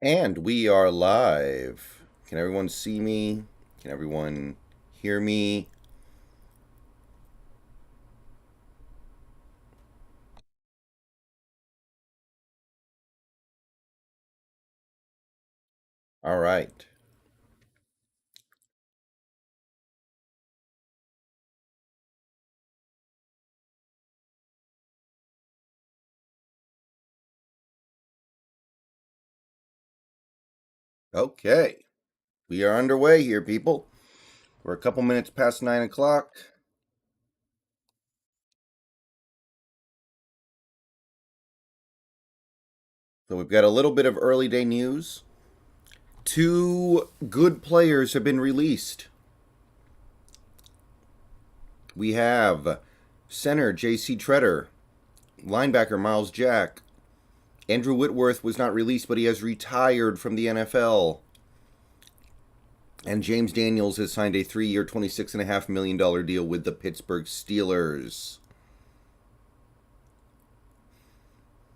And we are live. Can everyone see me? Can everyone hear me? All right. Okay. We are underway here, people. We're a couple minutes past 9 o'clock. So we've got a little bit of early day news. Two good players have been released. We have center J.C. Treader, linebacker Miles Jack. Andrew Whitworth was not released, but he has retired from the NFL. And James Daniels has signed a 3-year, $26.5 million deal with the Pittsburgh Steelers.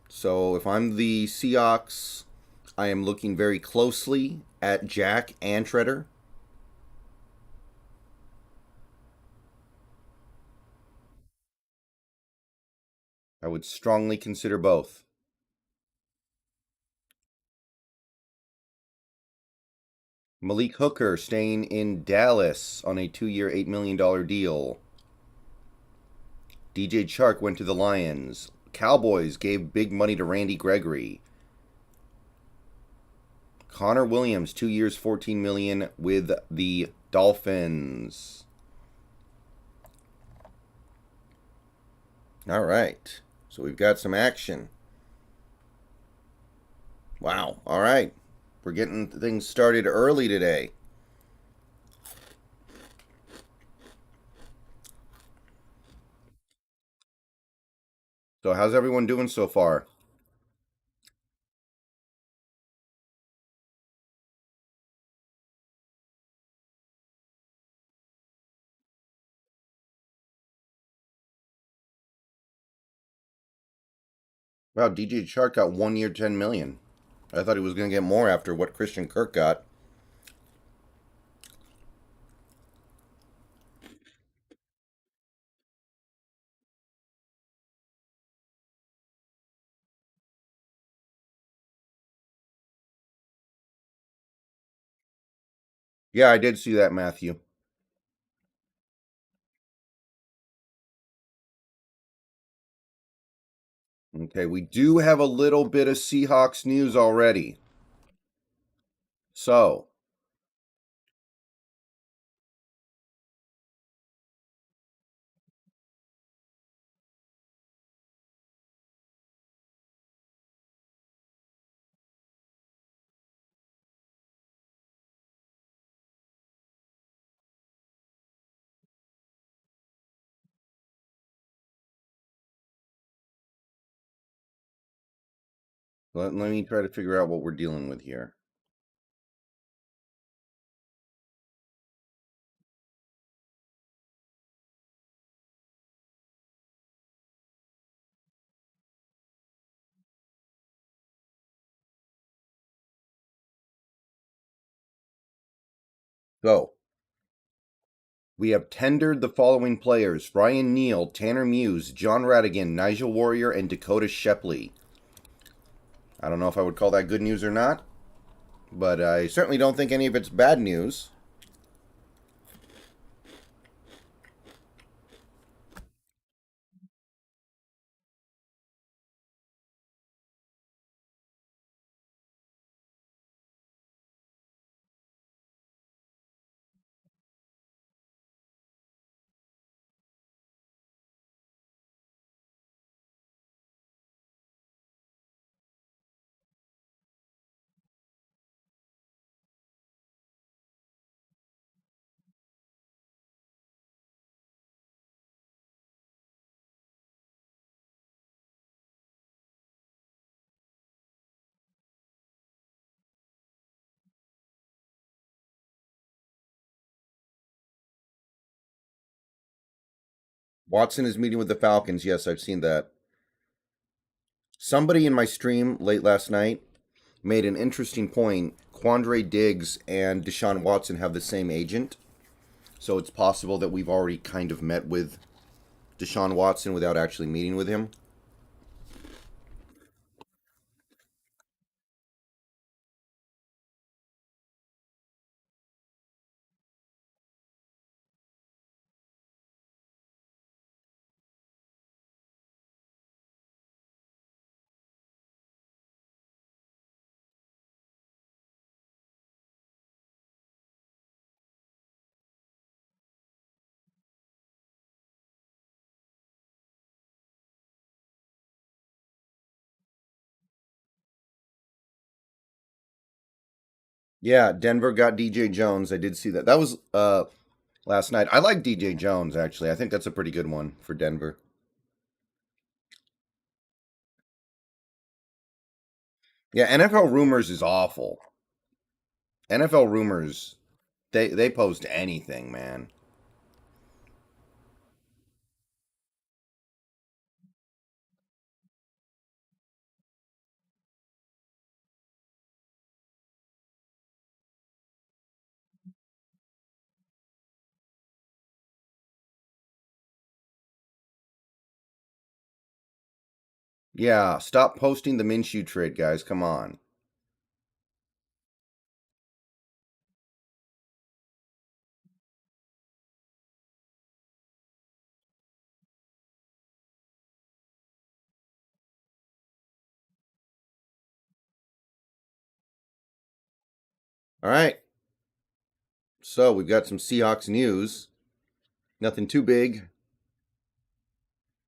So if I'm the Seahawks, I am looking very closely at Jack and Treader. I would strongly consider both. Malik Hooker staying in Dallas on a 2-year, $8 million deal. DJ Chark went to the Lions. Cowboys gave big money to Randy Gregory. Connor Williams, 2 years, $14 million with the Dolphins. All right. So we've got some action. Wow. All right. We're getting things started early today. So how's everyone doing so far? Wow, DJ Chark got 1 year, 10 million. I thought he was going to get more after what Christian Kirk got. Yeah, I did see that, Matthew. Okay, we do have a little bit of Seahawks news already. So, let me try to figure out what we're dealing with here. So, we have tendered the following players: Ryan Neal, Tanner Muse, John Radigan, Nigel Warrior, and Dakota Shepley. I don't know if I would call that good news or not, but I certainly don't think any of it's bad news. Watson is meeting with the Falcons. Yes, I've seen that. Somebody in my stream late last night made an interesting point. Quandre Diggs and Deshaun Watson have the same agent, so it's possible that we've already kind of met with Deshaun Watson without actually meeting with him. Yeah, Denver got DJ Jones. I did see that. That was last night. I like DJ Jones actually. I think that's a pretty good one for Denver. Yeah, NFL rumors is awful. NFL rumors, they post anything, man. Yeah, stop posting the Minshew trade, guys. Come on. All right. So we've got some Seahawks news. Nothing too big.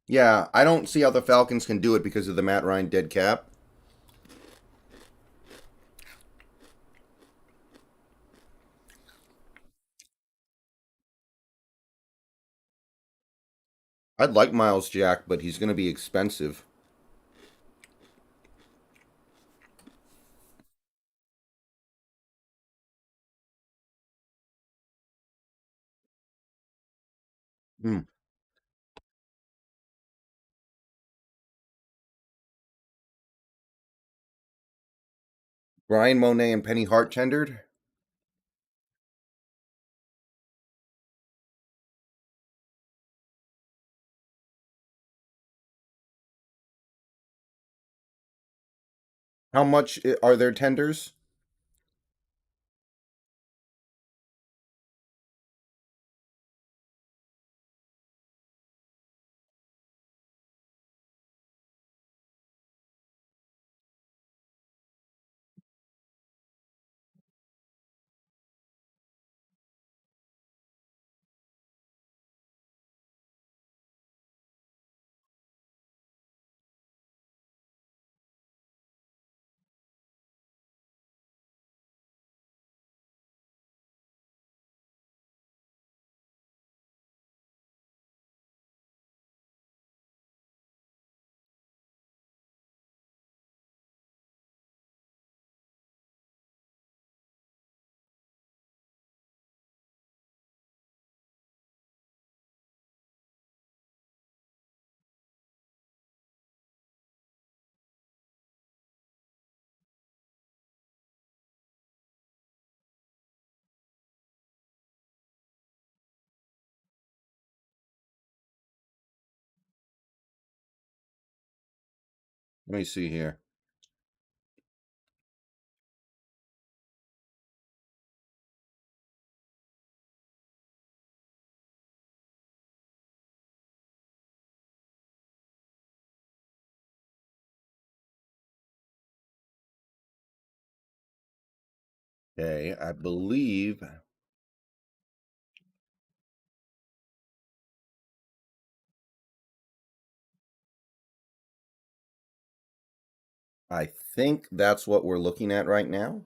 Yeah, I don't see how the Falcons can do it because of the Matt Ryan dead cap. I'd like Miles Jack, but he's going to be expensive. Hmm. Brian Monet and Penny Hart tendered. How much are their tenders? Let me see here. Okay, I believe. I think that's what we're looking at right now.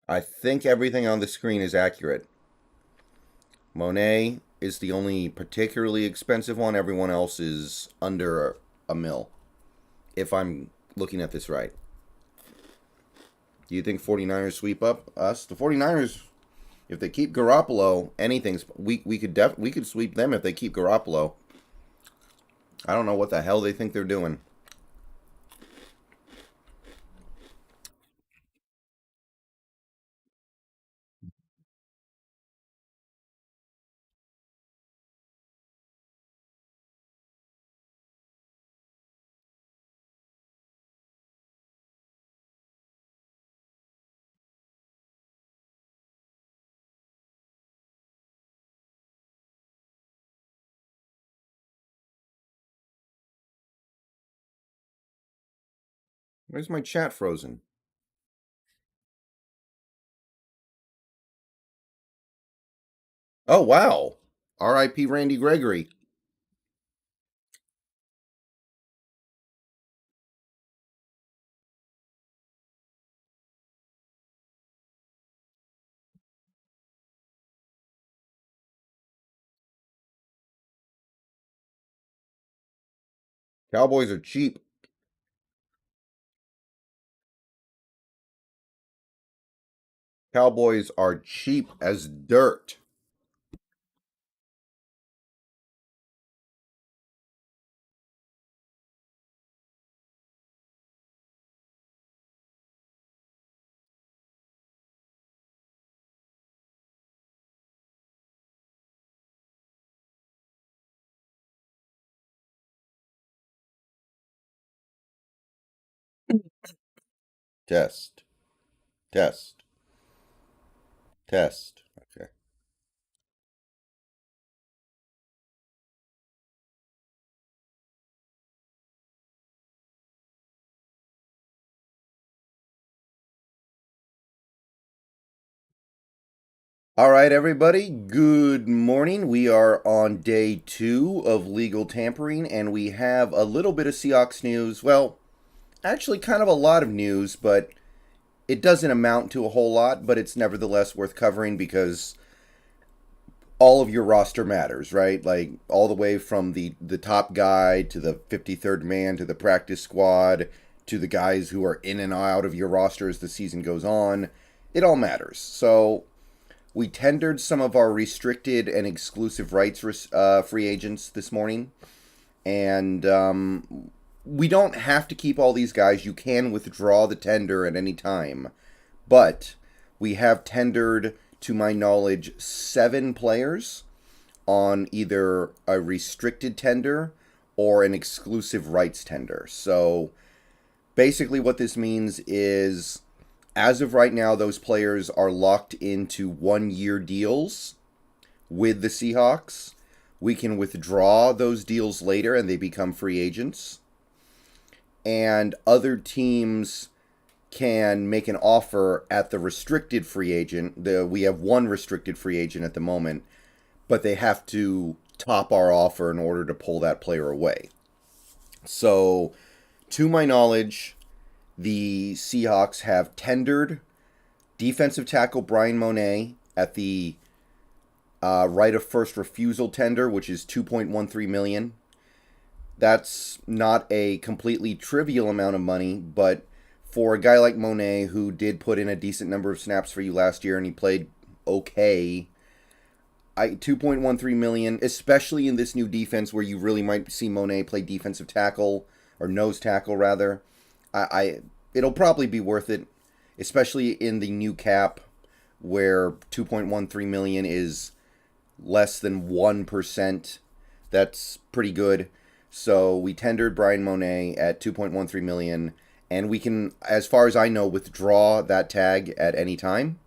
I think everything on the screen is accurate. Monet is the only particularly expensive one. Everyone else is under a mil, if I'm looking at this right. Do you think 49ers sweep up us? The 49ers, if they keep Garoppolo, anything's we could sweep them if they keep Garoppolo. I don't know what the hell they think they're doing. Where's my chat frozen? Oh, wow. R.I.P. Randy Gregory. Cowboys are cheap. Cowboys are cheap as dirt. Test. Test. Test. Okay. All right, everybody. Good morning. We are on day 2 of legal tampering, and we have a little bit of Seahawks news. Well, actually, kind of a lot of news, but it doesn't amount to a whole lot, but it's nevertheless worth covering because all of your roster matters, right? Like all the way from the top guy to the 53rd man to the practice squad to the guys who are in and out of your roster as the season goes on. It all matters. So we tendered some of our restricted and exclusive rights free agents this morning, and we don't have to keep all these guys. You can withdraw the tender at any time, but we have tendered, to my knowledge, 7 players on either a restricted tender or an exclusive rights tender. So basically, what this means is, as of right now, those players are locked into 1-year deals with the Seahawks. We can withdraw those deals later and they become free agents. And other teams can make an offer at the restricted free agent. We have one restricted free agent at the moment, but they have to top our offer in order to pull that player away. So, to my knowledge, the Seahawks have tendered defensive tackle Brian Monet at the right of first refusal tender, which is $2.13 million. That's not a completely trivial amount of money, but for a guy like Monet, who did put in a decent number of snaps for you last year and he played okay, 2.13 million, especially in this new defense where you really might see Monet play defensive tackle or nose tackle rather. It'll probably be worth it, especially in the new cap where 2.13 million is less than 1%. That's pretty good. So we tendered Brian Monet at 2.13 million, and we can, as far as I know, withdraw that tag at any time.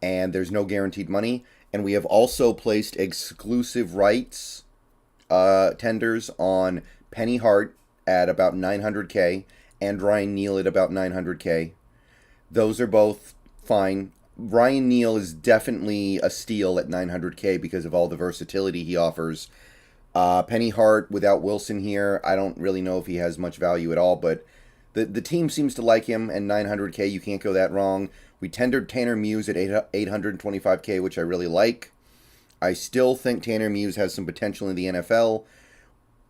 And there's no guaranteed money. And we have also placed exclusive rights tenders on Penny Hart at about 900K and Ryan Neal at about 900K. Those are both fine. Ryan Neal is definitely a steal at 900K because of all the versatility he offers. Penny Hart, without Wilson here, I don't really know if he has much value at all, but the team seems to like him, and 900K, you can't go that wrong. We tendered Tanner Muse at 825K, which I really like. I still think Tanner Muse has some potential in the NFL.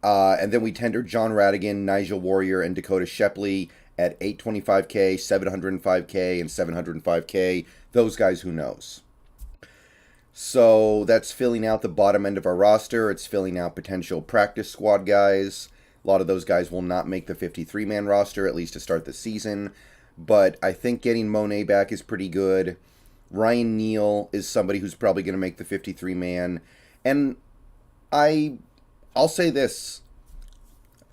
And then we tendered John Radigan, Nigel Warrior, and Dakota Shepley at 825K, 705K, and 705K. Those guys, who knows? So that's filling out the bottom end of our roster. It's filling out potential practice squad guys. A lot of those guys will not make the 53-man roster, at least to start the season. But I think getting Monet back is pretty good. Ryan Neal is somebody who's probably going to make the 53-man. And I'll say this.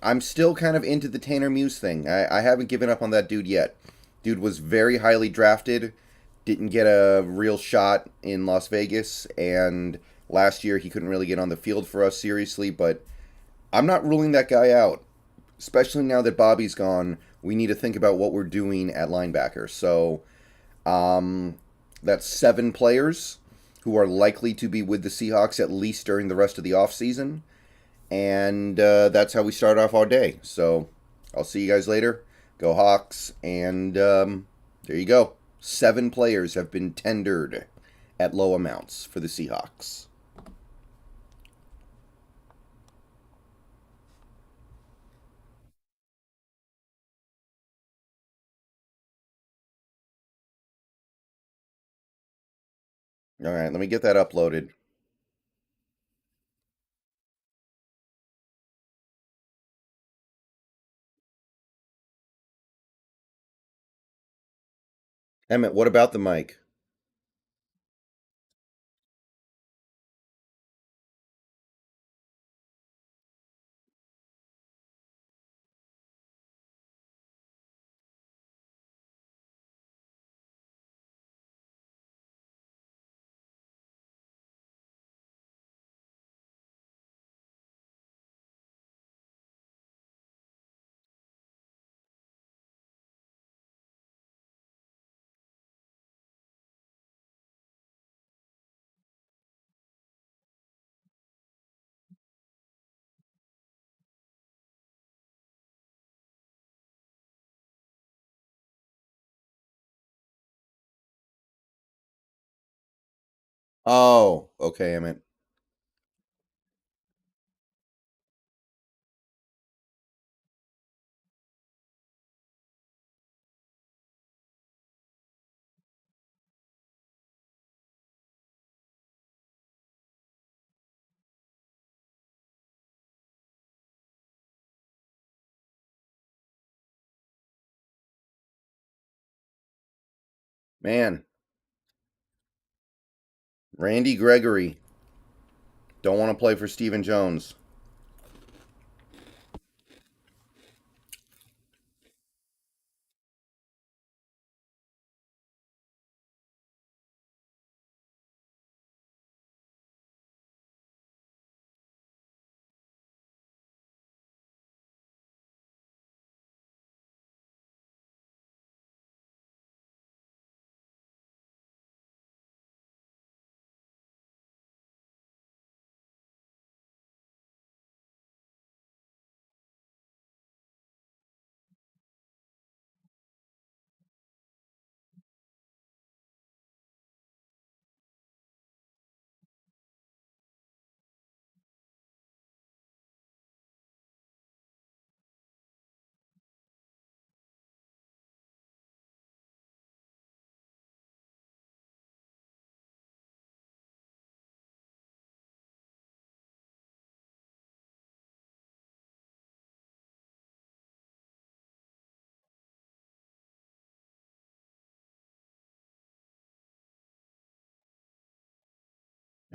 I'm still kind of into the Tanner Muse thing. I haven't given up on that dude yet. Dude was very highly drafted. Didn't get a real shot in Las Vegas. And last year he couldn't really get on the field for us seriously. But I'm not ruling that guy out. especially now that Bobby's gone, we need to think about what we're doing at linebacker. So um, that's 7 players who are likely to be with the Seahawks at least during the rest of the offseason. And that's how we start off our day. So I'll see you guys later. Go Hawks. And there you go. 7 players have been tendered at low amounts for the Seahawks. All right, let me get that uploaded. Emmett, what about the mic? Oh, okay, Emmett. Man, Randy Gregory. Don't want to play for Stephen Jones.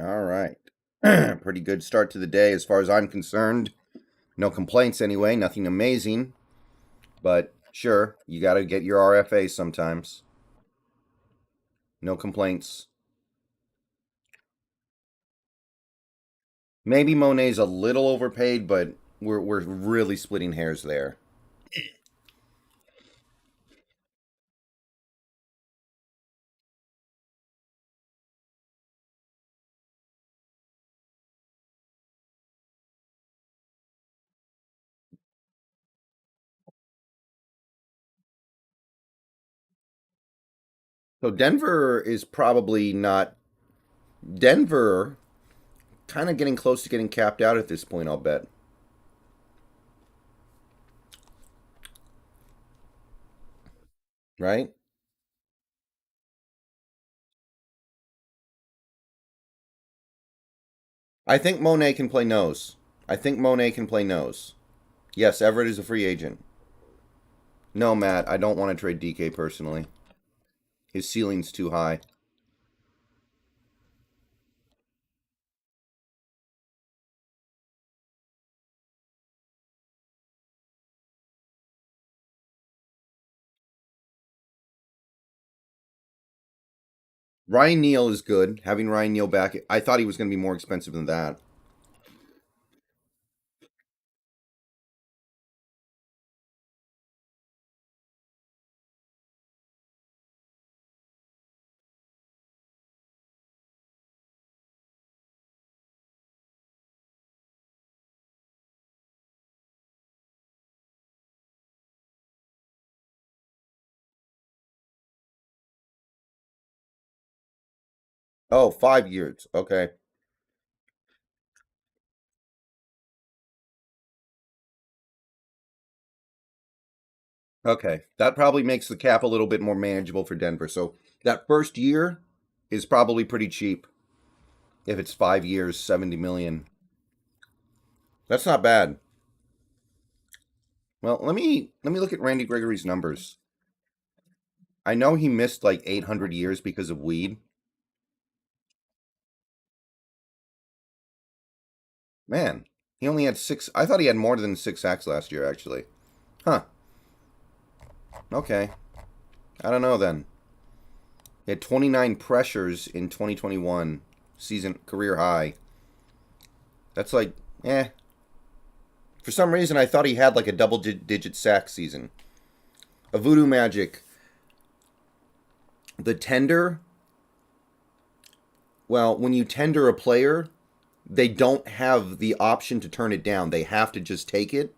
All right. Pretty good start to the day as far as I'm concerned. No complaints anyway, nothing amazing. But sure, you got to get your RFA sometimes. No complaints. Maybe Monet's a little overpaid, but we're really splitting hairs there. So Denver is probably not. Denver kind of getting close to getting capped out at this point, I'll bet. Right? I think Monet can play nose. I think Monet can play nose. Yes, Everett is a free agent. No, Matt, I don't want to trade DK personally. His ceiling's too high. Ryan Neal is good. Having Ryan Neal back, I thought he was going to be more expensive than that. Oh, 5 years. Okay. Okay. That probably makes the cap a little bit more manageable for Denver. So that first year is probably pretty cheap if it's 5 years, 70 million. That's not bad. Well, let me look at Randy Gregory's numbers. I know he missed like 800 years because of weed. Man, he only had six. I thought he had more than six sacks last year, actually. Huh. Okay. I don't know then. He had 29 pressures in 2021 season career high. That's like, eh. For some reason, I thought he had like a double-digit sack season. A voodoo magic. The tender. Well, when you tender a player, they don't have the option to turn it down. They have to just take it,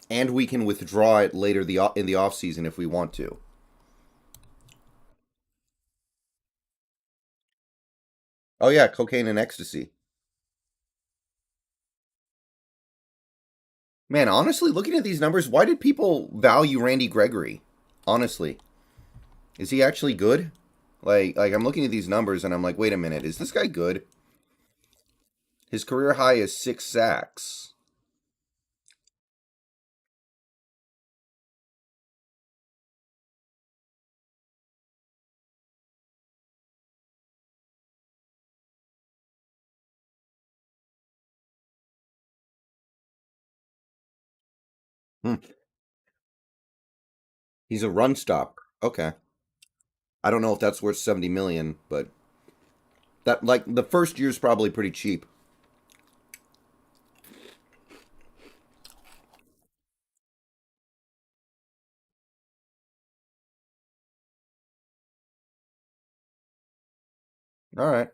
and we can withdraw it later in the off season if we want to. Oh yeah, cocaine and ecstasy. Man, honestly, looking at these numbers, why did people value Randy Gregory? Honestly, is he actually good? Like I'm looking at these numbers and I'm like, wait a minute, is this guy good? His career high is six sacks. Hmm. He's a run stopper. Okay, I don't know if that's worth 70 million, but that like the first year's probably pretty cheap. All right.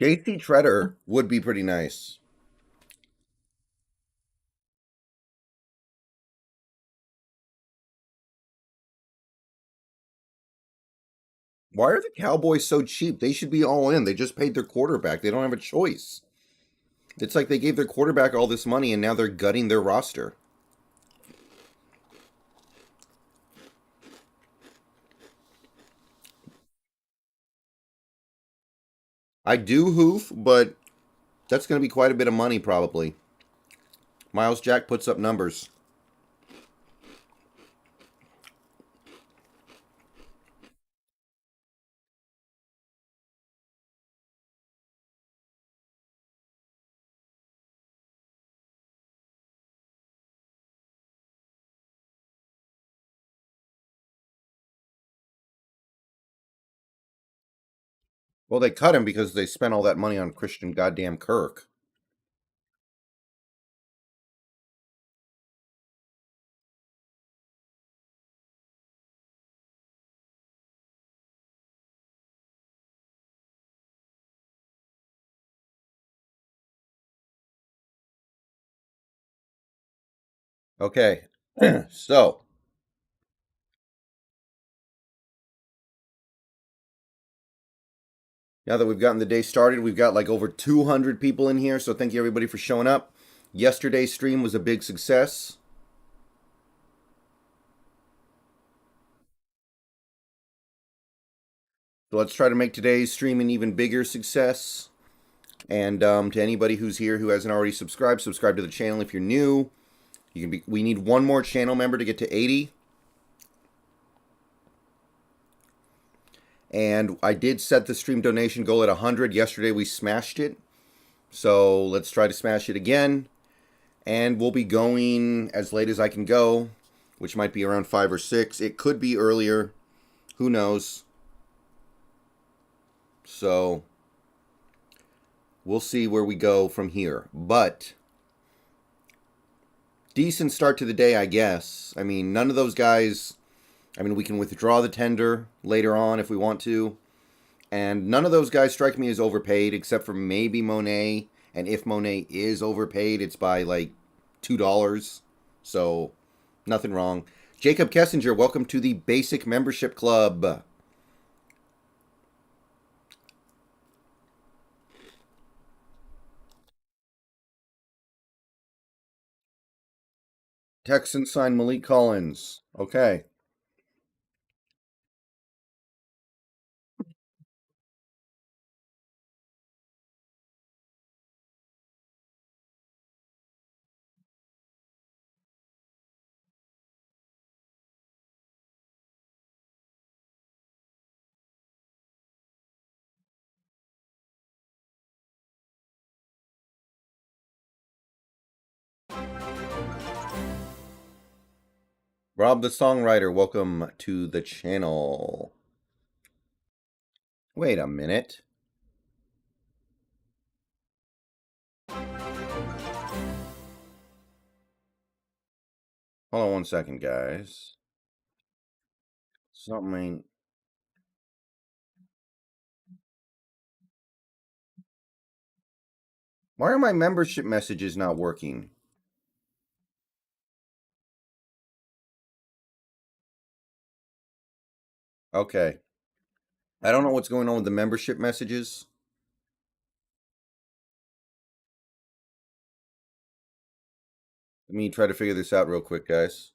JT Treader would be pretty nice. Why are the Cowboys so cheap? They should be all in. They just paid their quarterback. They don't have a choice. It's like they gave their quarterback all this money and now they're gutting their roster. I do hoof, but that's going to be quite a bit of money probably. Miles Jack puts up numbers. Well, they cut him because they spent all that money on Christian goddamn Kirk. Okay. So, now that we've gotten the day started, we've got like over 200 people in here. So, thank you everybody for showing up. Yesterday's stream was a big success. So, let's try to make today's stream an even bigger success. And to anybody who's here who hasn't already subscribed, subscribe to the channel if you're new. You can be. We need one more channel member to get to 80. And I did set the stream donation goal at 100. Yesterday we smashed it. So let's try to smash it again. And we'll be going as late as I can go, which might be around 5 or 6. It could be earlier. Who knows? So we'll see where we go from here. But decent start to the day, I guess. I mean, none of those guys I mean, we can withdraw the tender later on if we want to. And none of those guys strike me as overpaid, except for maybe Monet. And if Monet is overpaid, it's by like $2. So nothing wrong. Jacob Kessinger, welcome to the Basic Membership Club. Texan sign Malik Collins. Okay. Rob the Songwriter, welcome to the channel. Wait a minute. Hold on one second, guys. Something ain't... Why are my membership messages not working? Okay. I don't know what's going on with the membership messages. Let me try to figure this out real quick, guys.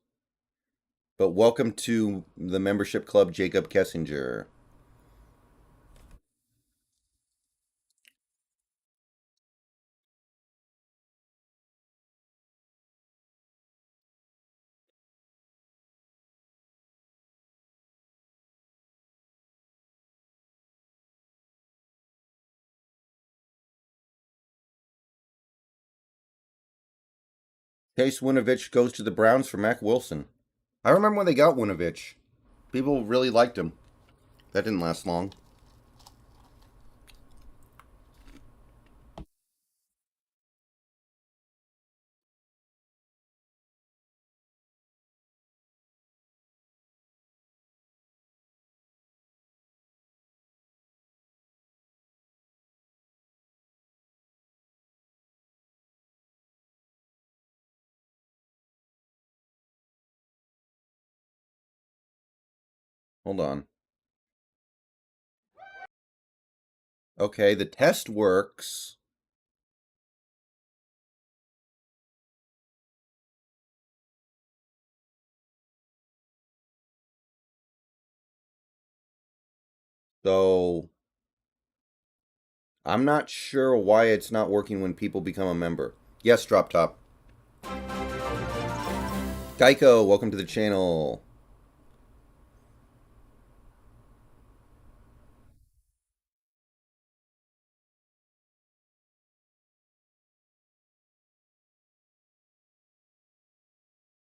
But welcome to the membership club, Jacob Kessinger. Chase Winovich goes to the Browns for Mac Wilson. I remember when they got Winovich. People really liked him. That didn't last long. Hold on. Okay, the test works. So I'm not sure why it's not working when people become a member. Yes, Drop Top. Geico, welcome to the channel.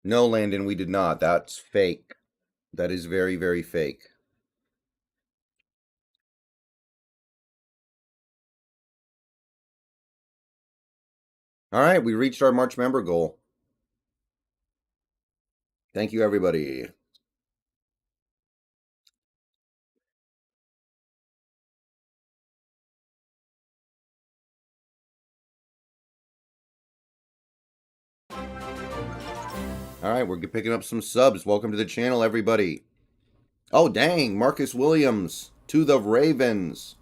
No, Landon, we did not. That's fake. That is very, very fake. All right, we reached our March member goal. Thank you, everybody. All right, we're picking up some subs. Welcome to the channel, everybody. Oh, dang, Marcus Williams to the Ravens.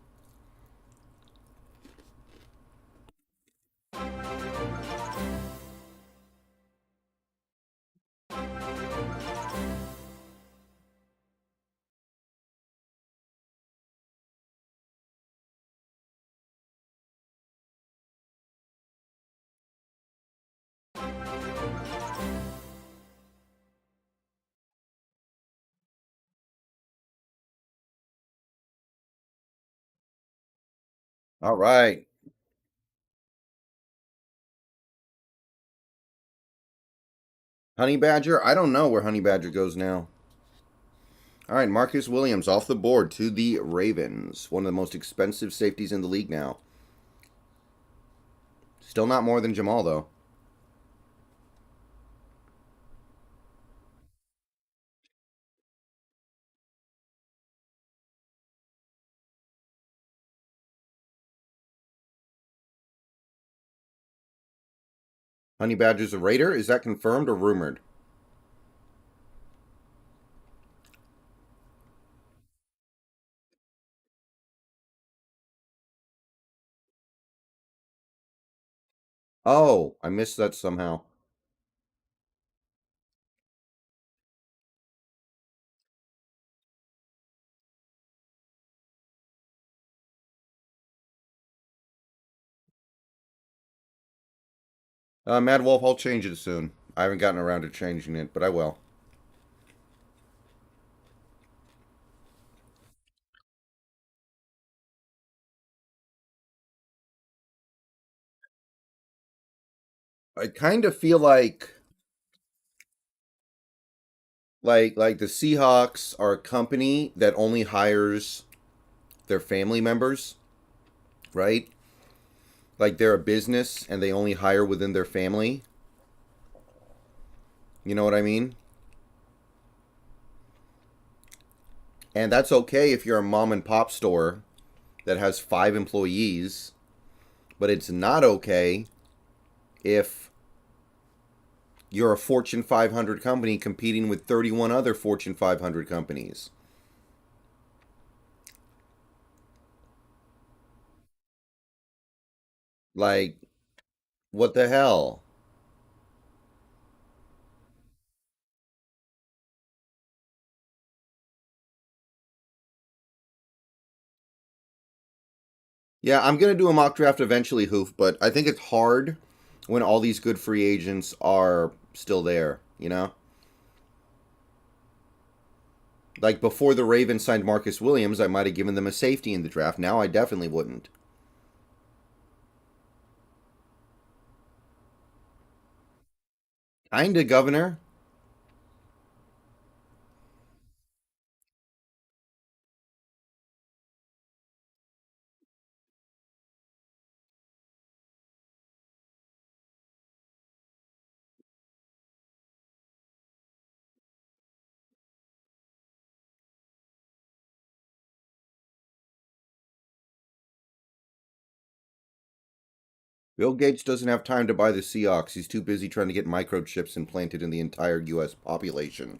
All right. Honey Badger? I don't know where Honey Badger goes now. All right, Marcus Williams off the board to the Ravens. One of the most expensive safeties in the league now. Still not more than Jamal, though. Honey Badger's a Raider? Is that confirmed or rumored? Oh, I missed that somehow. Mad Wolf, I'll change it soon. I haven't gotten around to changing it, but I will. I kind of feel like the Seahawks are a company that only hires their family members, right? Like they're a business and they only hire within their family. You know what I mean? And that's okay if you're a mom and pop store that has 5 employees, but it's not okay if you're a Fortune 500 company competing with 31 other Fortune 500 companies. Like, what the hell? Yeah, I'm going to do a mock draft eventually, Hoof, but I think it's hard when all these good free agents are still there, you know? Like before the Ravens signed Marcus Williams, I might have given them a safety in the draft. Now I definitely wouldn't. Kinda, Governor. Bill Gates doesn't have time to buy the Seahawks. He's too busy trying to get microchips implanted in the entire U.S. population.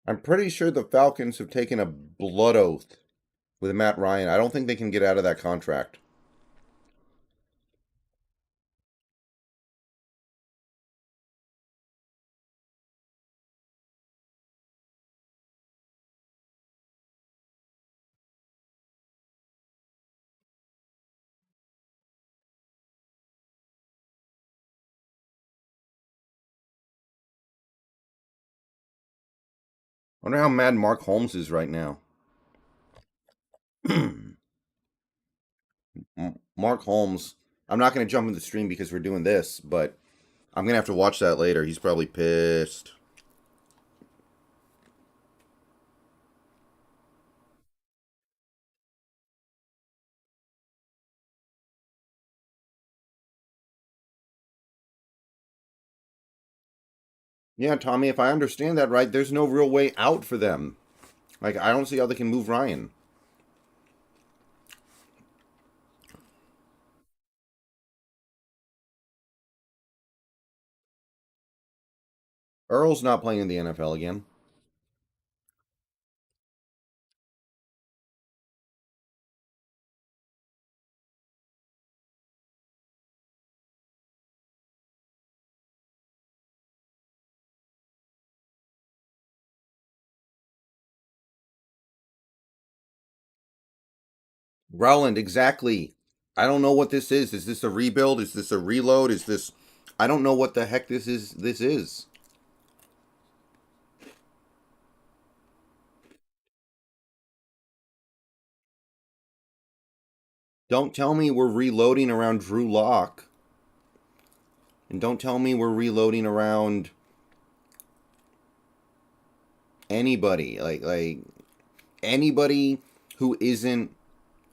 I'm pretty sure the Falcons have taken a blood oath with Matt Ryan. I don't think they can get out of that contract. I wonder how mad Mark Holmes is right now. Mark Holmes. I'm not going to jump in the stream because we're doing this, but I'm going to have to watch that later. He's probably pissed. Yeah, Tommy, if I understand that right, there's no real way out for them. Like, I don't see how they can move Ryan. Earl's not playing in the NFL again. Rowland, exactly. I don't know what this is. Is this a rebuild? Is this a reload? Is this? I don't know what the heck this is. This is. Don't tell me we're reloading around Drew Lock, and don't tell me we're reloading around anybody. Like anybody who isn't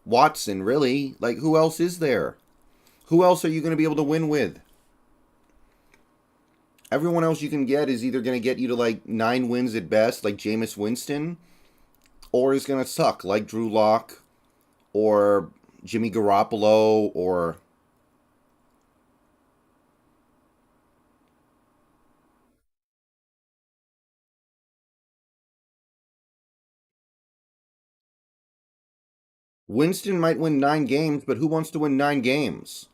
Watson. Really? Like who else is there? Who else are you going to be able to win with? Everyone else you can get is either going to get you to like 9 wins at best, like Jameis Winston, or is going to suck, like Drew Lock or Jimmy Garoppolo or. Winston might win 9 games, but who wants to win 9 games?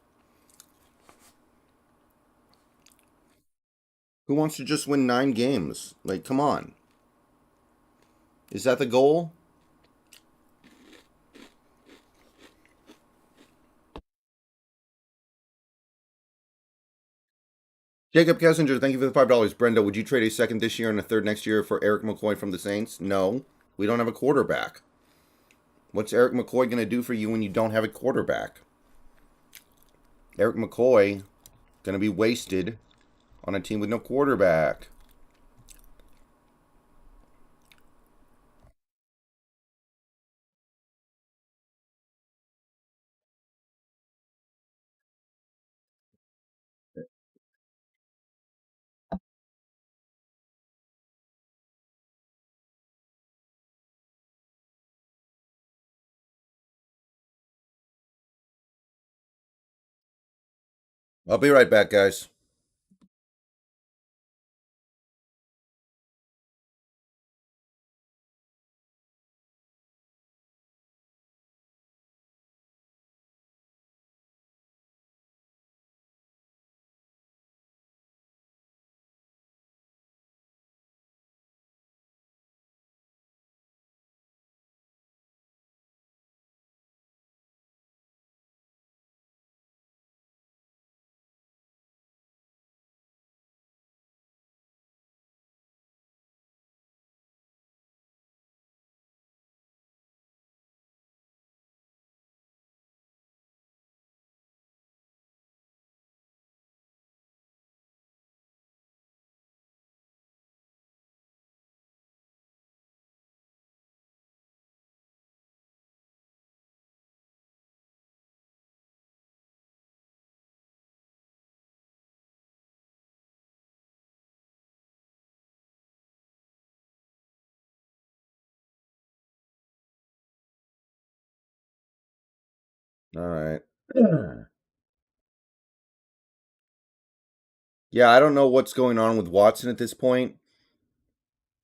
Who wants to just win 9 games? Like, come on. Is that the goal? Jacob Kessinger, thank you for the $5. Brenda, would you trade a second this year and a third next year for Eric McCoy from the Saints? No. We don't have a quarterback. What's Eric McCoy going to do for you when you don't have a quarterback? Eric McCoy going to be wasted on a team with no quarterback. I'll be right back, guys. All right. Yeah, I don't know what's going on with Watson at this point,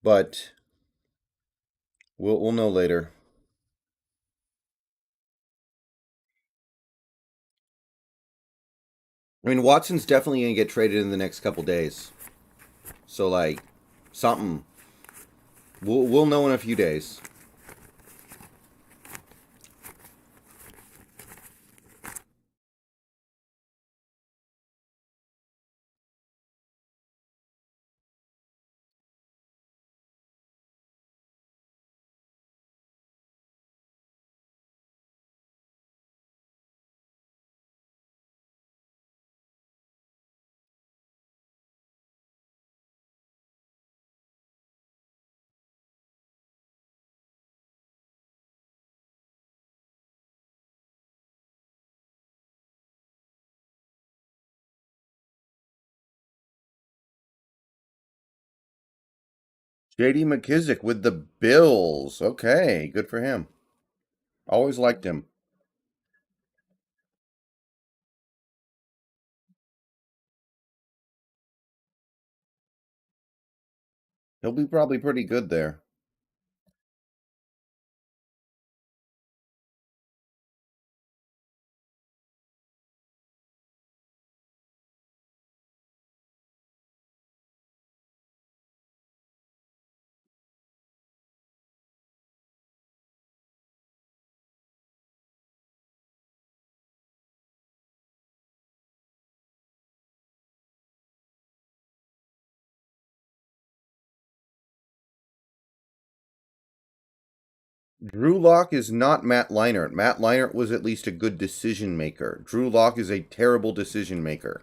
but we'll know later. I mean, Watson's definitely going to get traded in the next couple days. So like something we'll know in a few days. JD McKissick with the Bills. Okay, good for him. Always liked him. He'll be probably pretty good there. Drew Lock is not Matt Leinart. Matt Leinart was at least a good decision maker. Drew Lock is a terrible decision maker.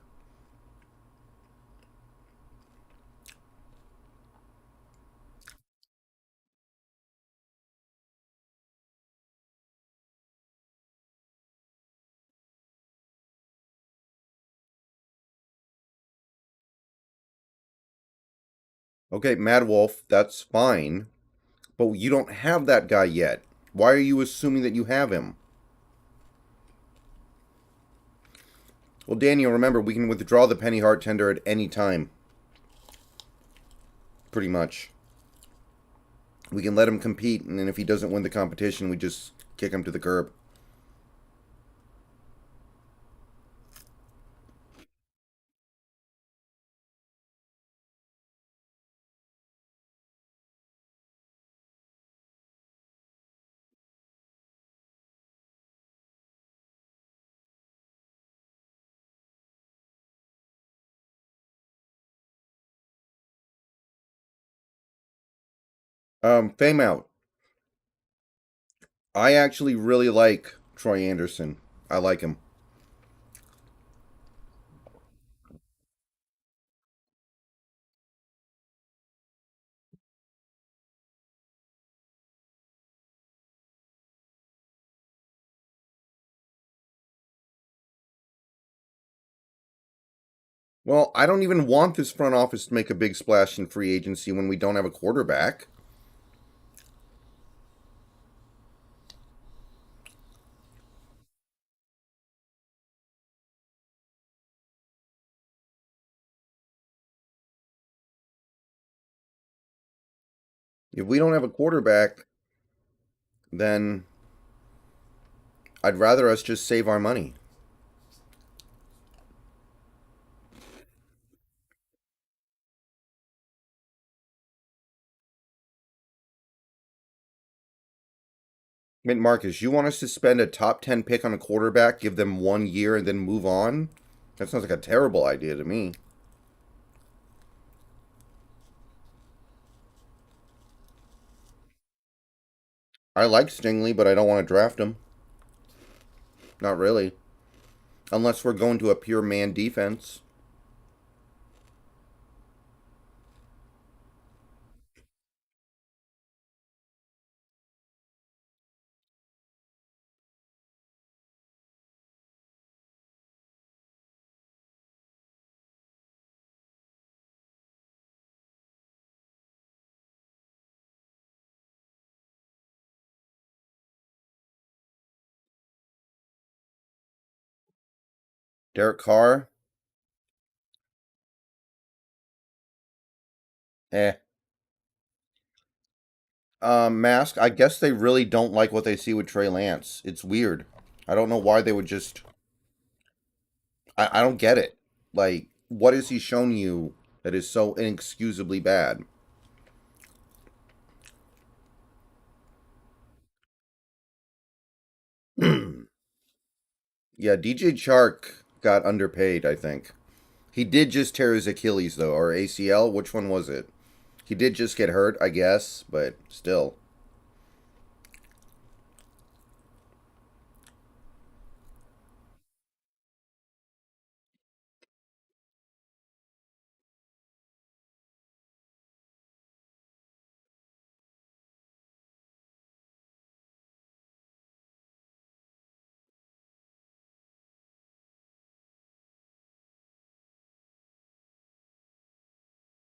Okay, Mad Wolf, that's fine, but you don't have that guy yet. Why are you assuming that you have him? Well, Daniel, remember, we can withdraw the Penny Heart Tender at any time. Pretty much. We can let him compete, and then if he doesn't win the competition, we just kick him to the curb. Fame out. I actually really like Troy Anderson. I like him. Well, I don't even want this front office to make a big splash in free agency when we don't have a quarterback. If we don't have a quarterback, then I'd rather us just save our money. Mint Marcus, you want us to spend a top 10 pick on a quarterback, give them 1 year, and then move on? That sounds like a terrible idea to me. I like Stingley, but I don't want to draft him. Not really. Unless we're going to a pure man defense. Derek Carr? Eh. Mask, I guess they really don't like what they see with Trey Lance. It's weird. I don't know why they would just. I don't get it. Like, what has he shown you that is so inexcusably bad? Yeah, DJ Chark got underpaid, I think. He did just tear his Achilles, though, or ACL. Which one was it? He did just get hurt, I guess, but still.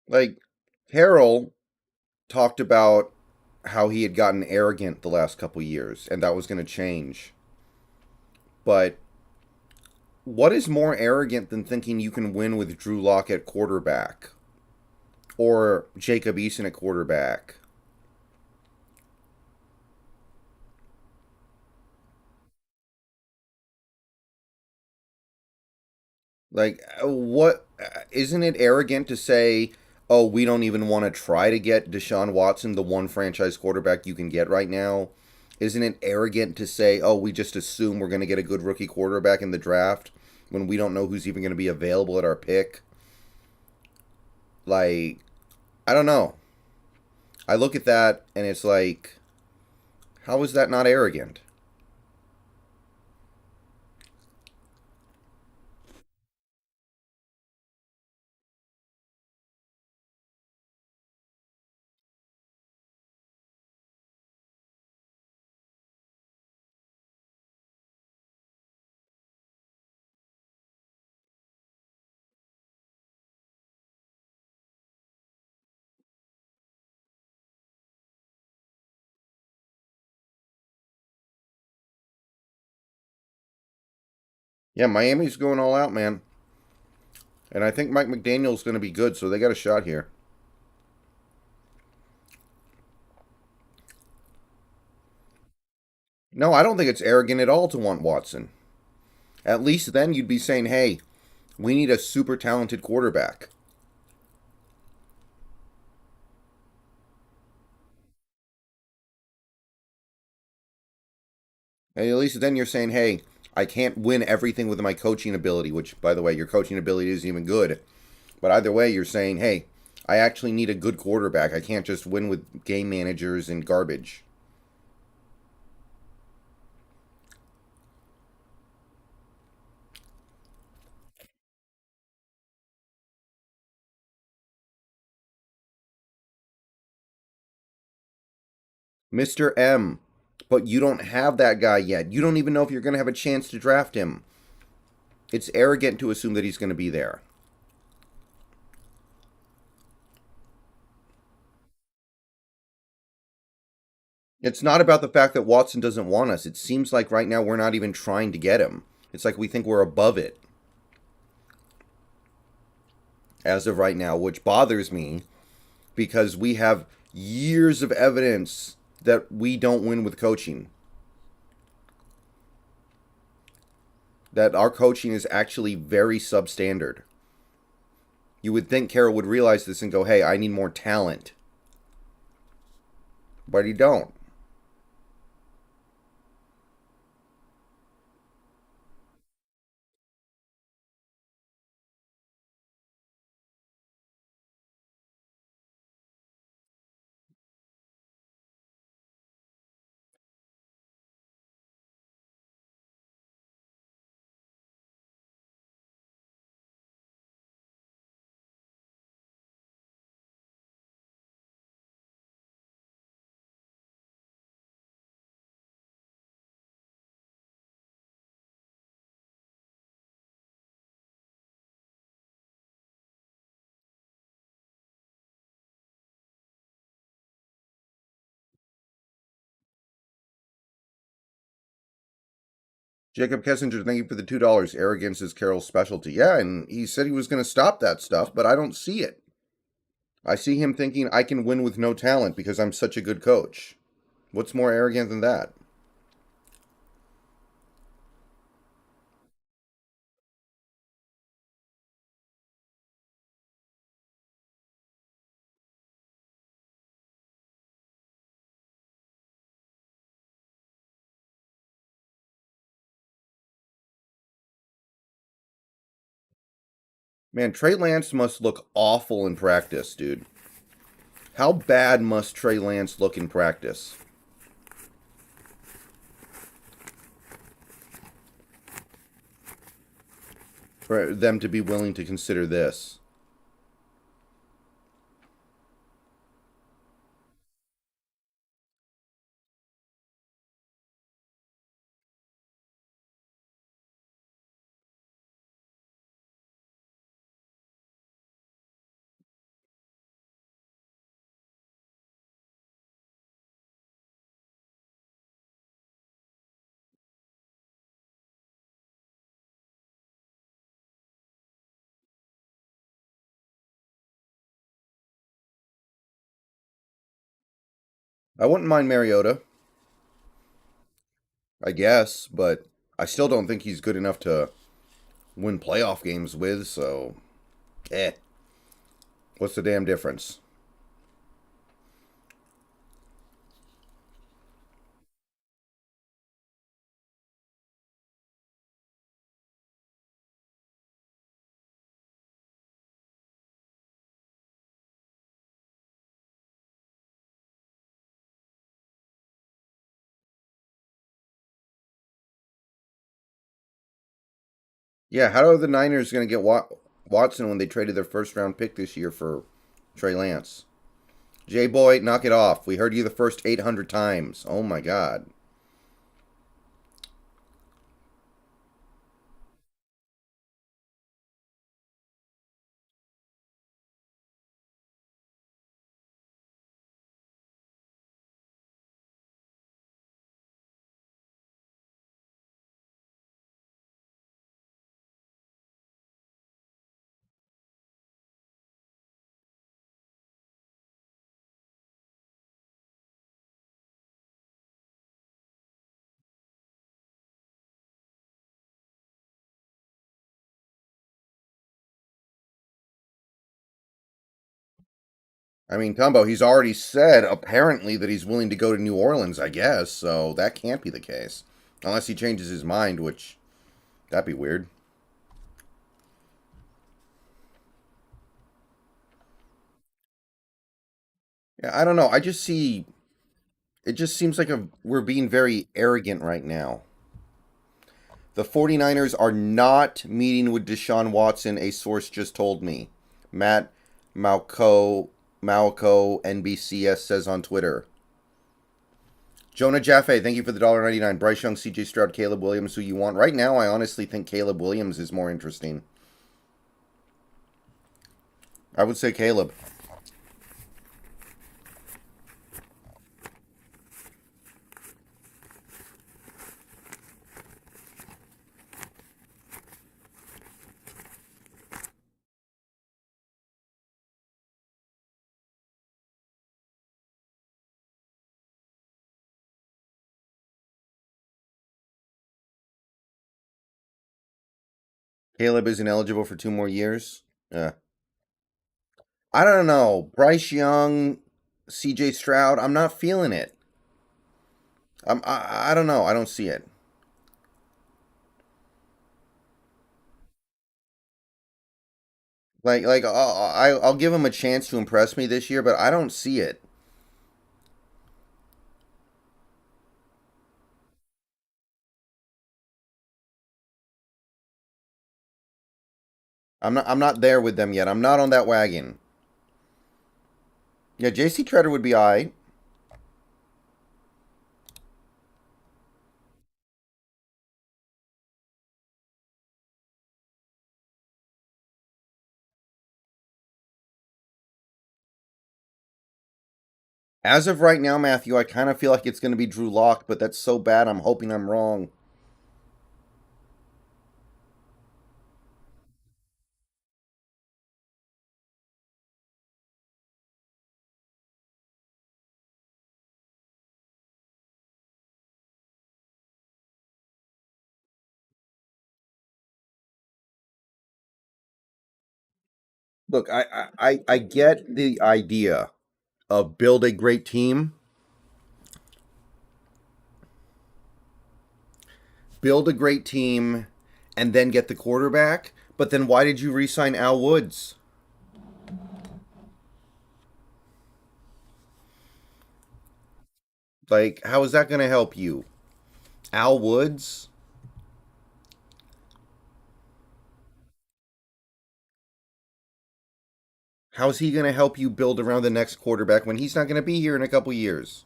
Like, Harrell talked about how he had gotten arrogant the last couple years, and that was going to change. But what is more arrogant than thinking you can win with Drew Lock at quarterback or Jacob Eason at quarterback? Like, what? Isn't it arrogant to say, oh, we don't even want to try to get Deshaun Watson, the one franchise quarterback you can get right now? Isn't it arrogant to say, oh, we just assume we're going to get a good rookie quarterback in the draft when we don't know who's even going to be available at our pick? Like, I don't know. I look at that and it's like, how is that not arrogant? Yeah, Miami's going all out, man. And I think Mike McDaniel's going to be good, so they got a shot here. No, I don't think it's arrogant at all to want Watson. At least then you'd be saying, hey, we need a super talented quarterback. And at least then you're saying, hey, I can't win everything with my coaching ability, which, by the way, your coaching ability isn't even good. But either way, you're saying, hey, I actually need a good quarterback. I can't just win with game managers and garbage. Mr. M. But you don't have that guy yet. You don't even know if you're going to have a chance to draft him. It's arrogant to assume that he's going to be there. It's not about the fact that Watson doesn't want us. It seems like right now we're not even trying to get him. It's like we think we're above it as of right now, which bothers me because we have years of evidence that we don't win with coaching. That our coaching is actually very substandard. You would think Carroll would realize this and go, hey, I need more talent. But he don't. Jacob Kessinger, thank you for the $2. Arrogance is Carroll's specialty. Yeah, and he said he was going to stop that stuff, but I don't see it. I see him thinking I can win with no talent because I'm such a good coach. What's more arrogant than that? Man, Trey Lance must look awful in practice, dude. How bad must Trey Lance look in practice for them to be willing to consider this? I wouldn't mind Mariota, I guess, but I still don't think he's good enough to win playoff games with, so eh. What's the damn difference? Yeah, how are the Niners going to get Watson when they traded their first round pick this year for Trey Lance? J Boy, knock it off. We heard you the first 800 times. Oh my God. I mean, Tumbo, he's already said apparently that he's willing to go to New Orleans, I guess, so that can't be the case. Unless he changes his mind, which that'd be weird. Yeah, I don't know. I just see it just seems like we're being very arrogant right now. The 49ers are not meeting with Deshaun Watson, a source just told me. Matt Malco NBCS says on Twitter. Jonah Jaffe, thank you for the $1.99. Bryce Young, CJ Stroud, Caleb Williams, who you want. Right now, I honestly think Caleb Williams is more interesting. I would say Caleb. Caleb isn't eligible for 2 more years. I don't know. Bryce Young, CJ Stroud, I'm not feeling it. I don't know. I don't see it. I'll give him a chance to impress me this year, but I don't see it. I'm not there with them yet. I'm not on that wagon. Yeah, JC Treader would be alright. As of right now, Matthew, I kind of feel like it's going to be Drew Lock, but that's so bad. I'm hoping I'm wrong. Look, I get the idea of build a great team, build a great team, and then get the quarterback. But then why did you re-sign Al Woods? Like, how is that going to help you? Al Woods? How's he going to help you build around the next quarterback when he's not going to be here in a couple years?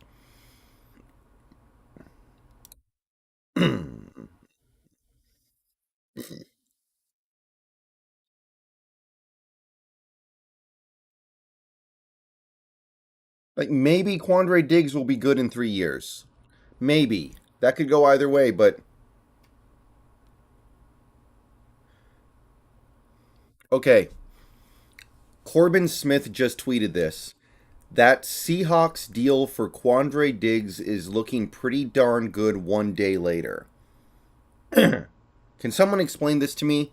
Like, maybe Quandre Diggs will be good in 3 years. Maybe. That could go either way, but okay. Corbin Smith just tweeted this. That Seahawks deal for Quandre Diggs is looking pretty darn good 1 day later. Can someone explain this to me?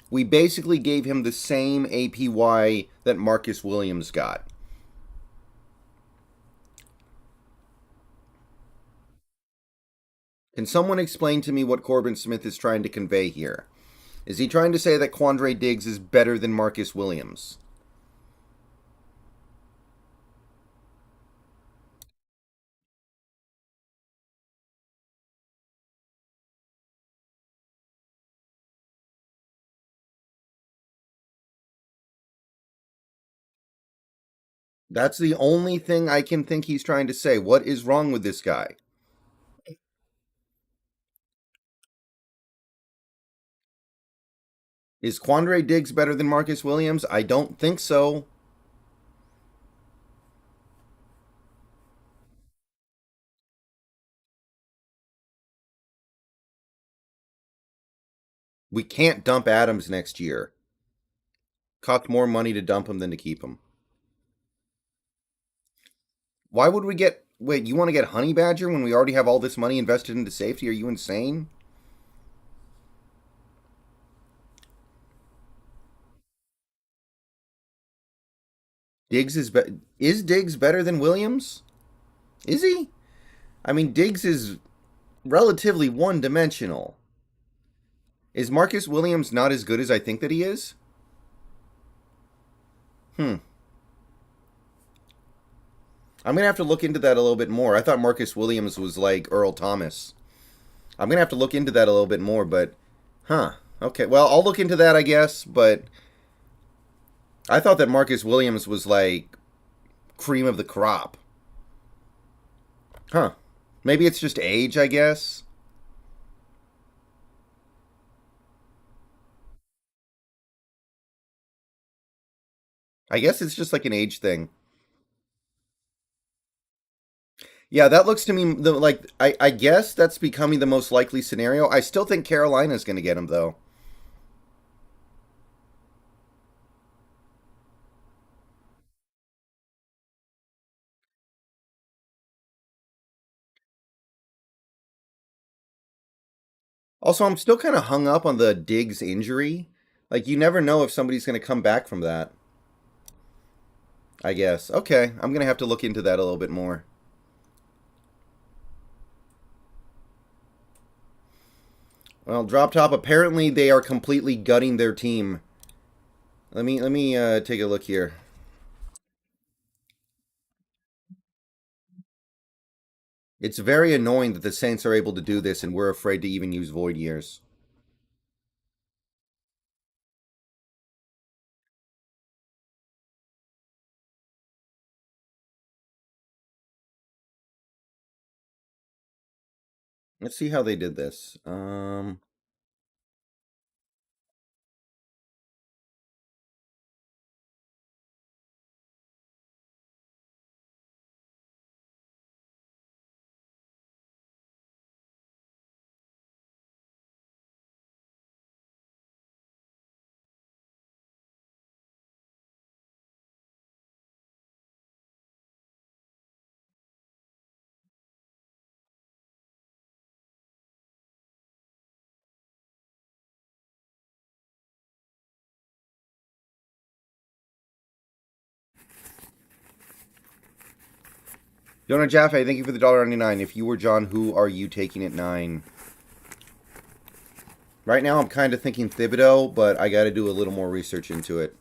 We basically gave him the same APY that Marcus Williams got. Can someone explain to me what Corbin Smith is trying to convey here? Is he trying to say that Quandre Diggs is better than Marcus Williams? That's the only thing I can think he's trying to say. What is wrong with this guy? Is Quandre Diggs better than Marcus Williams? I don't think so. We can't dump Adams next year. Cost more money to dump him than to keep him. Why would we get. Wait, you want to get Honey Badger when we already have all this money invested into safety? Are you insane? Is Diggs better than Williams? Is he? I mean, Diggs is relatively one-dimensional. Is Marcus Williams not as good as I think that he is? Hmm. I'm gonna have to look into that a little bit more. I thought Marcus Williams was like Earl Thomas. I'm gonna have to look into that a little bit more, but huh. Okay, well, I'll look into that, I guess, but I thought that Marcus Williams was like cream of the crop. Huh. Maybe it's just age, I guess. I guess it's just like an age thing. Yeah, that looks to me like I guess that's becoming the most likely scenario. I still think Carolina's going to get him though. Also, I'm still kind of hung up on the Diggs injury. Like you never know if somebody's going to come back from that. I guess. Okay, I'm going to have to look into that a little bit more. Well, drop top. Apparently, they are completely gutting their team. Let me take a look here. It's very annoying that the Saints are able to do this, and we're afraid to even use void years. Let's see how they did this. Jonah Jaffe, thank you for the $1.99. If you were John, who are you taking at 9? Right now, I'm kind of thinking Thibodeau, but I got to do a little more research into it.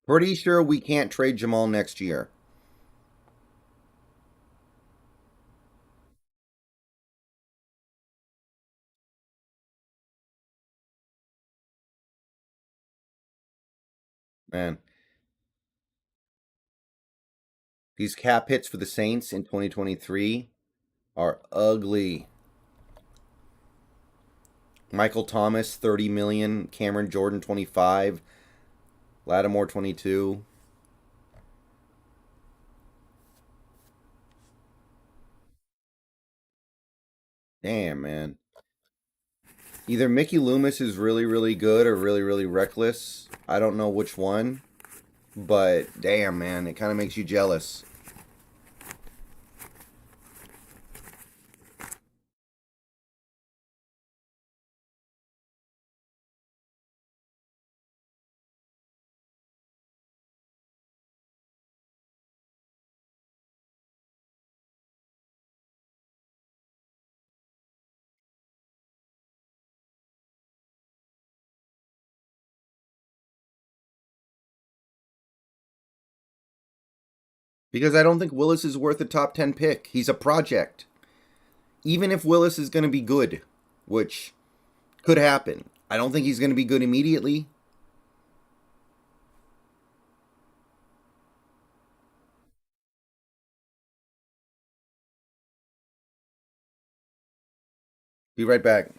Pretty sure we can't trade Jamal next year. Man, these cap hits for the Saints in 2023 are ugly. Michael Thomas, 30 million. Cameron Jordan, 25. Lattimore, 22. Damn, man. Either Mickey Loomis is really, really good or really, really reckless. I don't know which one, but damn, man, it kind of makes you jealous. Because I don't think Willis is worth a top 10 pick. He's a project. Even if Willis is going to be good, which could happen, I don't think he's going to be good immediately. Be right back.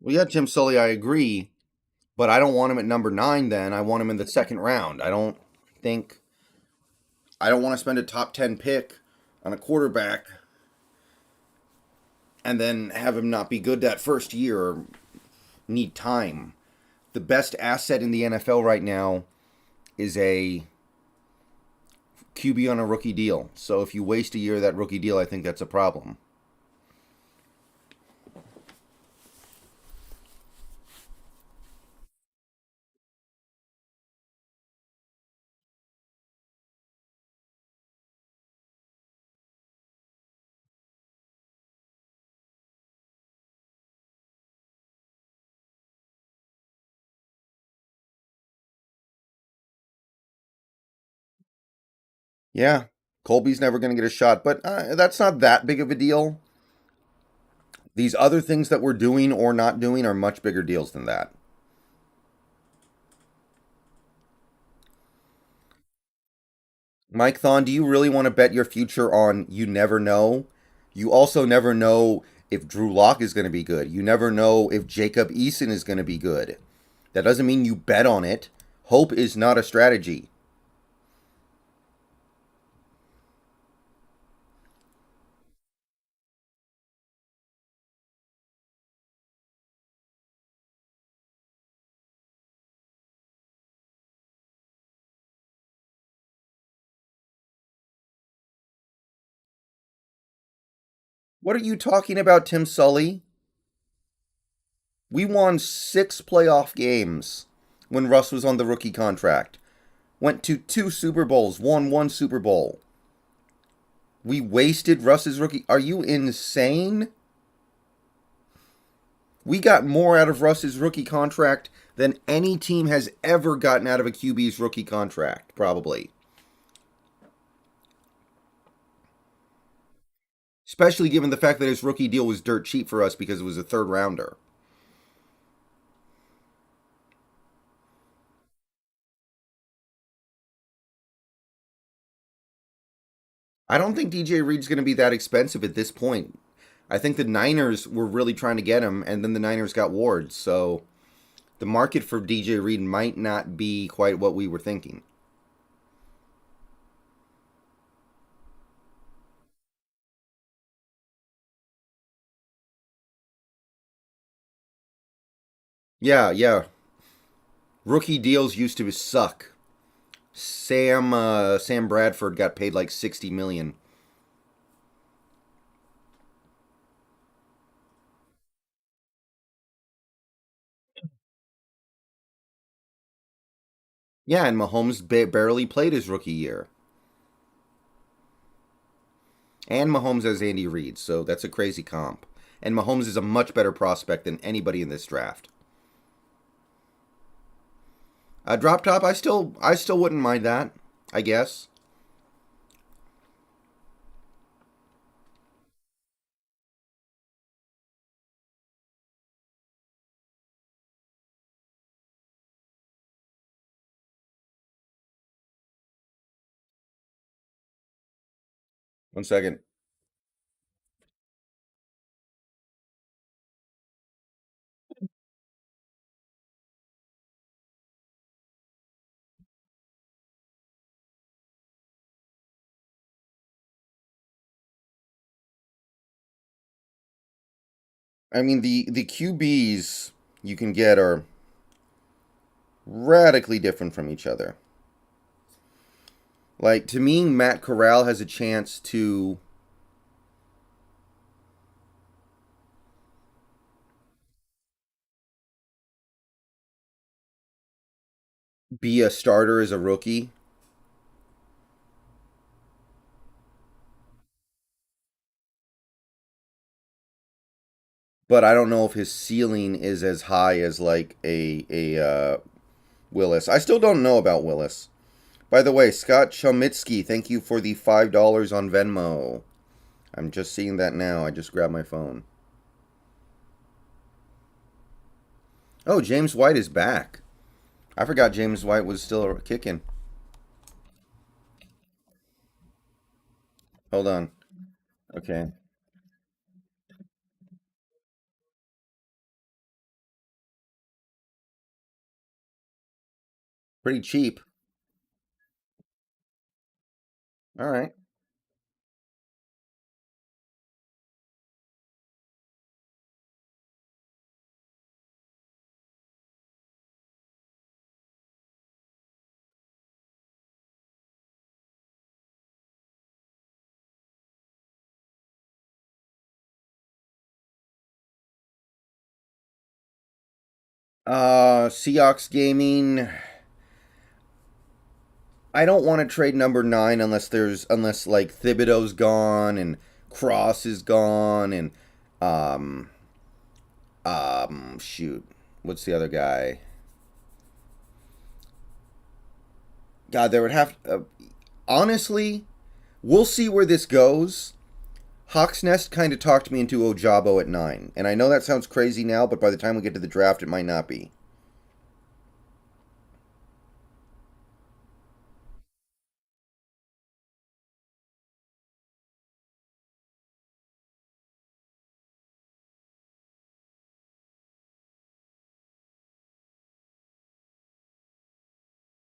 Well, yeah, Tim Sully, I agree, but I don't want him at number 9 then. I want him in the second round. Think I don't want to spend a top 10 pick on a quarterback and then have him not be good that first year or need time. The best asset in the NFL right now is a QB on a rookie deal. So if you waste a year of that rookie deal, I think that's a problem. Yeah, Colby's never going to get a shot, but that's not that big of a deal. These other things that we're doing or not doing are much bigger deals than that. Mike Thon, do you really want to bet your future on you never know? You also never know if Drew Lock is going to be good. You never know if Jacob Eason is going to be good. That doesn't mean you bet on it. Hope is not a strategy. What are you talking about, Tim Sully? We won 6 playoff games when Russ was on the rookie contract. Went to 2 Super Bowls, won 1 Super Bowl. We wasted Russ's rookie. Are you insane? We got more out of Russ's rookie contract than any team has ever gotten out of a QB's rookie contract, probably. Especially given the fact that his rookie deal was dirt cheap for us because it was a third rounder. I don't think DJ Reed's going to be that expensive at this point. I think the Niners were really trying to get him, and then the Niners got Ward. So the market for DJ Reed might not be quite what we were thinking. Yeah, yeah. Rookie deals used to suck. Sam Bradford got paid like 60 million. Yeah, and Mahomes barely played his rookie year. And Mahomes has Andy Reid, so that's a crazy comp. And Mahomes is a much better prospect than anybody in this draft. Drop top, I still wouldn't mind that. I guess. 1 second. I mean the QBs you can get are radically different from each other. Like to me, Matt Corral has a chance to be a starter as a rookie, but I don't know if his ceiling is as high as like a Willis. I still don't know about Willis. By the way, Scott Chomitsky, thank you for the $5 on Venmo. I'm just seeing that now. I just grabbed my phone. Oh, James White is back. I forgot James White was still kicking. Hold on. Okay. Pretty cheap. All right. Seahawks gaming. I don't want to trade number 9 unless like Thibodeau's gone and Cross is gone and um shoot, what's the other guy? God, there would have honestly, we'll see where this goes. Hawks Nest kind of talked me into Ojabo at 9, and I know that sounds crazy now, but by the time we get to the draft, it might not be.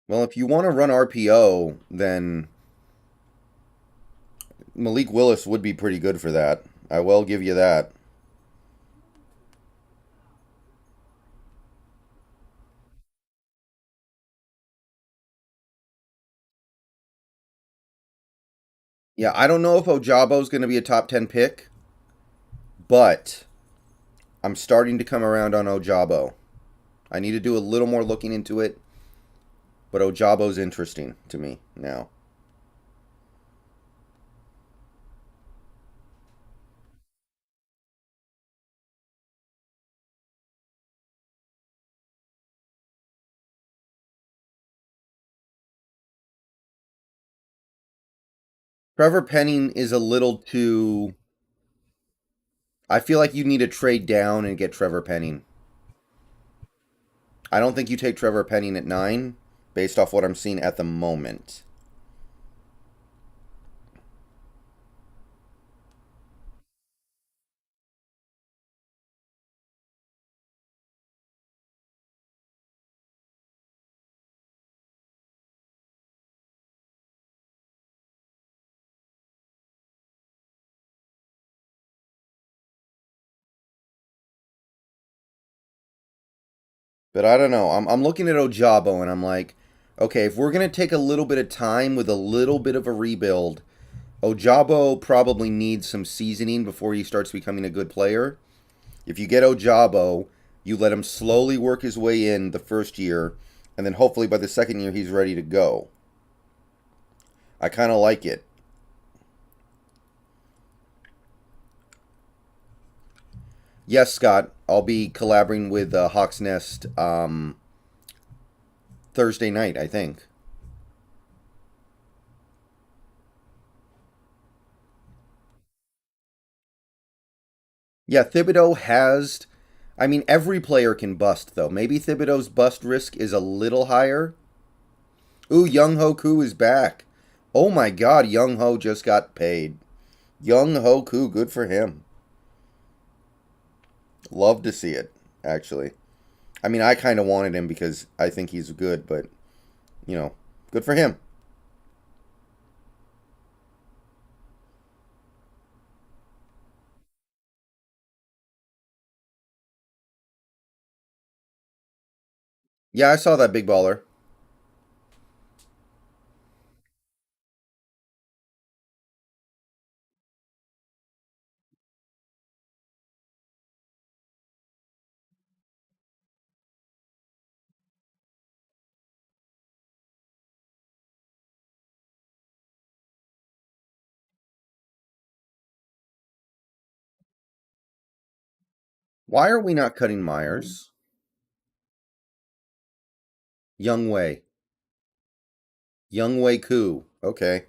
Well, if you want to run RPO, then Malik Willis would be pretty good for that. I will give you that. Yeah, I don't know if Ojabo's going to be a top 10 pick, but I'm starting to come around on Ojabo. I need to do a little more looking into it, but Ojabo's interesting to me now. Trevor Penning is a little too. I feel like you need to trade down and get Trevor Penning. I don't think you take Trevor Penning at 9 based off what I'm seeing at the moment. But I don't know. I'm looking at Ojabo and I'm like, okay, if we're going to take a little bit of time with a little bit of a rebuild, Ojabo probably needs some seasoning before he starts becoming a good player. If you get Ojabo, you let him slowly work his way in the first year, and then hopefully by the second year he's ready to go. I kind of like it. Yes, Scott, I'll be collaborating with Hawks Nest Thursday night, I think. Yeah, Thibodeau has. I mean, every player can bust, though. Maybe Thibodeau's bust risk is a little higher. Ooh, Young Ho Koo is back. Oh my god, Young Ho just got paid. Young Ho Koo, good for him. Love to see it, actually. I mean, I kind of wanted him because I think he's good, but, you know, good for him. Yeah, I saw that big baller. Why are we not cutting Myers? Young Wei. Young Wei Koo. Okay,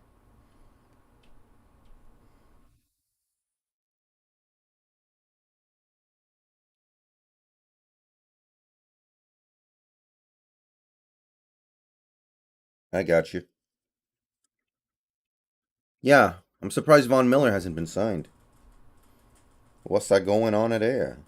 I got you. Yeah, I'm surprised Von Miller hasn't been signed. What's that going on at air?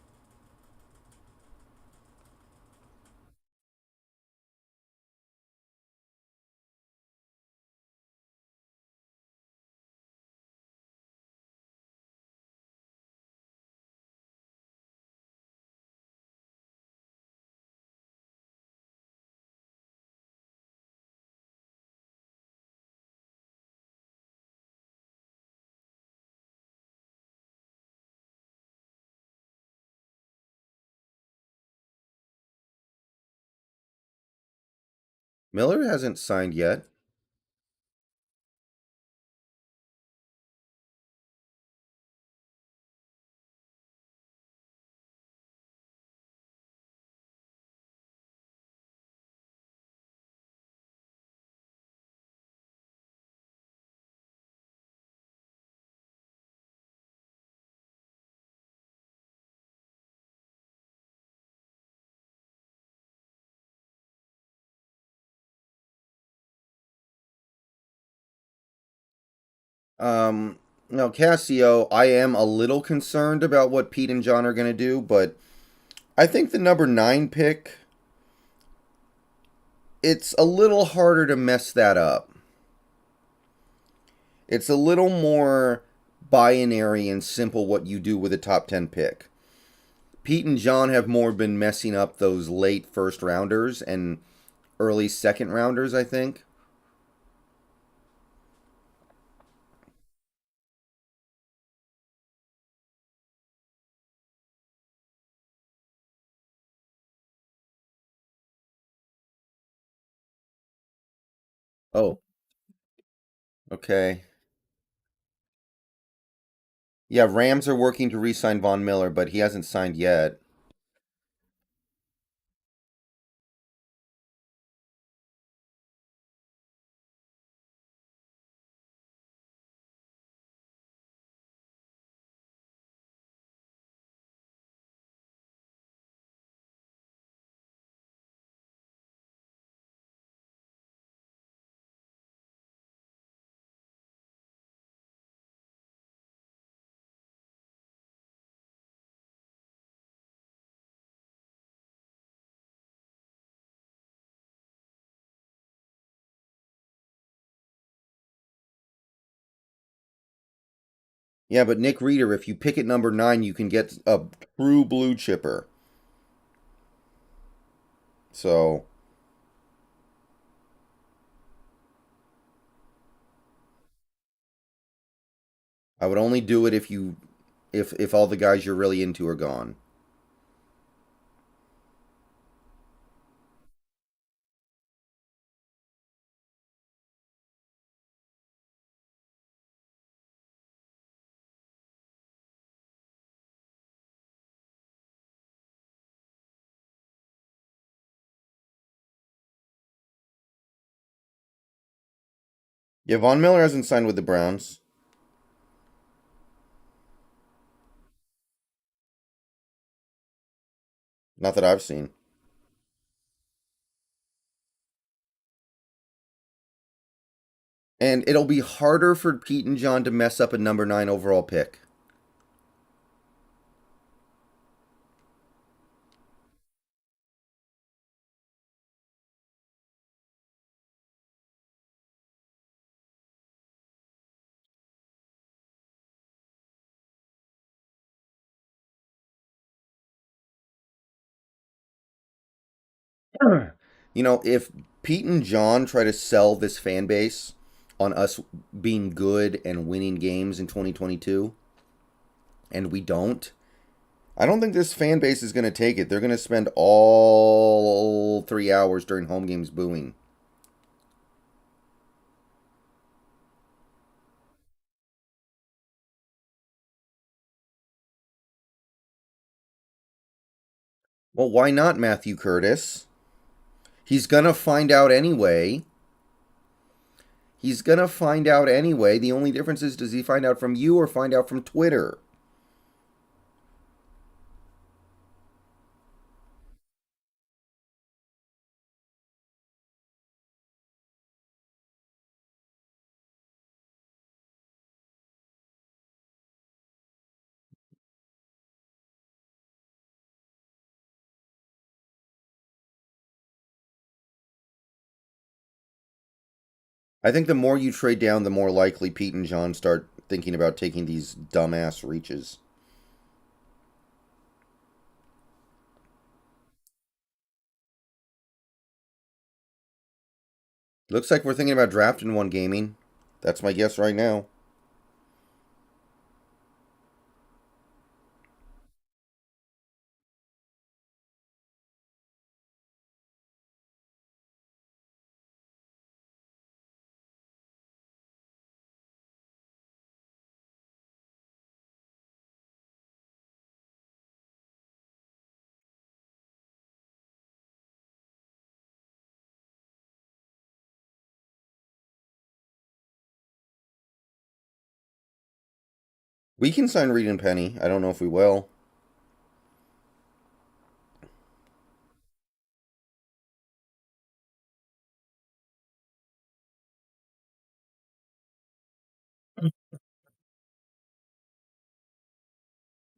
Miller hasn't signed yet. Um, no, Castillo, I am a little concerned about what Pete and John are going to do, but I think the number 9 pick, it's a little harder to mess that up. It's a little more binary and simple what you do with a top 10 pick. Pete and John have more been messing up those late first rounders and early second rounders, I think. Oh, okay. Yeah, Rams are working to re sign Von Miller, but he hasn't signed yet. Yeah, but Nick Reeder, if you pick at number 9, you can get a true blue chipper. So I would only do it if all the guys you're really into are gone. Yeah, Von Miller hasn't signed with the Browns. Not that I've seen. And it'll be harder for Pete and John to mess up a number 9 overall pick. You know, if Pete and John try to sell this fan base on us being good and winning games in 2022, and we don't, I don't think this fan base is going to take it. They're going to spend all 3 hours during home games booing. Well, why not Matthew Curtis? He's going to find out anyway. He's going to find out anyway. The only difference is, does he find out from you or find out from Twitter? I think the more you trade down, the more likely Pete and John start thinking about taking these dumbass reaches. Looks like we're thinking about drafting one gaming. That's my guess right now. We can sign Reed and Penny. I don't know if we will.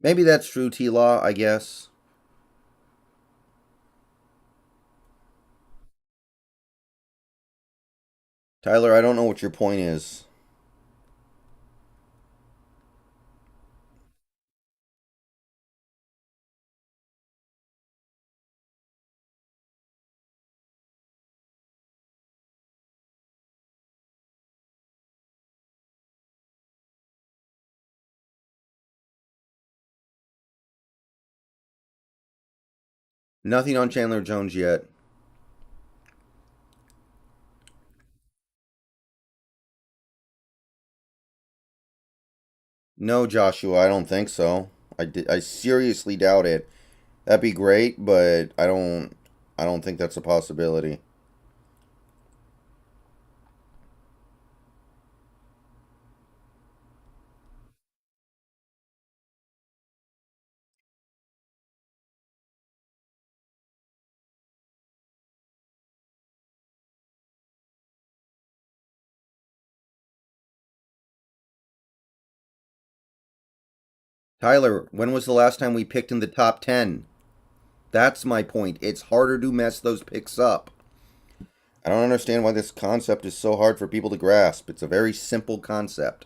Maybe that's true, T Law, I guess. Tyler, I don't know what your point is. Nothing on Chandler Jones yet. No, Joshua, I don't think so. I seriously doubt it. That'd be great, but I don't think that's a possibility. Tyler, when was the last time we picked in the top 10? That's my point. It's harder to mess those picks up. I don't understand why this concept is so hard for people to grasp. It's a very simple concept.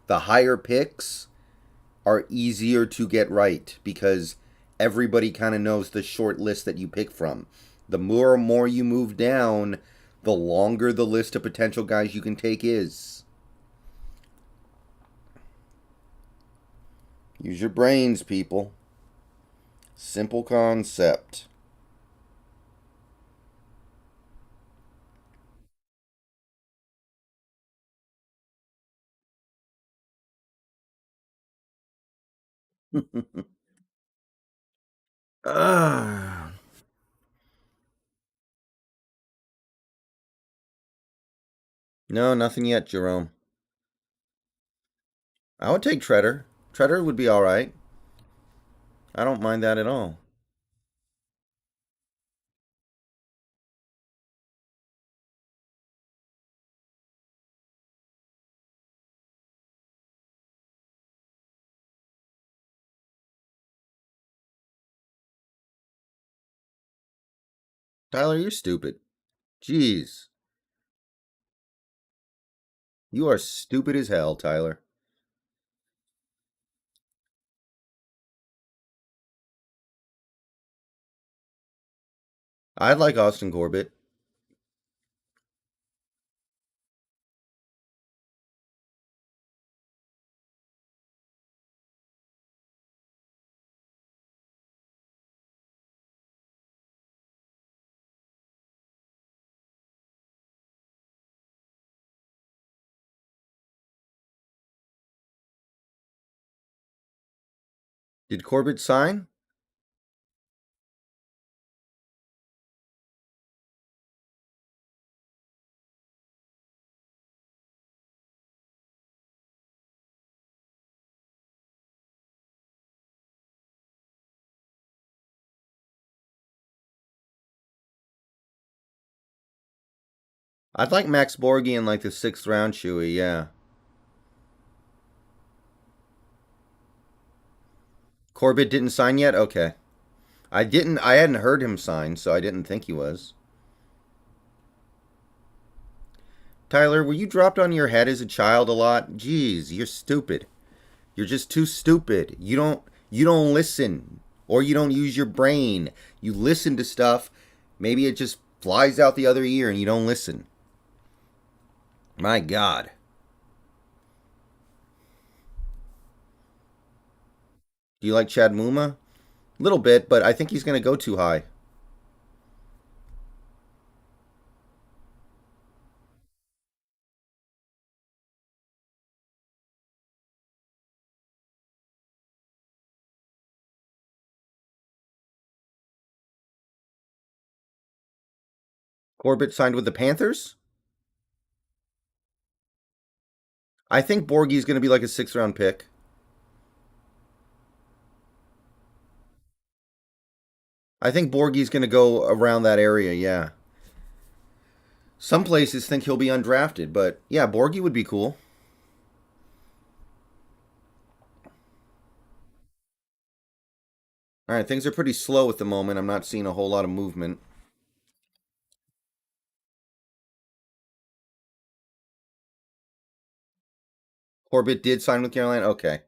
The higher picks are easier to get right because everybody kind of knows the short list that you pick from. The more you move down, the longer the list of potential guys you can take is. Use your brains, people. Simple concept. Ah. No, nothing yet, Jerome. I would take Treader. Treader would be all right. I don't mind that at all. Tyler, you're stupid. Jeez. You are stupid as hell, Tyler. I'd like Austin Corbett. Did Corbett sign? I'd like Max Borgi in like the sixth round, Chewy, yeah. Corbett didn't sign yet? Okay. I hadn't heard him sign, so I didn't think he was. Tyler, were you dropped on your head as a child a lot? Jeez, you're stupid. You're just too stupid. You don't listen or you don't use your brain. You listen to stuff, maybe it just flies out the other ear and you don't listen. My god. Do you like Chad Muma? Little bit, but I think he's going to go too high. Corbett signed with the Panthers? I think Borgie's going to be like a sixth round pick. I think Borgie's going to go around that area, yeah. Some places think he'll be undrafted, but yeah, Borgie would be cool. All right, things are pretty slow at the moment. I'm not seeing a whole lot of movement. Corbett did sign with Carolina. Okay,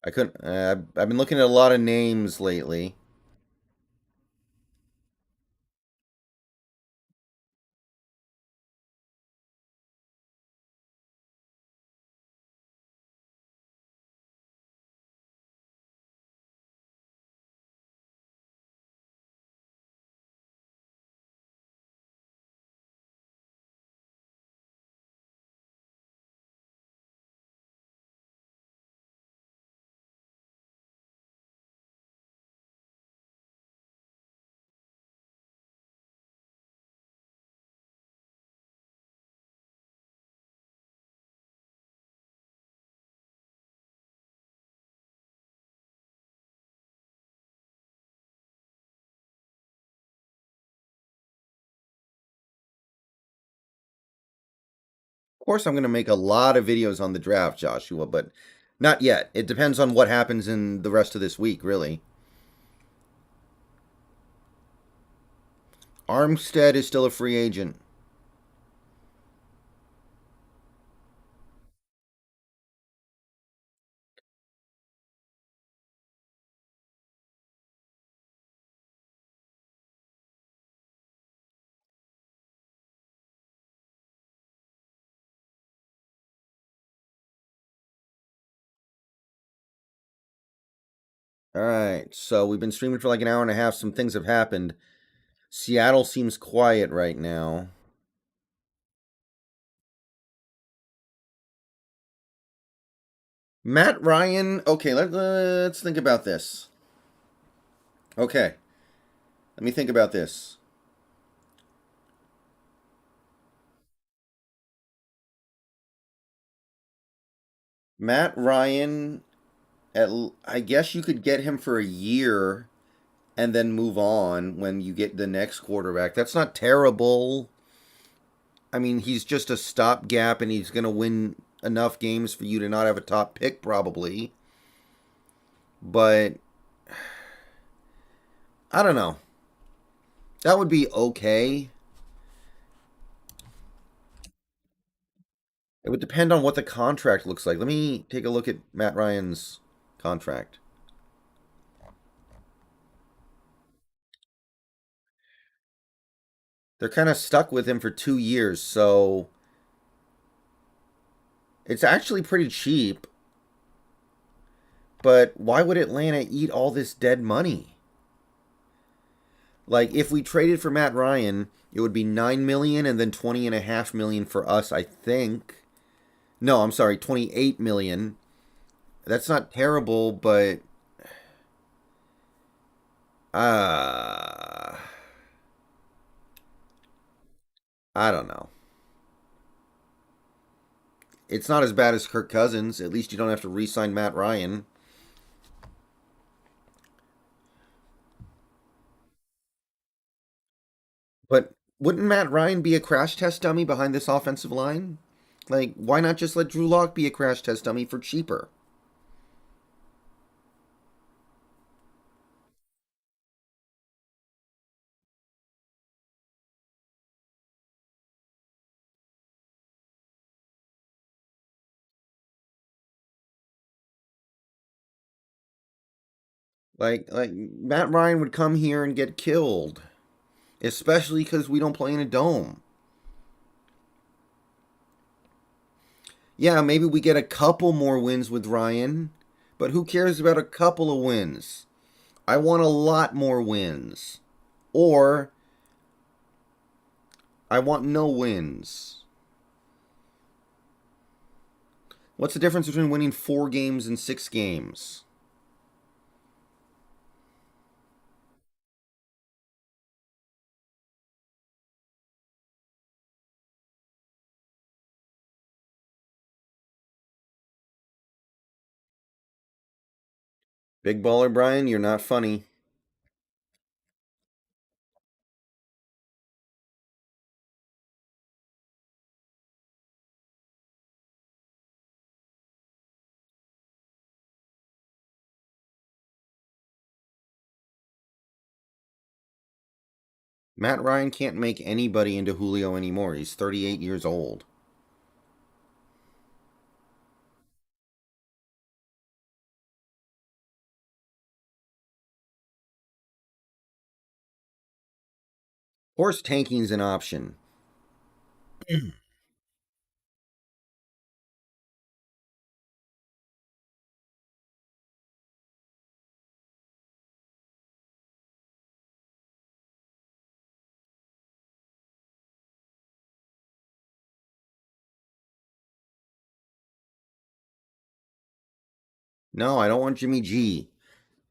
I couldn't. I've been looking at a lot of names lately. Of course, I'm going to make a lot of videos on the draft, Joshua, but not yet. It depends on what happens in the rest of this week, really. Armstead is still a free agent. All right, so we've been streaming for like an hour and a half. Some things have happened. Seattle seems quiet right now. Matt Ryan. Okay, let's think about this. Okay, let me think about this. Matt Ryan. I guess you could get him for a year and then move on when you get the next quarterback. That's not terrible. I mean, he's just a stopgap, and he's going to win enough games for you to not have a top pick, probably. But I don't know. That would be okay. It would depend on what the contract looks like. Let me take a look at Matt Ryan's contract. They're kind of stuck with him for 2 years, so it's actually pretty cheap. But why would Atlanta eat all this dead money? Like, if we traded for Matt Ryan, it would be 9 million and then 20.5 million for us, I think. No, I'm sorry, 28 million. That's not terrible, but uh I don't know. It's not as bad as Kirk Cousins. At least you don't have to re-sign Matt Ryan. But wouldn't Matt Ryan be a crash test dummy behind this offensive line? Like, why not just let Drew Lock be a crash test dummy for cheaper? Like Matt Ryan would come here and get killed, especially because we don't play in a dome. Yeah, maybe we get a couple more wins with Ryan, but who cares about a couple of wins? I want a lot more wins. Or I want no wins. What's the difference between winning 4 games and 6 games? Big baller Brian, you're not funny. Matt Ryan can't make anybody into Julio anymore. He's 38 years old. Horse tanking's an option. No, I don't want Jimmy G.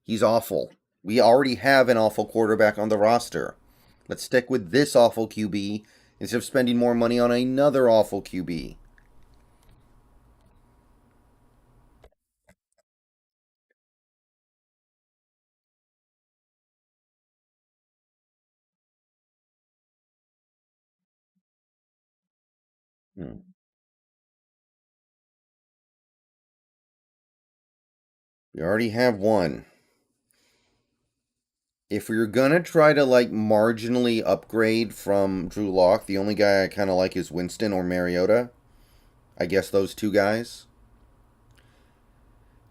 He's awful. We already have an awful quarterback on the roster. Let's stick with this awful QB instead of spending more money on another awful QB. Hmm. We already have one. If we are gonna try to like marginally upgrade from Drew Lock, the only guy I kind of like is Winston or Mariota. I guess those two guys.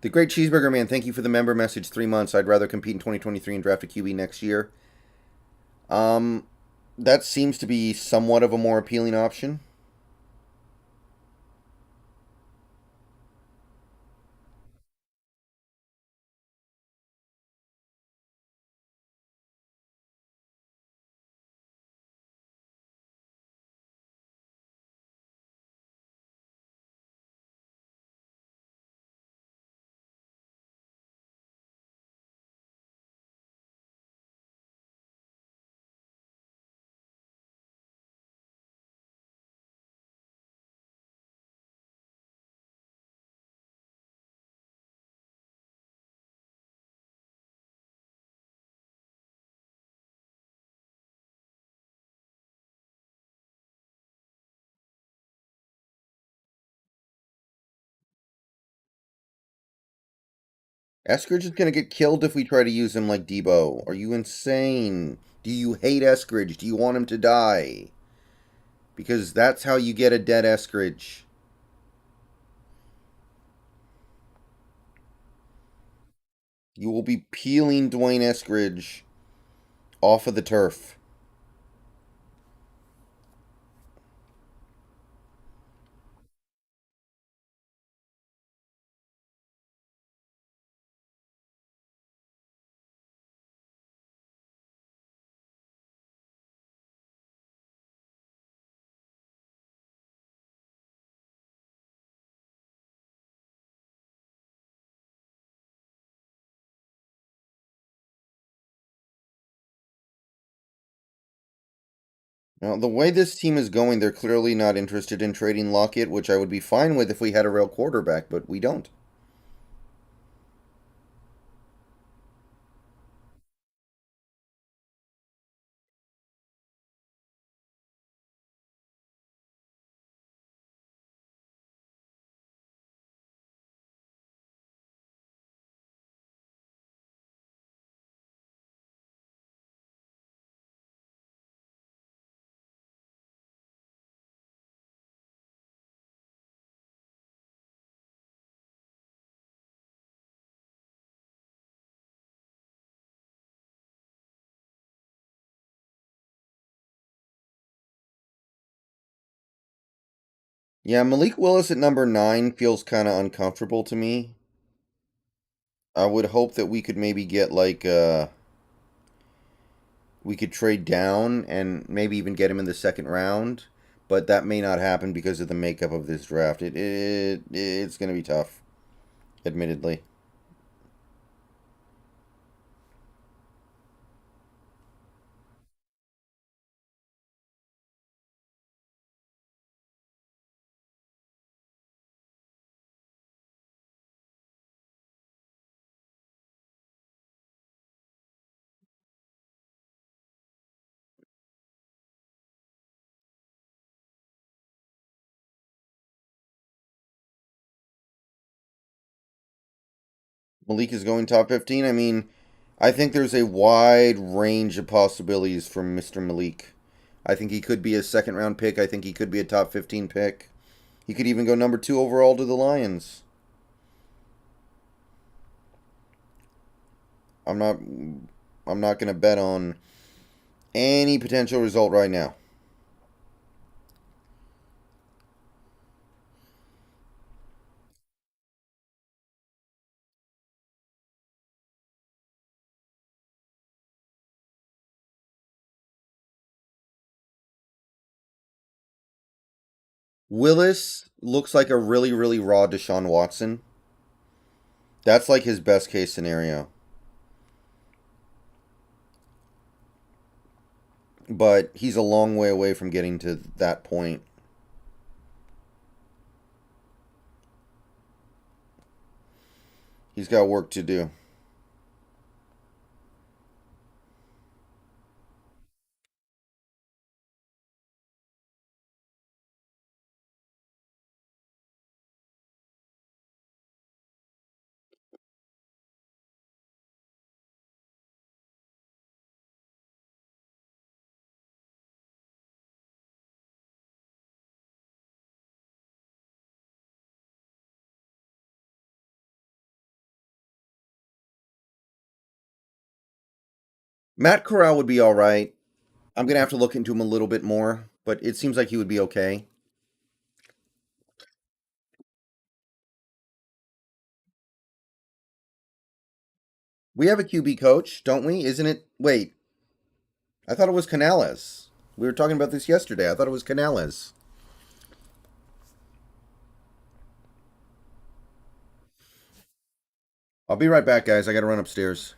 The Great Cheeseburger Man, thank you for the member message. 3 months. I'd rather compete in 2023 and draft a QB next year. Um, that seems to be somewhat of a more appealing option. Eskridge is going to get killed if we try to use him like Debo. Are you insane? Do you hate Eskridge? Do you want him to die? Because that's how you get a dead Eskridge. You will be peeling Dwayne Eskridge off of the turf. Now, the way this team is going, they're clearly not interested in trading Lockett, which I would be fine with if we had a real quarterback, but we don't. Yeah, Malik Willis at number 9 feels kind of uncomfortable to me. I would hope that we could maybe get like we could trade down and maybe even get him in the second round, but that may not happen because of the makeup of this draft. It's going to be tough, admittedly. Malik is going top 15. I mean, I think there's a wide range of possibilities for Mr. Malik. I think he could be a second round pick. I think he could be a top 15 pick. He could even go number 2 overall to the Lions. I'm not I'm not going to bet on any potential result right now. Willis looks like a really, really raw Deshaun Watson. That's like his best case scenario. But he's a long way away from getting to that point. He's got work to do. Matt Corral would be all right. I'm going to have to look into him a little bit more, but it seems like he would be okay. We have a QB coach, don't we? Isn't it? Wait, I thought it was Canales. We were talking about this yesterday. I thought it was Canales. I'll be right back, guys. I got to run upstairs.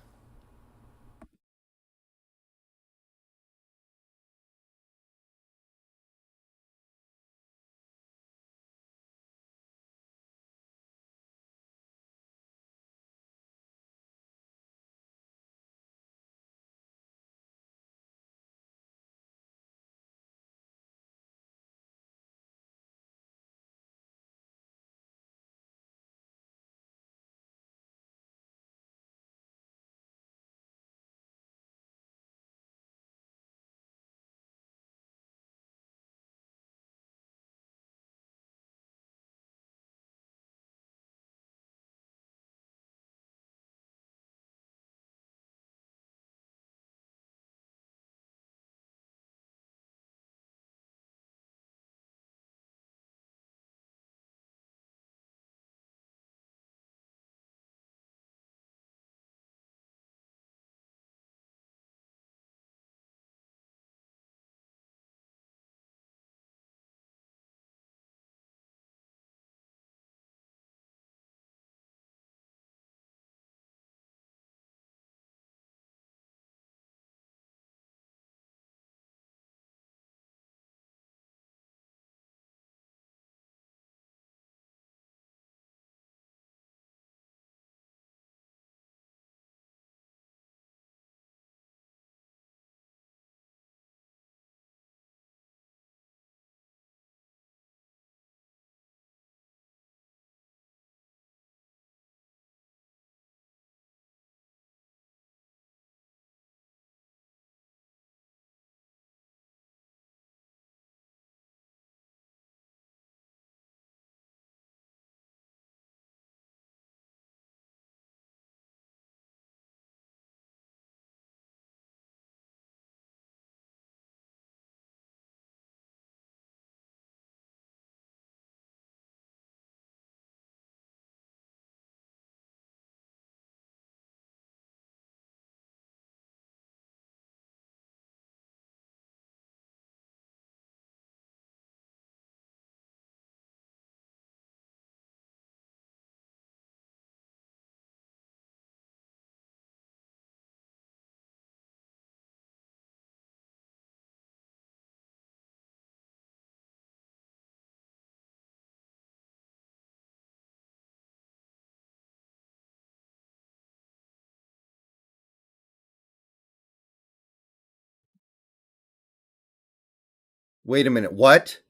Wait a minute. What?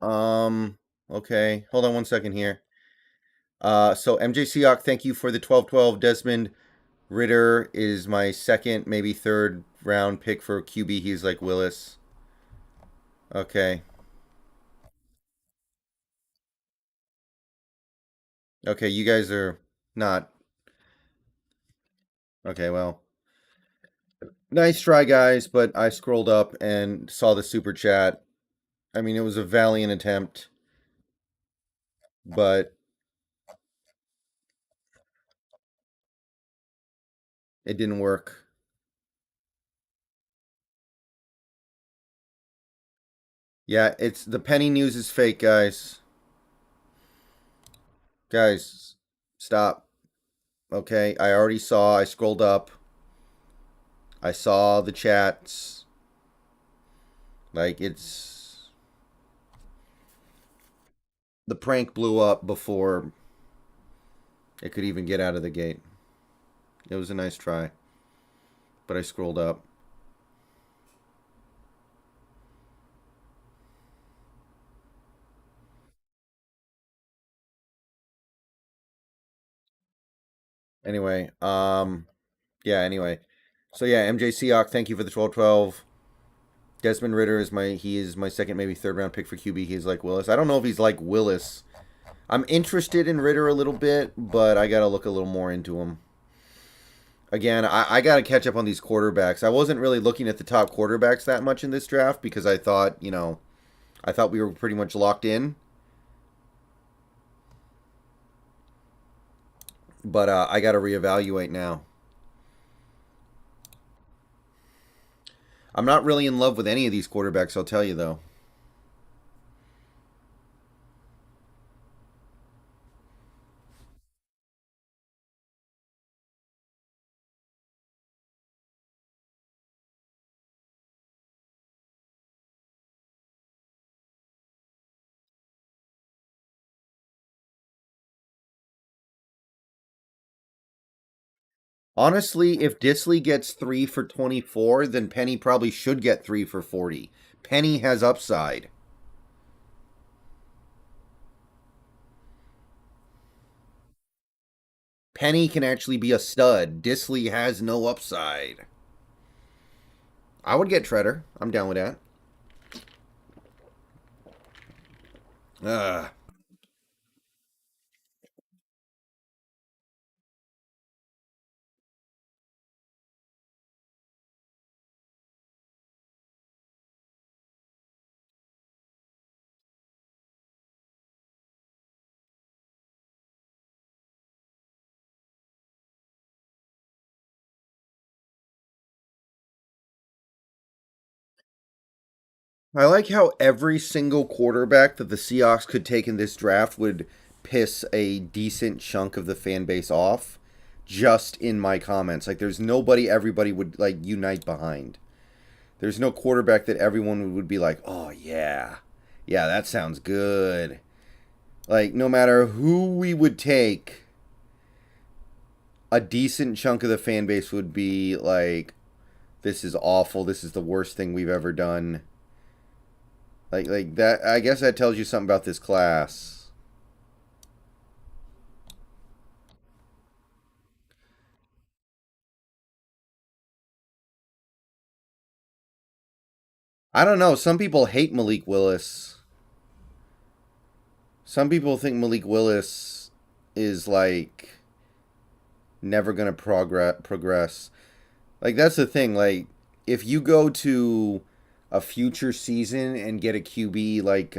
Um, Okay, hold on one second here. So MJ Seahawks, thank you for the 12-12. Desmond Ritter is my second, maybe third round pick for QB. He's like Willis. Okay. Okay, you guys are not. Okay, well. Nice try, guys, but I scrolled up and saw the super chat. I mean, it was a valiant attempt, but it didn't work. Yeah, it's the penny news is fake, guys. Guys, stop. Okay, I already saw. I scrolled up. I saw the chats. Like it's the prank blew up before it could even get out of the gate. It was a nice try, but I scrolled up. Anyway, yeah, anyway. So yeah, MJ Seahawk, thank you for the 12-12. Desmond Ritter is my second, maybe third round pick for QB. He's like Willis. I don't know if he's like Willis. I'm interested in Ritter a little bit, but I gotta look a little more into him. Again, I gotta catch up on these quarterbacks. I wasn't really looking at the top quarterbacks that much in this draft because I thought, I thought we were pretty much locked in. But I gotta reevaluate now. I'm not really in love with any of these quarterbacks, I'll tell you though. Honestly, if Disley gets 3 for 24, then Penny probably should get 3 for 40. Penny has upside. Penny can actually be a stud. Disley has no upside. I would get Treader. I'm down with that. Ugh. I like how every single quarterback that the Seahawks could take in this draft would piss a decent chunk of the fan base off just in my comments. Like, there's nobody everybody would, like, unite behind. There's no quarterback that everyone would be like, oh, yeah. Yeah, that sounds good. Like, no matter who we would take, a decent chunk of the fan base would be like, this is awful. This is the worst thing we've ever done. Like that. I guess that tells you something about this class. I don't know. Some people hate Malik Willis. Some people think Malik Willis is like never gonna progress. Like that's the thing. Like if you go to a future season and get a QB like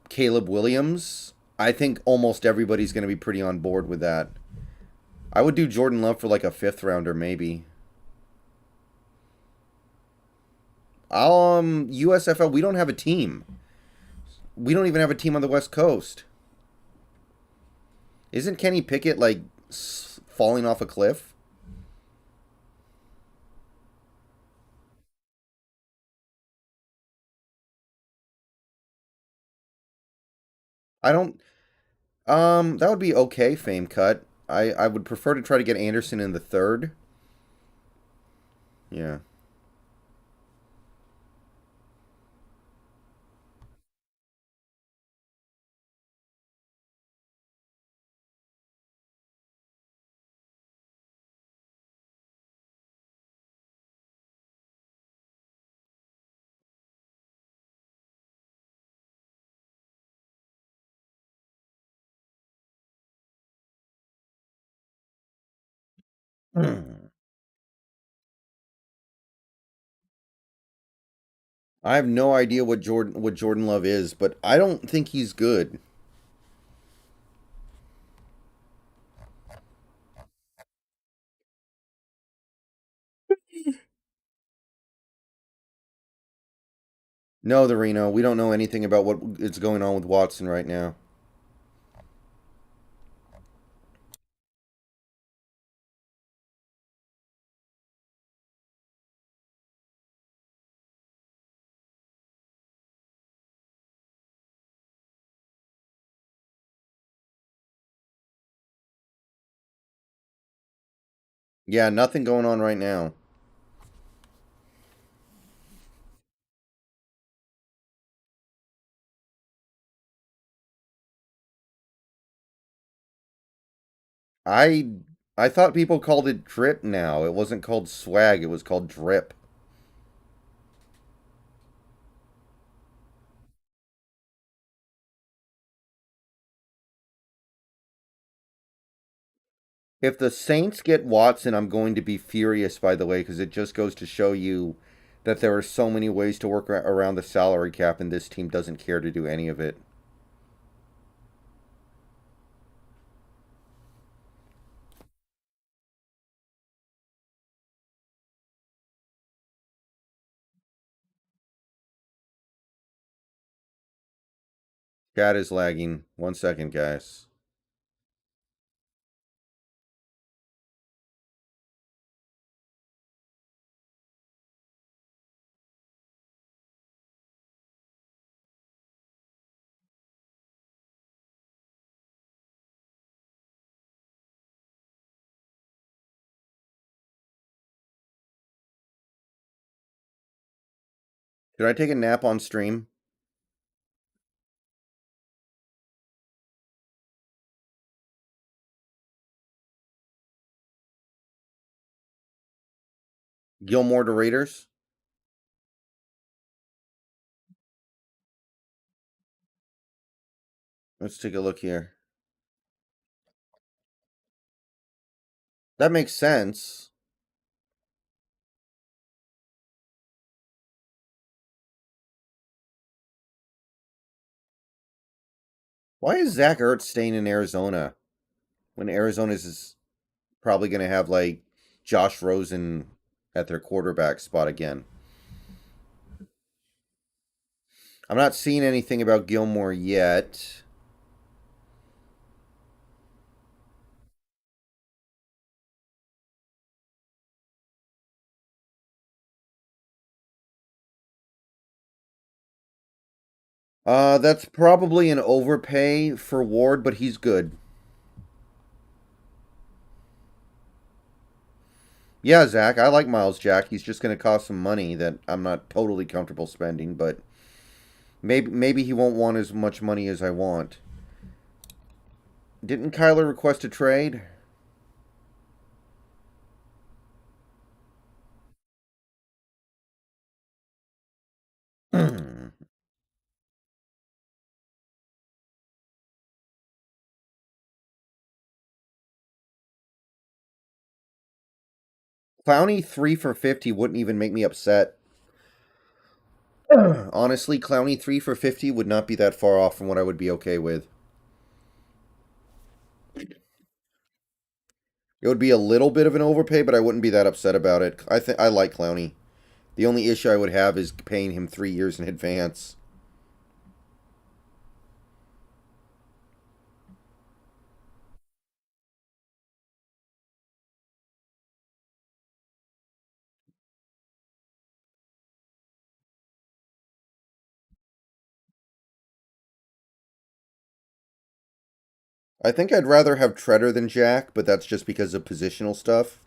Caleb Williams, I think almost everybody's gonna be pretty on board with that. I would do Jordan Love for like a fifth rounder maybe. USFL, we don't have a team. We don't even have a team on the West Coast. Isn't Kenny Pickett like falling off a cliff? I don't. That would be okay. Fame cut. I would prefer to try to get Anderson in the third. Yeah. I have no idea what Jordan Love is, but I don't think he's good. No, the Reno. We don't know anything about what is going on with Watson right now. Yeah, nothing going on right now. I I thought people called it drip now. It wasn't called swag, it was called drip. If the Saints get Watson, I'm going to be furious, by the way, because it just goes to show you that there are so many ways to work around the salary cap, and this team doesn't care to do any of it. Chat is lagging. 1 second, guys. Should I take a nap on stream? Gilmore to Raiders? Let's take a look here. That makes sense. Why is Zach Ertz staying in Arizona when Arizona's probably going to have like Josh Rosen at their quarterback spot again? I'm not seeing anything about Gilmore yet. That's probably an overpay for Ward, but he's good. Yeah, Zach, I like Miles Jack. He's just going to cost some money that I'm not totally comfortable spending, but maybe he won't want as much money as I want. Didn't Kyler request a trade? Clowney 3 for 50 wouldn't even make me upset. Honestly, Clowney 3 for 50 would not be that far off from what I would be okay with. It would be a little bit of an overpay, but I wouldn't be that upset about it. I like Clowney. The only issue I would have is paying him 3 years in advance. I think I'd rather have Treader than Jack, but that's just because of positional stuff.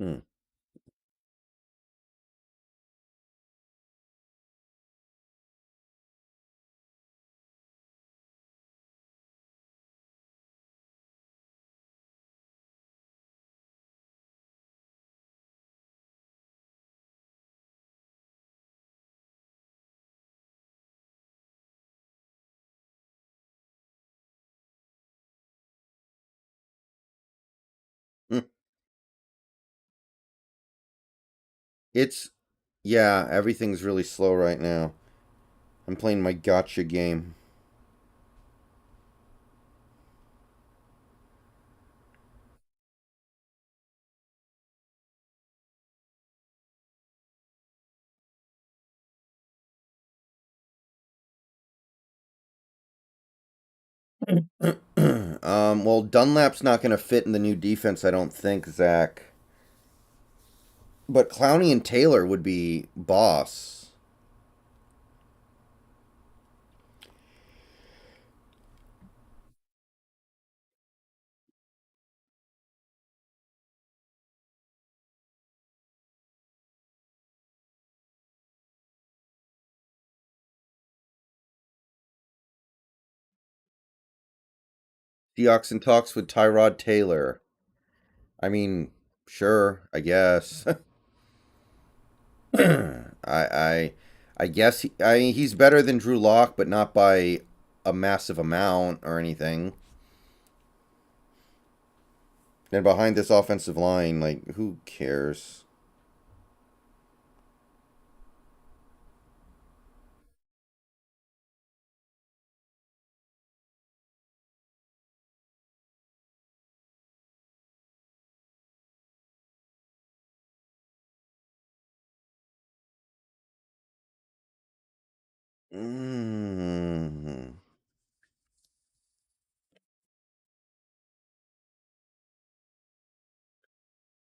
Hmm. It's yeah, everything's really slow right now. I'm playing my gotcha game. Well, Dunlap's not going to fit in the new defense, I don't think, Zach. But Clowney and Taylor would be boss. Seahawks in talks with Tyrod Taylor. I mean, sure, I guess. I I guess I mean, he's better than Drew Lock, but not by a massive amount or anything. And behind this offensive line, like, who cares? Mm.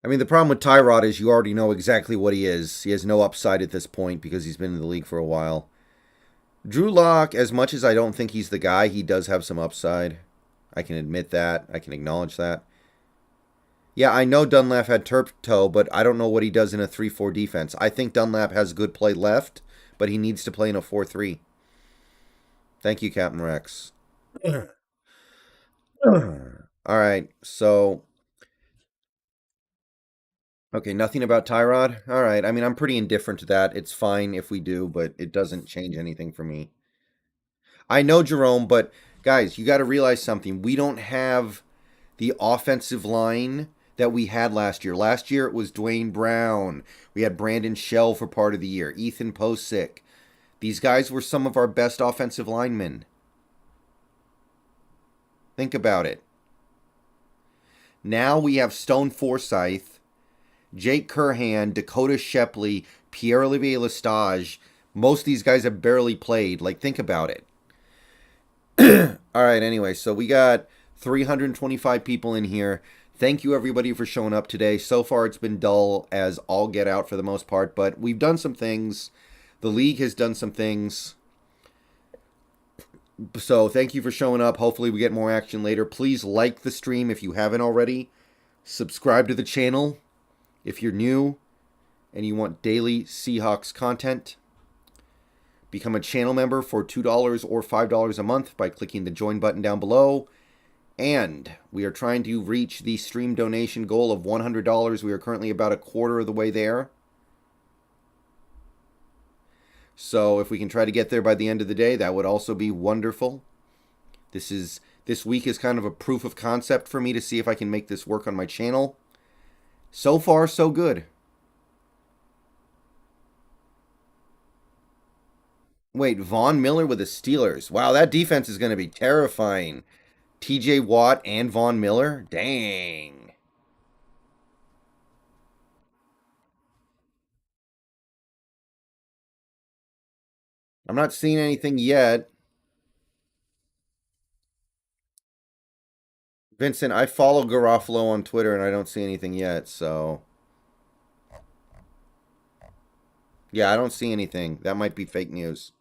I mean, the problem with Tyrod is you already know exactly what he is. He has no upside at this point because he's been in the league for a while. Drew Lock, as much as I don't think he's the guy, he does have some upside. I can admit that. I can acknowledge that. Yeah, I know Dunlap had turf toe, but I don't know what he does in a 3-4 defense. I think Dunlap has good play left, but he needs to play in a 4-3. Thank you, Captain Rex. All right, so okay, nothing about Tyrod. All right, I mean I'm pretty indifferent to that. It's fine if we do, but it doesn't change anything for me. I know Jerome, but guys, you got to realize something. We don't have the offensive line that we had last year. Last year it was Dwayne Brown. We had Brandon Shell for part of the year. Ethan Posick. These guys were some of our best offensive linemen. Think about it. Now we have Stone Forsyth, Jake Curhan, Dakota Shepley, Pierre Olivier Lestage. Most of these guys have barely played. Like, think about it. All right, anyway, so we got 325 people in here. Thank you, everybody, for showing up today. So far, it's been dull as all get out for the most part, but we've done some things. The league has done some things. So thank you for showing up. Hopefully, we get more action later. Please like the stream if you haven't already. Subscribe to the channel if you're new and you want daily Seahawks content. Become a channel member for $2 or $5 a month by clicking the join button down below. And we are trying to reach the stream donation goal of $100. We are currently about a quarter of the way there. So if we can try to get there by the end of the day, that would also be wonderful. This week is kind of a proof of concept for me to see if I can make this work on my channel. So far, so good. Wait, Von Miller with the Steelers. Wow, that defense is going to be terrifying. TJ Watt and Von Miller? Dang. I'm not seeing anything yet. Vincent, I follow Garofalo on Twitter and I don't see anything yet, so. Yeah, I don't see anything. That might be fake news.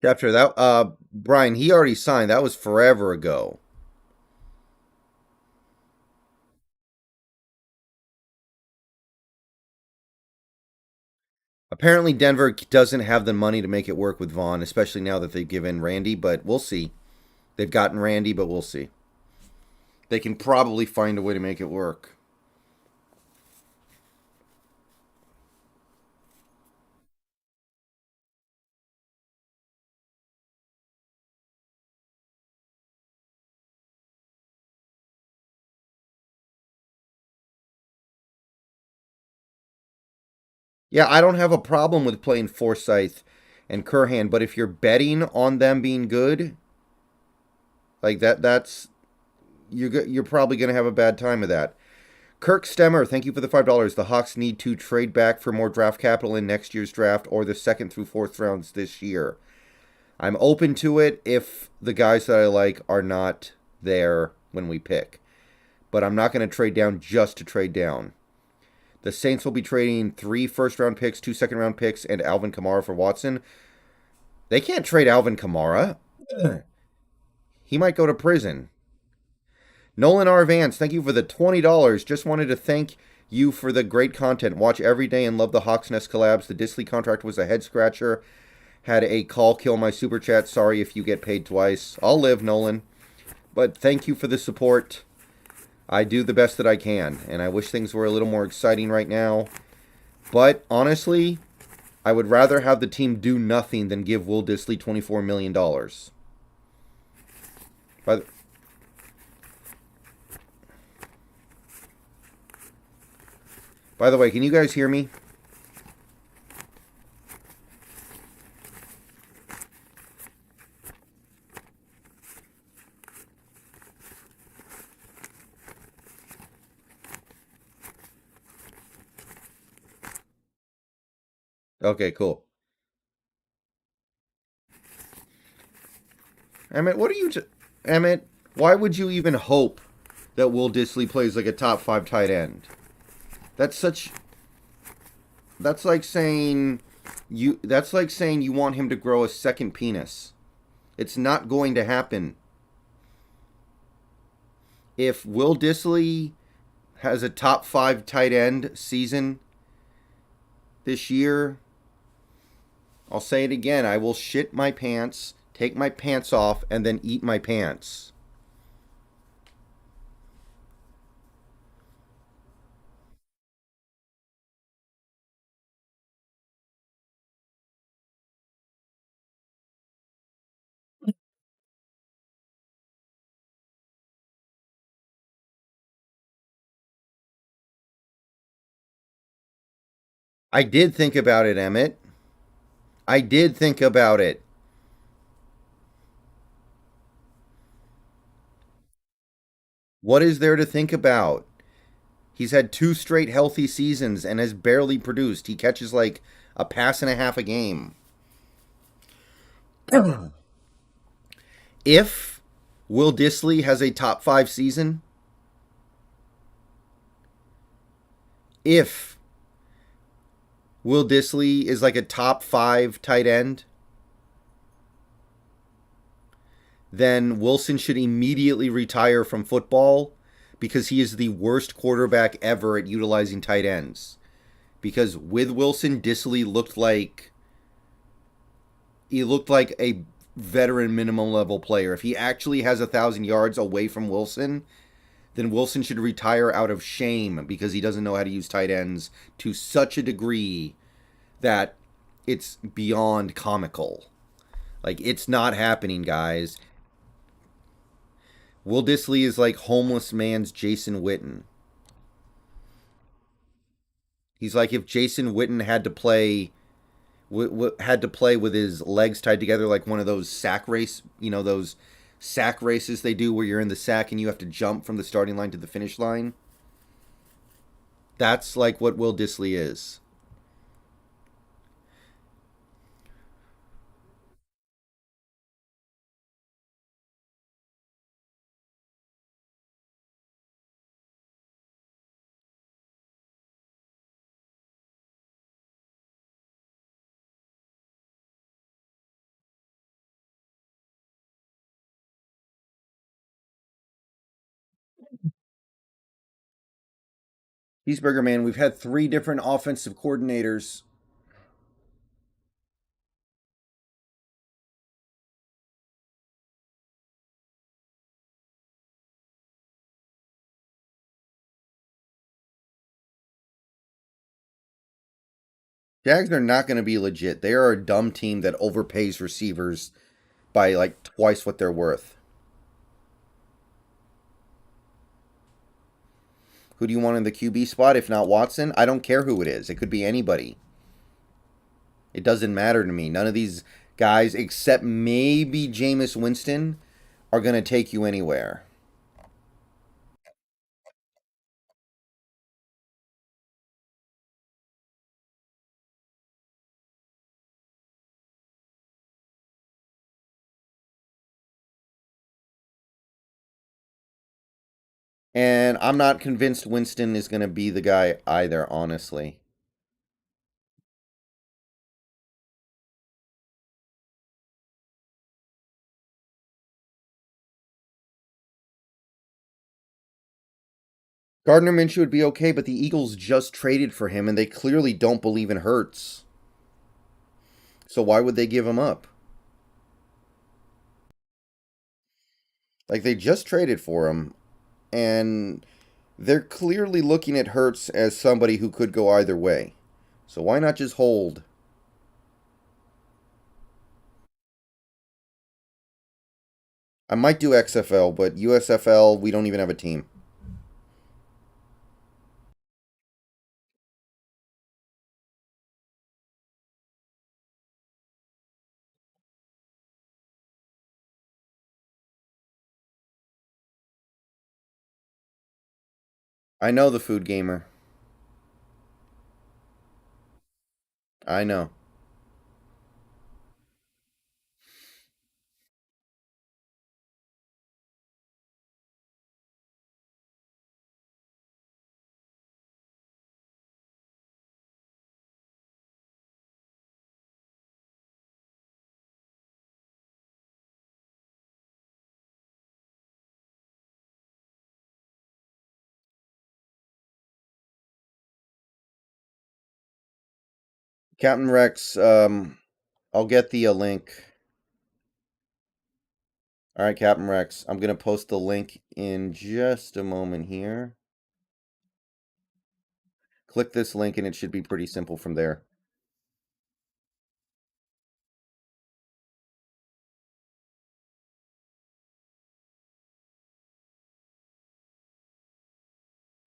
Chapter that Brian, he already signed. That was forever ago. Apparently, Denver doesn't have the money to make it work with Vaughn, especially now that they've given Randy, but we'll see. They've gotten Randy, but we'll see. They can probably find a way to make it work. Yeah, I don't have a problem with playing Forsyth and Curhan, but if you're betting on them being good, like that's you're probably going to have a bad time of that. Kirk Stemmer, thank you for the $5. The Hawks need to trade back for more draft capital in next year's draft or the second through fourth rounds this year. I'm open to it if the guys that I like are not there when we pick. But I'm not going to trade down just to trade down. The Saints will be trading 3 first round picks, 2 second round picks, and Alvin Kamara for Watson. They can't trade Alvin Kamara. He might go to prison. nolanrvance, thank you for the $20. Just wanted to thank you for the great content. Watch every day and love the Hawks Nest collabs. The Disley contract was a head scratcher. Had a call kill my super chat. Sorry if you get paid twice. I'll live, Nolan. But thank you for the support. I do the best that I can, and I wish things were a little more exciting right now. But honestly, I would rather have the team do nothing than give Will Dissly $24 million. By the, by the way, can you guys hear me? Okay, cool. Emmett, what are you... Emmett, why would you even hope that Will Dissly plays like a top 5 tight end? That's such... That's like saying... That's like saying you want him to grow a second penis. It's not going to happen. If Will Dissly has a top 5 tight end season this year, I'll say it again. I will shit my pants, take my pants off, and then eat my pants. I did think about it, Emmett. I did think about it. What is there to think about? He's had 2 straight healthy seasons and has barely produced. He catches like a pass and a half a game. If Will Dissly has a top 5 season, if Will Dissly is like a top 5 tight end, then Wilson should immediately retire from football because he is the worst quarterback ever at utilizing tight ends. Because with Wilson, Dissly looked like a veteran minimum level player. If he actually has 1,000 yards away from Wilson, then Wilson should retire out of shame because he doesn't know how to use tight ends to such a degree that it's beyond comical. Like, it's not happening, guys. Will Dissly is like homeless man's Jason Witten. He's like if Jason Witten had to play with his legs tied together like one of those sack race, those sack races they do where you're in the sack and you have to jump from the starting line to the finish line. That's like what Will Dissly is. Cheeseburger man, we've had 3 different offensive coordinators Jags are not going to be legit. They are a dumb team that overpays receivers by like twice what they're worth. Who do you want in the QB spot? If not Watson, I don't care who it is. It could be anybody. It doesn't matter to me. None of these guys, except maybe Jameis Winston, are going to take you anywhere. And I'm not convinced Winston is going to be the guy either, honestly. Gardner Minshew would be okay, but the Eagles just traded for him, and they clearly don't believe in Hurts. So why would they give him up? Like, they just traded for him, and they're clearly looking at Hurts as somebody who could go either way. So why not just hold? I might do XFL, but USFL, we don't even have a team. I know the food gamer. I know. Captain Rex, I'll get the link. All right, Captain Rex, I'm going to post the link in just a moment here. Click this link and it should be pretty simple from there.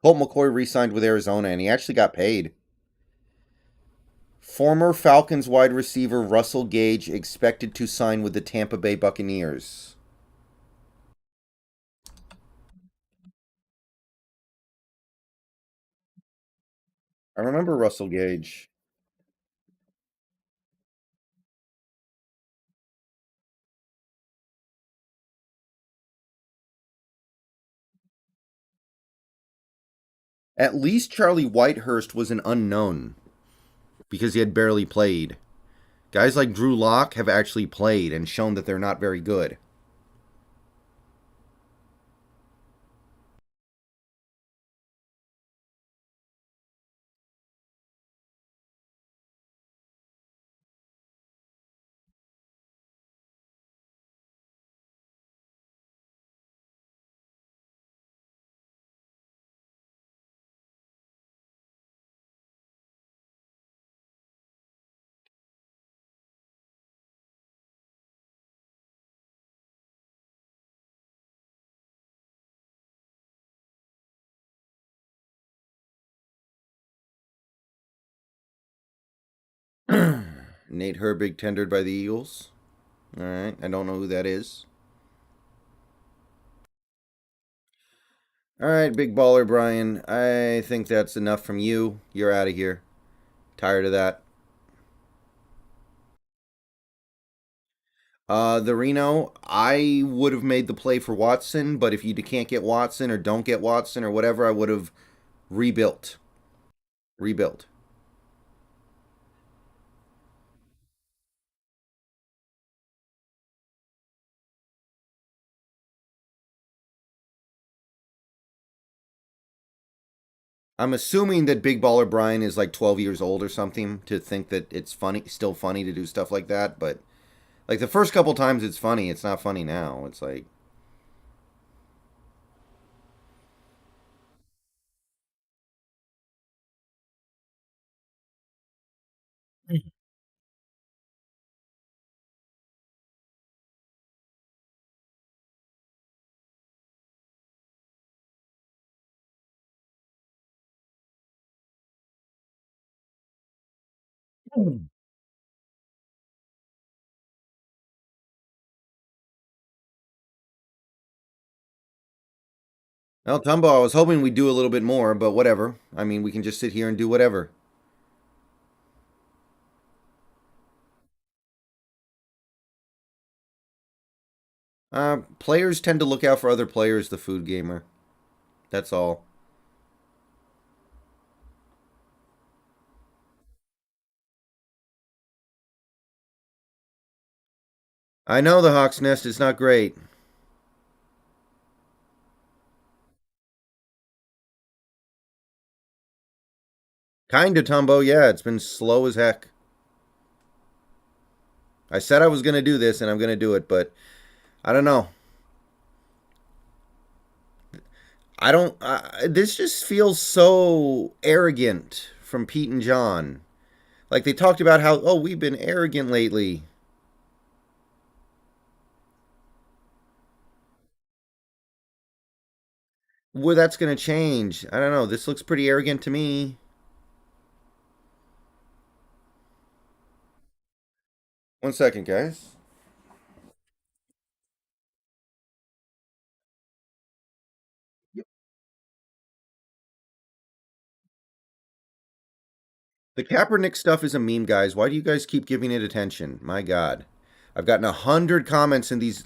Colt McCoy re-signed with Arizona and he actually got paid. Former Falcons wide receiver Russell Gage expected to sign with the Tampa Bay Buccaneers. I remember Russell Gage. At least Charlie Whitehurst was an unknown because he had barely played. Guys like Drew Lock have actually played and shown that they're not very good. Nate Herbig tendered by the Eagles. All right, I don't know who that is. All right, big baller Brian. I think that's enough from you. You're out of here. Tired of that. The Reno, I would have made the play for Watson, but if you can't get Watson or don't get Watson or whatever, I would have rebuilt. Rebuilt. I'm assuming that Big Baller Brian is like 12 years old or something to think that it's funny, still funny to do stuff like that. But like the first couple times it's funny, it's not funny now. It's like, Well, Tumbo, I was hoping we'd do a little bit more, but whatever. I mean, we can just sit here and do whatever. Players tend to look out for other players, the food gamer. That's all. I know the Hawk's Nest is not great. Kinda, Tumbo, yeah, it's been slow as heck. I said I was going to do this, and I'm going to do it, but I don't know. I don't. This just feels so arrogant from Pete and John. Like they talked about how, oh, we've been arrogant lately. Well, that's going to change. I don't know. This looks pretty arrogant to me. One second, guys. The Kaepernick stuff is a meme, guys. Why do you guys keep giving it attention? My God, I've gotten 100 comments in these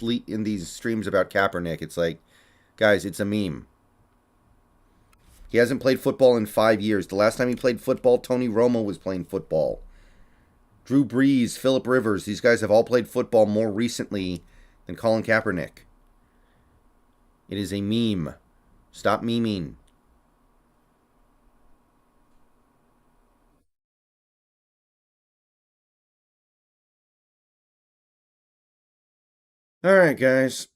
streams about Kaepernick. It's like, guys, it's a meme. He hasn't played football in 5 years. The last time he played football, Tony Romo was playing football. Drew Brees, Philip Rivers, these guys have all played football more recently than Colin Kaepernick. It is a meme. Stop memeing. All right, guys.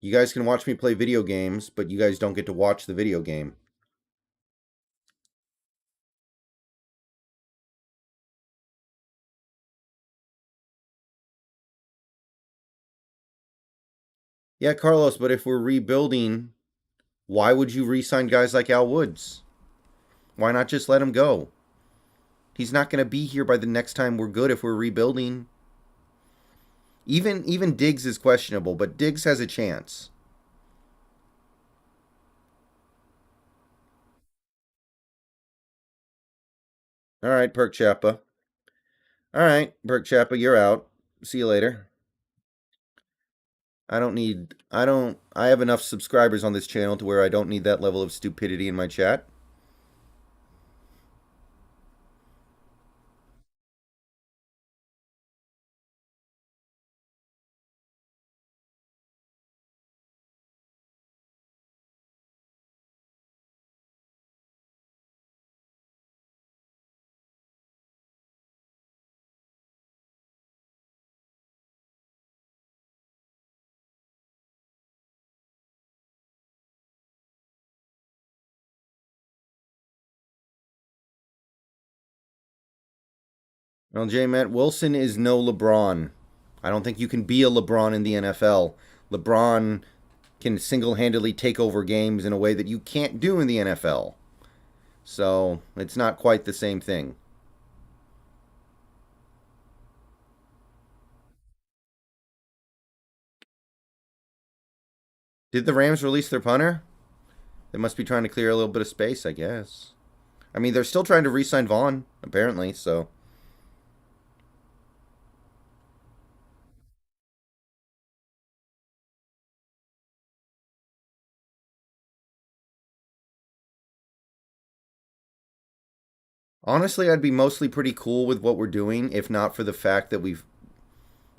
You guys can watch me play video games, but you guys don't get to watch the video game. Yeah, Carlos, but if we're rebuilding, why would you re-sign guys like Al Woods? Why not just let him go? He's not going to be here by the next time we're good if we're rebuilding. Even Diggs is questionable, but Diggs has a chance. All right, Perk Chappa. All right, Perk Chappa, you're out. See you later. I have enough subscribers on this channel to where I don't need that level of stupidity in my chat. Well, J. Matt Wilson is no LeBron. I don't think you can be a LeBron in the NFL. LeBron can single handedly take over games in a way that you can't do in the NFL. So it's not quite the same thing. Did the Rams release their punter? They must be trying to clear a little bit of space, I guess. I mean, they're still trying to re sign Vaughn, apparently, so. Honestly, I'd be mostly pretty cool with what we're doing if not for the fact that we've.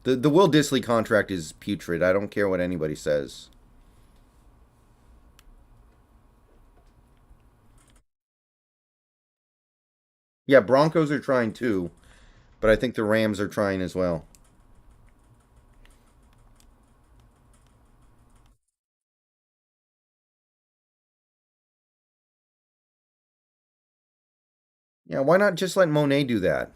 The Will Disley contract is putrid. I don't care what anybody says. Yeah, Broncos are trying too, but I think the Rams are trying as well. Yeah, why not just let Monet do that?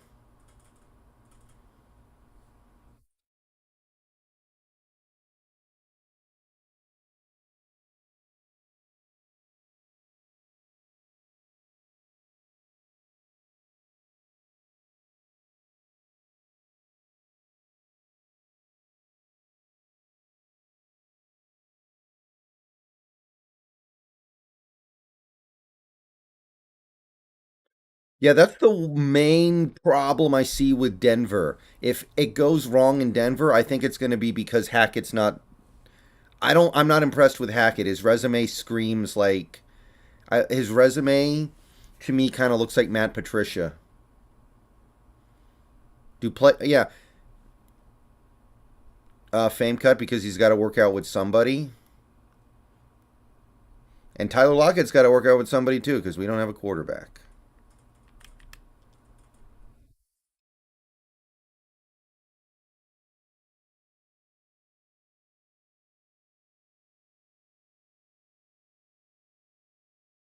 Yeah, that's the main problem I see with Denver. If it goes wrong in Denver, I think it's going to be because Hackett's not. I'm not impressed with Hackett. His resume screams like. His resume to me kind of looks like Matt Patricia. Yeah, fame cut because he's got to work out with somebody. And Tyler Lockett's got to work out with somebody too because we don't have a quarterback.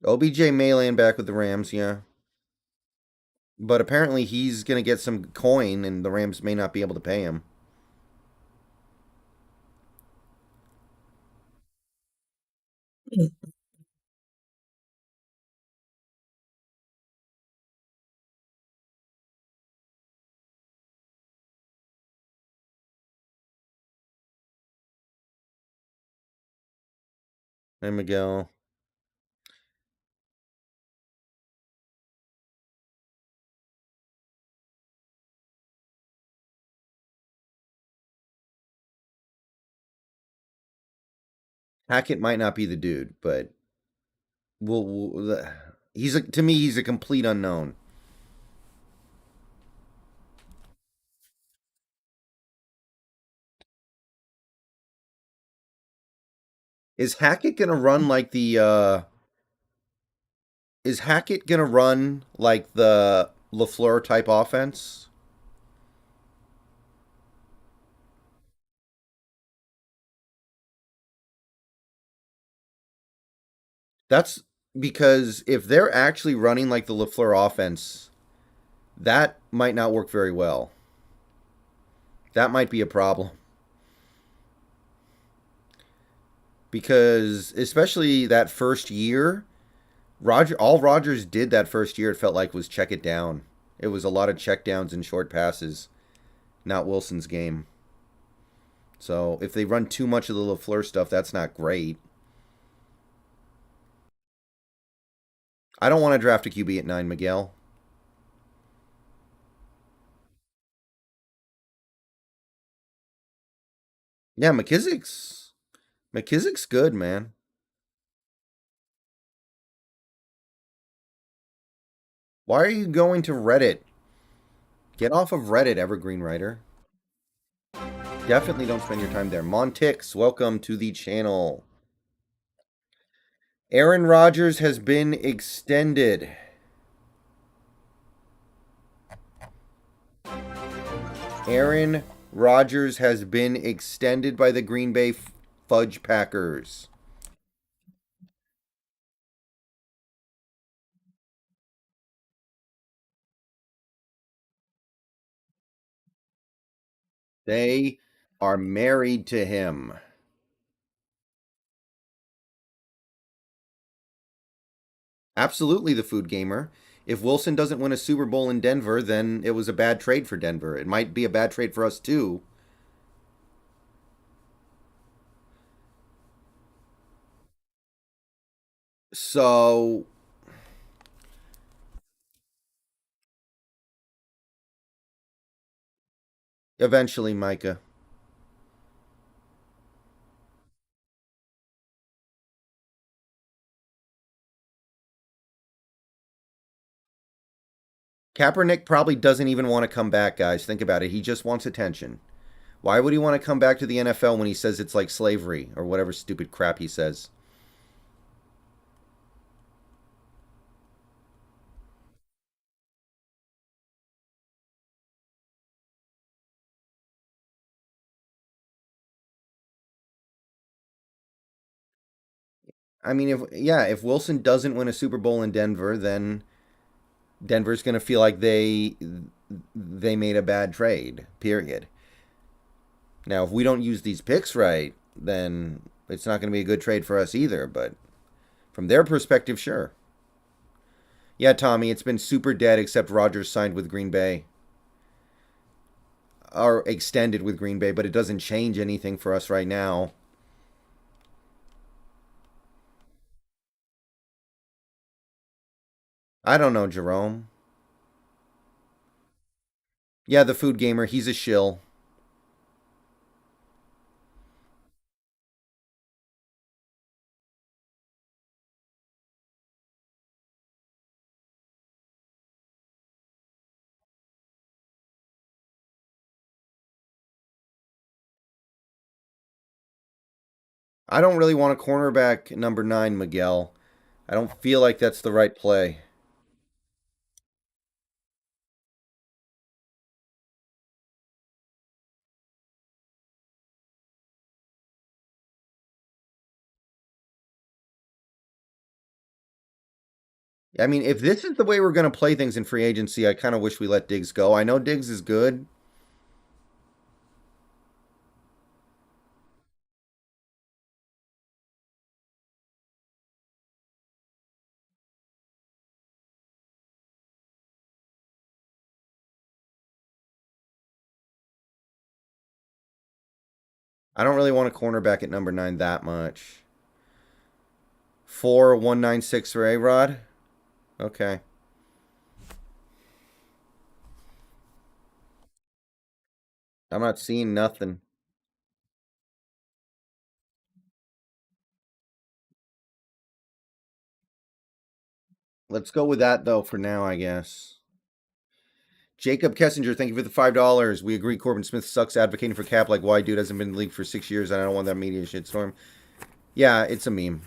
OBJ may land back with the Rams, yeah. But apparently he's going to get some coin and the Rams may not be able to pay him. Hey, Miguel. Hackett might not be the dude, but he's to me he's a complete unknown. Is Hackett gonna run like the is Hackett gonna run like the LaFleur type offense? That's because if they're actually running like the LaFleur offense, that might not work very well. That might be a problem. Because especially that first year, all Rogers did that first year, it felt like, was check it down. It was a lot of check downs and short passes, not Wilson's game. So if they run too much of the LaFleur stuff, that's not great. I don't want to draft a QB at 9, Miguel. Yeah, McKissick's good, man. Why are you going to Reddit? Get off of Reddit, Evergreen Writer. Definitely don't spend your time there. Montix, welcome to the channel. Aaron Rodgers has been extended. Aaron Rodgers has been extended by the Green Bay Fudge Packers. They are married to him. Absolutely the food gamer. If Wilson doesn't win a Super Bowl in Denver, then it was a bad trade for Denver. It might be a bad trade for us too. So eventually, Micah. Kaepernick probably doesn't even want to come back, guys. Think about it. He just wants attention. Why would he want to come back to the NFL when he says it's like slavery or whatever stupid crap he says? I mean, if Wilson doesn't win a Super Bowl in Denver, then Denver's going to feel like they made a bad trade. Period. Now, if we don't use these picks right, then it's not going to be a good trade for us either. But from their perspective, sure. Yeah, Tommy, it's been super dead except Rodgers signed with Green Bay or extended with Green Bay, but it doesn't change anything for us right now. I don't know, Jerome. Yeah, the food gamer. He's a shill. I don't really want a cornerback number 9, Miguel. I don't feel like that's the right play. I mean, if this is the way we're going to play things in free agency, I kind of wish we let Diggs go. I know Diggs is good. I don't really want a cornerback at number 9 that much. 4196 for A Rod. Okay. I'm not seeing nothing. Let's go with that though for now, I guess. Jacob Kessinger, thank you for the $5. We agree Corbin Smith sucks advocating for cap like why dude hasn't been in the league for 6 years and I don't want that media shitstorm. Yeah, it's a meme.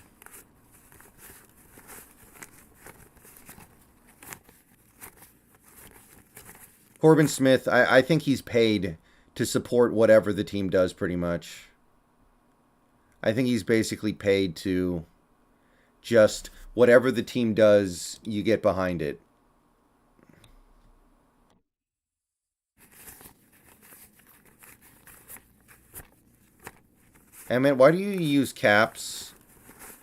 Corbin Smith, I think he's paid to support whatever the team does pretty much. I think he's basically paid to just whatever the team does, you get behind it. Emmett, why do you use caps?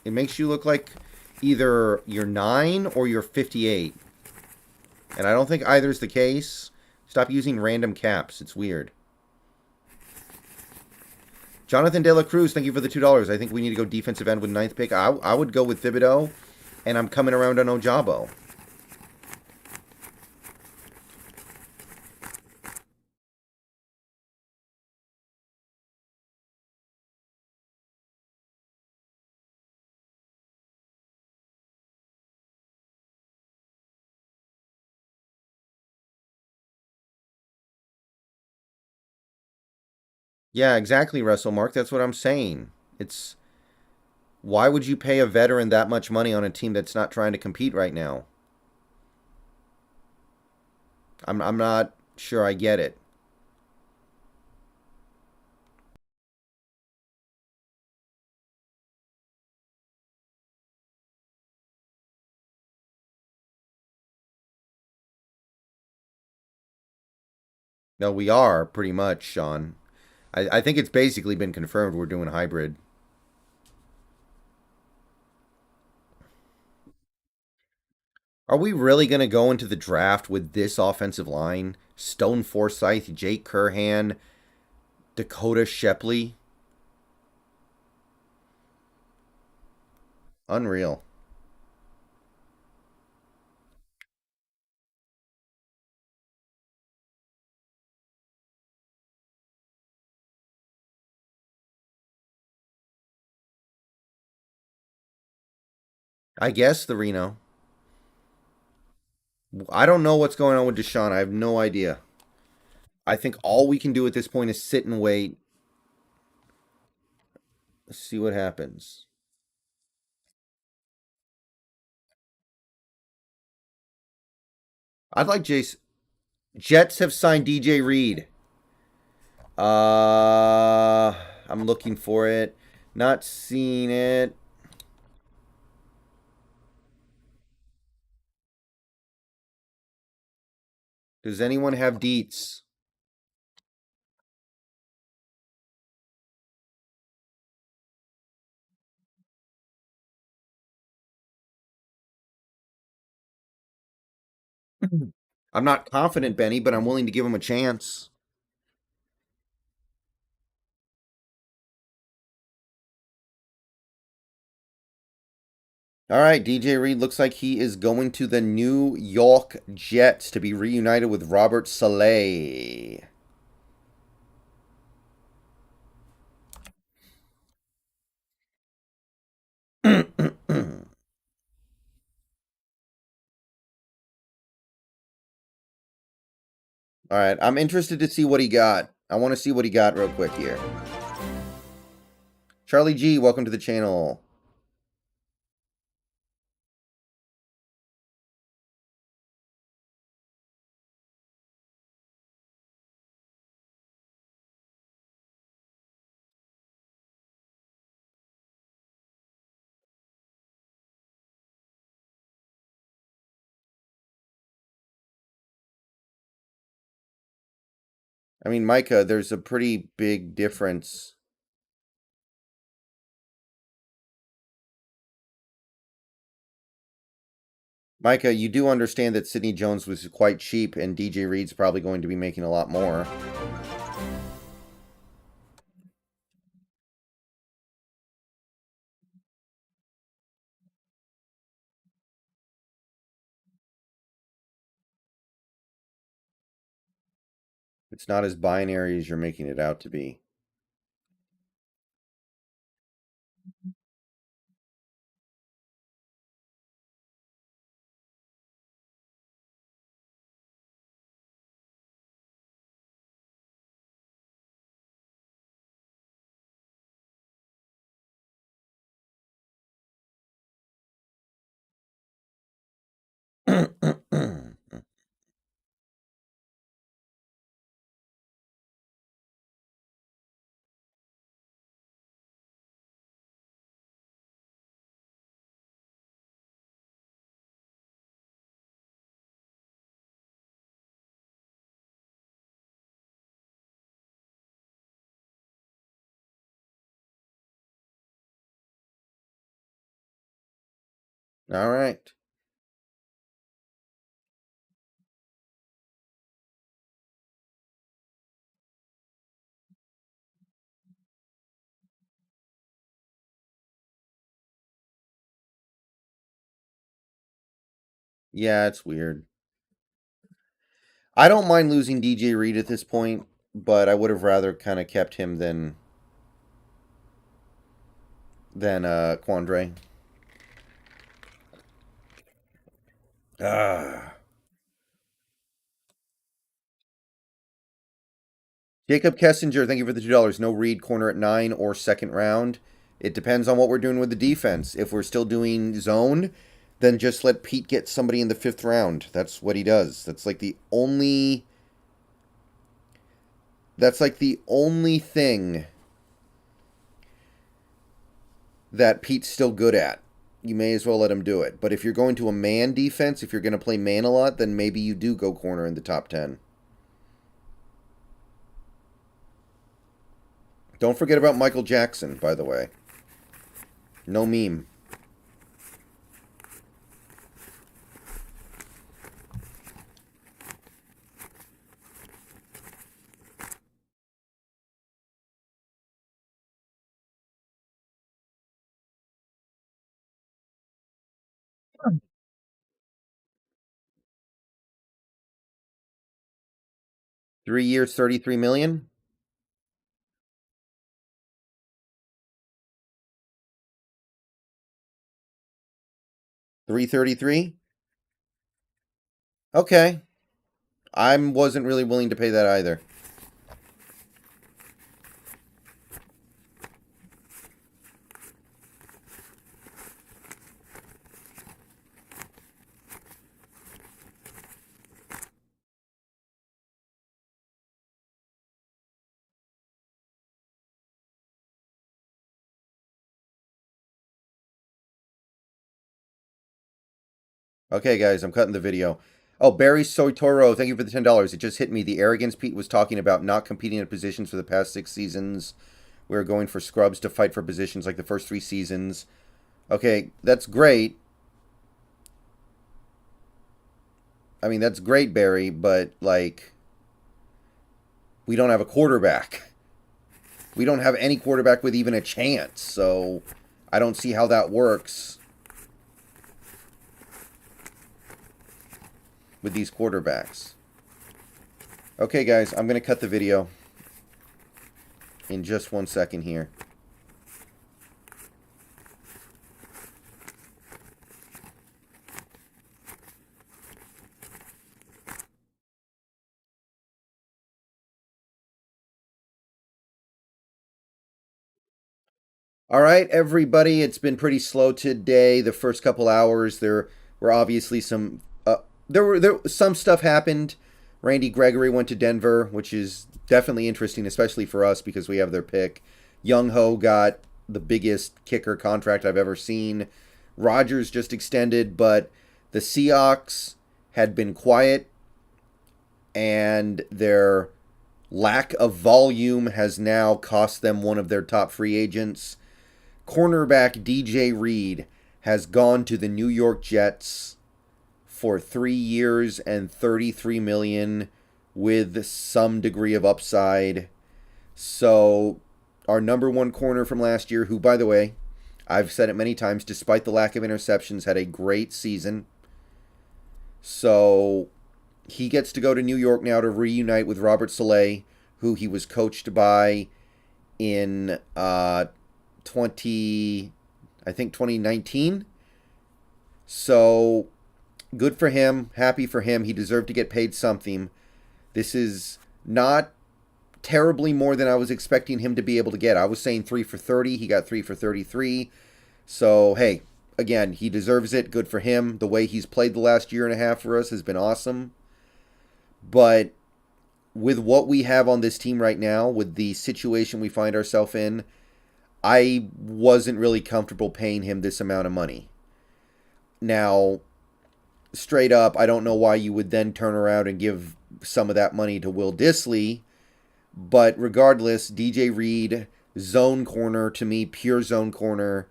It makes you look like either you're 9 or you're 58. And I don't think either's the case. Stop using random caps. It's weird. Jonathan De La Cruz, thank you for the $2. I think we need to go defensive end with ninth pick. I would go with Thibodeau, and I'm coming around on Ojabo. Yeah, exactly, Russell Mark. That's what I'm saying. It's why would you pay a veteran that much money on a team that's not trying to compete right now? I'm not sure I get it. No, we are pretty much, Sean. I think it's basically been confirmed we're doing hybrid. Are we really going to go into the draft with this offensive line? Stone Forsythe, Jake Curhan, Dakota Shepley? Unreal. I guess the Reno. I don't know what's going on with Deshaun. I have no idea. I think all we can do at this point is sit and wait. See what happens. I'd like Jace. Jets have signed DJ Reed. I'm looking for it. Not seeing it. Does anyone have deets? I'm not confident, Benny, but I'm willing to give him a chance. All right, DJ Reed looks like he is going to the New York Jets to be reunited with Robert Saleh. All right, I'm interested to see what he got. I want to see what he got real quick here. Charlie G, welcome to the channel. I mean, Micah, there's a pretty big difference. Micah, you do understand that Sidney Jones was quite cheap and DJ Reed's probably going to be making a lot more. It's not as binary as you're making it out to be. All right. Yeah, it's weird. I don't mind losing DJ Reed at this point, but I would have rather kind of kept him than Quandre. Ah. Jacob Kessinger, thank you for the $2. No Reed corner at 9 or second round. It depends on what we're doing with the defense. If we're still doing zone, then just let Pete get somebody in the 5th round. That's what he does. That's like the only thing that Pete's still good at. You may as well let him do it. But if you're going to a man defense, if you're going to play man a lot, then maybe you do go corner in the top 10. Don't forget about Michael Jackson, by the way. No meme. Three years, 33 million. 333. Okay. I wasn't really willing to pay that either. Okay, guys, I'm cutting the video. Oh, Barry Soitoro, thank you for the $10. It just hit me. The arrogance Pete was talking about not competing in positions for the past 6 seasons. We were going for scrubs to fight for positions like the first 3 seasons. Okay, that's great. I mean, that's great, Barry, but, like, we don't have a quarterback. We don't have any quarterback with even a chance, so I don't see how that works. with these quarterbacks. Okay, guys, I'm going to cut the video in just 1 second here. All right, everybody, it's been pretty slow today. The first couple hours, there were obviously there some stuff happened. Randy Gregory went to Denver, which is definitely interesting, especially for us because we have their pick. Young Ho got the biggest kicker contract I've ever seen. Rodgers just extended, but the Seahawks had been quiet, and their lack of volume has now cost them one of their top free agents. Cornerback DJ Reed has gone to the New York Jets for 3 years and $33 million with some degree of upside. So our number one corner from last year, who, by the way, I've said it many times, despite the lack of interceptions, had a great season. So he gets to go to New York now to reunite with Robert Saleh, who he was coached by in 2019. So good for him. Happy for him. He deserved to get paid something. This is not terribly more than I was expecting him to be able to get. I was saying 3 for 30. He got 3 for 33. So, hey, again, he deserves it. Good for him. The way he's played the last year and a half for us has been awesome. But with what we have on this team right now, with the situation we find ourselves in, I wasn't really comfortable paying him this amount of money. Now, straight up, I don't know why you would then turn around and give some of that money to Will Dissly. But regardless, DJ Reed, zone corner, to me, pure zone corner.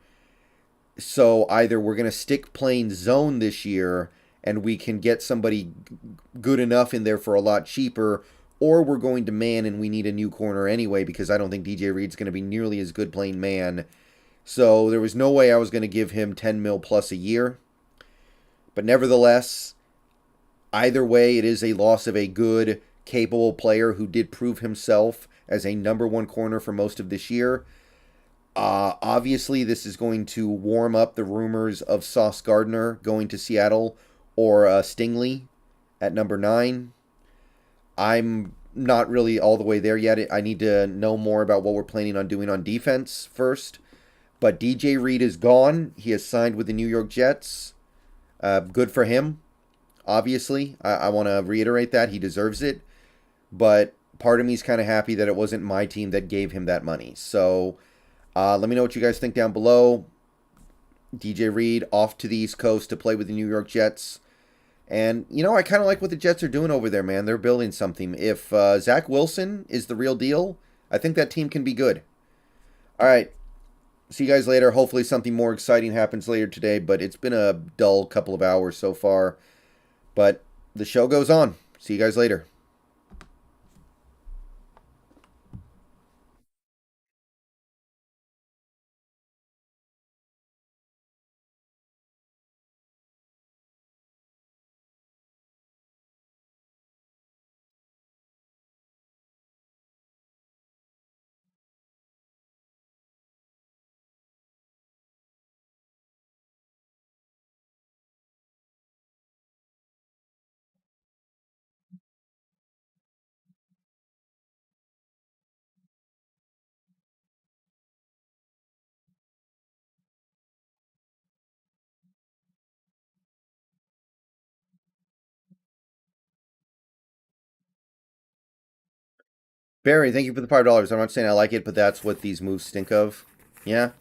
So either we're going to stick playing zone this year and we can get somebody good enough in there for a lot cheaper, or we're going to man and we need a new corner anyway because I don't think DJ Reed's going to be nearly as good playing man. So there was no way I was going to give him 10 mil plus a year. But nevertheless, either way, it is a loss of a good, capable player who did prove himself as a number one corner for most of this year. Obviously, this is going to warm up the rumors of Sauce Gardner going to Seattle or Stingley at number 9. I'm not really all the way there yet. I need to know more about what we're planning on doing on defense first. But DJ Reed is gone. He has signed with the New York Jets. Good for him, obviously. I want to reiterate that. He deserves it. But part of me is kind of happy that it wasn't my team that gave him that money. So let me know what you guys think down below. DJ Reed off to the East Coast to play with the New York Jets. And, you know, I kind of like what the Jets are doing over there, man. They're building something. If Zach Wilson is the real deal, I think that team can be good. All right. See you guys later. Hopefully something more exciting happens later today, but it's been a dull couple of hours so far. But the show goes on. See you guys later. Barry, thank you for the $5. I'm not saying I like it, but that's what these moves stink of. Yeah?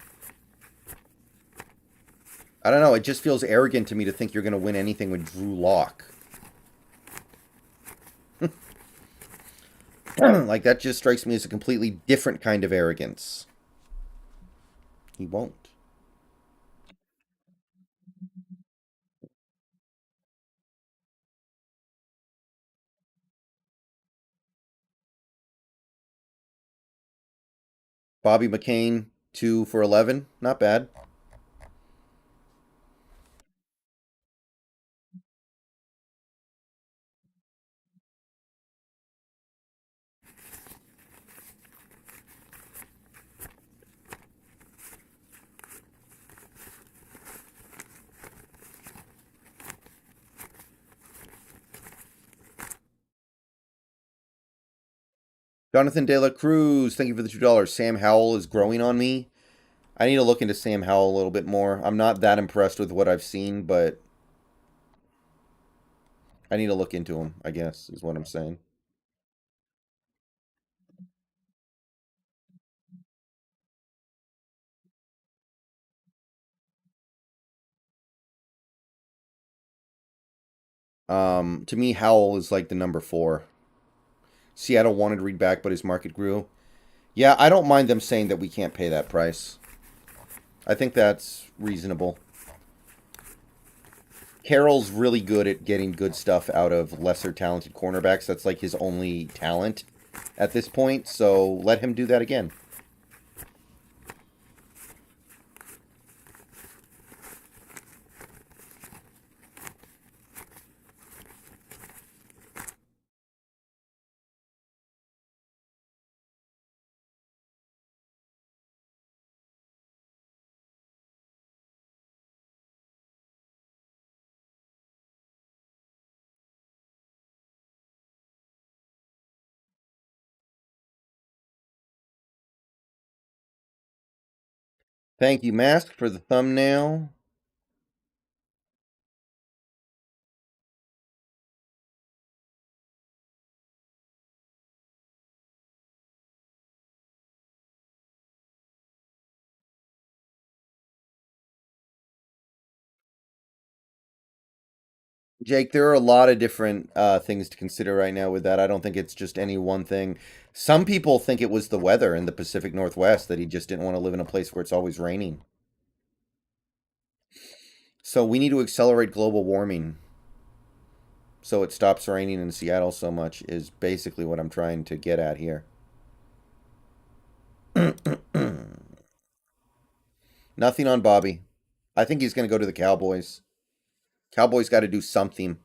I don't know. It just feels arrogant to me to think you're going to win anything with Drew Lock. Like, that just strikes me as a completely different kind of arrogance. He won't. Bobby McCain, 2 for 11. Not bad. Jonathan De La Cruz, thank you for the $2. Sam Howell is growing on me. I need to look into Sam Howell a little bit more. I'm not that impressed with what I've seen, but I need to look into him, I guess, is what I'm saying. To me, Howell is like the number four. Seattle wanted Reed back, but his market grew. Yeah, I don't mind them saying that we can't pay that price. I think that's reasonable. Carroll's really good at getting good stuff out of lesser talented cornerbacks. That's like his only talent at this point, so let him do that again. Thank you, Mask, for the thumbnail. Jake, there are a lot of different things to consider right now with that. I don't think it's just any one thing. Some people think it was the weather in the Pacific Northwest that he just didn't want to live in a place where it's always raining. So we need to accelerate global warming so it stops raining in Seattle so much, is basically what I'm trying to get at here. Nothing on Bobby. I think he's going to go to the Cowboys. Cowboys got to do something.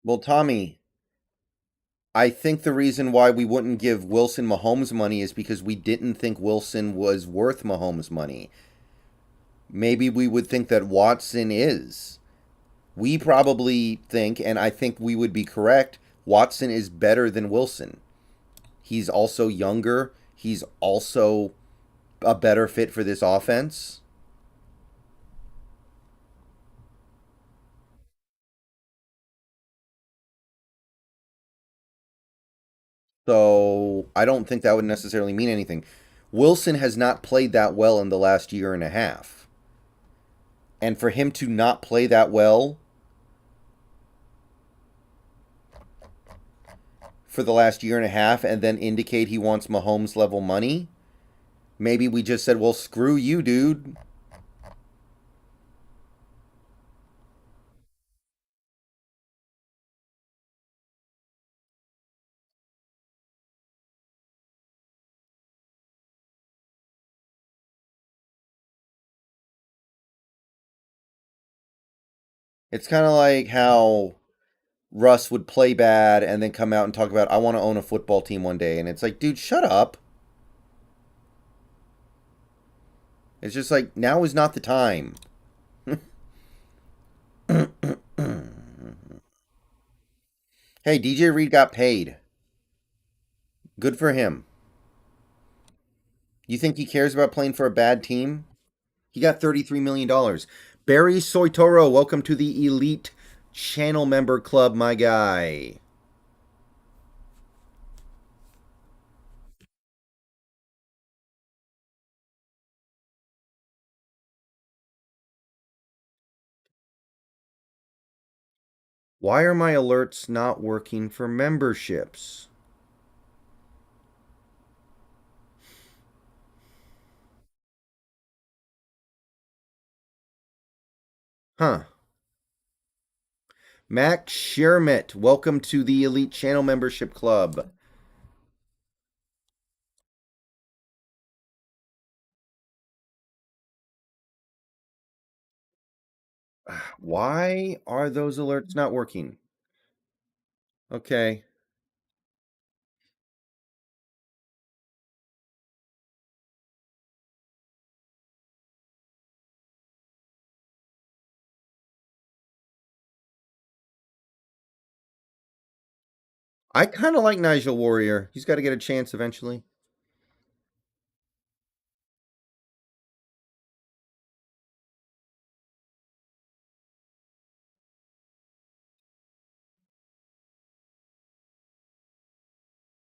Well, Tommy, I think the reason why we wouldn't give Wilson Mahomes money is because we didn't think Wilson was worth Mahomes money. Maybe we would think that Watson is. We probably think, and I think we would be correct, Watson is better than Wilson. He's also younger. He's also a better fit for this offense. So I don't think that would necessarily mean anything. Wilson has not played that well in the last year and a half. And for him to not play that well for the last year and a half and then indicate he wants Mahomes level money, maybe we just said, well, screw you, dude. It's kind of like how Russ would play bad and then come out and talk about, I want to own a football team one day. And it's like, dude, shut up. It's just like, now is not the time. Hey, DJ Reed got paid. Good for him. You think he cares about playing for a bad team? He got $33 million. Barry Soitoro, welcome to the Elite Channel Member Club, my guy. Why are my alerts not working for memberships? Huh. Max Shermitt, welcome to the Elite Channel Membership Club. Why are those alerts not working? Okay. I kind of like Nigel Warrior. He's got to get a chance eventually.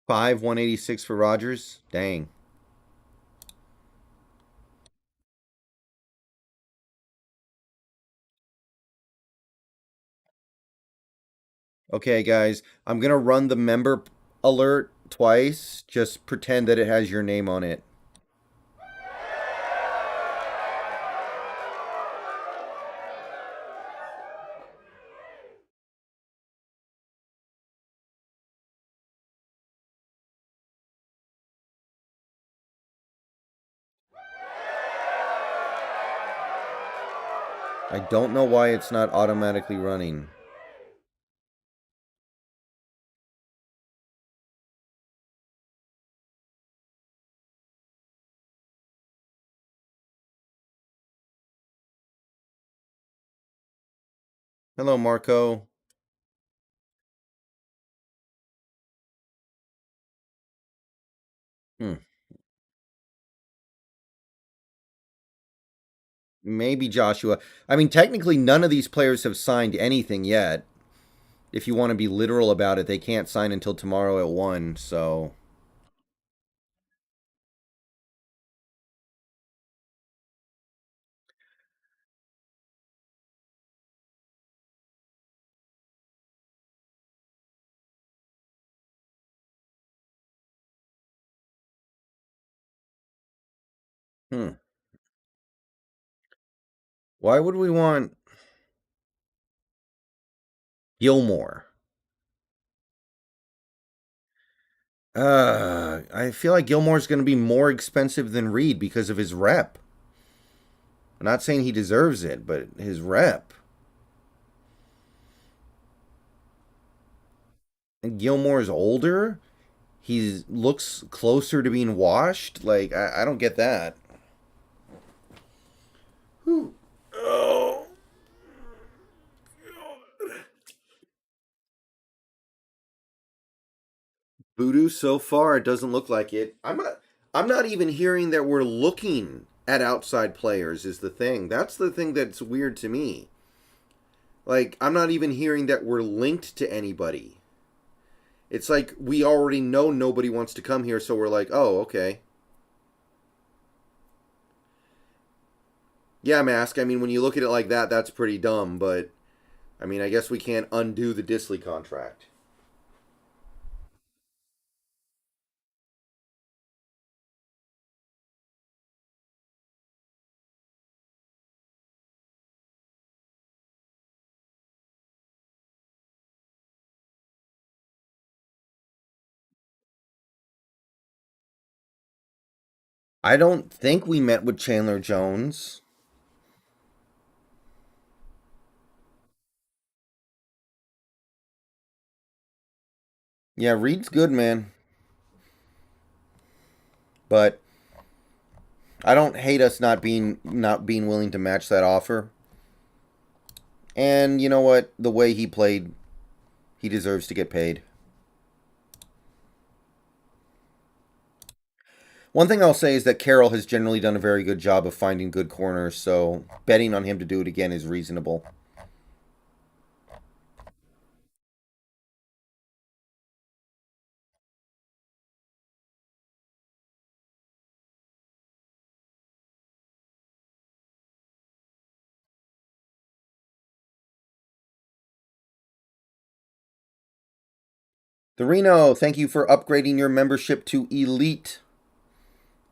186 for Rogers. Dang. Okay, guys, I'm gonna run the member alert twice. Just pretend that it has your name on it. I don't know why it's not automatically running. Hello, Marco. Hmm. Maybe Joshua. I mean, technically, none of these players have signed anything yet. If you want to be literal about it, they can't sign until tomorrow at 1, so. Hmm. Why would we want Gilmore? I feel like Gilmore's going to be more expensive than Reed because of his rep. I'm not saying he deserves it, but his rep. And Gilmore's older. He looks closer to being washed. Like, I don't get that. Whew. Oh. Voodoo so far it doesn't look like it. I'm not even hearing that we're looking at outside players is the thing. That's the thing that's weird to me. Like I'm not even hearing that we're linked to anybody. It's like we already know nobody wants to come here, so we're like, "Oh, okay." Yeah, Mask. I mean, when you look at it like that, that's pretty dumb, but I mean, I guess we can't undo the Disley contract. I don't think we met with Chandler Jones. Yeah, Reed's good, man. But I don't hate us not being willing to match that offer. And you know what? The way he played, he deserves to get paid. One thing I'll say is that Carroll has generally done a very good job of finding good corners, so betting on him to do it again is reasonable. Therino, thank you for upgrading your membership to Elite.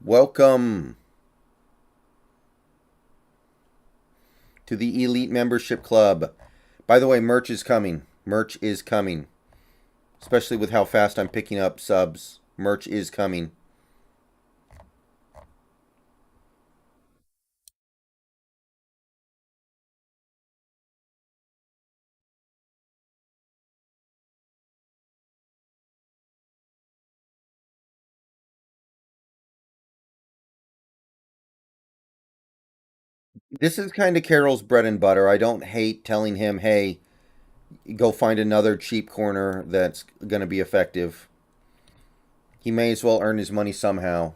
Welcome to the Elite Membership Club. By the way, merch is coming. Merch is coming. Especially with how fast I'm picking up subs. Merch is coming. This is kind of Carroll's bread and butter. I don't hate telling him, hey, go find another cheap corner that's going to be effective. He may as well earn his money somehow.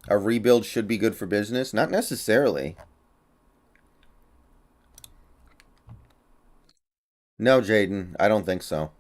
A rebuild should be good for business? Not necessarily. No, Jaden, I don't think so.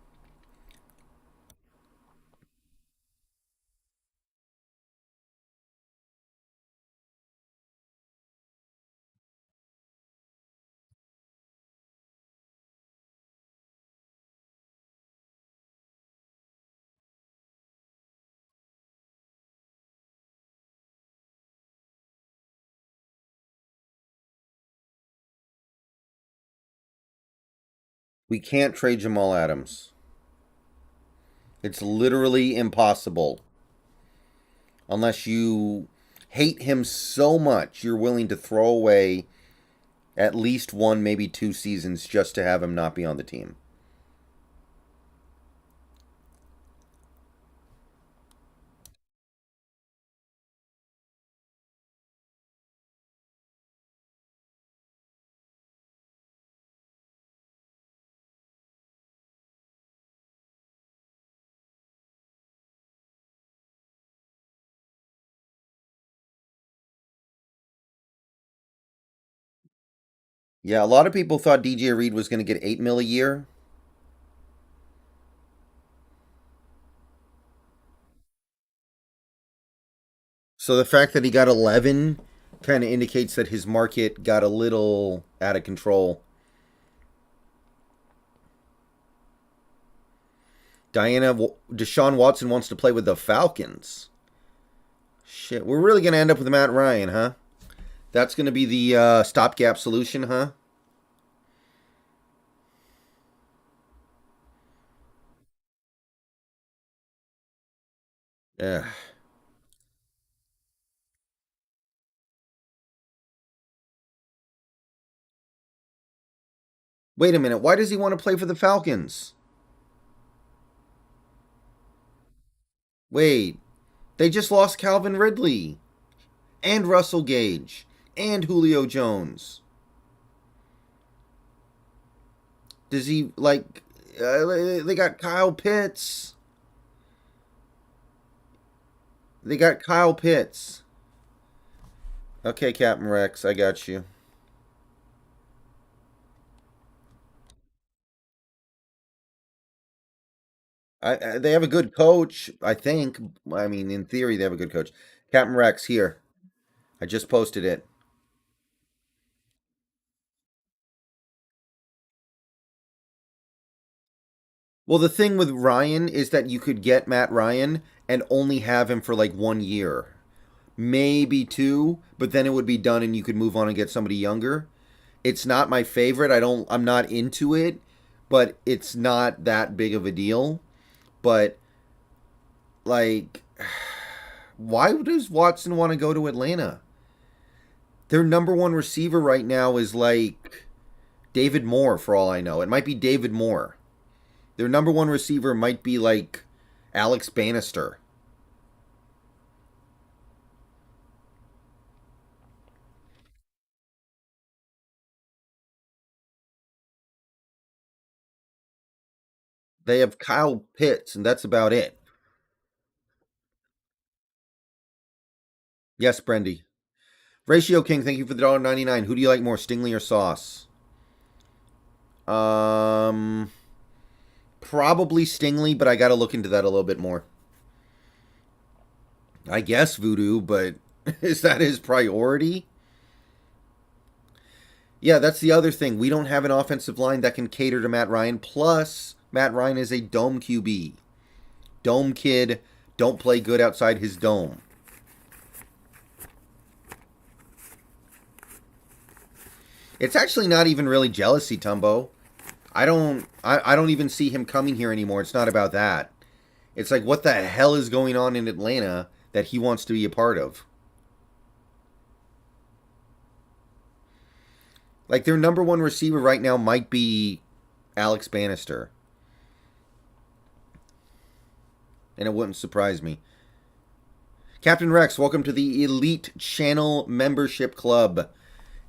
We can't trade Jamal Adams. It's literally impossible. Unless you hate him so much you're willing to throw away at least one, maybe 2 seasons just to have him not be on the team. Yeah, a lot of people thought DJ Reed was going to get 8 mil a year. So the fact that he got 11 kind of indicates that his market got a little out of control. Deshaun Watson wants to play with the Falcons. Shit, we're really going to end up with Matt Ryan, huh? That's going to be the stopgap solution, huh? Yeah. Wait a minute. Why does he want to play for the Falcons? Wait. They just lost Calvin Ridley and Russell Gage and Julio Jones. Does he like? They got Kyle Pitts. They got Kyle Pitts. Okay, Captain Rex, I got you. They have a good coach, I think. I mean, in theory, they have a good coach. Captain Rex here. I just posted it. Well, the thing with Ryan is that you could get Matt Ryan and only have him for like 1 year, maybe two, but then it would be done and you could move on and get somebody younger. It's not my favorite. I'm not into it, but it's not that big of a deal. But like, why does Watson want to go to Atlanta? Their number one receiver right now is like David Moore, for all I know. It might be David Moore. Their number one receiver might be like Alex Bannister. They have Kyle Pitts, and that's about it. Yes, Brendy. Ratio King, thank you for the $1.99. Who do you like more, Stingley or Sauce? Um, Probably Stingley, but I got to look into that a little bit more. I guess Voodoo, but is that his priority? Yeah, that's the other thing. We don't have an offensive line that can cater to Matt Ryan. Plus, Matt Ryan is a dome QB. Dome kid, don't play good outside his dome. It's actually not even really jealousy, Tumbo. I don't even see him coming here anymore. It's not about that. It's like what the hell is going on in Atlanta that he wants to be a part of? Like their number one receiver right now might be Alex Bannister. And it wouldn't surprise me. Captain Rex, welcome to the Elite Channel Membership Club.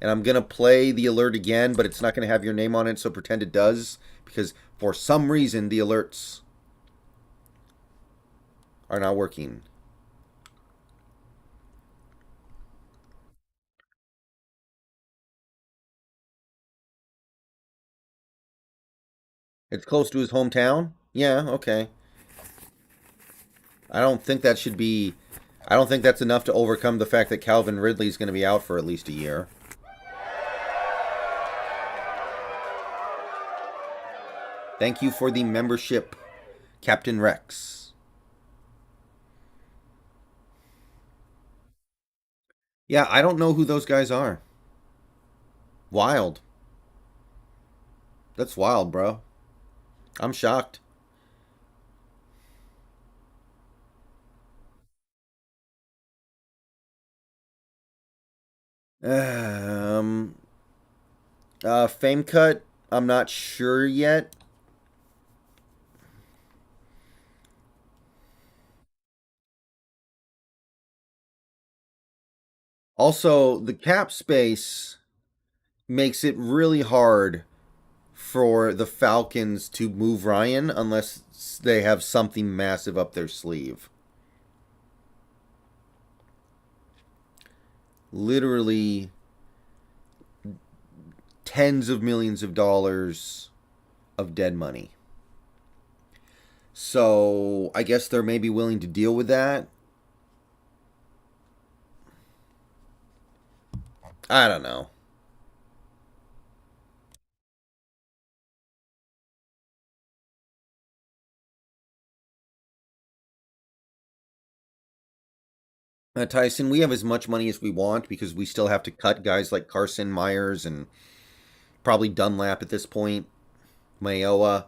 And I'm going to play the alert again, but it's not going to have your name on it, so pretend it does. Because for some reason, the alerts are not working. It's close to his hometown? Yeah, okay. I don't think that should be... I don't think that's enough to overcome the fact that Calvin Ridley's going to be out for at least a year. Thank you for the membership, Captain Rex. Yeah, I don't know who those guys are. Wild. That's wild, bro. I'm shocked. Um, Fame Cut, I'm not sure yet. Also, the cap space makes it really hard for the Falcons to move Ryan unless they have something massive up their sleeve. Literally tens of millions of dollars of dead money. So I guess they're maybe willing to deal with that. I don't know. Tyson, we have as much money as we want because we still have to cut guys like Carson, Myers, and probably Dunlap at this point. Mayoa.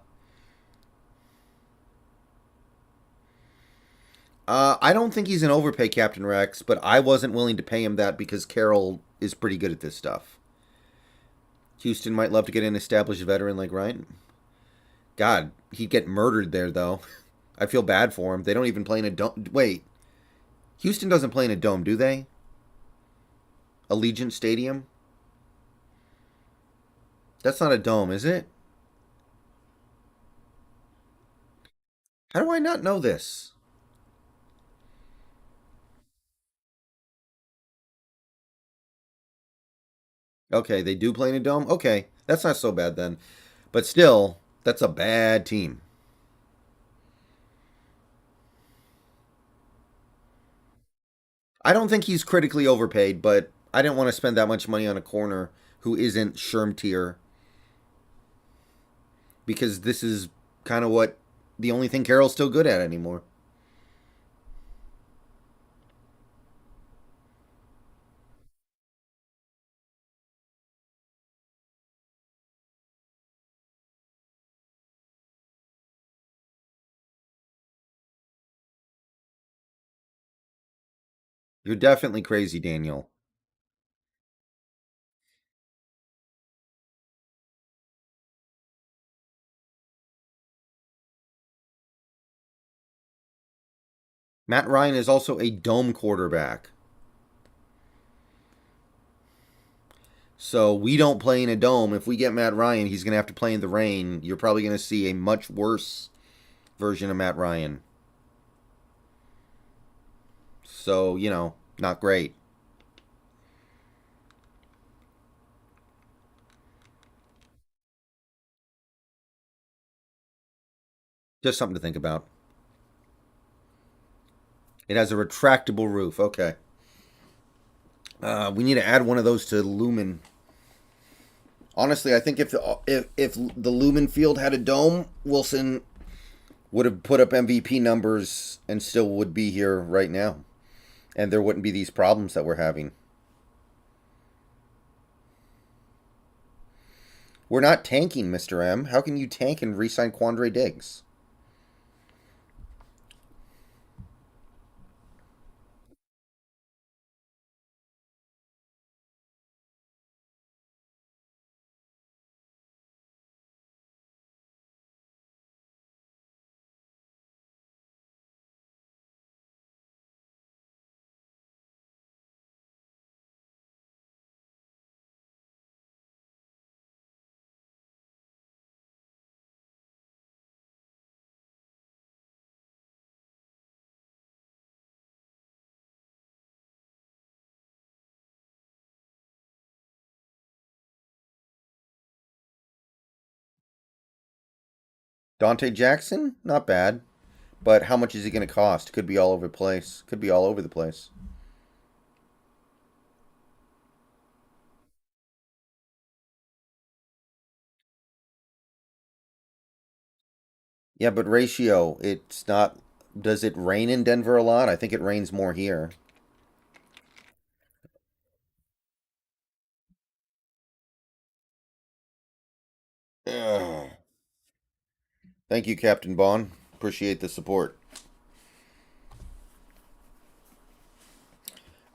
I don't think he's an overpay, Captain Rex, but I wasn't willing to pay him that because Carroll is pretty good at this stuff. Houston might love to get an established veteran like Ryan. God, he'd get murdered there, though. I feel bad for him. They don't even play in a dome. Wait, Houston doesn't play in a dome, do they? Allegiant Stadium? That's not a dome, is it? How do I not know this? Okay, they do play in a dome? Okay, that's not so bad then. But still, that's a bad team. I don't think he's critically overpaid, but I didn't want to spend that much money on a corner who isn't Sherm tier because this is kind of what the only thing Carroll's still good at anymore. You're definitely crazy, Daniel. Matt Ryan is also a dome quarterback. So we don't play in a dome. If we get Matt Ryan, he's going to have to play in the rain. You're probably going to see a much worse version of Matt Ryan. So, not great. Just something to think about. It has a retractable roof. Okay. We need to add one of those to Lumen. Honestly, I think if the Lumen Field had a dome, Wilson would have put up MVP numbers and still would be here right now, and there wouldn't be these problems that we're having. We're not tanking, Mr. M. How can you tank and re-sign Quandre Diggs? Dante Jackson, not bad. But how much is he going to cost? Could be all over the place. Could be all over the place. Yeah, but ratio, it's not. Does it rain in Denver a lot? I think it rains more here. Ugh. Thank you, Captain Bond. Appreciate the support.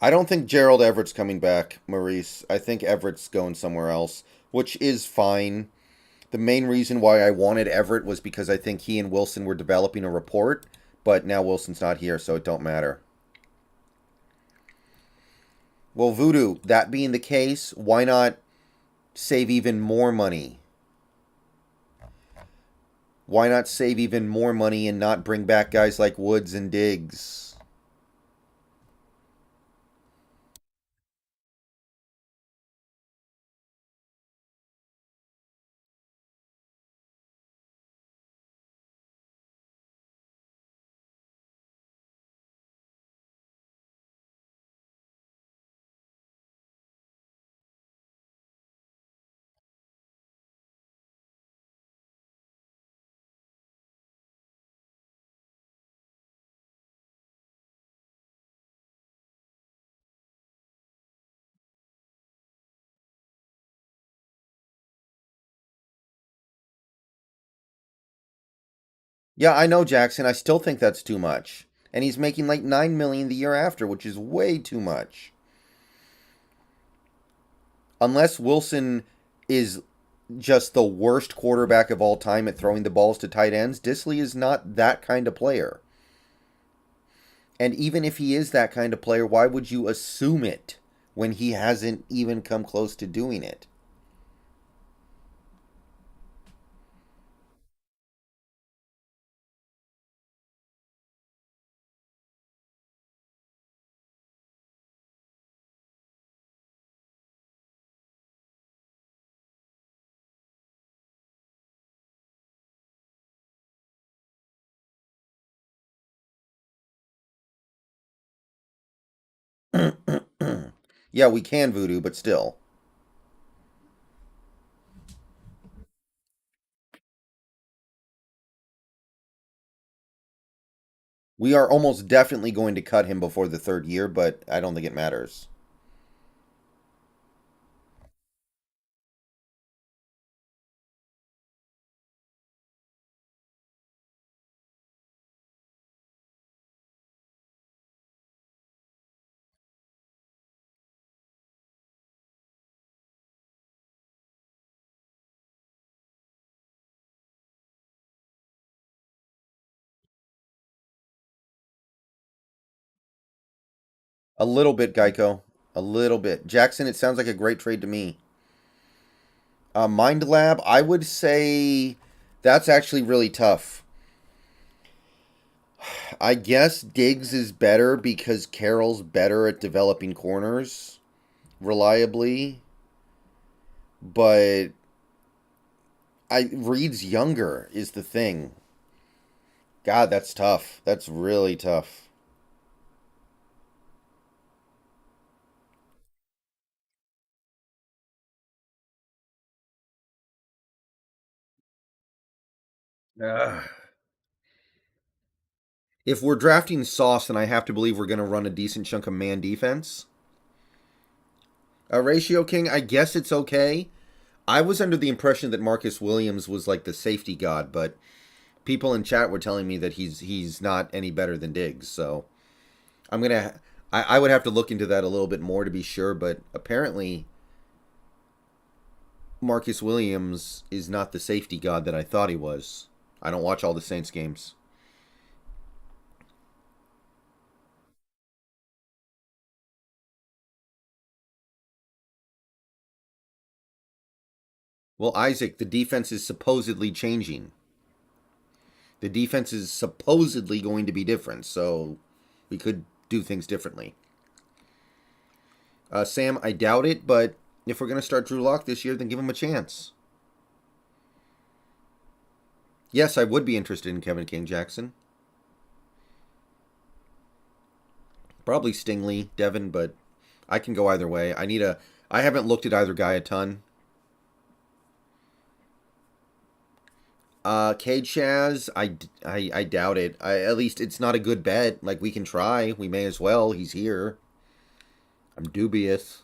I don't think Gerald Everett's coming back, Maurice. I think Everett's going somewhere else, which is fine. The main reason why I wanted Everett was because I think he and Wilson were developing a rapport, but now Wilson's not here, so it don't matter. Well, Voodoo, that being the case, why not save even more money? Why not save even more money and not bring back guys like Woods and Diggs? Yeah, I know, Jackson. I still think that's too much. And he's making like 9 million the year after, which is way too much. Unless Wilson is just the worst quarterback of all time at throwing the balls to tight ends, Disley is not that kind of player. And even if he is that kind of player, why would you assume it when he hasn't even come close to doing it? Yeah, we can voodoo, but still. We are almost definitely going to cut him before the third year, but I don't think it matters. A little bit, Geico. A little bit. Jackson, it sounds like a great trade to me. Mind Lab, I would say that's actually really tough. I guess Diggs is better because Carroll's better at developing corners reliably, but I Reed's younger is the thing. God, that's tough. That's really tough. Ugh. If we're drafting Sauce, then I have to believe we're going to run a decent chunk of man defense. Ratio King, I guess it's okay. I was under the impression that Marcus Williams was like the safety god, but people in chat were telling me that he's not any better than Diggs. So I'm gonna I would have to look into that a little bit more to be sure. But apparently Marcus Williams is not the safety god that I thought he was. I don't watch all the Saints games. Well, Isaac, the defense is supposedly changing. The defense is supposedly going to be different, so we could do things differently. Sam, I doubt it, but if we're going to start Drew Lock this year, then give him a chance. Yes, I would be interested in Kevin King Jackson. Probably Stingley, Devin, but I can go either way. I haven't looked at either guy a ton. Cade Chaz, I doubt it. At least it's not a good bet. Like, we can try. We may as well. He's here. I'm dubious.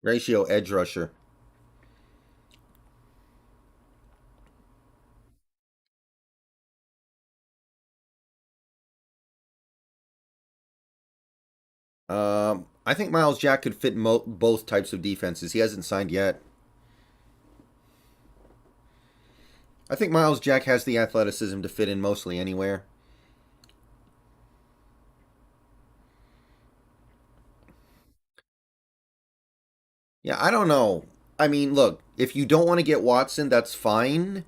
Ratio edge rusher. I think Miles Jack could fit both types of defenses. He hasn't signed yet. I think Miles Jack has the athleticism to fit in mostly anywhere. Yeah, I don't know. I mean, look, if you don't want to get Watson, that's fine.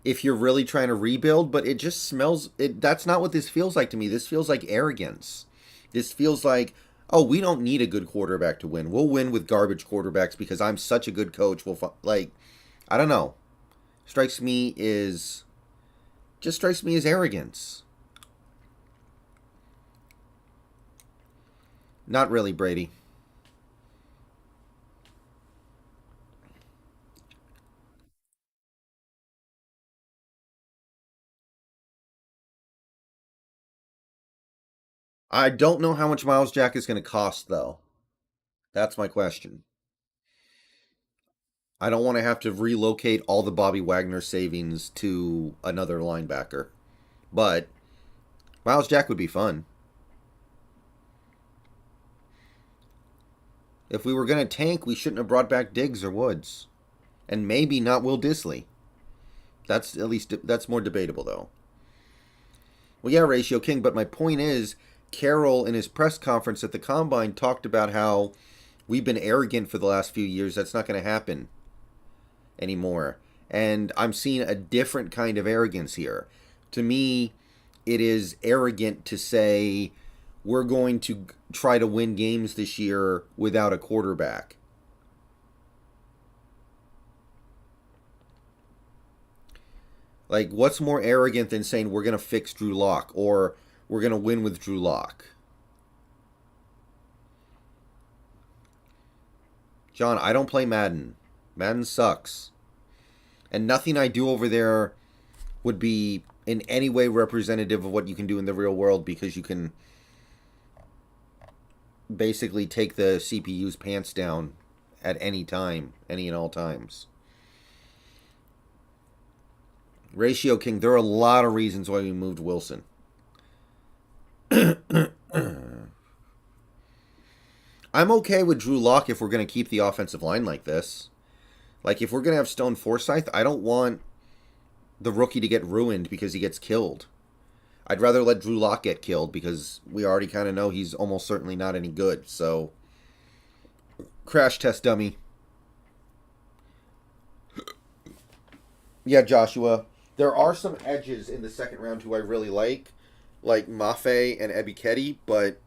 If you're really trying to rebuild, but it just smells it that's not what this feels like to me. This feels like arrogance. This feels like, oh, we don't need a good quarterback to win. We'll win with garbage quarterbacks because I'm such a good coach. Like, I don't know. Strikes me is just strikes me as arrogance. Not really, Brady. I don't know how much Miles Jack is going to cost though. That's my question. I don't want to have to relocate all the Bobby Wagner savings to another linebacker. But Miles Jack would be fun. If we were going to tank, we shouldn't have brought back Diggs or Woods. And maybe not Will Disley. That's more debatable though. Well, yeah, Ratio King, but my point is Carroll in his press conference at the combine talked about how we've been arrogant for the last few years. That's not going to happen anymore. And I'm seeing a different kind of arrogance here. To me, it is arrogant to say we're going to try to win games this year without a quarterback. Like, what's more arrogant than saying we're going to fix Drew Lock or we're going to win with Drew Lock? John, I don't play Madden. Madden sucks. And nothing I do over there would be in any way representative of what you can do in the real world because you can basically take the CPU's pants down at any time, any and all times. Ratio King, there are a lot of reasons why we moved Wilson. I'm okay with Drew Lock if we're going to keep the offensive line like this. Like, if we're going to have Stone Forsythe, I don't want the rookie to get ruined because he gets killed. I'd rather let Drew Lock get killed because we already kind of know he's almost certainly not any good. So, crash test dummy. Yeah, Joshua. There are some edges in the second round who I really like Mafe and Ebiketie, but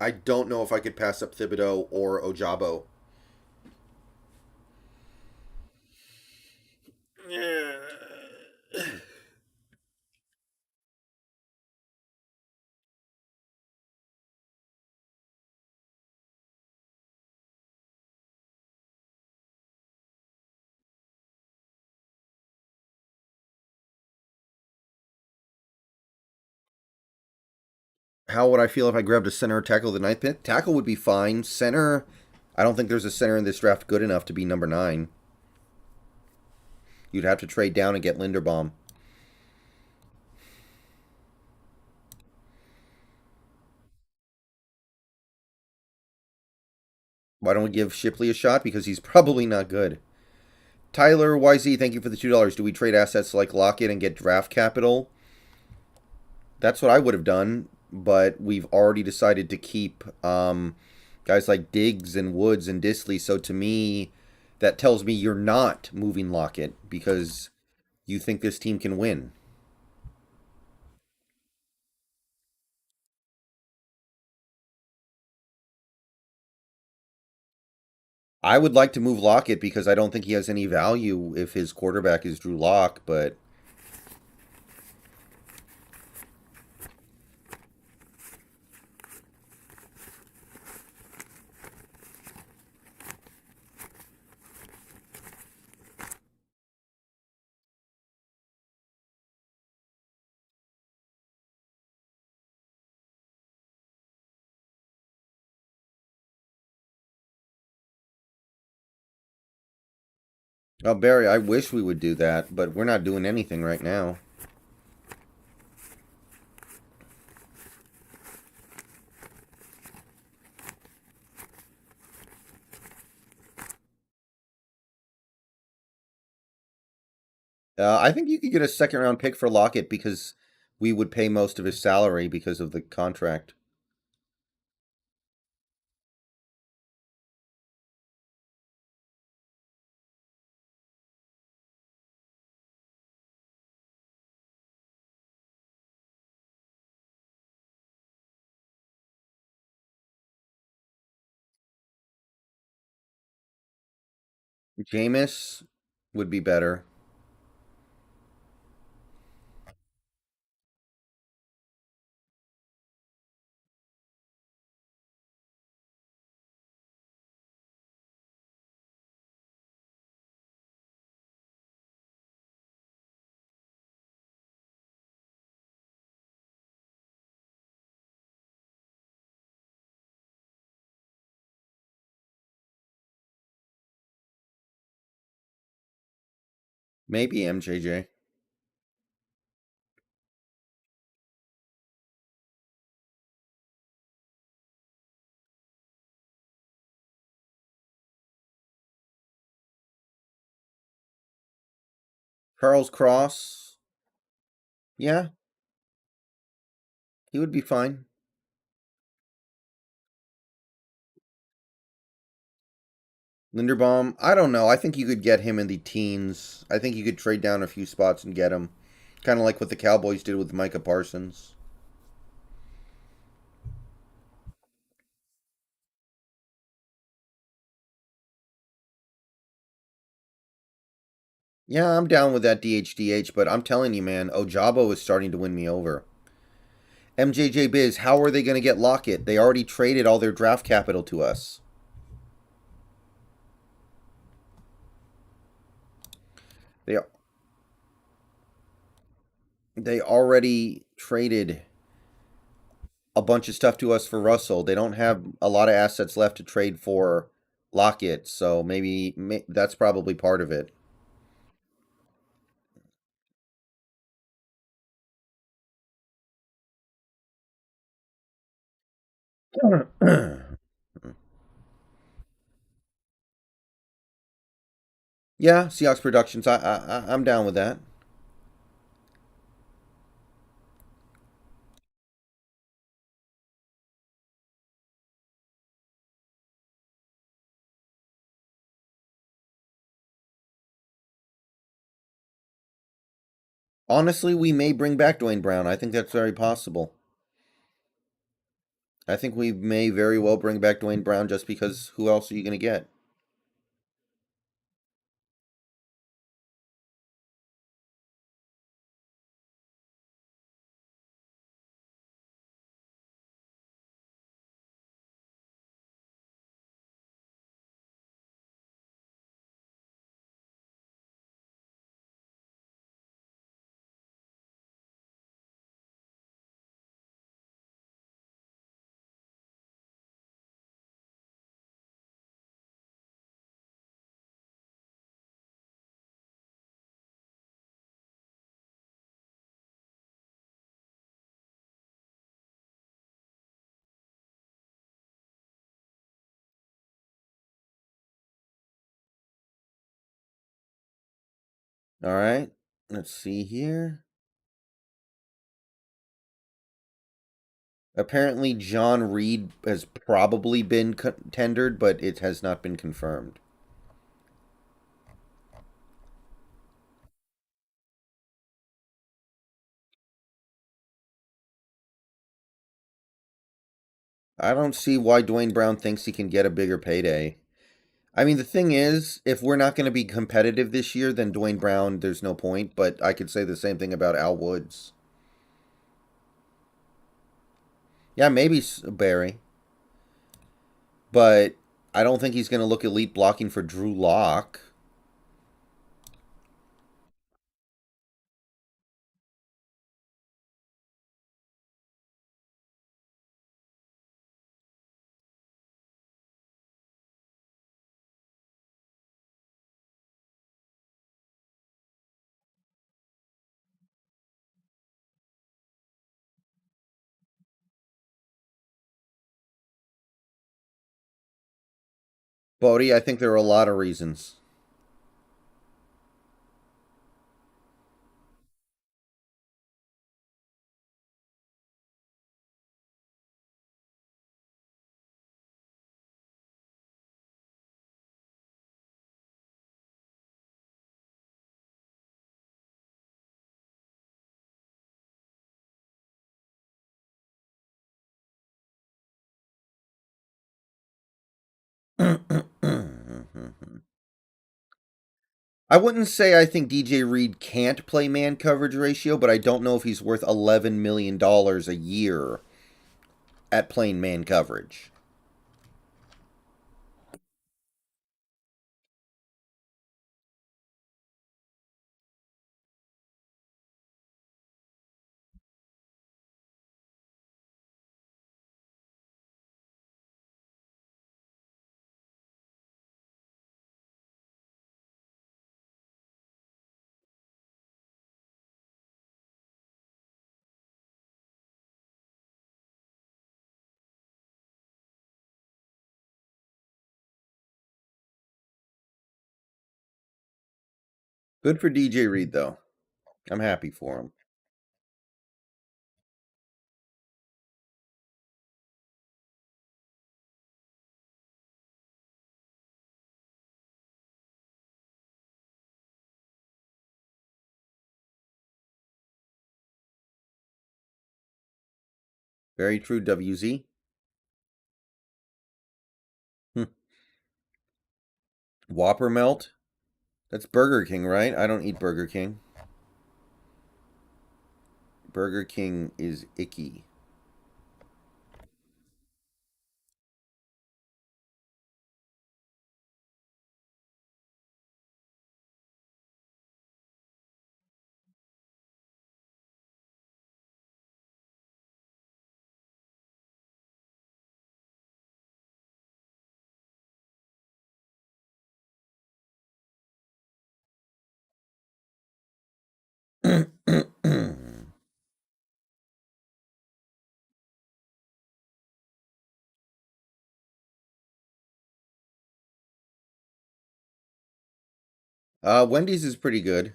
I don't know if I could pass up Thibodeau or Ojabo. How would I feel if I grabbed a center or tackle the ninth pick? Tackle would be fine. Center, I don't think there's a center in this draft good enough to be number 9. You'd have to trade down and get Linderbaum. Why don't we give Shipley a shot? Because he's probably not good. Tyler YZ, thank you for the $2. Do we trade assets like Lockett and get draft capital? That's what I would have done, but we've already decided to keep guys like Diggs and Woods and Disley. So to me, that tells me you're not moving Lockett because you think this team can win. I would like to move Lockett because I don't think he has any value if his quarterback is Drew Lock, but oh, Barry, I wish we would do that, but we're not doing anything right now. I think you could get a second round pick for Lockett because we would pay most of his salary because of the contract. Jameis would be better. Maybe MJJ. Charles Cross. Yeah, he would be fine. Linderbaum, I don't know. I think you could get him in the teens. I think you could trade down a few spots and get him. Kind of like what the Cowboys did with Micah Parsons. Yeah, I'm down with that DHDH, but I'm telling you, man, Ojabo is starting to win me over. MJJ Biz, how are they going to get Lockett? They already traded all their draft capital to us. They they already traded a bunch of stuff to us for Russell. They don't have a lot of assets left to trade for Lockett, so that's probably part of it. Yeah, Seahawks Productions. I'm down with that. Honestly, we may bring back Dwayne Brown. I think that's very possible. I think we may very well bring back Dwayne Brown just because who else are you going to get? All right. Let's see here. Apparently, John Reed has probably been tendered, but it has not been confirmed. I don't see why Dwayne Brown thinks he can get a bigger payday. I mean, the thing is, if we're not going to be competitive this year, then Dwayne Brown, there's no point. But I could say the same thing about Al Woods. Yeah, maybe Barry. But I don't think he's going to look elite blocking for Drew Lock. Bodie, I think there are a lot of reasons. I wouldn't say I think DJ Reed can't play man coverage ratio, but I don't know if he's worth $11 million a year at playing man coverage. Good for DJ Reed, though. I'm happy for him. Very true, WZ. Whopper melt? That's Burger King, right? I don't eat Burger King. Burger King is icky. Wendy's is pretty good.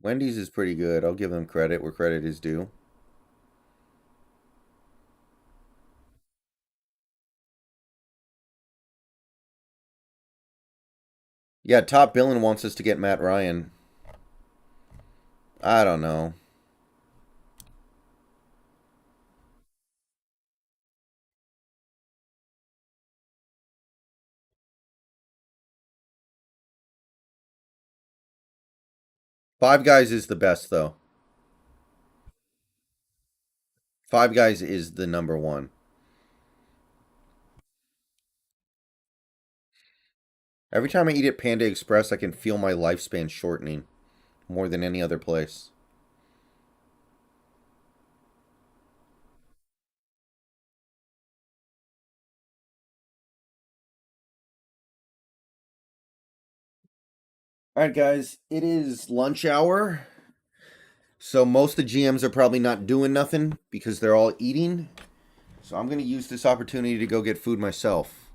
Wendy's is pretty good. I'll give them credit where credit is due. Yeah, Top Billin wants us to get Matt Ryan. I don't know. Five Guys is the best, though. Five Guys is the number one. Every time I eat at Panda Express, I can feel my lifespan shortening more than any other place. All right, guys, it is lunch hour. So most of the GMs are probably not doing nothing because they're all eating. So I'm going to use this opportunity to go get food myself.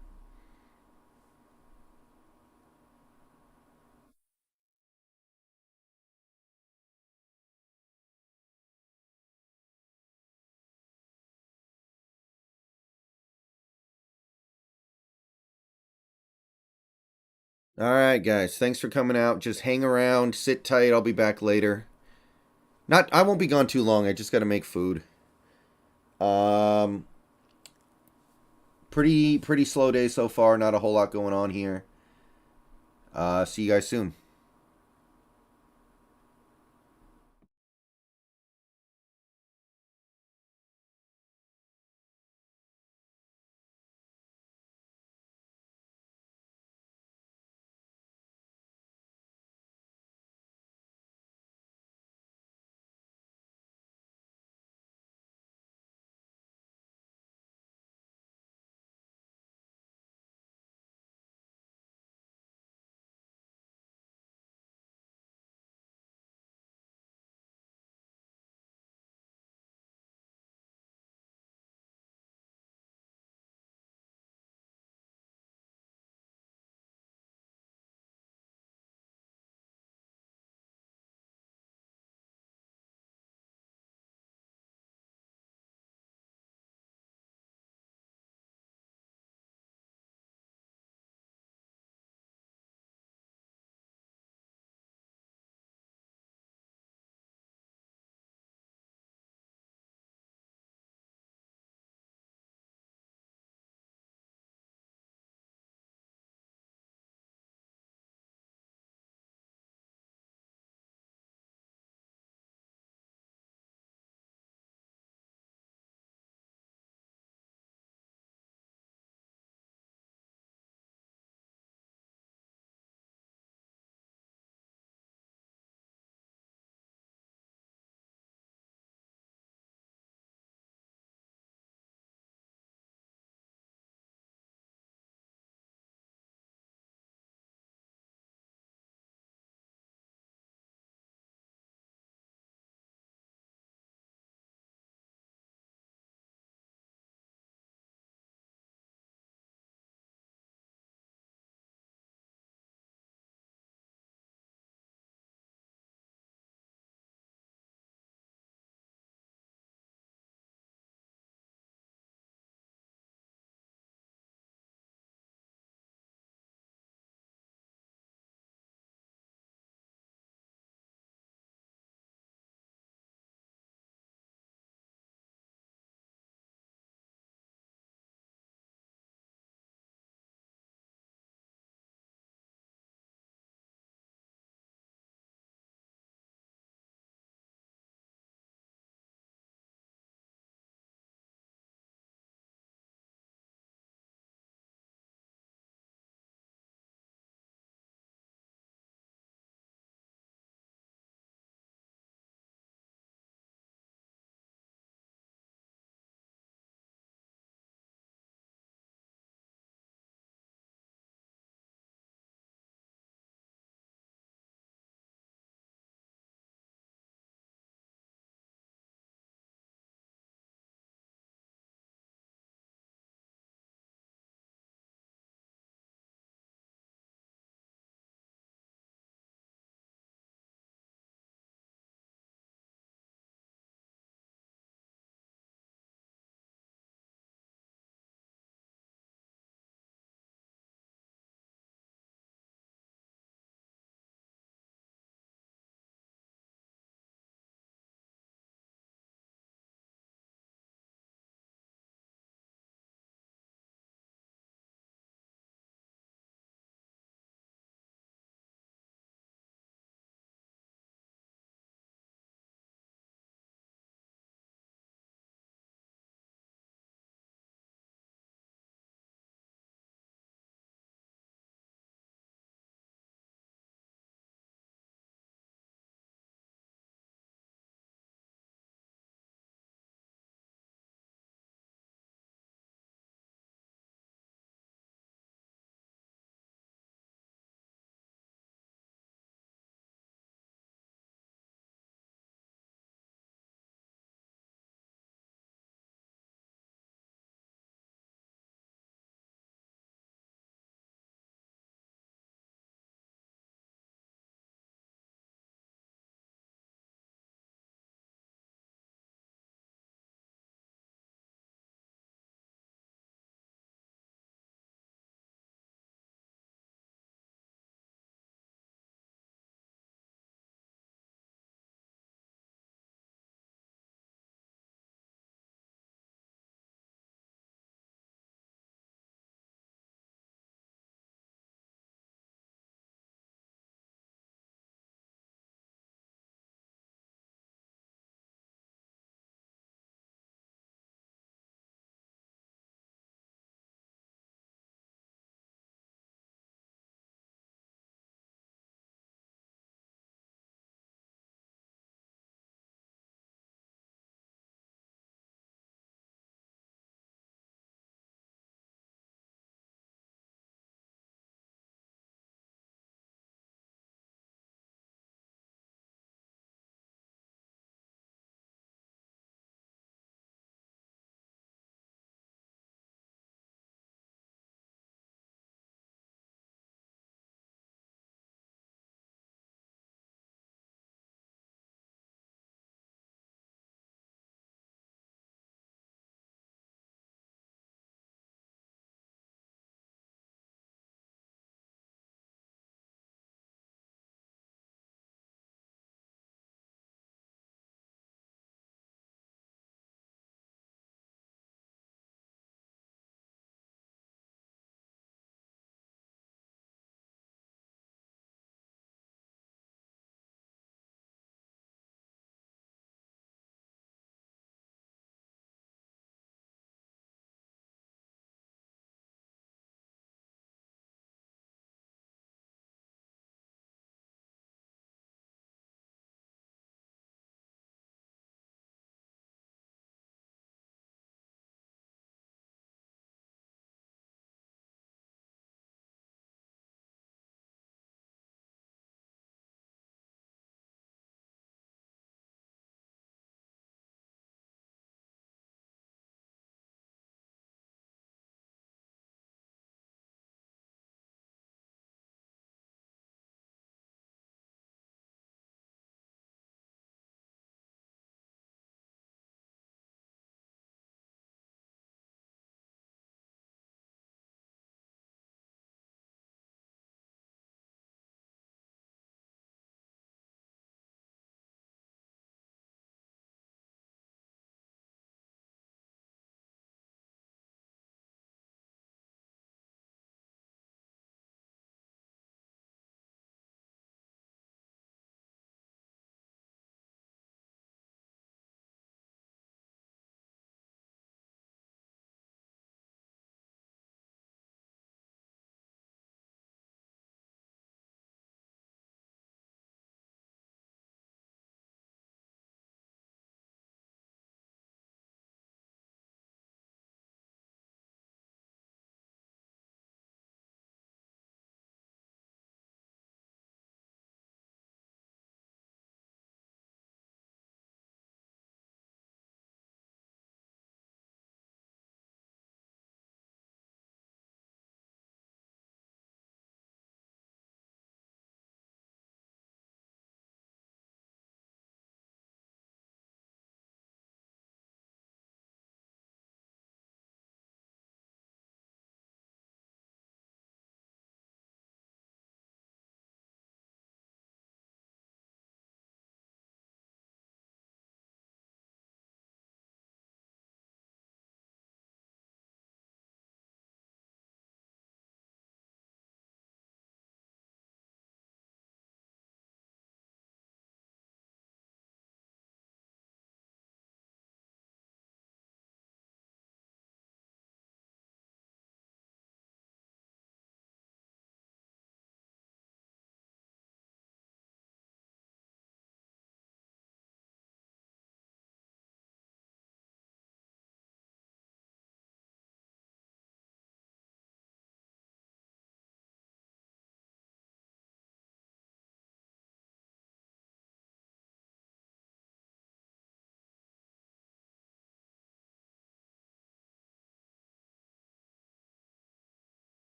All right, guys. Thanks for coming out. Just hang around, sit tight. I'll be back later. I won't be gone too long. I just got to make food. Um pretty slow day so far. Not a whole lot going on here. See you guys soon.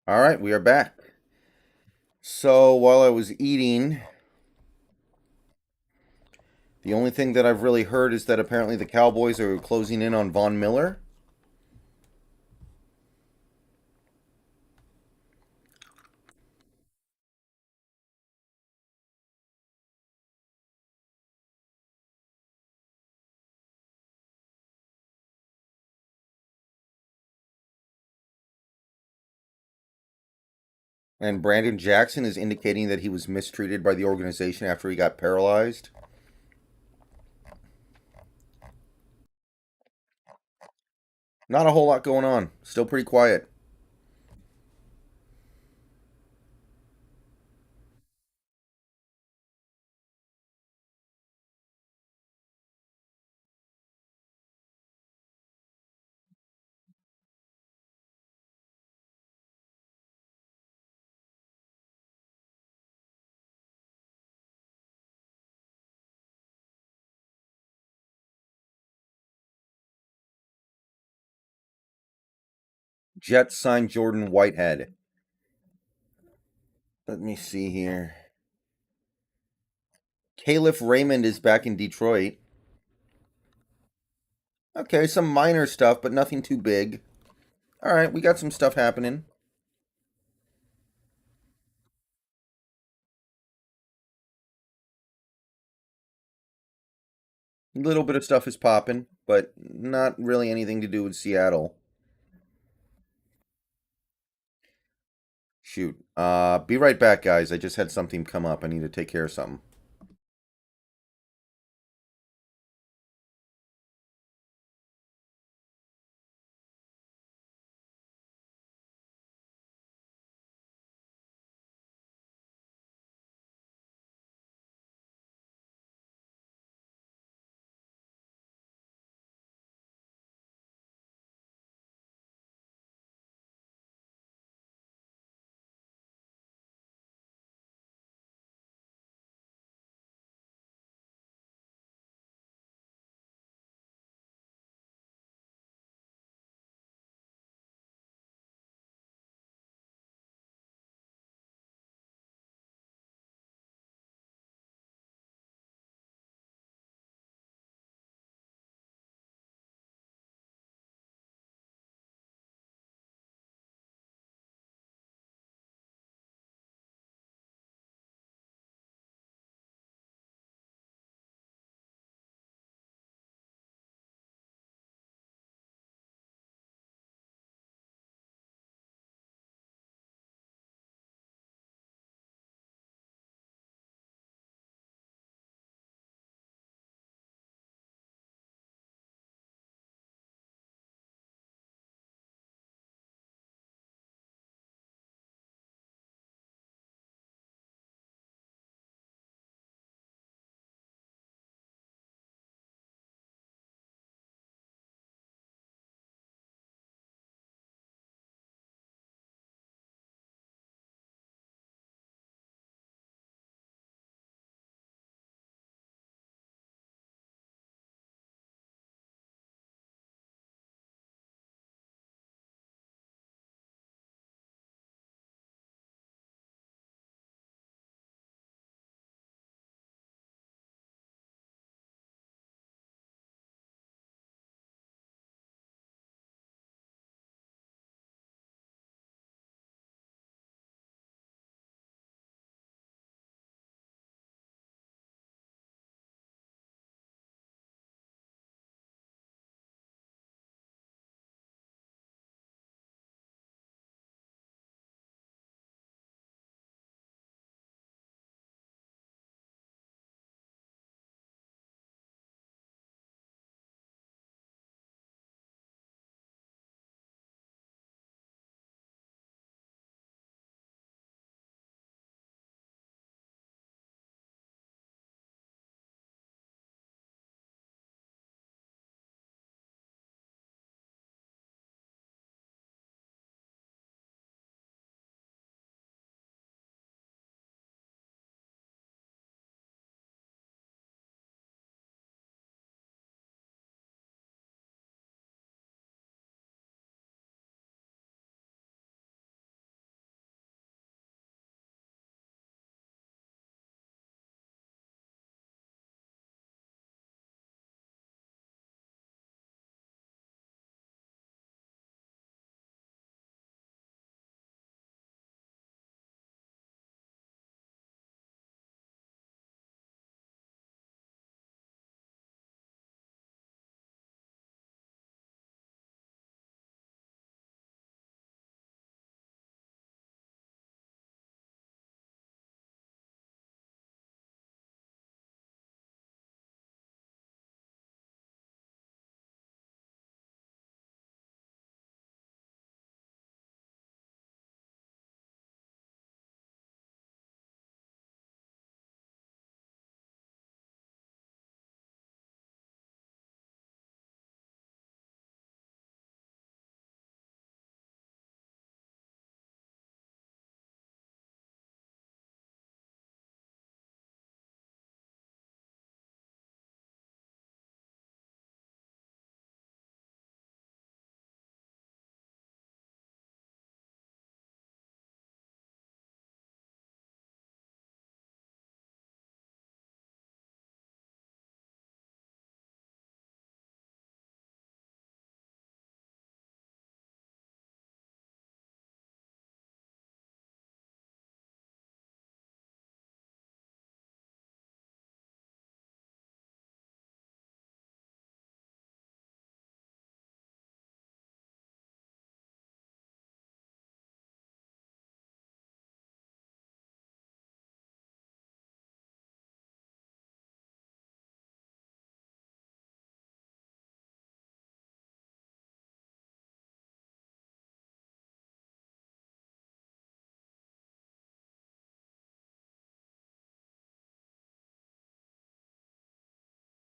All right, we are back. So while I was eating, the only thing that I've really heard is that apparently the Cowboys are closing in on Von Miller. And Brandon Jackson is indicating that he was mistreated by the organization after he got paralyzed. Not a whole lot going on. Still pretty quiet. Jets signed Jordan Whitehead. Let me see here. Caliph Raymond is back in Detroit. Okay, some minor stuff, but nothing too big. All right, we got some stuff happening. A little bit of stuff is popping, but not really anything to do with Seattle. Shoot. Be right back, guys. I just had something come up. I need to take care of something.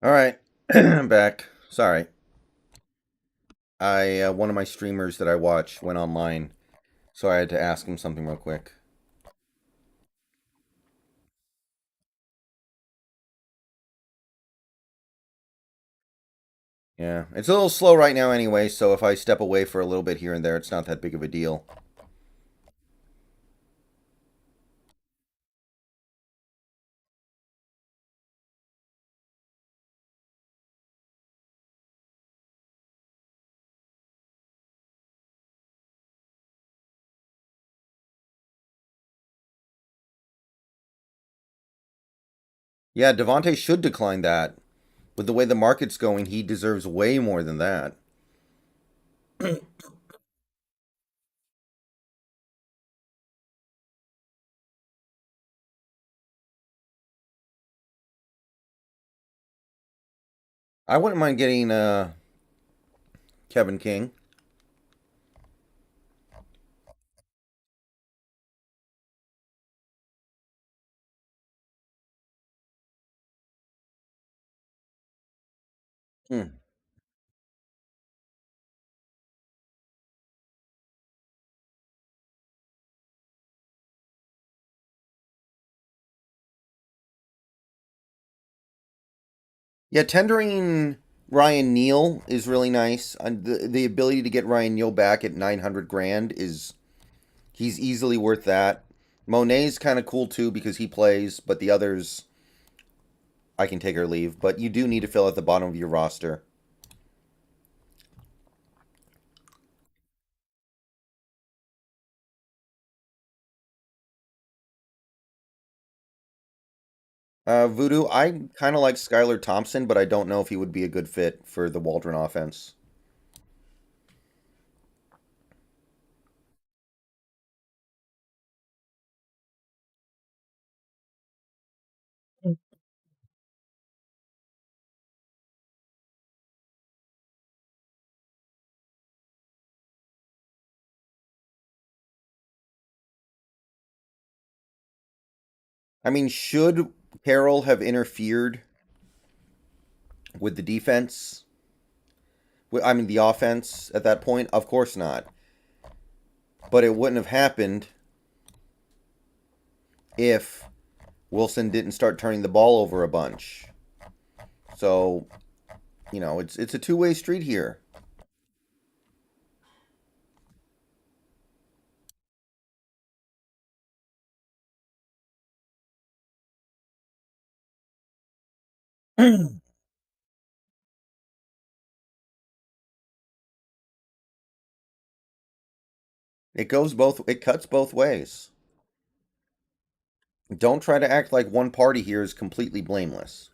All right, I'm back. Sorry, I one of my streamers that I watch went online, so I had to ask him something real quick. Yeah, it's a little slow right now anyway, so if I step away for a little bit here and there, it's not that big of a deal. Yeah, Devontae should decline that. With the way the market's going, he deserves way more than that. I wouldn't mind getting Kevin King. Hmm. Yeah, tendering Ryan Neal is really nice. The ability to get Ryan Neal back at 900 grand is he's easily worth that. Monet's kind of cool too because he plays, but the others I can take or leave. But you do need to fill out the bottom of your roster. Voodoo, I kind of like Skylar Thompson, but I don't know if he would be a good fit for the Waldron offense. I mean, should Carroll have interfered with the defense? I mean, the offense at that point? Of course not. But it wouldn't have happened if Wilson didn't start turning the ball over a bunch. So, it's a two-way street here. It cuts both ways. Don't try to act like one party here is completely blameless.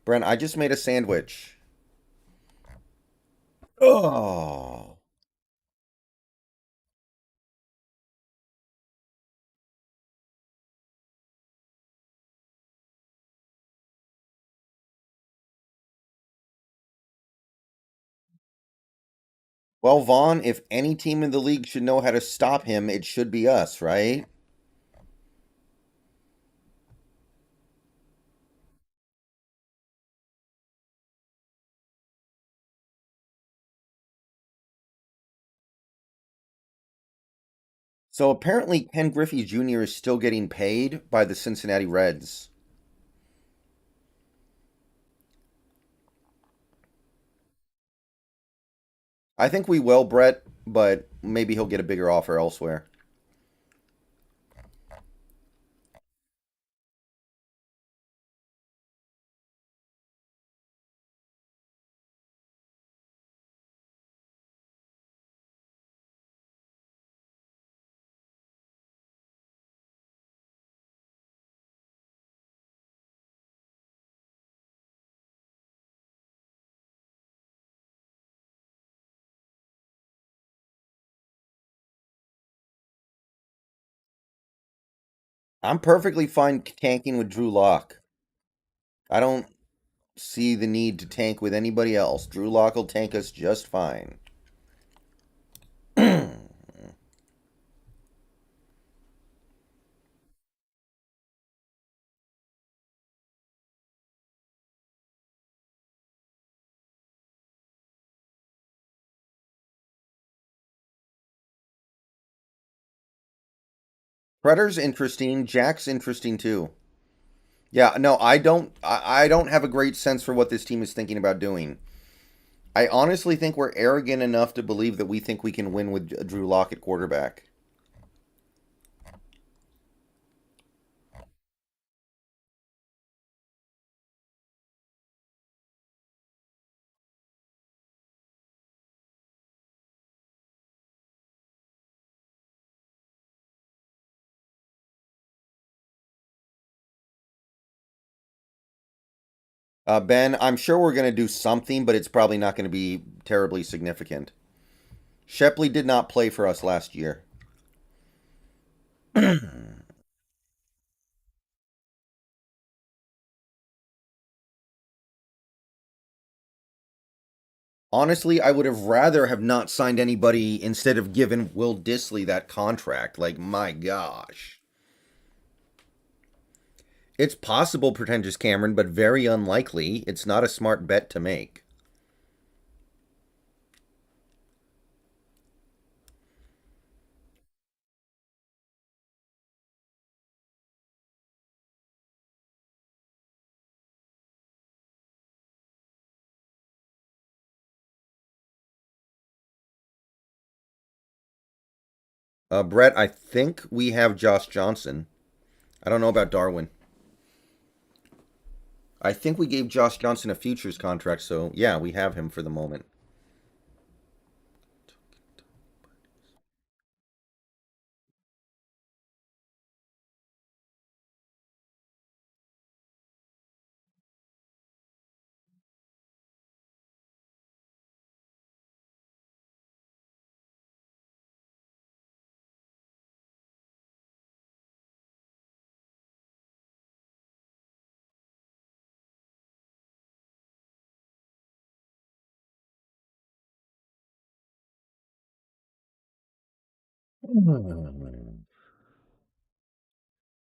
Brent, I just made a sandwich. Oh. Well, Vaughn, if any team in the league should know how to stop him, it should be us, right? So apparently Ken Griffey Jr. is still getting paid by the Cincinnati Reds. I think we will, Brett, but maybe he'll get a bigger offer elsewhere. I'm perfectly fine tanking with Drew Lock. I don't see the need to tank with anybody else. Drew Lock will tank us just fine. Predator's interesting. Jack's interesting too. Yeah, no, I don't have a great sense for what this team is thinking about doing. I honestly think we're arrogant enough to believe that we think we can win with Drew Lock at quarterback. Ben, I'm sure we're going to do something, but it's probably not going to be terribly significant. Shepley did not play for us last year. Honestly, I would have rather have not signed anybody instead of giving Will Disley that contract. Like, my gosh. It's possible, Pretentious Cameron, but very unlikely. It's not a smart bet to make. Brett, I think we have Josh Johnson. I don't know about Darwin. I think we gave Josh Johnson a futures contract, so yeah, we have him for the moment.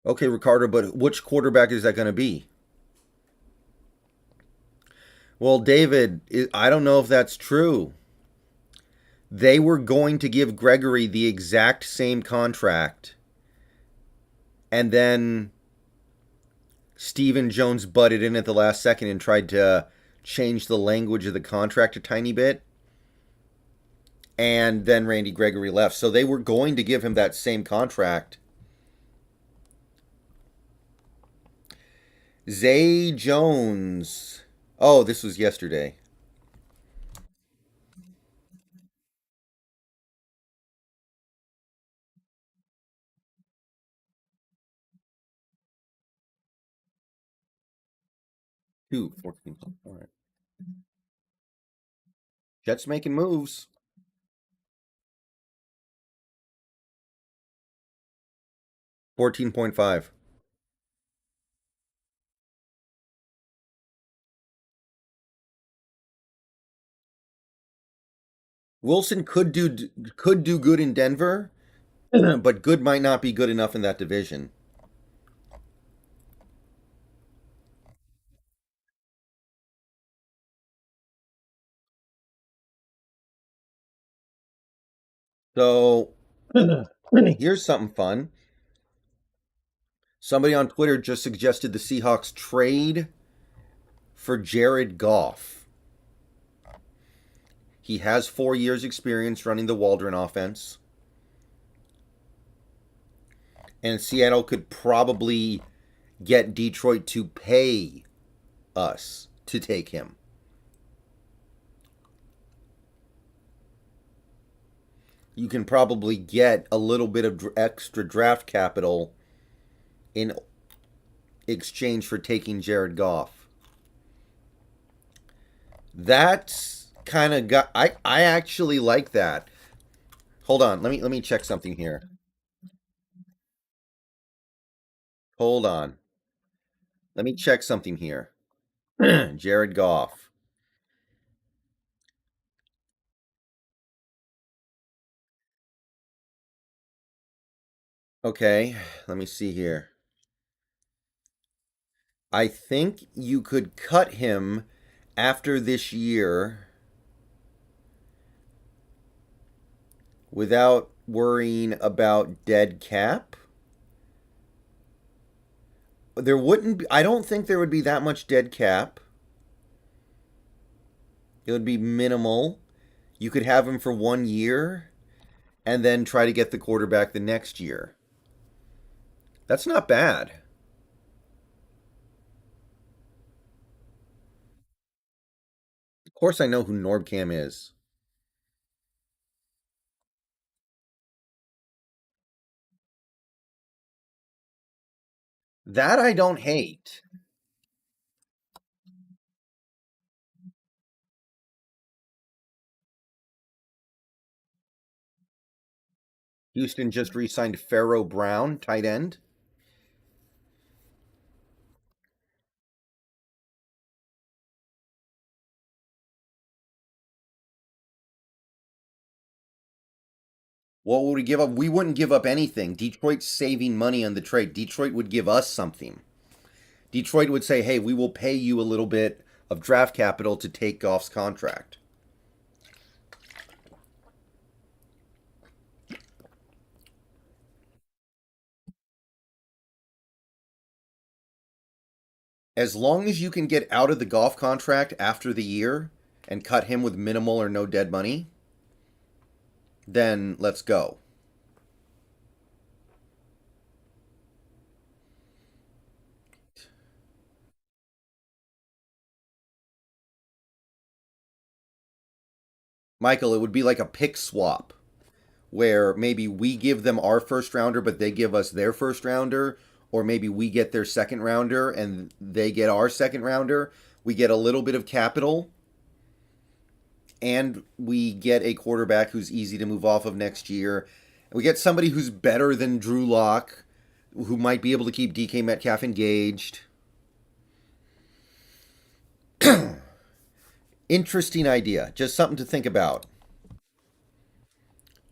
Okay, Ricardo, but which quarterback is that going to be? Well, David, I don't know if that's true. They were going to give Gregory the exact same contract, and then Stephen Jones butted in at the last second and tried to change the language of the contract a tiny bit. And then Randy Gregory left. So they were going to give him that same contract. Zay Jones. Oh, this was yesterday. Two, 14. All right. Jets making moves. 14.5. Wilson could do good in Denver, but good might not be good enough in that division. So here's something fun. Somebody on Twitter just suggested the Seahawks trade for Jared Goff. He has 4 years experience running the Waldron offense. And Seattle could probably get Detroit to pay us to take him. You can probably get a little bit of extra draft capital in exchange for taking Jared Goff. That's kind of got I actually like that. Hold on, let me check something here. Hold on. Let me check something here. Jared Goff. Okay, let me see here. I think you could cut him after this year without worrying about dead cap. There wouldn't be, I don't think there would be that much dead cap. It would be minimal. You could have him for 1 year and then try to get the quarterback the next year. That's not bad. Of course, I know who Norbcam is. That I don't hate. Houston just re signed Pharaoh Brown, tight end. What would we give up? We wouldn't give up anything. Detroit's saving money on the trade. Detroit would give us something. Detroit would say, hey, we will pay you a little bit of draft capital to take Goff's contract. As long as you can get out of the Goff contract after the year and cut him with minimal or no dead money, then let's go. Michael, it would be like a pick swap where maybe we give them our first rounder, but they give us their first rounder, or maybe we get their second rounder and they get our second rounder. We get a little bit of capital, and we get a quarterback who's easy to move off of next year. We get somebody who's better than Drew Lock, who might be able to keep DK Metcalf engaged. Interesting idea. Just something to think about.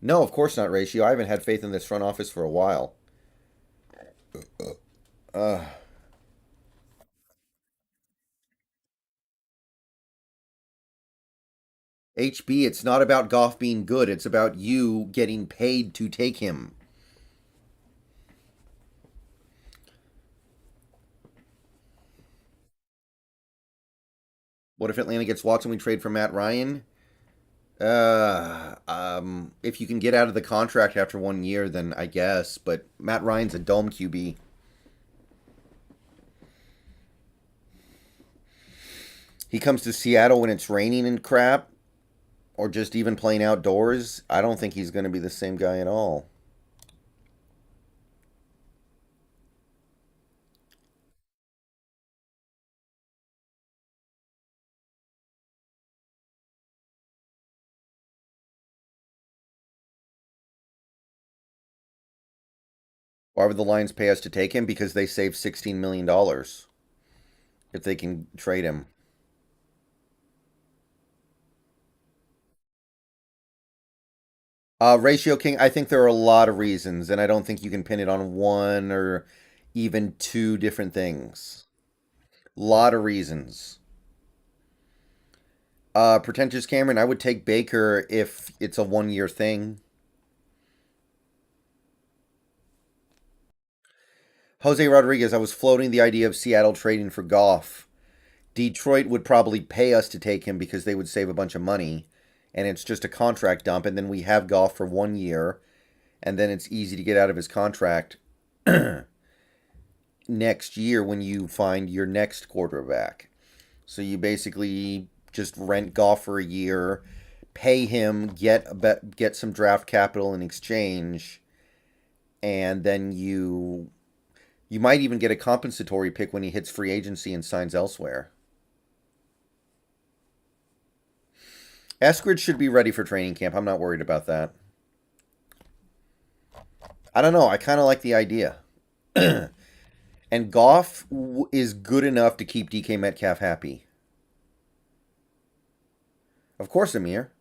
No, of course not, Ratio. I haven't had faith in this front office for a while. Uh, HB, it's not about Goff being good. It's about you getting paid to take him. What if Atlanta gets Watson? We trade for Matt Ryan. If you can get out of the contract after 1 year, then I guess. But Matt Ryan's a dome QB. He comes to Seattle when it's raining and crap, or just even playing outdoors. I don't think he's going to be the same guy at all. Why would the Lions pay us to take him? Because they save $16 million if they can trade him. Ratio King, I think there are a lot of reasons, and I don't think you can pin it on one or even two different things. Lot of reasons. Pretentious Cameron, I would take Baker if it's a 1 year thing. Jose Rodriguez, I was floating the idea of Seattle trading for Goff. Detroit would probably pay us to take him because they would save a bunch of money, and it's just a contract dump, and then we have Goff for 1 year, and then it's easy to get out of his contract next year when you find your next quarterback. So you basically just rent Goff for a year, pay him, get some draft capital in exchange, and then you might even get a compensatory pick when he hits free agency and signs elsewhere. Eskridge should be ready for training camp. I'm not worried about that. I don't know. I kind of like the idea. And Goff is good enough to keep DK Metcalf happy. Of course, Amir.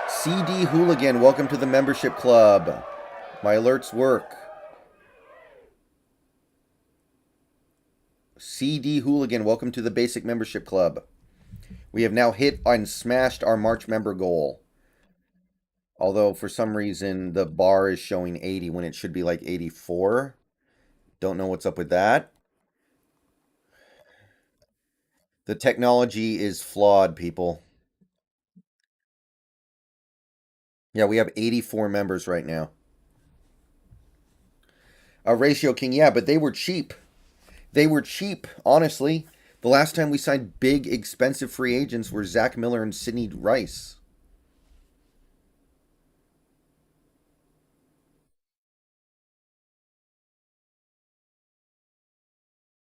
CD Hooligan, welcome to the membership club. My alerts work. CD Hooligan, welcome to the basic membership club. We have now hit and smashed our March member goal. Although for some reason the bar is showing 80 when it should be like 84. Don't know what's up with that. The technology is flawed, people. Yeah, we have 84 members right now. Ratio King, yeah, but they were cheap. They were cheap, honestly. The last time we signed big, expensive free agents were Zach Miller and Sidney Rice.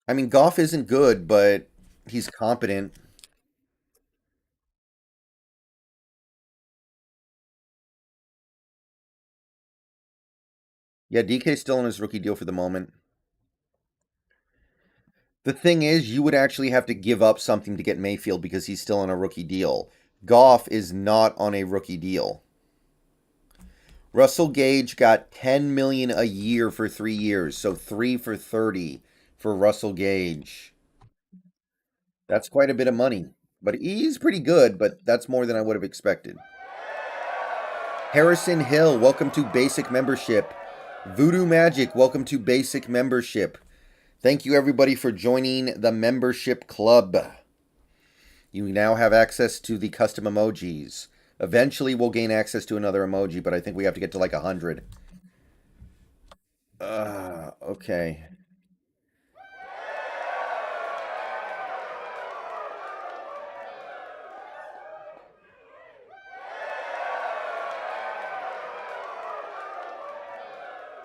I mean, Goff isn't good, but he's competent. Yeah, DK's still on his rookie deal for the moment. The thing is, you would actually have to give up something to get Mayfield because he's still on a rookie deal. Goff is not on a rookie deal. Russell Gage got 10 million a year for 3 years, so 3 for 30 for Russell Gage. That's quite a bit of money. But he's pretty good, but that's more than I would have expected. Harrison Hill, welcome to Basic Membership. Voodoo Magic, welcome to Basic Membership. Thank you everybody for joining the membership club. You now have access to the custom emojis. Eventually we'll gain access to another emoji, but I think we have to get to like 100. Okay.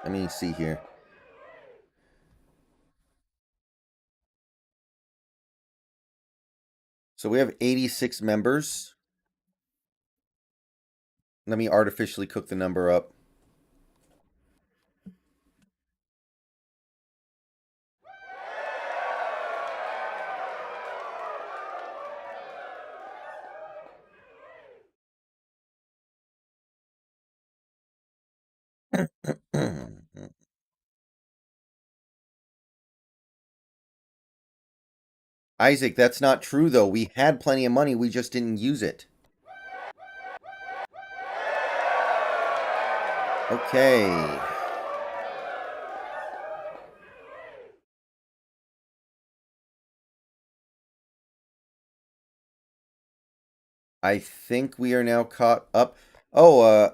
Let me see here. So we have 86 members. Let me artificially cook the number up. Isaac, that's not true though. We had plenty of money, we just didn't use it. Okay. I think we are now caught up. Oh,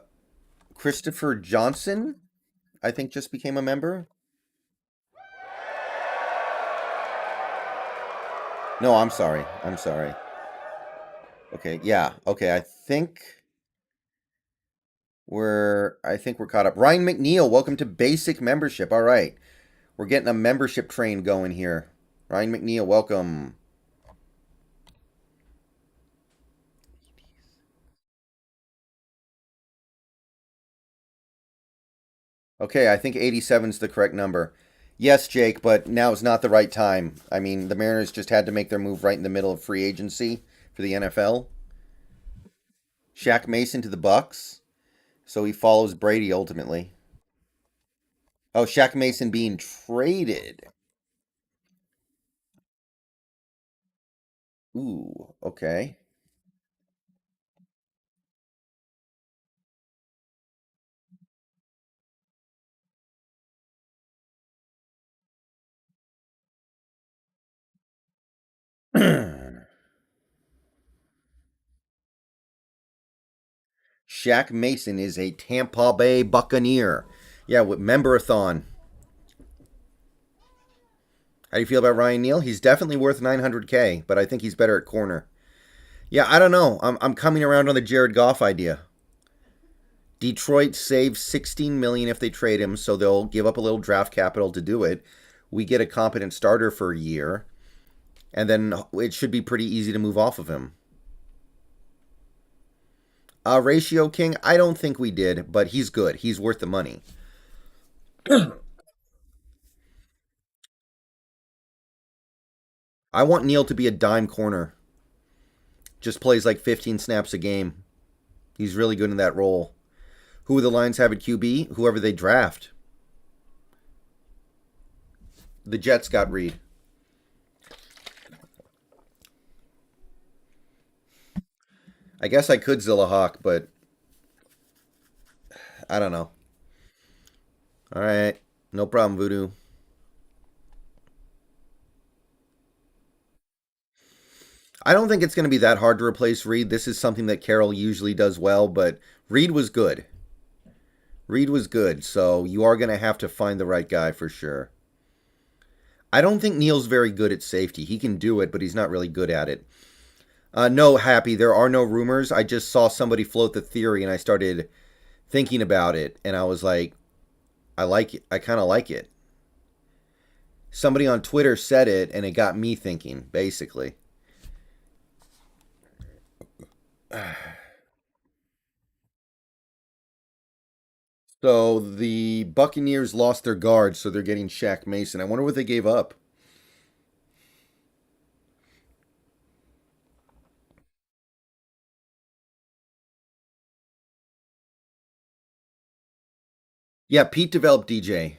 Christopher Johnson, I think just became a member. No, I'm sorry. I'm sorry. Okay, yeah. Okay, I think we're caught up. Ryan McNeill, welcome to basic membership. All right. We're getting a membership train going here. Ryan McNeill, welcome. Okay, I think 87 is the correct number. Yes, Jake, but now is not the right time. I mean, the Mariners just had to make their move right in the middle of free agency for the NFL. Shaq Mason to the Bucks, so he follows Brady ultimately. Oh, Shaq Mason being traded. Ooh, okay. Shaq Mason is a Tampa Bay Buccaneer. Yeah, with member-a-thon. How do you feel about Ryan Neal? He's definitely worth 900K, but I think he's better at corner. Yeah, I don't know. I'm coming around on the Jared Goff idea. Detroit saves 16 million if they trade him, so they'll give up a little draft capital to do it. We get a competent starter for a year, and then it should be pretty easy to move off of him. Ratio King, I don't think we did, but he's good. He's worth the money. I want Neal to be a dime corner. Just plays like 15 snaps a game. He's really good in that role. Who the Lions have at QB? Whoever they draft. The Jets got Reed. I guess I could Zilla Hawk, but I don't know. All right. No problem, Voodoo. I don't think it's going to be that hard to replace Reed. This is something that Carroll usually does well, but Reed was good. Reed was good, so you are going to have to find the right guy for sure. I don't think Neil's very good at safety. He can do it, but he's not really good at it. No, Happy, there are no rumors. I just saw somebody float the theory and I started thinking about it and I was like, I like it. I kind of like it. Somebody on Twitter said it and it got me thinking, basically. So the Buccaneers lost their guard, so they're getting Shaq Mason. I wonder what they gave up. Yeah, Pete developed DJ.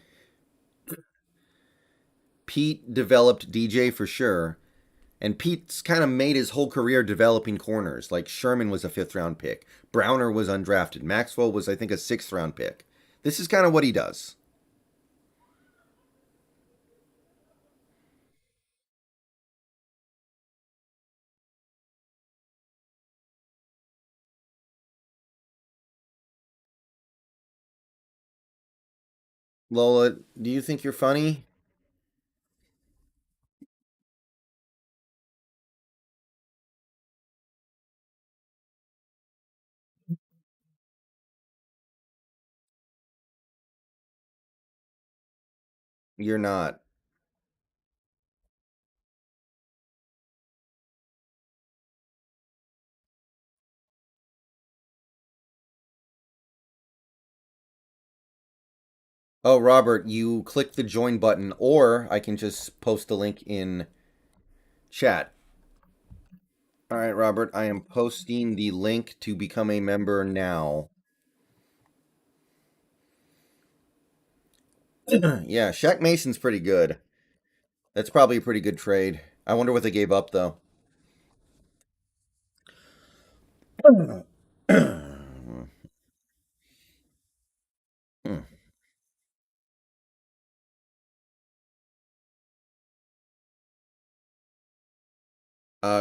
Pete developed DJ for sure. And Pete's kind of made his whole career developing corners. Like Sherman was a fifth round pick. Browner was undrafted. Maxwell was, I think, a sixth round pick. This is kind of what he does. Lola, do you think you're funny? You're not. Oh, Robert, you click the join button, or I can just post the link in chat. All right, Robert, I am posting the link to become a member now. Yeah, Shaq Mason's pretty good. That's probably a pretty good trade. I wonder what they gave up, though. Hmm.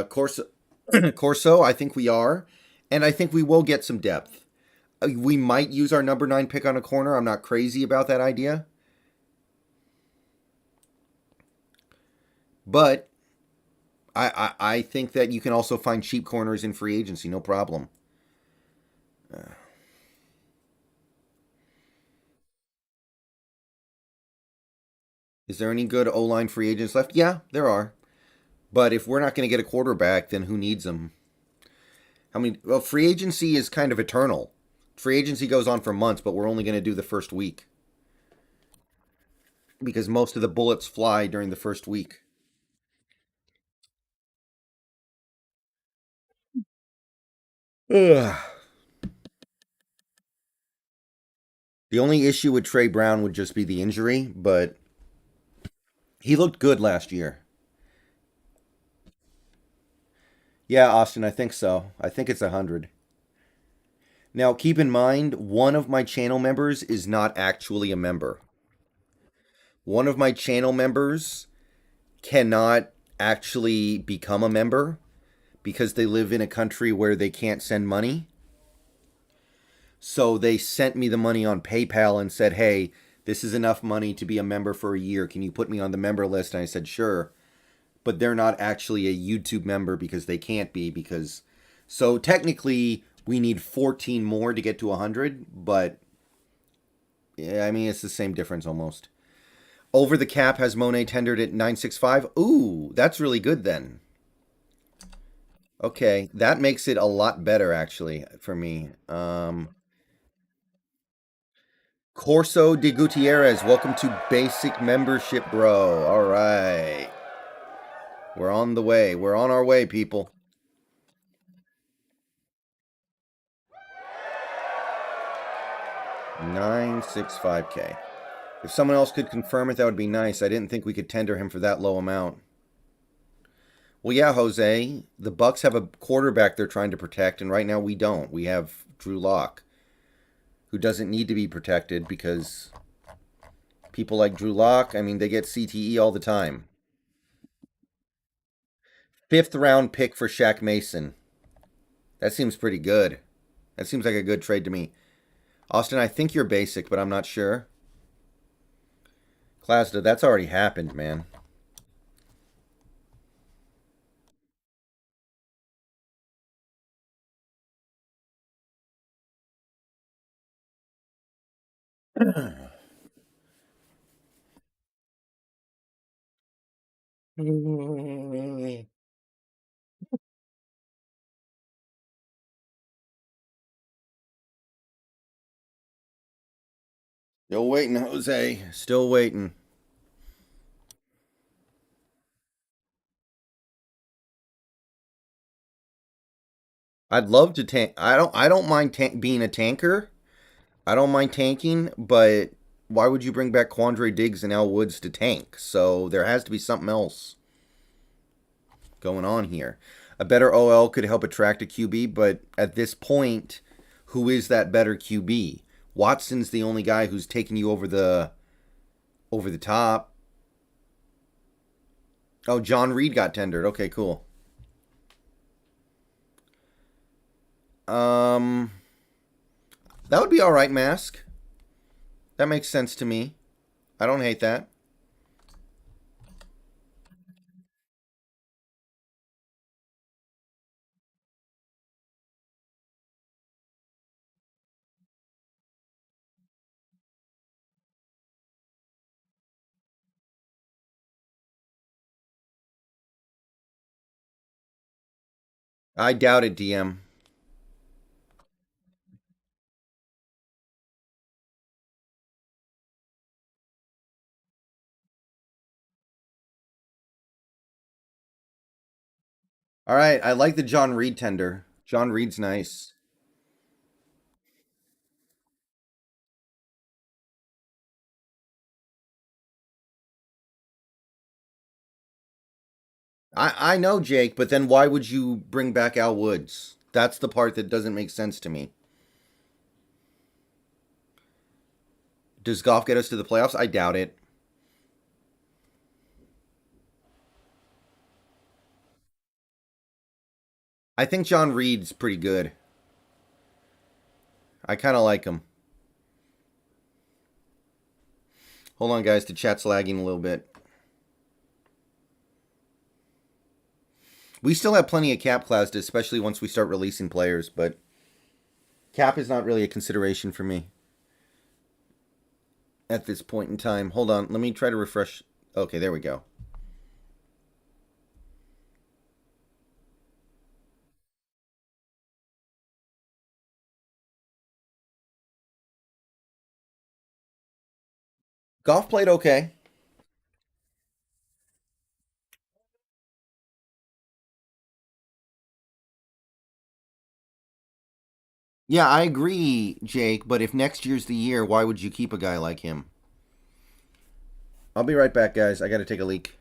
Corso, Corso, I think we are, and I think we will get some depth. We might use our number 9 pick on a corner. I'm not crazy about that idea, but I think that you can also find cheap corners in free agency, no problem. Is there any good O line free agents left? Yeah, there are. But if we're not going to get a quarterback, then who needs them? I mean, well, free agency is kind of eternal. Free agency goes on for months, but we're only going to do the first week because most of the bullets fly during the first week. Ugh. The only issue with Trey Brown would just be the injury, but he looked good last year. Yeah, Austin, I think so. I think it's 100. Now, keep in mind, one of my channel members is not actually a member. One of my channel members cannot actually become a member because they live in a country where they can't send money. So they sent me the money on PayPal and said, hey, this is enough money to be a member for a year. Can you put me on the member list? And I said, sure. But they're not actually a YouTube member because they can't be because so technically we need 14 more to get to 100, but yeah, I mean it's the same difference almost. Over the cap has Monet tendered at 965. Ooh, that's really good then. Okay, that makes it a lot better actually for me. Corso de Gutierrez, welcome to basic membership, bro. All right. We're on the way. We're on our way, people. 965K. If someone else could confirm it, that would be nice. I didn't think we could tender him for that low amount. Well, yeah, Jose. The Bucks have a quarterback they're trying to protect, and right now we don't. We have Drew Lock. who doesn't need to be protected because people like Drew Lock, I mean, they get CTE all the time. Fifth round pick for Shaq Mason. That seems pretty good. That seems like a good trade to me. Austin, I think you're basic, but I'm not sure. Klasda, that's already happened, man. Still waiting, Jose. Still waiting. I'd love to tank. I don't mind being a tanker. I don't mind tanking, but why would you bring back Quandre Diggs and Al Woods to tank? So there has to be something else going on here. A better OL could help attract a QB, but at this point, who is that better QB? Watson's the only guy who's taking you over the top. Oh, John Reed got tendered. Okay, cool. Um, that would be all right, Mask. That makes sense to me. I don't hate that. I doubt it, DM. All right, I like the John Reed tender. John Reed's nice. I know, Jake, but then why would you bring back Al Woods? That's the part that doesn't make sense to me. Does golf get us to the playoffs? I doubt it. I think John Reed's pretty good. I kind of like him. Hold on, guys. The chat's lagging a little bit. We still have plenty of cap class, especially once we start releasing players, but cap is not really a consideration for me at this point in time. Hold on. Let me try to refresh. Okay, there we go. Golf played okay. Yeah, I agree, Jake, but if next year's the year, why would you keep a guy like him? I'll be right back, guys. I got to take a leak.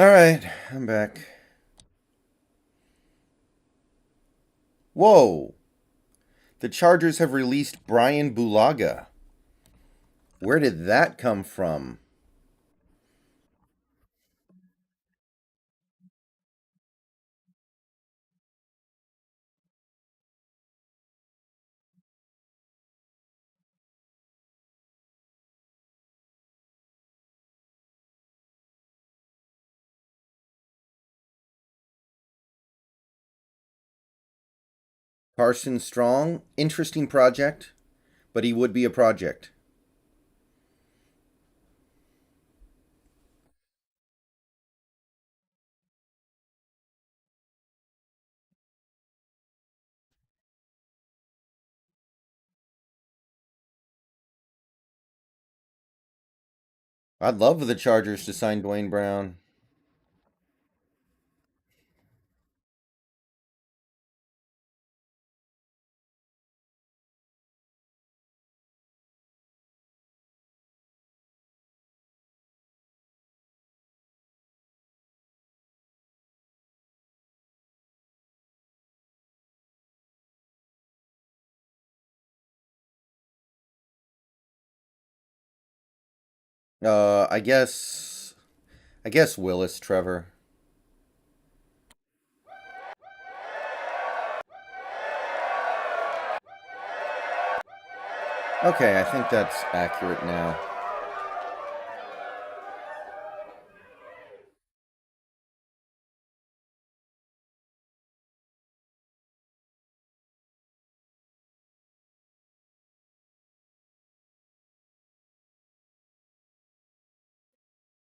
All right, I'm back. Whoa! The Chargers have released Brian Bulaga. Where did that come from? Carson Strong, interesting project, but he would be a project. I'd love for the Chargers to sign Dwayne Brown. I guess. I guess Willis, Trevor. Okay, I think that's accurate now.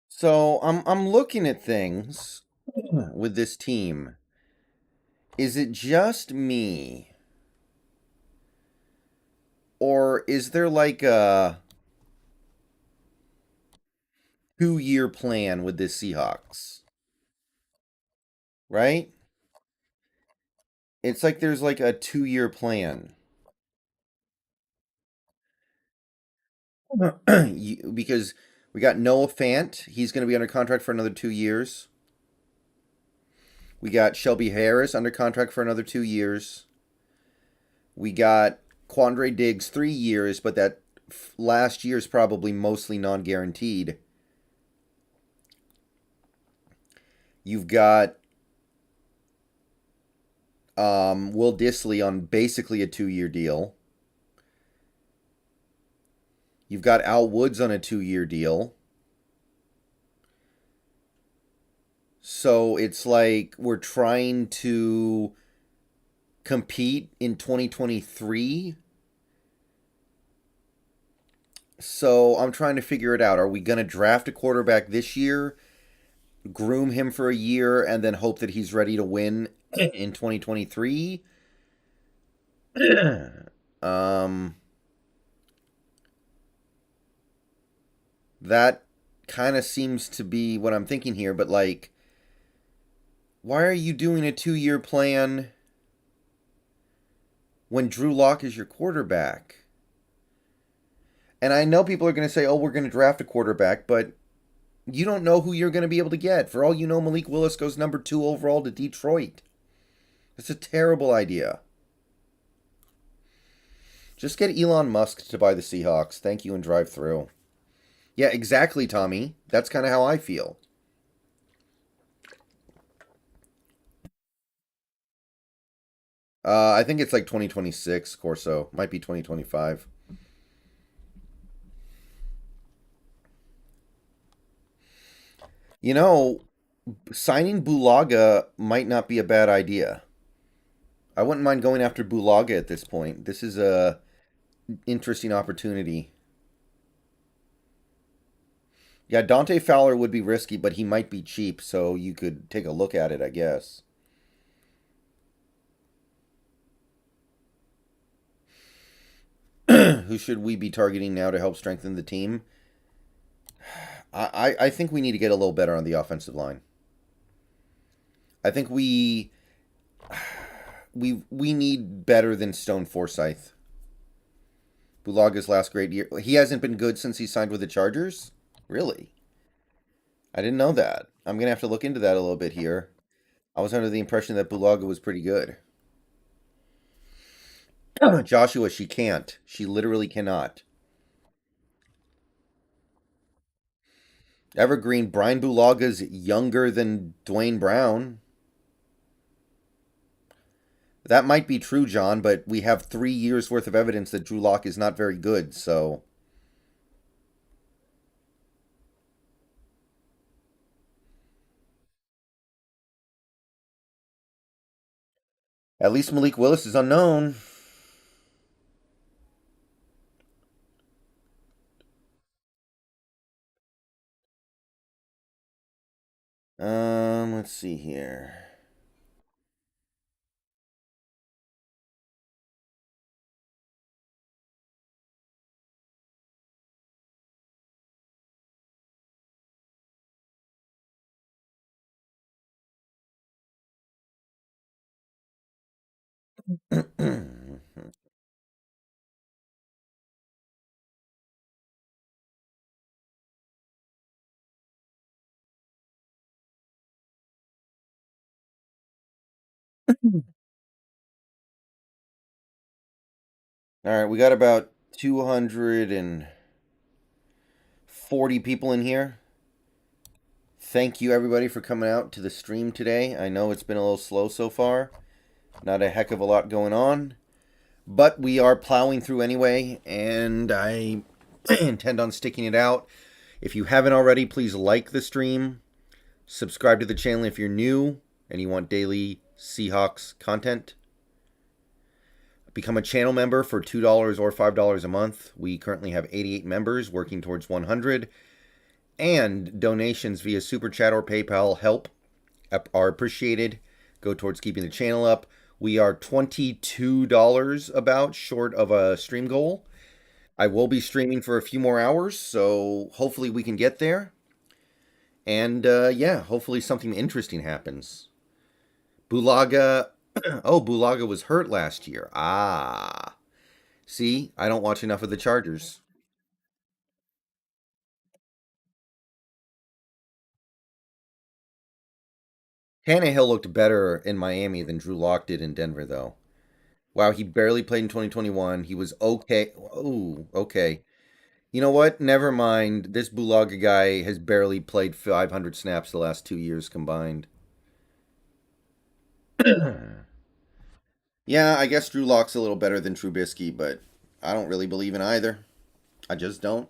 So I'm looking at things with this team. Is it just me, or is there like a 2-year plan with this Seahawks? Right? It's like there's like a 2-year plan. Because we got Noah Fant. He's going to be under contract for another 2 years. We got Shelby Harris under contract for another 2 years. We got Quandre Diggs 3 years, but that last year is probably mostly non-guaranteed. You've got Will Dissly on basically a 2-year deal. You've got Al Woods on a 2-year deal. So it's like we're trying to compete in 2023. So I'm trying to figure it out. Are we going to draft a quarterback this year, groom him for a year, and then hope that he's ready to win in 2023? um, that kind of seems to be what I'm thinking here, but like, why are you doing a 2-year plan when Drew Lock is your quarterback? And I know people are going to say, oh, we're going to draft a quarterback, but you don't know who you're going to be able to get. For all you know, Malik Willis goes number 2 overall to Detroit. It's a terrible idea. Just get Elon Musk to buy the Seahawks. Thank you and drive through. Yeah, exactly, Tommy. That's kind of how I feel. I think it's like 2026, Corso. Might be 2025. You know, signing Bulaga might not be a bad idea. I wouldn't mind going after Bulaga at this point. This is a interesting opportunity. Yeah, Dante Fowler would be risky, but he might be cheap, so you could take a look at it, I guess. Who should we be targeting now to help strengthen the team? I think we need to get a little better on the offensive line. I think we need better than Stone Forsyth. Bulaga's last great year. He hasn't been good since he signed with the Chargers? Really? I didn't know that. I'm gonna have to look into that a little bit here. I was under the impression that Bulaga was pretty good. Joshua, she can't. She literally cannot. Evergreen, Brian Bulaga's younger than Dwayne Brown. That might be true, John, but we have 3 years worth of evidence that Drew Lock is not very good, so at least Malik Willis is unknown. Let's see here. All right, we got about 240 people in here. Thank you, everybody, for coming out to the stream today. I know it's been a little slow so far. Not a heck of a lot going on. But we are plowing through anyway, and I intend on sticking it out. If you haven't already, please like the stream. Subscribe to the channel if you're new and you want daily Seahawks content. Become a channel member for $2 or $5 a month. We currently have 88 members working towards 100. And donations via Super Chat or PayPal help are appreciated. Go towards keeping the channel up. We are $22 about short of a stream goal. I will be streaming for a few more hours, so hopefully we can get there. And yeah, hopefully something interesting happens. Bulaga. Oh, Bulaga was hurt last year. Ah. See, I don't watch enough of the Chargers. Tannehill looked better in Miami than Drew Lock did in Denver, though. Wow, he barely played in 2021. He was okay. Oh, okay. You know what? Never mind. This Bulaga guy has barely played 500 snaps the last 2 years combined. Yeah, I guess Drew Lock's a little better than Trubisky, but I don't really believe in either. I just don't.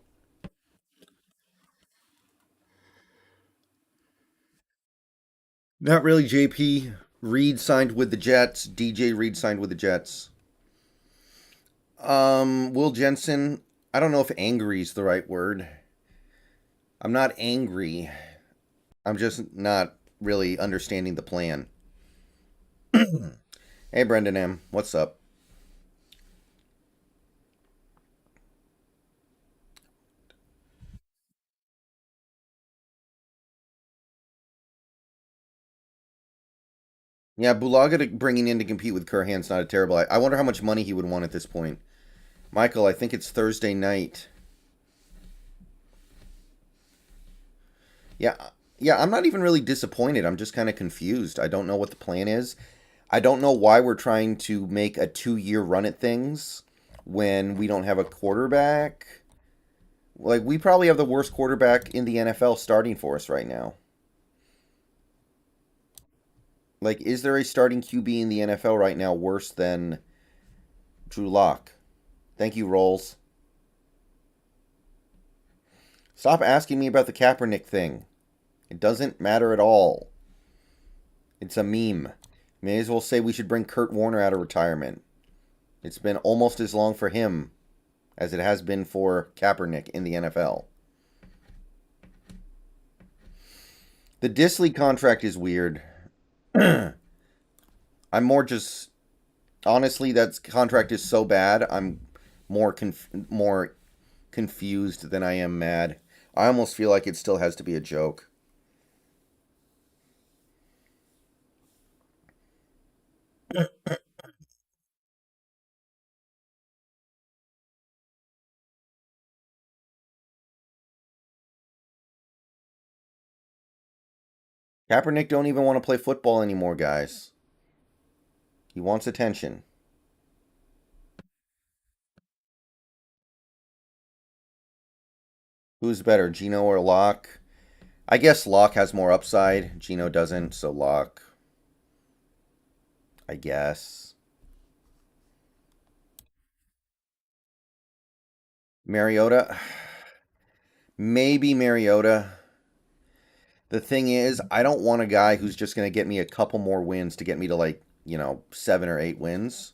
Not really, JP. Reed signed with the Jets. DJ Reed signed with the Jets. Will Jensen. I don't know if angry is the right word. I'm not angry. I'm just not really understanding the plan. Hey, Brendan M. What's up? Yeah, Bulaga bringing in to compete with Curhan's not a terrible. I wonder how much money he would want at this point. Michael, I think it's Thursday night. Yeah, yeah. I'm not even really disappointed. I'm just kind of confused. I don't know what the plan is. I don't know why we're trying to make a 2 year run at things when we don't have a quarterback. Like, we probably have the worst quarterback in the NFL starting for us right now. Like, is there a starting QB in the NFL right now worse than Drew Lock? Thank you, Rolls. Stop asking me about the Kaepernick thing. It doesn't matter at all. It's a meme. May as well say we should bring Kurt Warner out of retirement. It's been almost as long for him as it has been for Kaepernick in the NFL. The Disley contract is weird. I'm more just honestly that contract is so bad. I'm more confused than I am mad. I almost feel like it still has to be a joke. Kaepernick don't even want to play football anymore, guys. He wants attention. Who's better, Gino or Locke? I guess Locke has more upside. Gino doesn't, so Locke. I guess. Mariota? Maybe Mariota. The thing is, I don't want a guy who's just going to get me a couple more wins to get me to, like, 7 or 8 wins.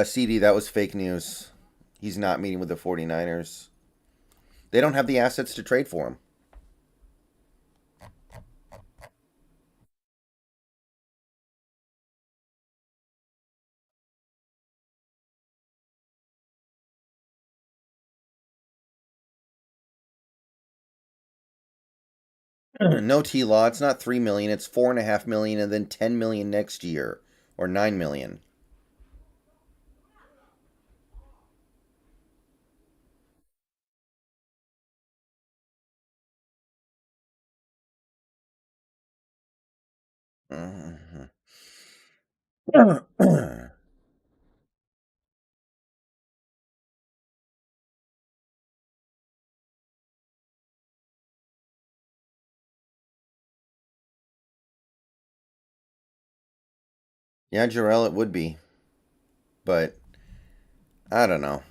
CD, that was fake news. He's not meeting with the 49ers. They don't have the assets to trade for him. No T Law. It's not 3 million. It's 4.5 million, and then 10 million next year, or 9 million. Yeah, Jarrell, it would be, but I don't know. What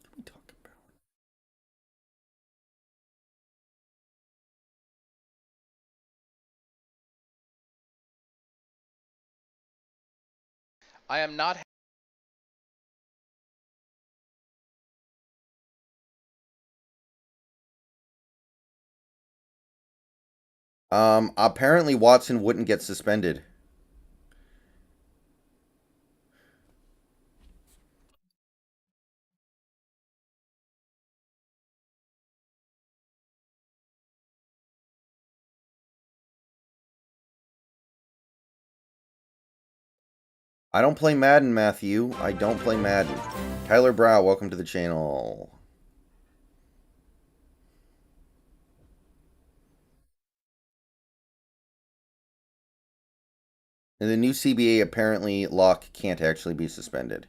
are we talking about? I am not. Apparently Watson wouldn't get suspended. I don't play Madden, Matthew. I don't play Madden. Tyler Brow, welcome to the channel. In the new CBA, apparently Locke can't actually be suspended.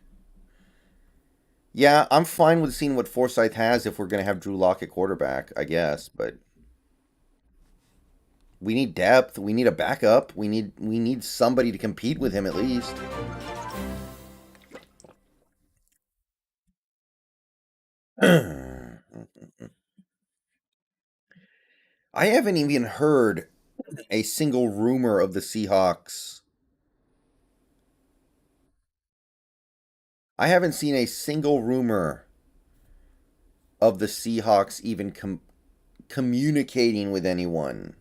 Yeah, I'm fine with seeing what Forsyth has if we're going to have Drew Lock at quarterback, I guess. But we need depth. We need a backup. We need somebody to compete with him at least. I haven't even heard a single rumor of the Seahawks. I haven't seen a single rumor of the Seahawks even communicating with anyone.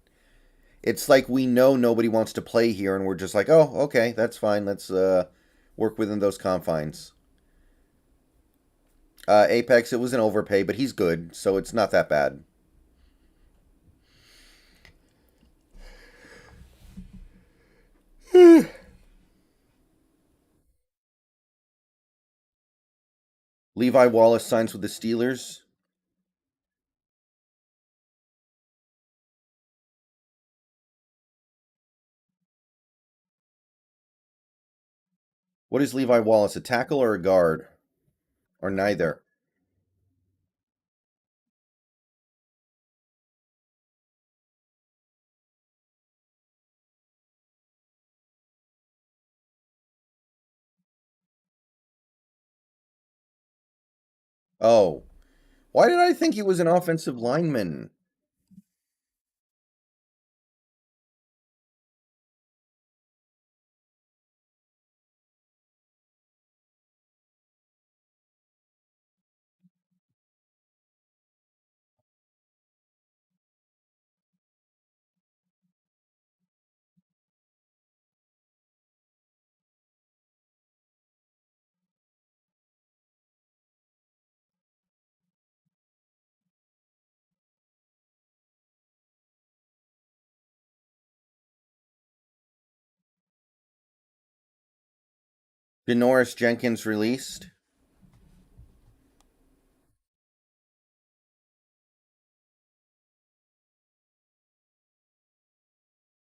It's like we know nobody wants to play here, and we're just like, oh, okay, that's fine. Let's work within those confines. Apex, it was an overpay, but he's good, so it's not that bad. Levi Wallace signs with the Steelers. What is Levi Wallace, a tackle or a guard? Or neither? Oh. Why did I think he was an offensive lineman? Janoris Jenkins released.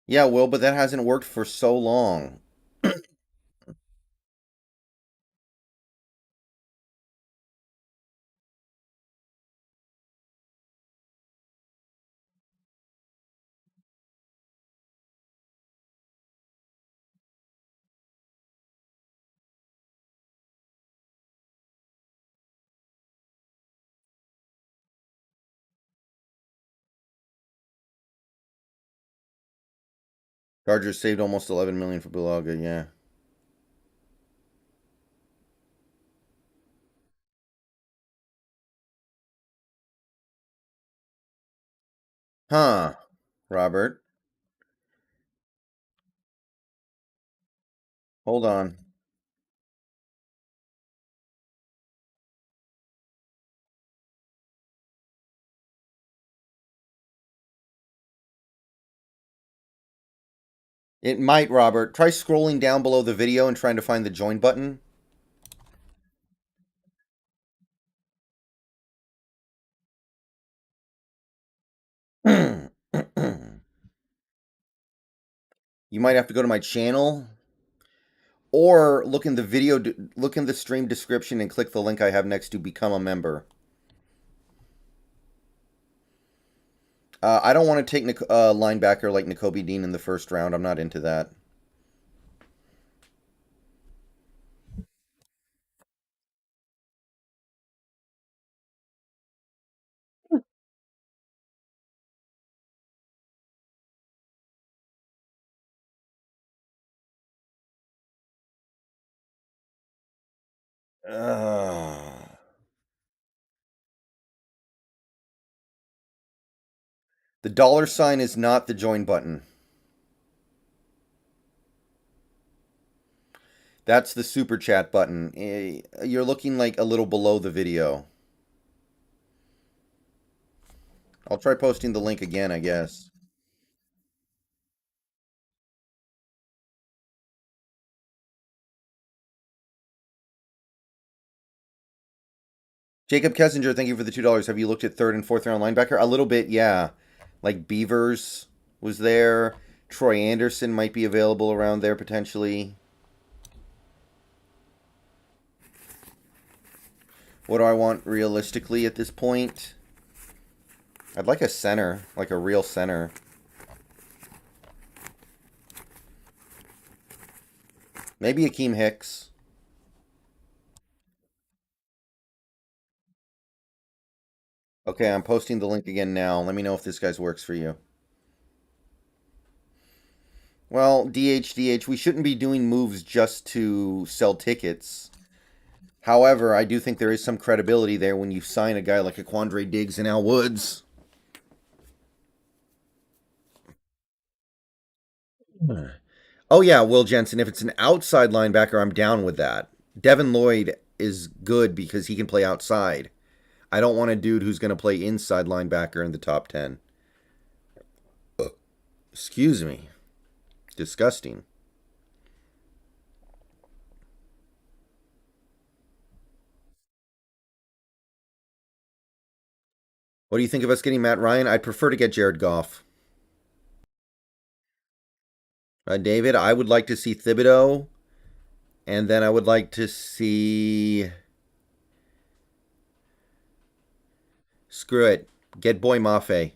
Yeah, Will, but that hasn't worked for so long. Chargers saved almost 11 million for Bulaga, yeah. Huh, Robert. Hold on. It might, Robert. Try scrolling down below the video and trying to find the join button. You might have to go to my channel or look in the video, look in the stream description and click the link I have next to become a member. I don't want to take linebacker like Nakobe Dean in the first round. I'm not into that. Uh, the dollar sign is not the join button. That's the super chat button. You're looking like a little below the video. I'll try posting the link again, I guess. Jacob Kessinger, thank you for the $2. Have you looked at third and fourth round linebacker? A little bit, yeah. Like Beavers was there. Troy Anderson might be available around there potentially. What do I want realistically at this point? I'd like a center, like a real center. Maybe Akeem Hicks. Okay, I'm posting the link again now. Let me know if this guy's works for you. Well, DH, we shouldn't be doing moves just to sell tickets. However, I do think there is some credibility there when you sign a guy like a Quandre Diggs and Al Woods. Oh yeah, Will Jensen. If it's an outside linebacker, I'm down with that. Devin Lloyd is good because he can play outside. I don't want a dude who's going to play inside linebacker in the top 10. Excuse me. Disgusting. What do you think of us getting Matt Ryan? I'd prefer to get Jared Goff. David, I would like to see Thibodeau, and then I would like to see. Screw it. Get Boy Mafe.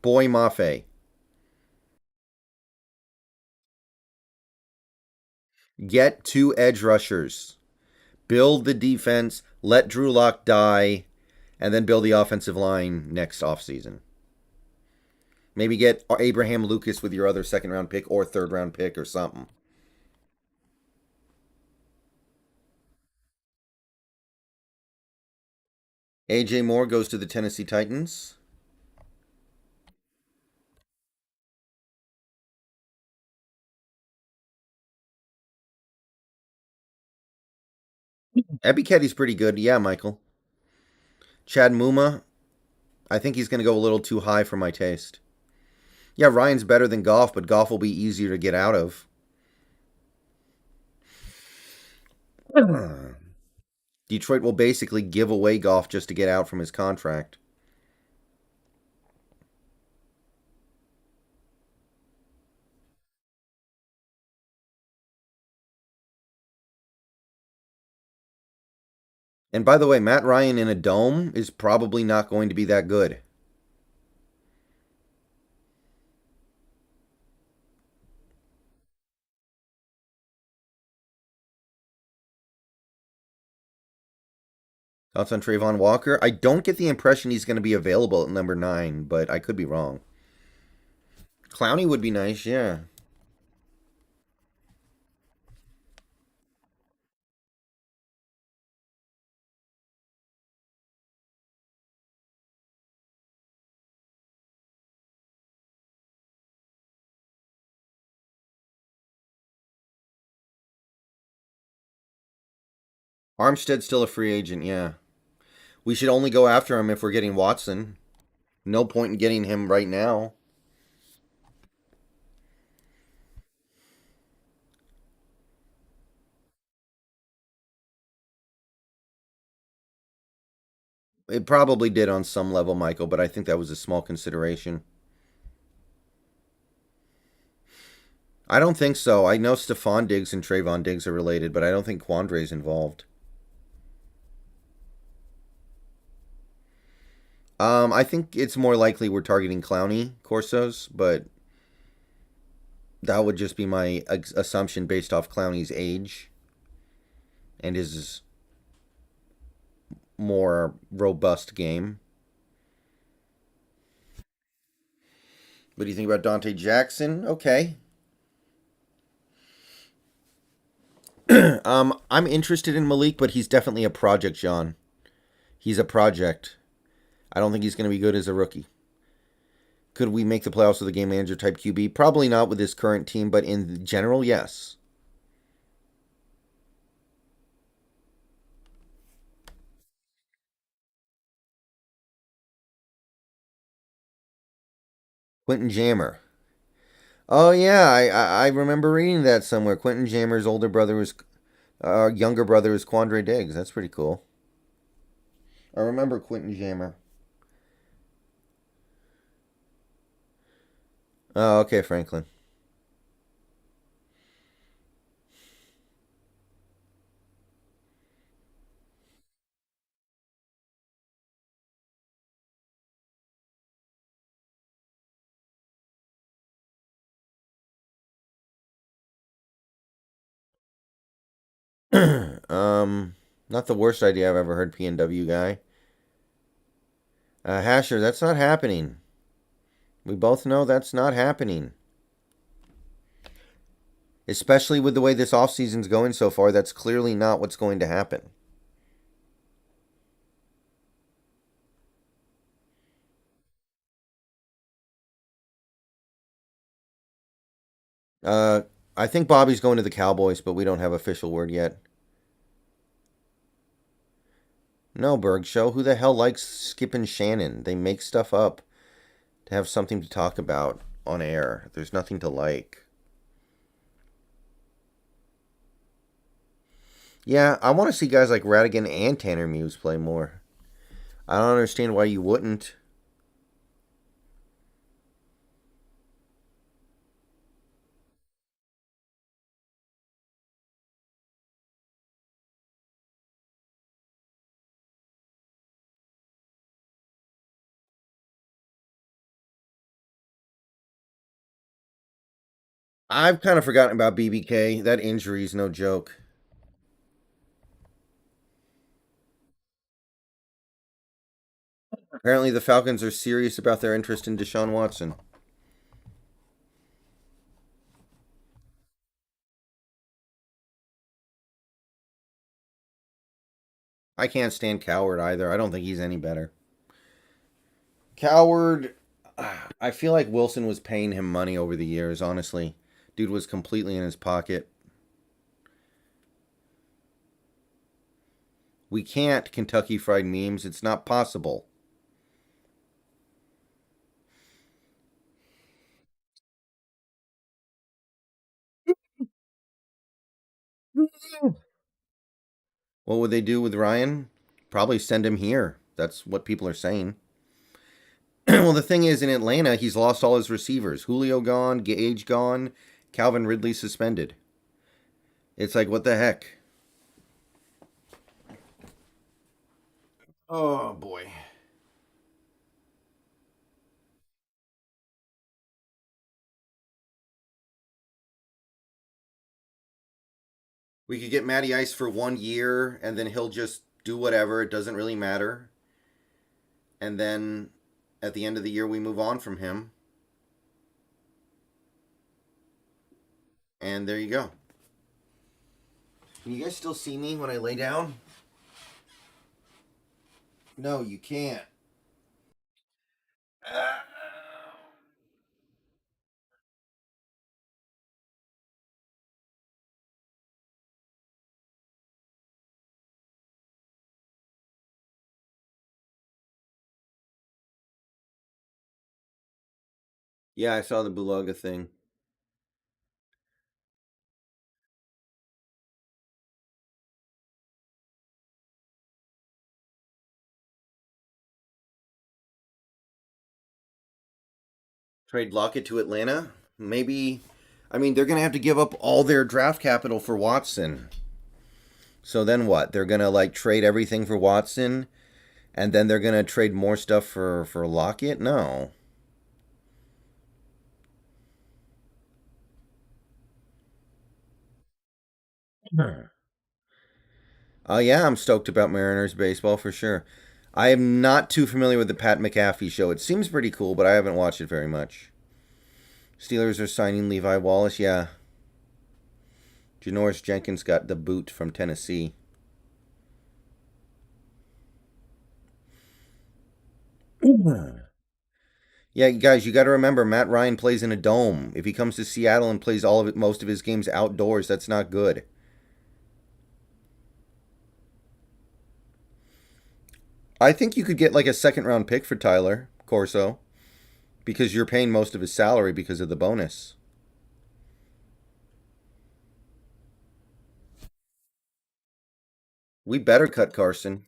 Boy Mafe. Get two edge rushers. Build the defense. Let Drew Lock die, and then build the offensive line next offseason. Maybe get Abraham Lucas with your other second round pick or third round pick or something. AJ Moore goes to the Tennessee Titans. Ebiketti's pretty good. Yeah, Michael. Chad Muma. I think he's going to go a little too high for my taste. Yeah, Ryan's better than Goff, but Goff will be easier to get out of. Detroit will basically give away Goff just to get out from his contract. And by the way, Matt Ryan in a dome is probably not going to be that good. Thoughts on Trayvon Walker? I don't get the impression he's going to be available at number 9, but I could be wrong. Clowney would be nice, yeah. Armstead's still a free agent, yeah. We should only go after him if we're getting Watson. No point in getting him right now. It probably did on some level, Michael, but I think that was a small consideration. I don't think so. I know Stephon Diggs and Trayvon Diggs are related, but I don't think Quandre's involved. I think it's more likely we're targeting Clowney Corsos, but that would just be my assumption based off Clowney's age and his more robust game. What do you think about Dante Jackson? Okay. I'm interested in Malik, but he's definitely a project, John. He's a project. I don't think he's going to be good as a rookie. Could we make the playoffs with a game manager type QB? Probably not with this current team, but in general, yes. Quentin Jammer. Oh yeah, I remember reading that somewhere. Quentin Jammer's older brother was, younger brother is Quandre Diggs. That's pretty cool. I remember Quentin Jammer. Oh, okay, Franklin. Not the worst idea I've ever heard. PNW guy. Hasher, that's not happening. We both know that's not happening. Especially with the way this offseason's going so far, that's clearly not what's going to happen. Uh, I think Bobby's going to the Cowboys, but we don't have official word yet. No, Berg Show. Who the hell likes Skip and Shannon? They make stuff up to have something to talk about on air. There's nothing to like. Yeah, I want to see guys like Radigan and Tanner Muse play more. I don't understand why you wouldn't. I've kind of forgotten about BBK. That injury's no joke. Apparently, the Falcons are serious about their interest in Deshaun Watson. I can't stand Coward either. I don't think he's any better. Coward, I feel like Wilson was paying him money over the years, honestly. Dude was completely in his pocket. We can't Kentucky Fried Memes. It's not possible. What would they do with Ryan? Probably send him here. That's what people are saying. Well, the thing is, in Atlanta, he's lost all his receivers. Julio gone, Gage gone, Calvin Ridley suspended. It's like, what the heck? Oh, boy. We could get Matty Ice for 1 year, and then he'll just do whatever. It doesn't really matter. And then at the end of the year, we move on from him. And there you go. Can you guys still see me when I lay down? No, you can't. Yeah, I saw the Bulaga thing. Trade Lockett to Atlanta? Maybe. I mean, they're going to have to give up all their draft capital for Watson. So then what? They're going to like trade everything for Watson and then they're going to trade more stuff for Lockett? No. Yeah, I'm stoked about Mariners baseball for sure. I am not too familiar with the Pat McAfee show. It seems pretty cool, but I haven't watched it very much. Steelers are signing Levi Wallace. Yeah. Janoris Jenkins got the boot from Tennessee. Yeah, guys, you got to remember Matt Ryan plays in a dome. If he comes to Seattle and plays all of it, most of his games outdoors, that's not good. I think you could get like a second round pick for Tyler Corso because you're paying most of his salary because of the bonus. We better cut Carson.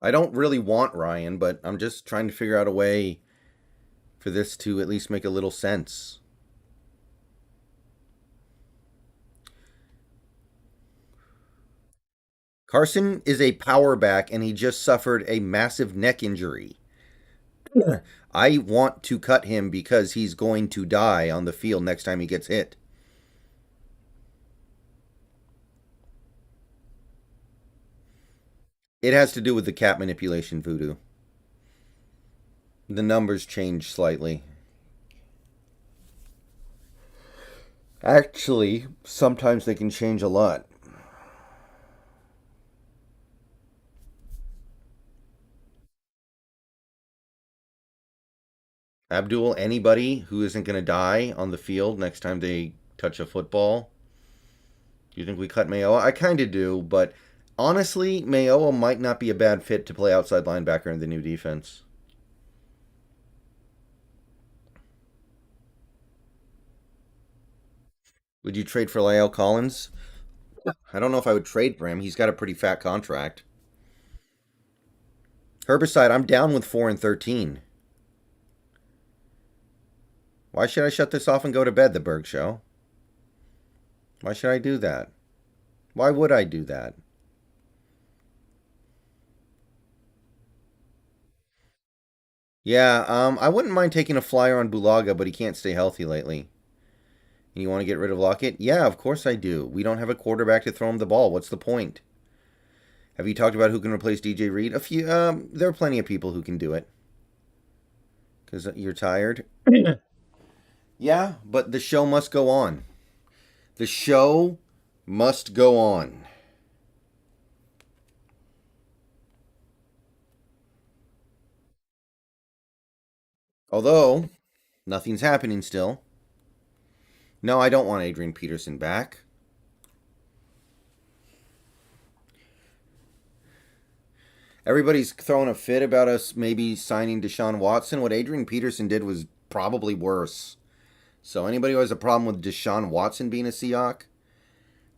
I don't really want Ryan, but I'm just trying to figure out a way for this to at least make a little sense. Carson is a power back and he just suffered a massive neck injury. I want to cut him because he's going to die on the field next time he gets hit. It has to do with the cap manipulation voodoo. The numbers change slightly. Actually, sometimes they can change a lot. Abdul, anybody who isn't going to die on the field next time they touch a football? Do you think we cut Mayoa? I kind of do, but honestly, Mayoa might not be a bad fit to play outside linebacker in the new defense. Would you trade for Lyle Collins? I don't know if I would trade for him. He's got a pretty fat contract. Herbicide, I'm down with 4 and 13. Why should I shut this off and go to bed, the Berg Show? Why should I do that? Why would I do that? Yeah, I wouldn't mind taking a flyer on Bulaga, but he can't stay healthy lately. And you want to get rid of Lockett? Yeah, of course I do. We don't have a quarterback to throw him the ball. What's the point? Have you talked about who can replace DJ Reed? A few. There are plenty of people who can do it. Because you're tired. Yeah, but the show must go on. The show must go on. Although nothing's happening still. No, I don't want Adrian Peterson back. Everybody's throwing a fit about us maybe signing Deshaun Watson. What Adrian Peterson did was probably worse. So anybody who has a problem with Deshaun Watson being a Seahawk,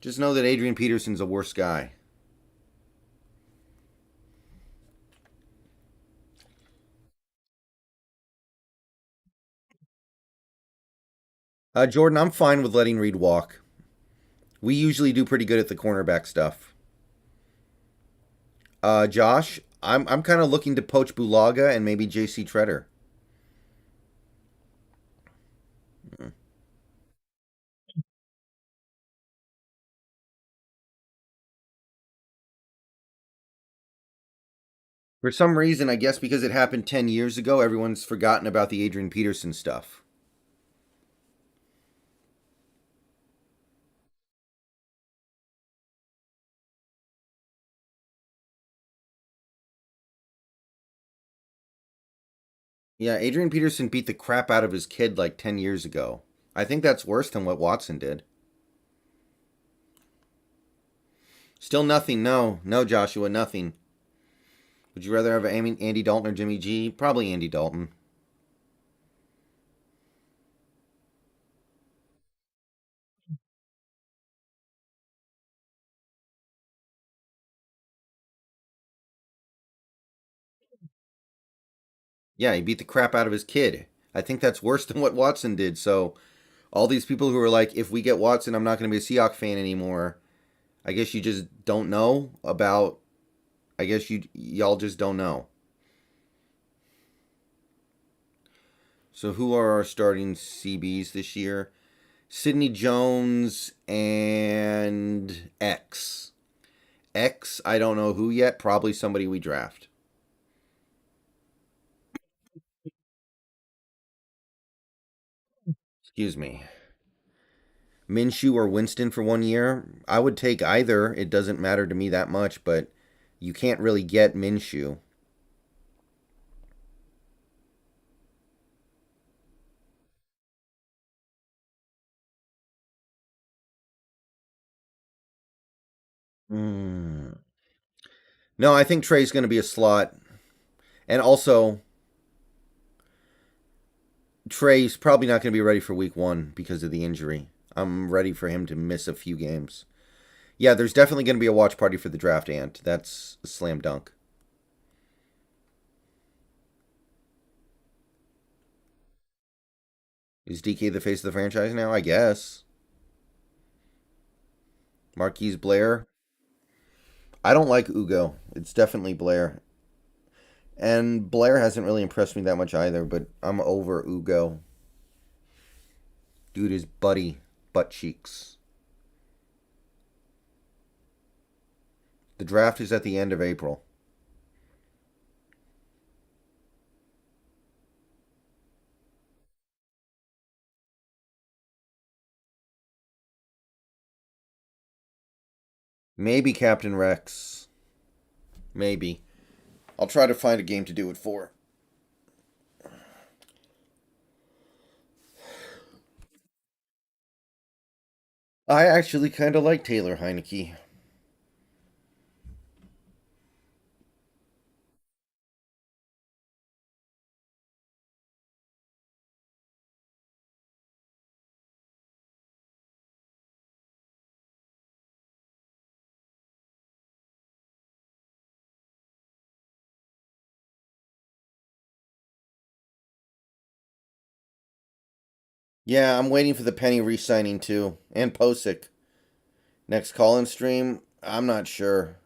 just know that Adrian Peterson's a worse guy. Jordan, I'm fine with letting Reed walk. We usually do pretty good at the cornerback stuff. Josh, I'm kind of looking to poach Bulaga and maybe J.C. Treader. For some reason, I guess because it happened 10 years ago, everyone's forgotten about the Adrian Peterson stuff. Yeah, Adrian Peterson beat the crap out of his kid like 10 years ago. I think that's worse than what Watson did. Still nothing. No, no, Joshua, nothing. Would you rather have Andy Dalton or Jimmy G? Probably Andy Dalton. Yeah, he beat the crap out of his kid. I think that's worse than what Watson did. So, all these people who are like, if we get Watson, I'm not going to be a Seahawks fan anymore. I guess you just don't know about. I guess y'all just don't know. So, who are our starting CBs this year? Sidney Jones and X. X, I don't know who yet. Probably somebody we draft. Excuse me. Minshew or Winston for 1 year. I would take either. It doesn't matter to me that much, but you can't really get Minshew. Mm. No, I think Trey's going to be a slot. And also, Trey's probably not going to be ready for week 1 because of the injury. I'm ready for him to miss a few games. Yeah, there's definitely going to be a watch party for the draft, Ant. That's a slam dunk. Is DK the face of the franchise now? I guess. Marquise Blair. I don't like Ugo. It's definitely Blair. And Blair hasn't really impressed me that much either, but I'm over Ugo. Dude is buddy butt cheeks. The draft is at the end of April. Maybe Captain Rex. Maybe. I'll try to find a game to do it for. I actually kind of like Taylor Heineke. Yeah, I'm waiting for the Penny re-signing too, and Posick. Next call-in stream, I'm not sure.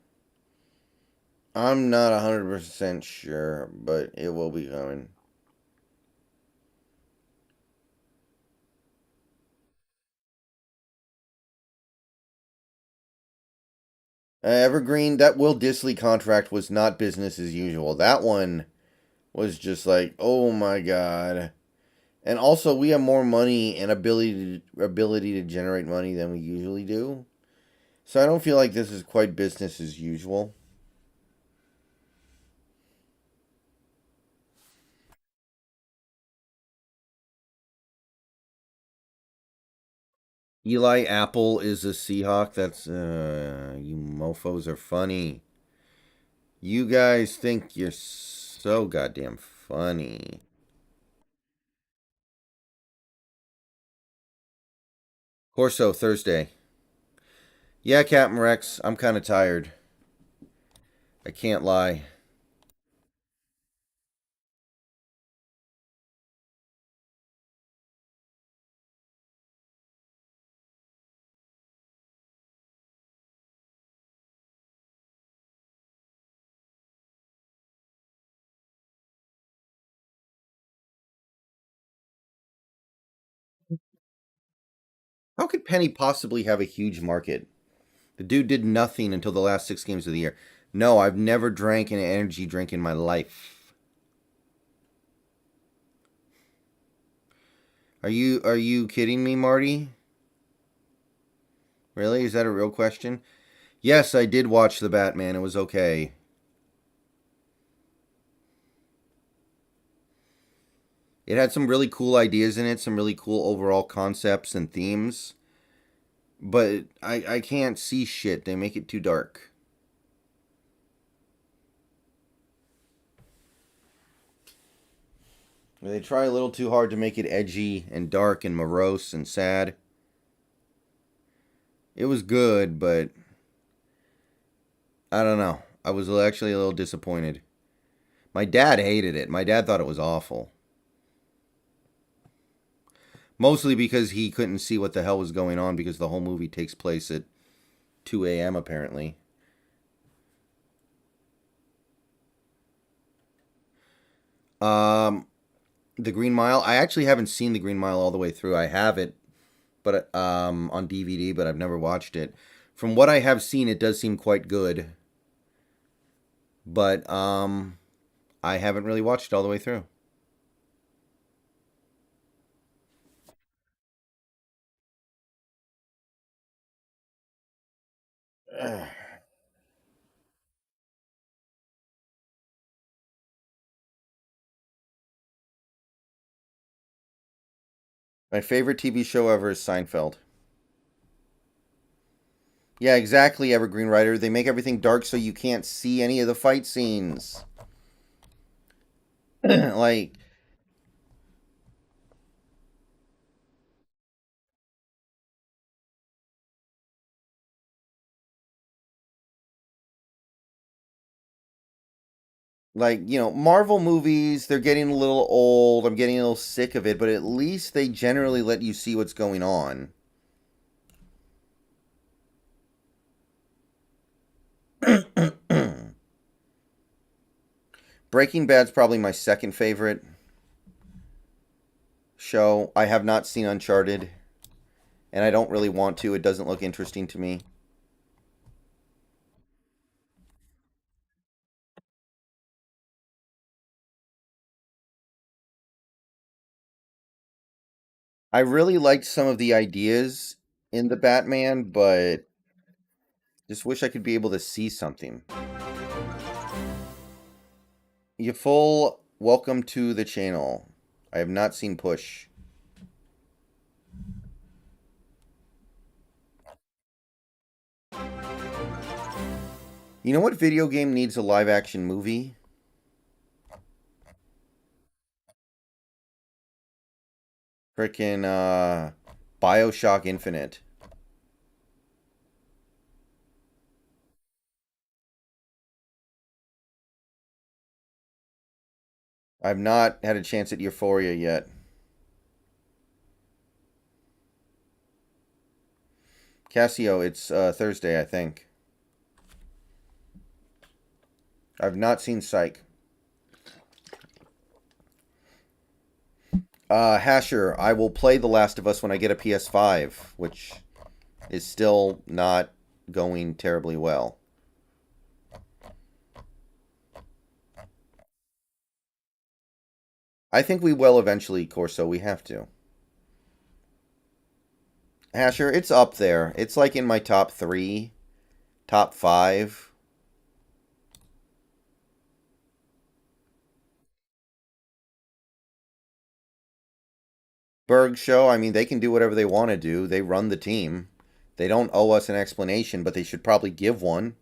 I'm not 100% sure, but it will be coming. Evergreen, that Will Disley contract was not business as usual. That one was just like, oh my god. And also, we have more money and ability to generate money than we usually do. So I don't feel like this is quite business as usual. Eli Apple is a Seahawk. That's you mofos are funny. You guys think you're so goddamn funny. Corso, Thursday. Yeah, Captain Rex, I'm kind of tired. I can't lie. How could Penny possibly have a huge market? The dude did nothing until the last 6 games of the year. No, I've never drank an energy drink in my life. Are you kidding me, Marty? Really? Is that a real question? Yes, I did watch The Batman. It was okay. It had some really cool ideas in it, some really cool overall concepts and themes. But I can't see shit. They make it too dark. They try a little too hard to make it edgy and dark and morose and sad. It was good, but I don't know. I was actually a little disappointed. My dad hated it. My dad thought it was awful. Mostly because he couldn't see what the hell was going on because the whole movie takes place at 2 a.m. apparently. Um, the Green Mile. I actually haven't seen the Green Mile all the way through. I have it, but on DVD, but I've never watched it. From what I have seen, it does seem quite good, but I haven't really watched it all the way through. My favorite TV show ever is Seinfeld. Yeah, exactly, Evergreen Writer. They make everything dark so you can't see any of the fight scenes. like, Marvel movies, they're getting a little old. I'm getting a little sick of it, but at least they generally let you see what's going on. Breaking Bad's probably my second favorite show. I have not seen Uncharted, and I don't really want to. It doesn't look interesting to me. I really liked some of the ideas in the Batman, but just wish I could be able to see something. You full welcome to the channel. I have not seen Push. You know what video game needs a live action movie? Frickin' Bioshock Infinite. I've not had a chance at Euphoria yet. Casio, it's Thursday, I think. I've not seen Psych. Hasher, I will play The Last of Us when I get a PS5, which is still not going terribly well. I think we will eventually, Corso. We have to. Hasher, it's up there. It's like in my top three, top five. Berg show, I mean, they can do whatever they want to do. They run the team. They don't owe us an explanation, but they should probably give one.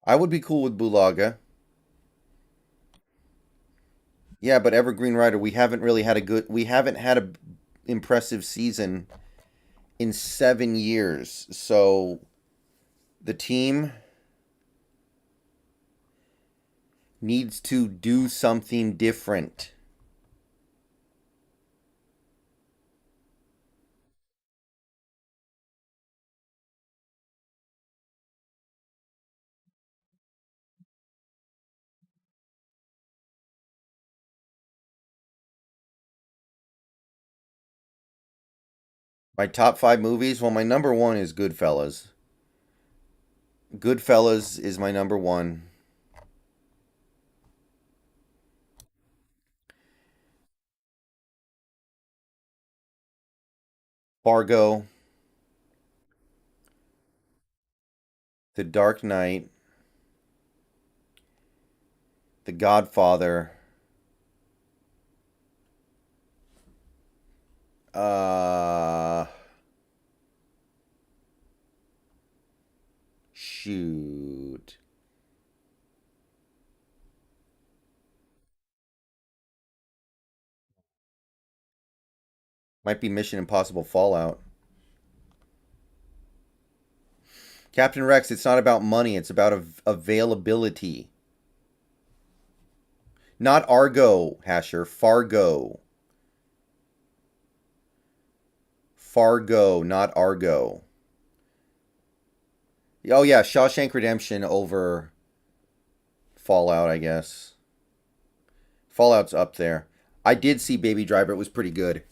I would be cool with Bulaga. Yeah, but Evergreen Rider, we haven't had a impressive season in 7 years. So the team needs to do something different. My top five movies. Well, my number one is Goodfellas. Goodfellas is my number one. Fargo, The Dark Knight, The Godfather. Uh, shoot. Might be Mission Impossible Fallout. Captain Rex, it's not about money, it's about availability. Not Argo, Hasher. Fargo. Fargo, not Argo. Oh, yeah, Shawshank Redemption over Fallout, I guess. Fallout's up there. I did see Baby Driver. It was pretty good.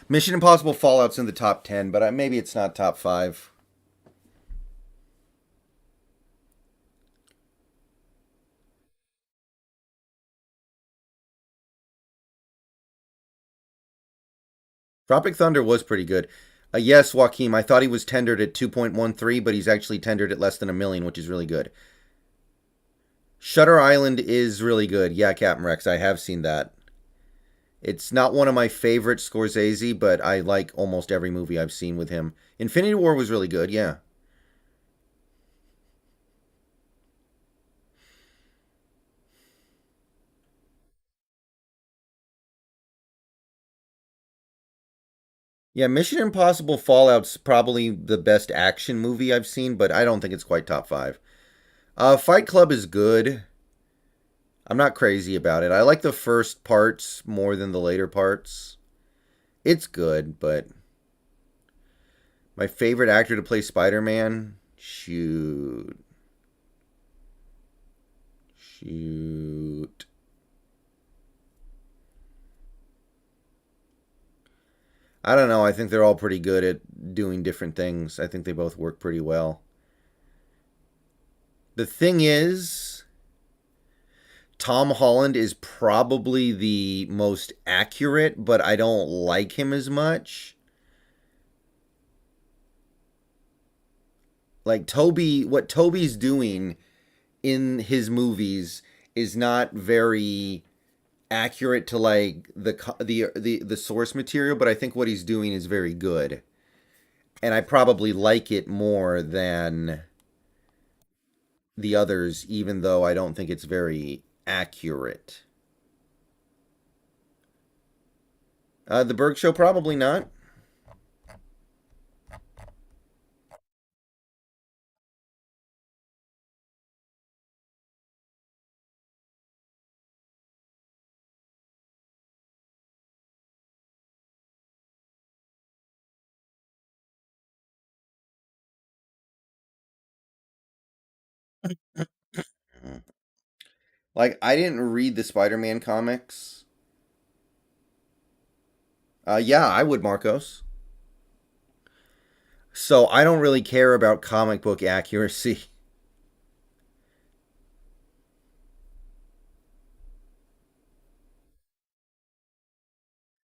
Mission Impossible Fallout's in the top 10, but maybe it's not top 5. Tropic Thunder was pretty good. Yes, Joaquin, I thought he was tendered at 2.13, but he's actually tendered at less than a million, which is really good. Shutter Island is really good. Yeah, Captain Rex, I have seen that. It's not one of my favorite Scorsese, but I like almost every movie I've seen with him. Infinity War was really good, yeah. Yeah, Mission Impossible Fallout's probably the best action movie I've seen, but I don't think it's quite top 5. Fight Club is good. I'm not crazy about it. I like the first parts more than the later parts. It's good, but my favorite actor to play Spider-Man? Shoot. Shoot. I don't know. I think they're all pretty good at doing different things. I think they both work pretty well. The thing is, Tom Holland is probably the most accurate, but I don't like him as much. Like Toby, what Toby's doing in his movies is not very accurate to like the source material, but I think what he's doing is very good. And I probably like it more than the others, even though I don't think it's very accurate. The Berg Show, probably not. Like, I didn't read the Spider Man comics. Yeah, I would, Marcos. So I don't really care about comic book accuracy.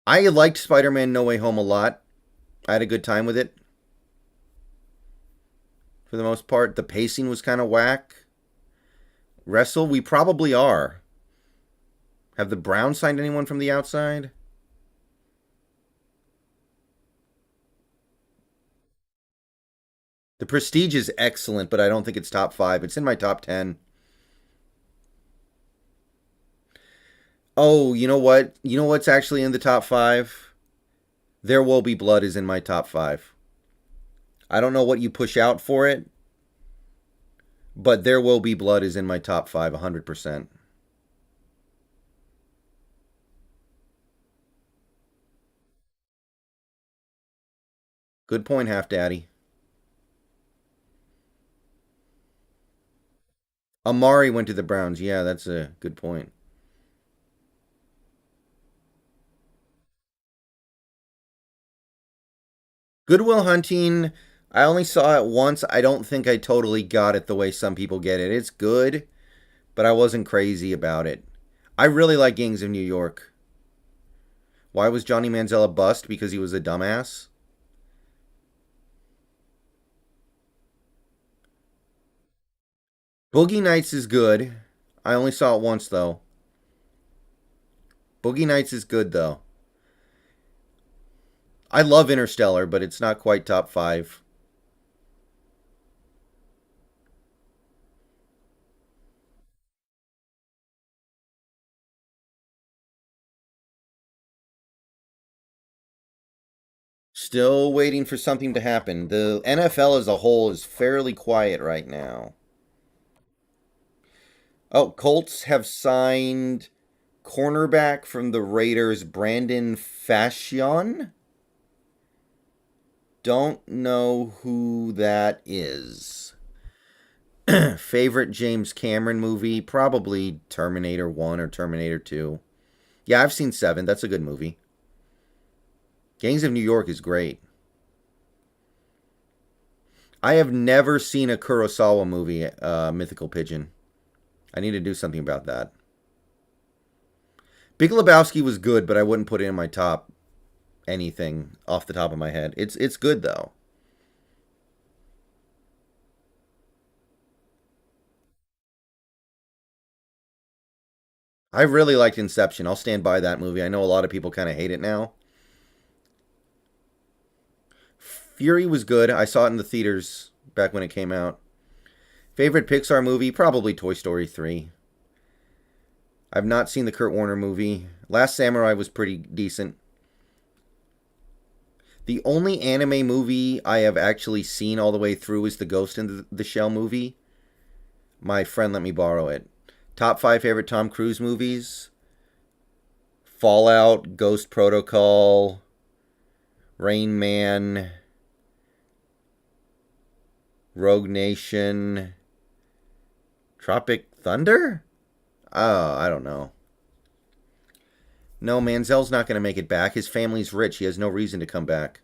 I liked Spider Man No Way Home a lot. I had a good time with it for the most part. The pacing was kind of whack. Wrestle, we probably are. Have the Browns signed anyone from the outside? The Prestige is excellent, but I don't think it's top five. It's in my top 10. Oh, you know what? You know what's actually in the top five? There Will Be Blood is in my top five. I don't know what you push out for it, but There Will Be Blood is in my top five 100%. Good point, Half Daddy. Amari went to the Browns. Yeah, that's a good point. Goodwill Hunting, I only saw it once. I don't think I totally got it the way some people get it. It's good, but I wasn't crazy about it. I really like Gangs of New York. Why was Johnny Manziel a bust? Because he was a dumbass? Boogie Nights is good. I only saw it once, though. Boogie Nights is good, though. I love Interstellar, but it's not quite top five. Still waiting for something to happen. The NFL as a whole is fairly quiet right now. Oh, Colts have signed cornerback from the Raiders, Brandon Fashion. Don't know who that is. Favorite James Cameron movie? Probably Terminator 1 or Terminator 2. Yeah, I've seen 7. That's a good movie. Gangs of New York is great. I have never seen a Kurosawa movie, Mythical Pigeon. I need to do something about that. Big Lebowski was good, but I wouldn't put it in my top anything off the top of my head. It's good though. I really liked Inception. I'll stand by that movie. I know a lot of people kind of hate it now. Fury was good. I saw it in the theaters back when it came out. Favorite Pixar movie? Probably Toy Story 3. I've not seen the Kurt Warner movie. Last Samurai was pretty decent. The only anime movie I have actually seen all the way through is the Ghost in the Shell movie. My friend let me borrow it. Top five favorite Tom Cruise movies: Fallout, Ghost Protocol, Rain Man, Rogue Nation, Tropic Thunder? Oh, I don't know. No, Manziel's not going to make it back. His family's rich. He has no reason to come back.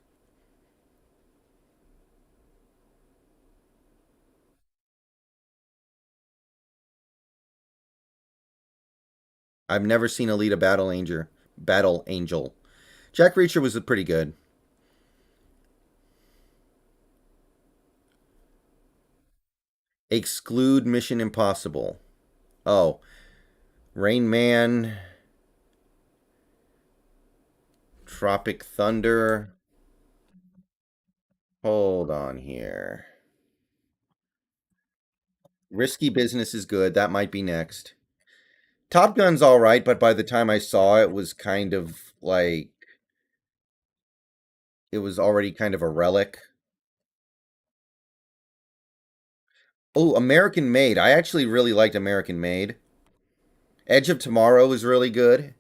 I've never seen Alita Battle Angel. Battle Angel. Jack Reacher was pretty good. Exclude Mission Impossible. Oh, Rain Man, Tropic Thunder. Hold on here. Risky Business is good. That might be next. Top Gun's all right, but by the time I saw it, was kind of like it was already kind of a relic. Oh, American Made. I actually really liked American Made. Edge of Tomorrow was really good.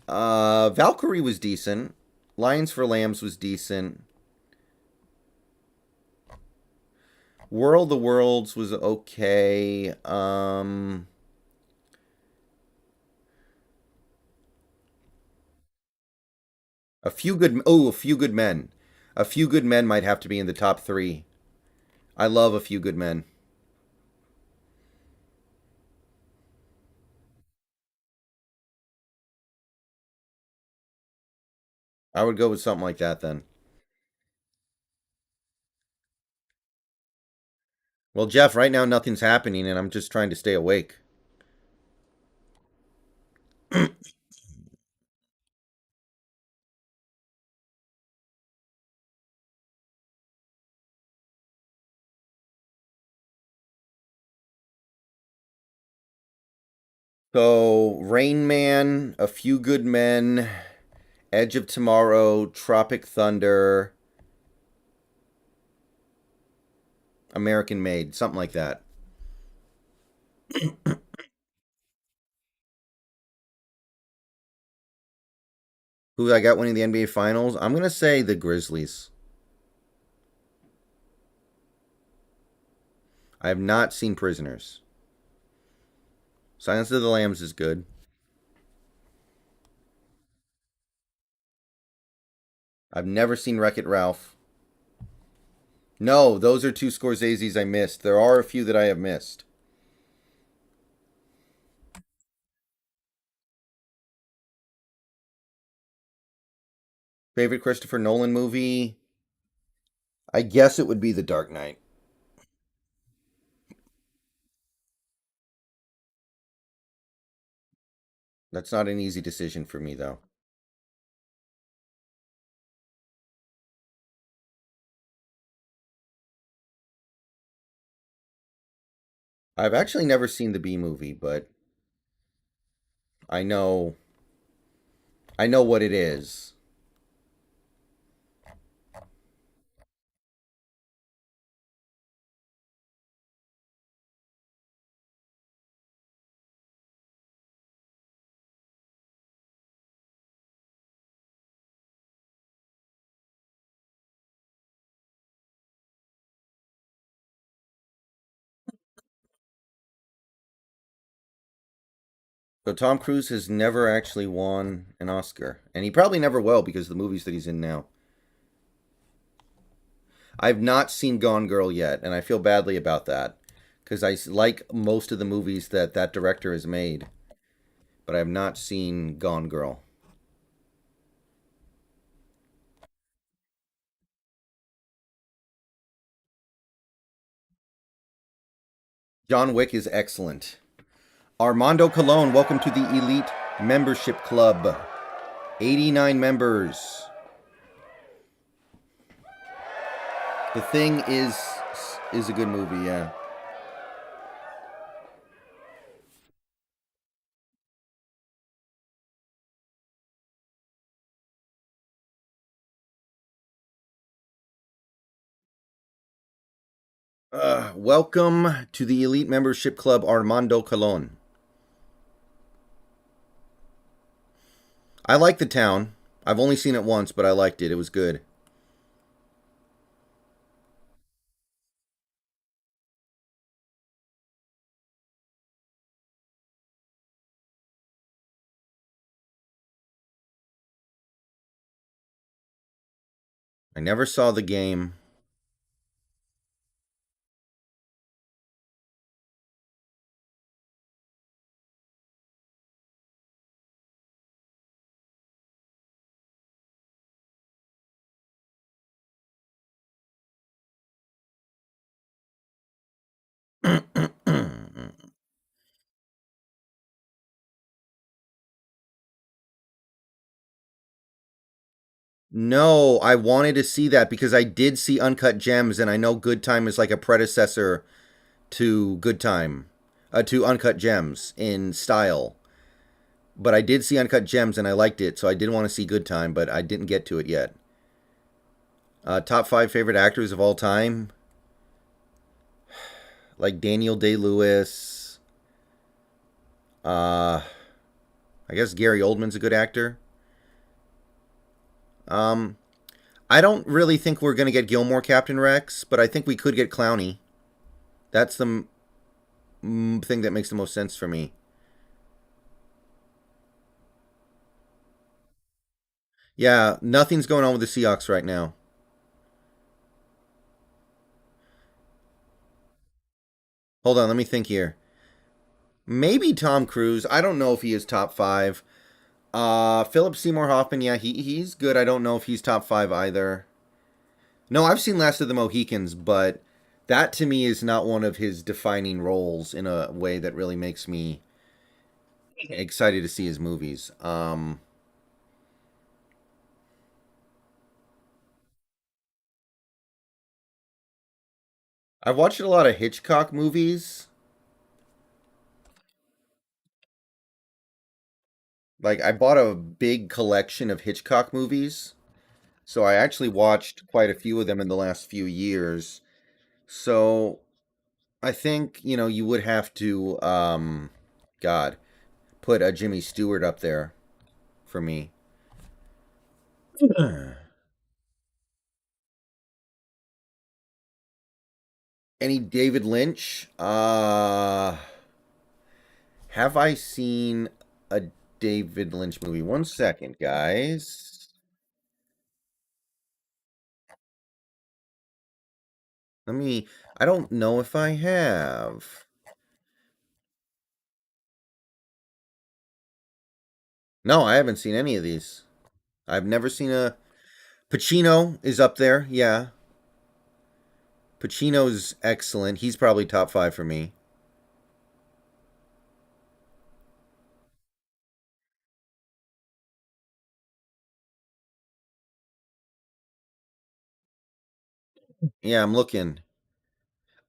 Valkyrie was decent. Lions for Lambs was decent. World of the Worlds was okay. A Few Good Men. A Few Good Men might have to be in the top three. I love A Few Good Men. I would go with something like that then. Well, Jeff, right now nothing's happening, and I'm just trying to stay awake. So, Rain Man, A Few Good Men, Edge of Tomorrow, Tropic Thunder, American Made, something like that. Who I got winning the NBA Finals? I'm gonna say the Grizzlies. I have not seen Prisoners. Silence of the Lambs is good. I've never seen Wreck It Ralph. No, those are two Scorsese's I missed. There are a few that I have missed. Favorite Christopher Nolan movie? I guess it would be The Dark Knight. That's not an easy decision for me, though. I've actually never seen the B movie, but I know I know what it is. So Tom Cruise has never actually won an Oscar, and he probably never will because of the movies that he's in now. I've not seen Gone Girl yet, and I feel badly about that because like most of the movies that that director has made, but I have not seen Gone Girl. John Wick is excellent. Armando Colon, welcome to the Elite Membership Club. 89 members. The Thing is a good movie, yeah. Welcome to the Elite Membership Club, Armando Colon. I like the town. I've only seen it once, but I liked it. It was good. I never saw the game. No, I wanted to see that because I did see Uncut Gems, and I know Good Time is like a predecessor to Good Time, to Uncut Gems in style. But I did see Uncut Gems and I liked it, so I did want to see Good Time, but I didn't get to it yet. Top five favorite actors of all time, like Daniel Day Lewis. Uh, I guess Gary Oldman's a good actor. Um, I don't really think we're gonna get Gilmore Captain Rex, but I think we could get Clowney. That's the thing that makes the most sense for me. Yeah, nothing's going on with the Seahawks right now. Hold on, let me think here. Maybe Tom Cruise. I don't know if he is top five. Philip Seymour Hoffman. Yeah, he's good. I don't know if he's top five either. No, I've seen Last of the Mohicans, but that to me is not one of his defining roles in a way that really makes me excited to see his movies. I've watched a lot of Hitchcock movies. Like I bought a big collection of Hitchcock movies, so I actually watched quite a few of them in the last few years. So I think, you would have to God, put a Jimmy Stewart up there for me. Any David Lynch? Have I seen a David Lynch movie? One second, guys. Let me. I don't know if I have. No, I haven't seen any of these. I've never seen a. Pacino is up there. Yeah. Pacino's excellent. He's probably top five for me. Yeah, I'm looking.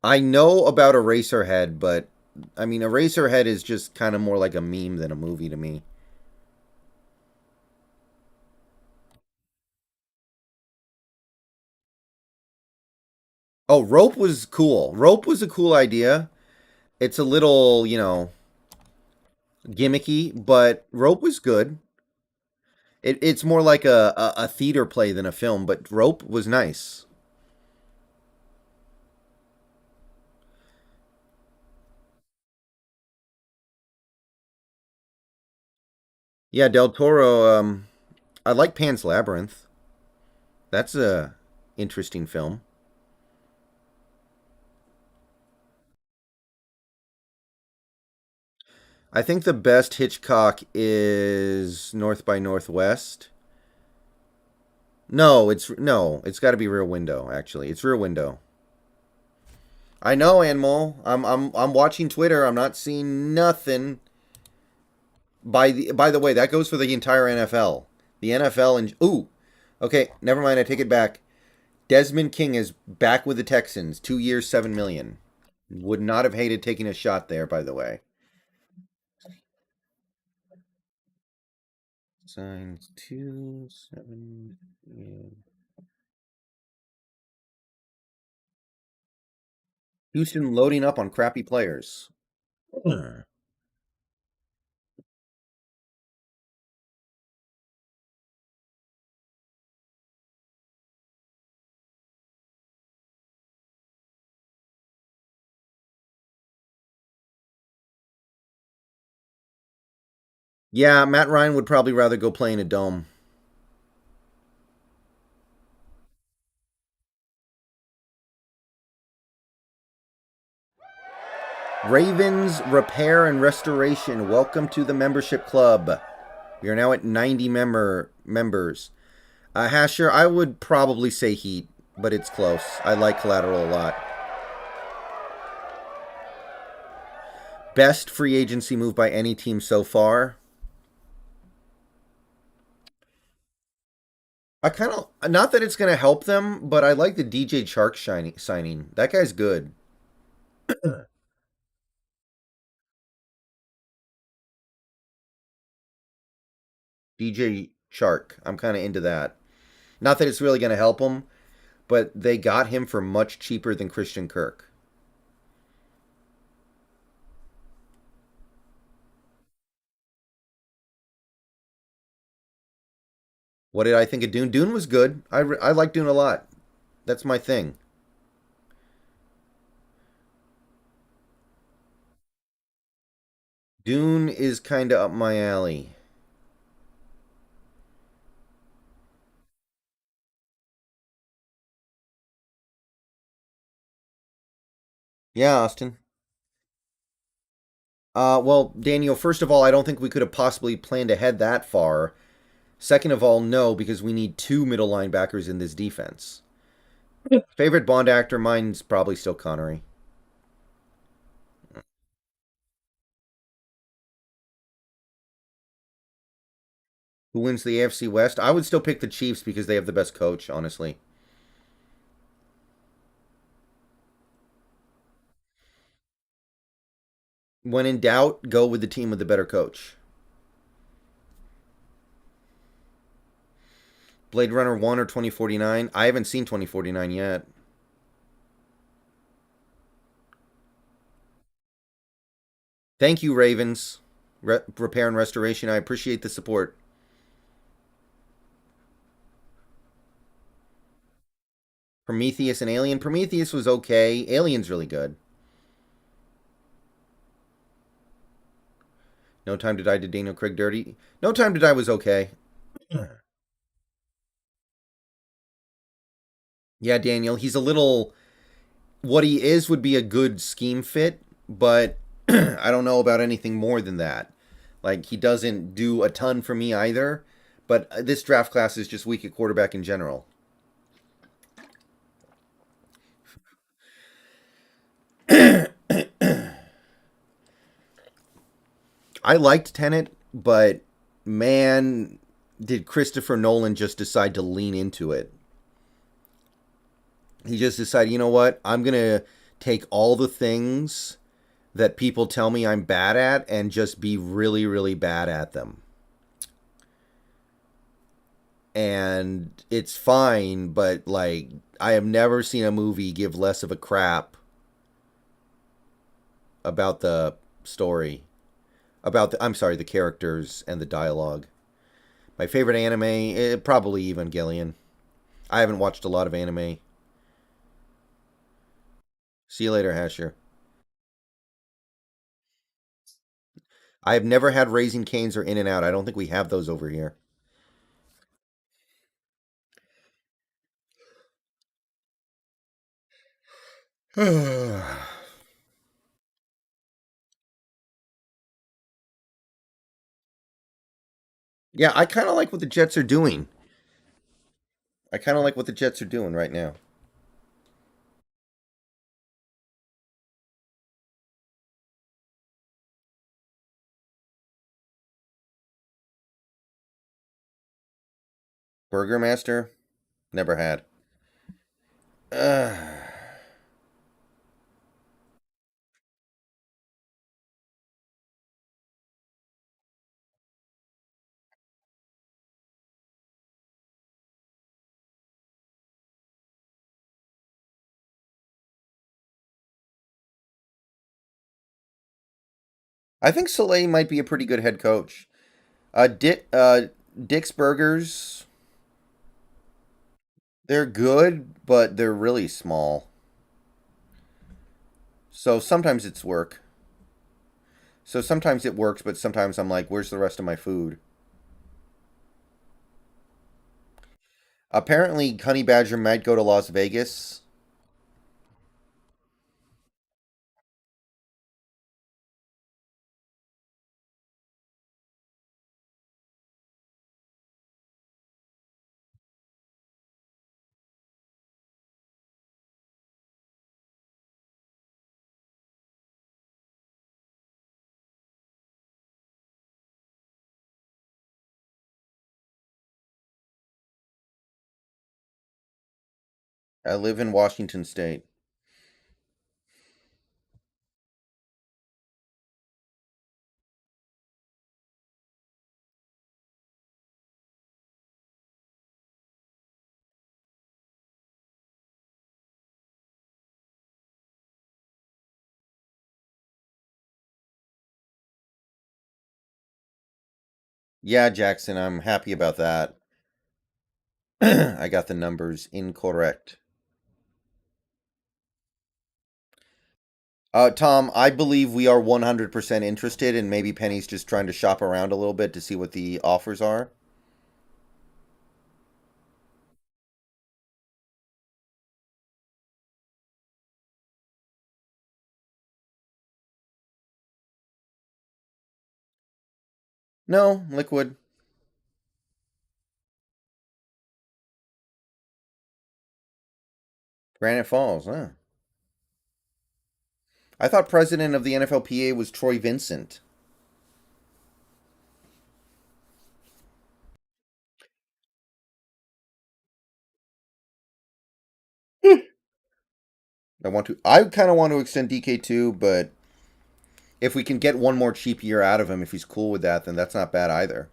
I know about Eraserhead, but I mean, Eraserhead is just kind of more like a meme than a movie to me. Oh, Rope was cool. Rope was a cool idea. It's a little, gimmicky, but Rope was good. It's more like a theater play than a film, but Rope was nice. Yeah, Del Toro. I like Pan's Labyrinth. That's a interesting film. I think the best Hitchcock is North by Northwest. No, it's got to be Rear Window. Actually, it's Rear Window. I know, Animal. I'm watching Twitter. I'm not seeing nothing. By the way, that goes for the entire NFL. The NFL and ooh, okay, never mind. I take it back. Desmond King is back with the Texans. 2 years, 7 million. Would not have hated taking a shot there. By the way, signs 2 7. Yeah. Houston loading up on crappy players. Yeah, Matt Ryan would probably rather go play in a dome. Ravens Repair and Restoration. Welcome to the membership club. We are now at 90 members. Hasher, I would probably say Heat, but it's close. I like Collateral a lot. Best free agency move by any team so far. I kind of not that it's going to help them, but I like the DJ Chark signing. That guy's good. DJ Chark. I'm kind of into that. Not that it's really going to help them, but they got him for much cheaper than Christian Kirk. What did I think of Dune? Dune was good. I like Dune a lot. That's my thing. Dune is kind of up my alley. Yeah, Austin. Well, Daniel, first of all, I don't think we could have possibly planned ahead that far. Second of all, no, because we need two middle linebackers in this defense. Favorite Bond actor, mine's probably still Connery. Who wins the AFC West? I would still pick the Chiefs because they have the best coach, honestly. When in doubt, go with the team with the better coach. Blade Runner 1 or 2049? I haven't seen 2049 yet. Thank you, Ravens. Repair and Restoration. I appreciate the support. Prometheus and Alien. Prometheus was okay. Alien's really good. No Time to Die did Daniel Craig dirty. No Time to Die was okay. Yeah, Daniel. He's a little. What he is would be a good scheme fit, but I don't know about anything more than that. Like, he doesn't do a ton for me either, but this draft class is just weak at quarterback in general. I liked Tenet, but man, did Christopher Nolan just decide to lean into it. He just decided, you know what? I'm going to take all the things that people tell me I'm bad at and just be really, really bad at them. And it's fine, but like, I have never seen a movie give less of a crap about the story, about the, I'm sorry, the characters and the dialogue. My favorite anime, probably Evangelion. I haven't watched a lot of anime. See you later, Hasher. I have never had Raising Canes or In and Out. I don't think we have those over here. Yeah, I kind of like what the Jets are doing. I kind of like what the Jets are doing right now. Burgermaster, never had. Uh, I think Soleil might be a pretty good head coach. Dick's Burgers, they're good, but they're really small. So sometimes it's work. So sometimes it works, but sometimes I'm like, where's the rest of my food? Apparently, Honey Badger might go to Las Vegas. I live in Washington State. Yeah, Jackson, I'm happy about that. I got the numbers incorrect. Tom, I believe we are 100% interested, and maybe Penny's just trying to shop around a little bit to see what the offers are. No, liquid. Granite Falls, huh? I thought president of the NFLPA was Troy Vincent. I kind of want to extend DK2, but if we can get one more cheap year out of him, if he's cool with that, then that's not bad either.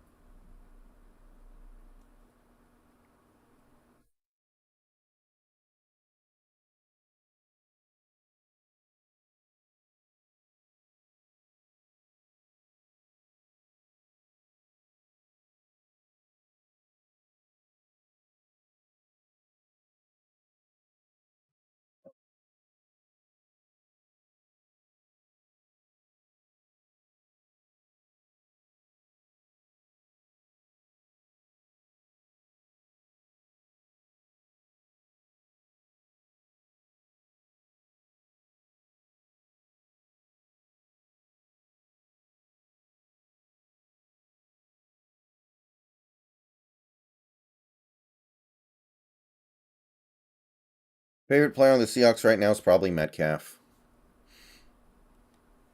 Favorite player on the Seahawks right now is probably Metcalf.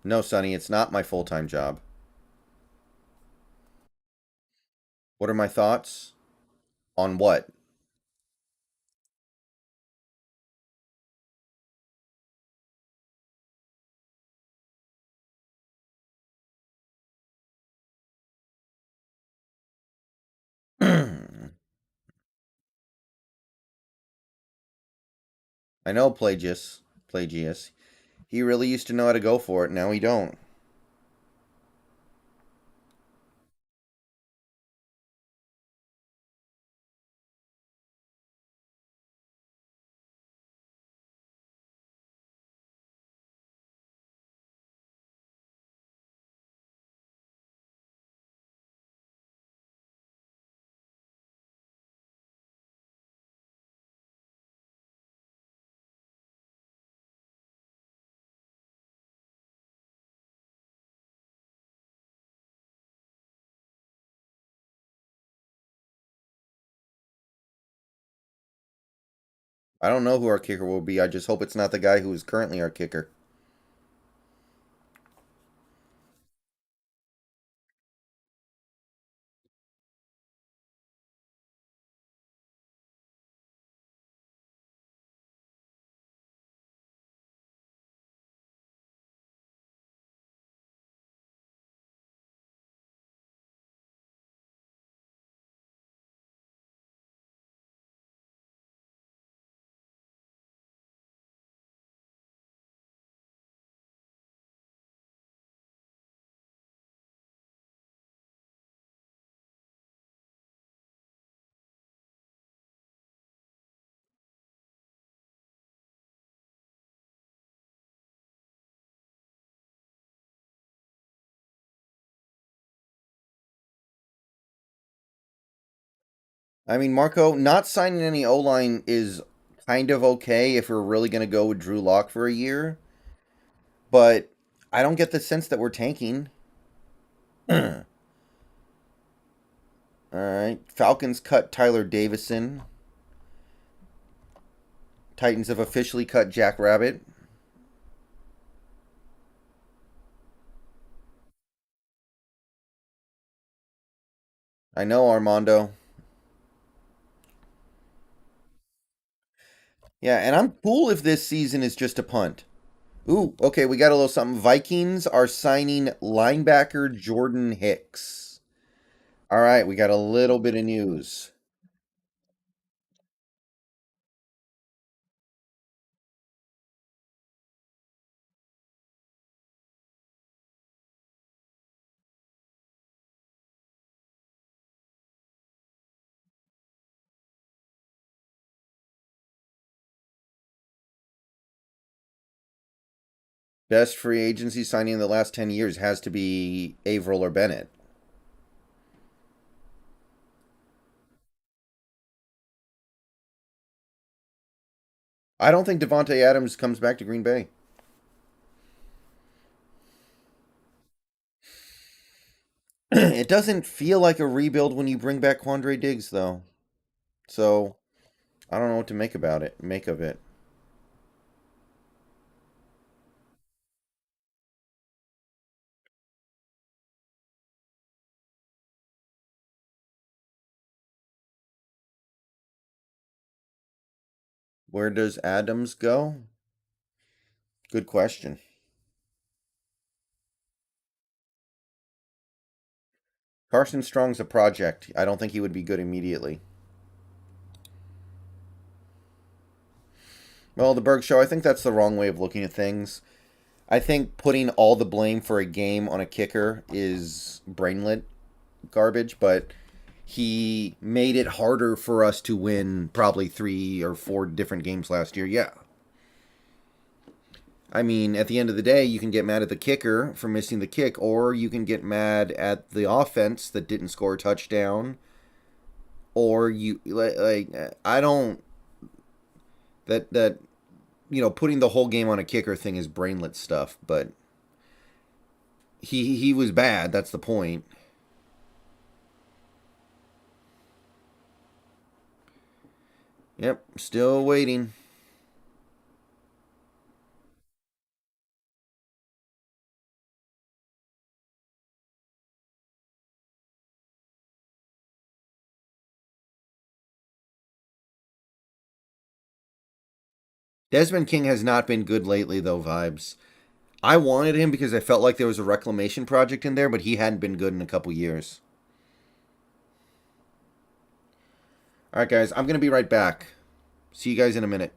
No, Sonny, it's not my full-time job. What are my thoughts? On what? I know Pelagius. He really used to know how to go for it. Now he don't. I don't know who our kicker will be. I just hope it's not the guy who is currently our kicker. I mean, Marco, not signing any O line is kind of okay if we're really going to go with Drew Lock for a year, but I don't get the sense that we're tanking. All right. Falcons cut Tyler Davison. Titans have officially cut Jack Rabbit. I know, Armando. Yeah, and I'm cool if this season is just a punt. Ooh, okay, we got a little something. Vikings are signing linebacker Jordan Hicks. All right, we got a little bit of news. Best free agency signing in the last 10 years has to be Averill or Bennett. I don't think Devontae Adams comes back to Green Bay. It doesn't feel like a rebuild when you bring back Quandre Diggs, though. So I don't know what to make about it. Make of it. Where does Adams go? Good question. Carson Strong's a project. I don't think he would be good immediately. Well, the Berg Show, I think that's the wrong way of looking at things. I think putting all the blame for a game on a kicker is brainlet garbage, but he made it harder for us to win probably 3 or 4 different games last year. Yeah. I mean, at the end of the day, you can get mad at the kicker for missing the kick, or you can get mad at the offense that didn't score a touchdown, or I don't that putting the whole game on a kicker thing is brainlet stuff, but he was bad. That's the point. Yep, still waiting. Desmond King has not been good lately, though, vibes. I wanted him because I felt like there was a reclamation project in there, but he hadn't been good in a couple years. All right, guys, I'm going to be right back. See you guys in a minute.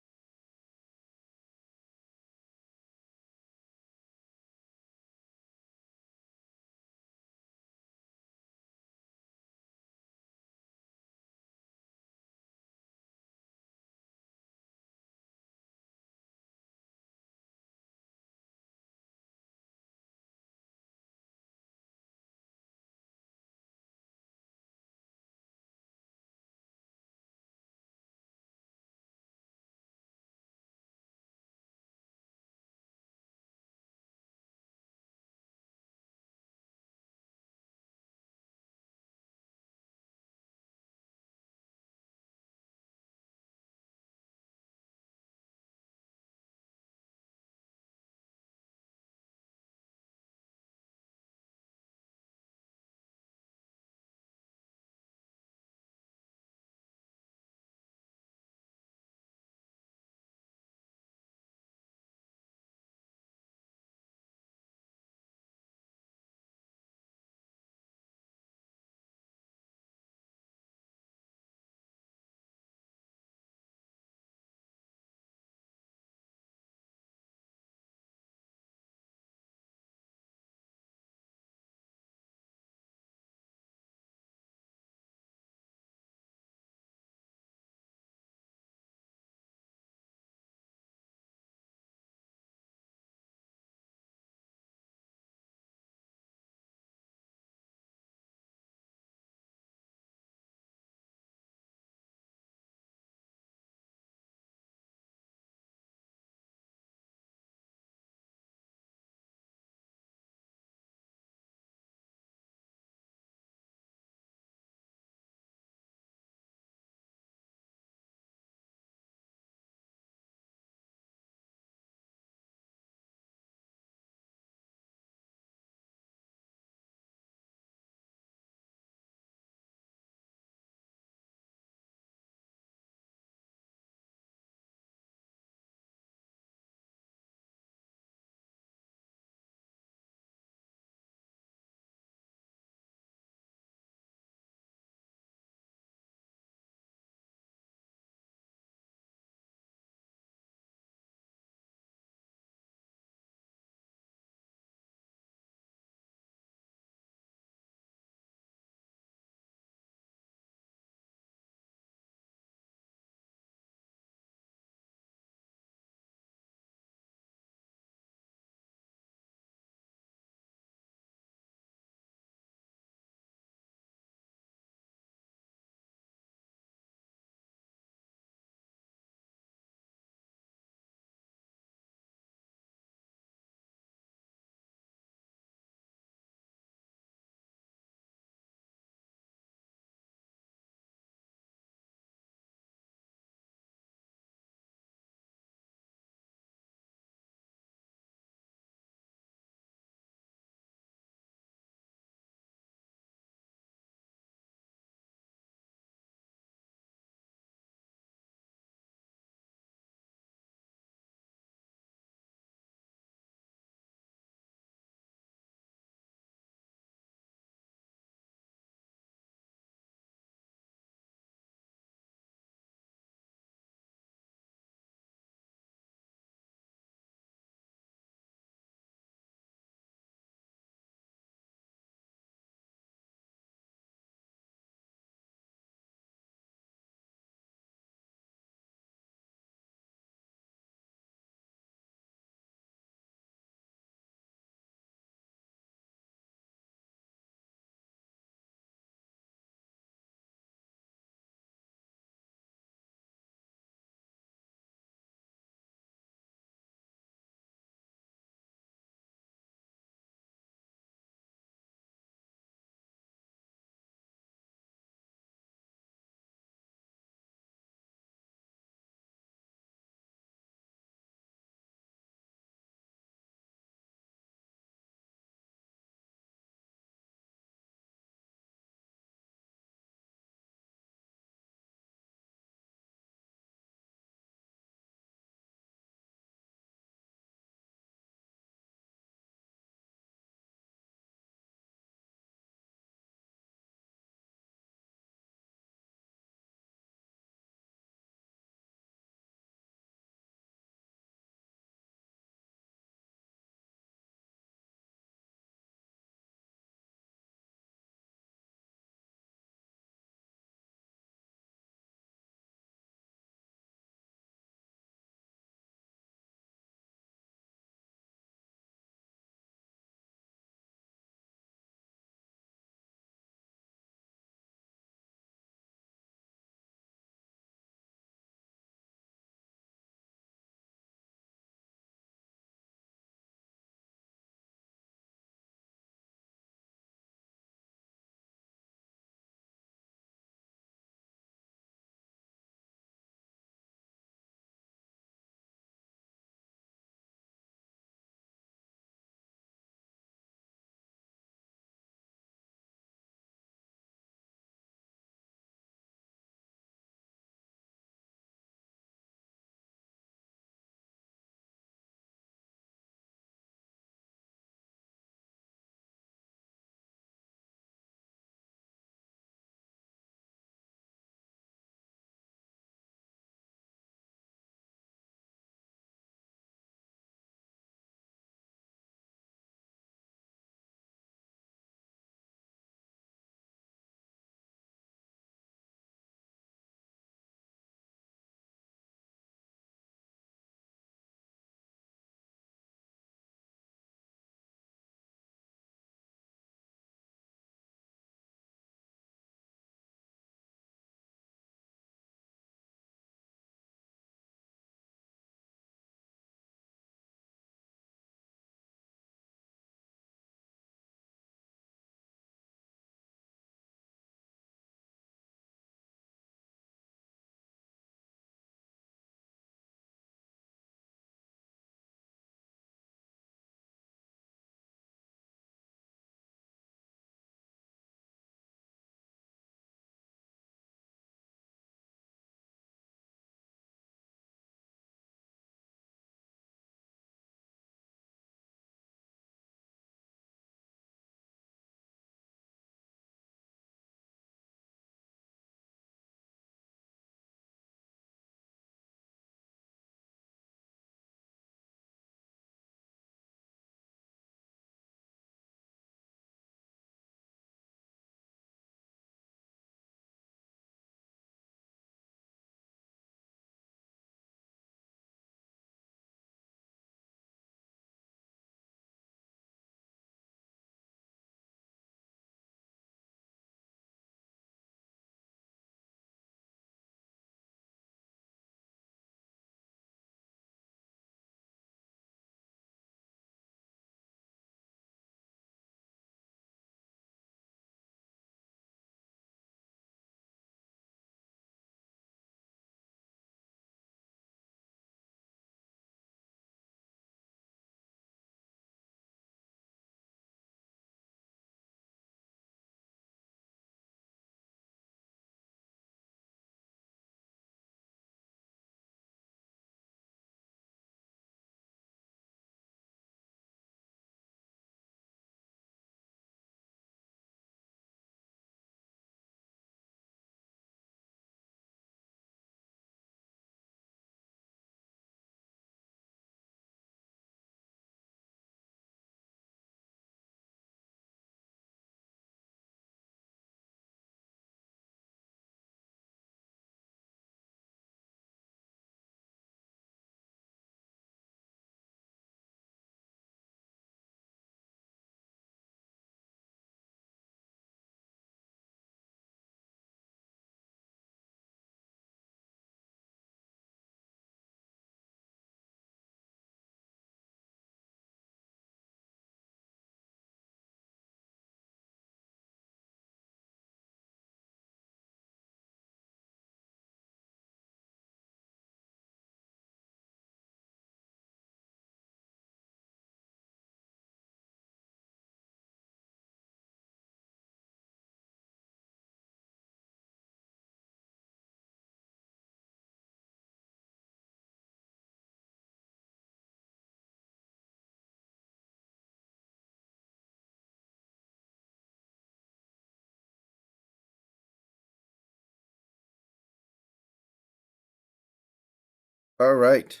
All right.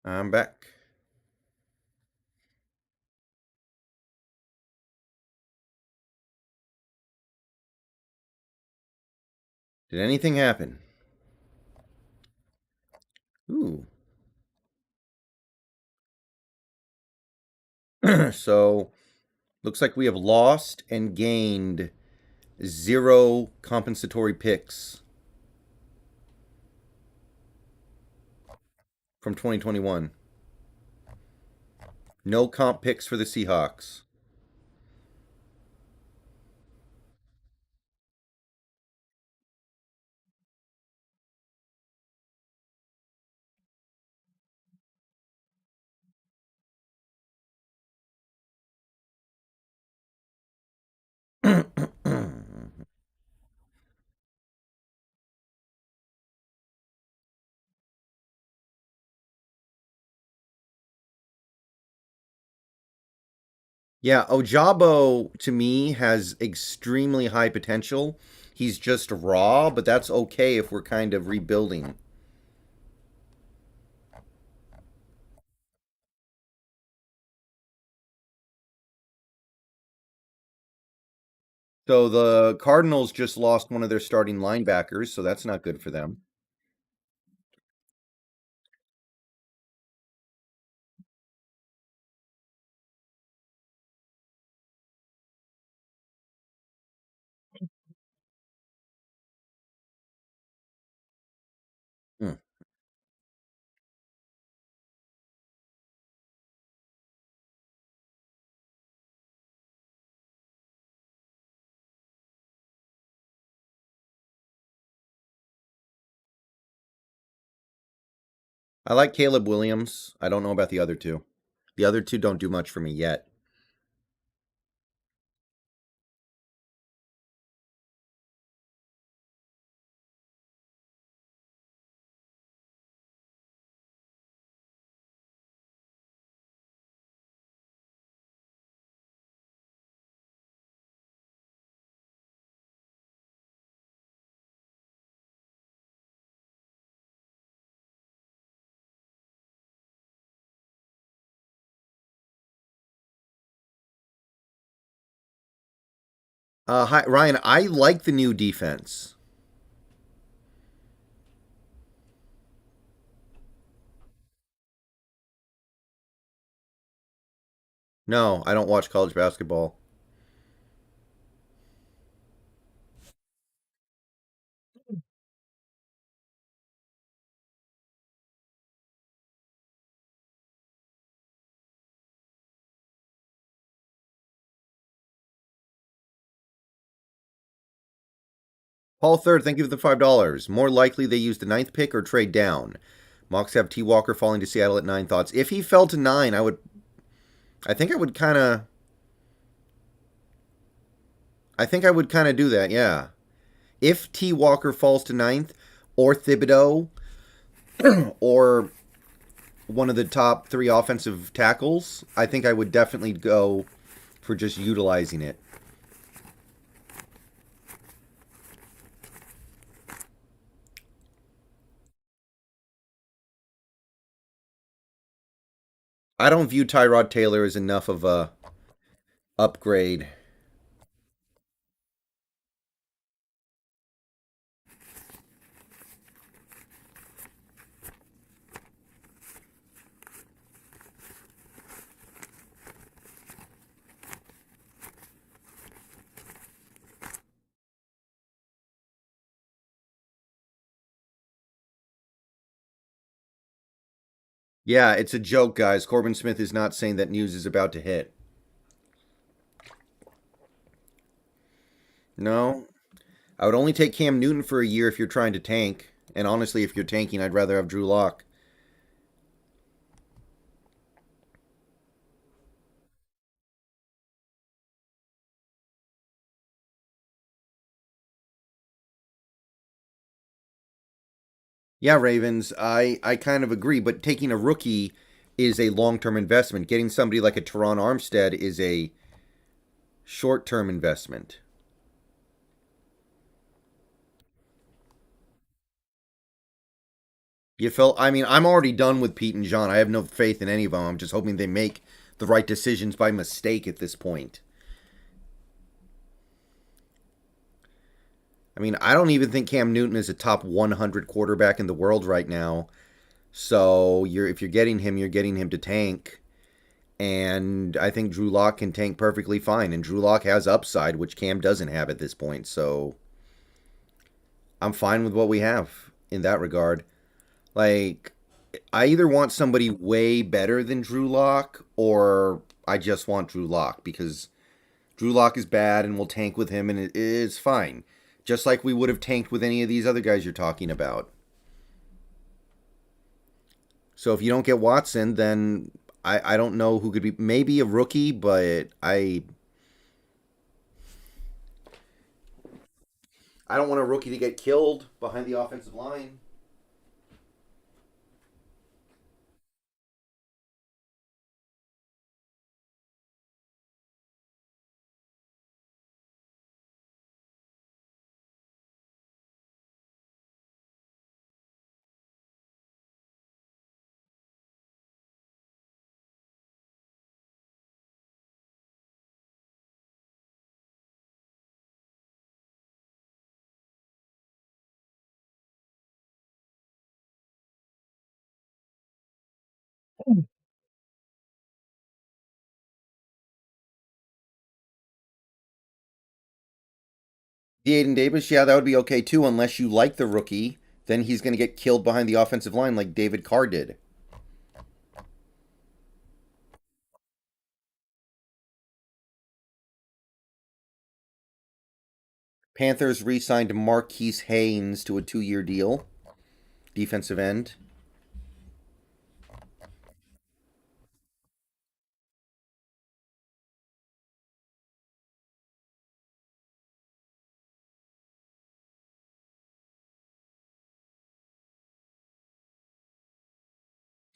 I'm back. Did anything happen? Ooh. So, looks like we have lost and gained zero compensatory picks from 2021. No comp picks for the Seahawks. Yeah, Ojabo to me has extremely high potential. He's just raw, but that's okay if we're kind of rebuilding. So the Cardinals just lost one of their starting linebackers, so that's not good for them. Hmm. I like Caleb Williams. I don't know about the other two. The other two don't do much for me yet. Hi, Ryan. I like the new defense. No, I don't watch college basketball. Paul Third, thank you for the $5. More likely they use the ninth pick or trade down. Mox have T. Walker falling to Seattle at 9. Thoughts? If he fell to 9, I would. I think I would kind of. I think I would kind of do that. Yeah. If T. Walker falls to ninth, or Thibodeau, or one of the top 3 offensive tackles, I think I would definitely go for just utilizing it. I don't view Tyrod Taylor as enough of a upgrade. Yeah, it's a joke, guys. Corbin Smith is not saying that news is about to hit. No, I would only take Cam Newton for a year if you're trying to tank. And honestly, if you're tanking, I'd rather have Drew Lock. Yeah, Ravens, I kind of agree, but taking a rookie is a long term investment. Getting somebody like a Teron Armstead is a short term investment. You feel? I mean, I'm already done with Pete and John. I have no faith in any of them. I'm just hoping they make the right decisions by mistake at this point. I mean, I don't even think Cam Newton is a top 100 quarterback in the world right now. So if you're getting him, you're getting him to tank. And I think Drew Lock can tank perfectly fine. And Drew Lock has upside, which Cam doesn't have at this point. So I'm fine with what we have in that regard. Like, I either want somebody way better than Drew Lock, or I just want Drew Lock because Drew Lock is bad and we'll tank with him and it is fine. Just like we would have tanked with any of these other guys you're talking about. So if you don't get Watson, then I don't know who could be. Maybe a rookie, but I don't want a rookie to get killed behind the offensive line. The Aiden Davis, yeah, that would be okay too, unless you like the rookie. Then he's going to get killed behind the offensive line like David Carr did. Panthers re signed Marquise Haynes to a 2 year deal, defensive end.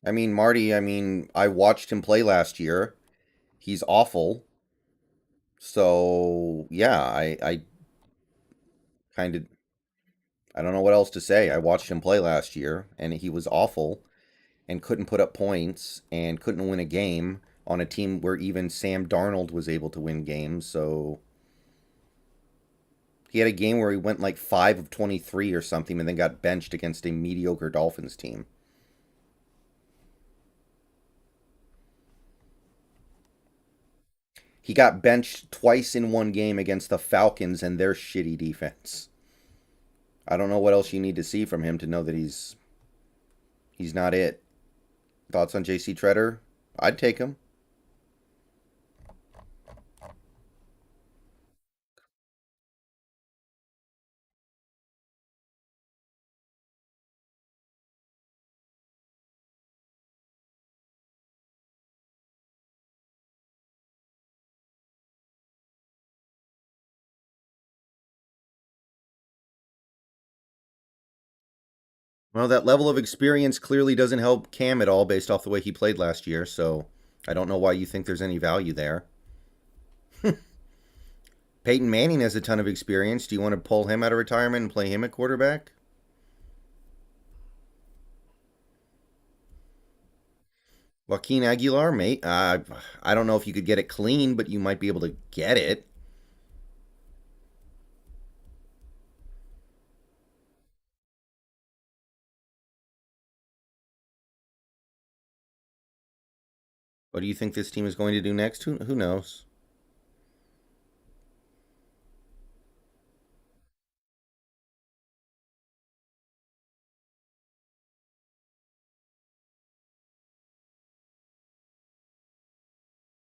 I mean, Marty, I watched him play last year. He's awful. So, yeah, I kind of, I don't know what else to say. I watched him play last year, and he was awful and couldn't put up points and couldn't win a game on a team where even Sam Darnold was able to win games. So, he had a game where he went like 5 of 23 or something and then got benched against a mediocre Dolphins team. He got benched twice in one game against the Falcons and their shitty defense. I don't know what else you need to see from him to know that he's not it. Thoughts on JC Treader? I'd take him. Well, that level of experience clearly doesn't help Cam at all based off the way he played last year, so I don't know why you think there's any value there. Peyton Manning has a ton of experience. Do you want to pull him out of retirement and play him at quarterback? Joaquin Aguilar, mate. I don't know if you could get it clean, but you might be able to get it. What do you think this team is going to do next? Who knows?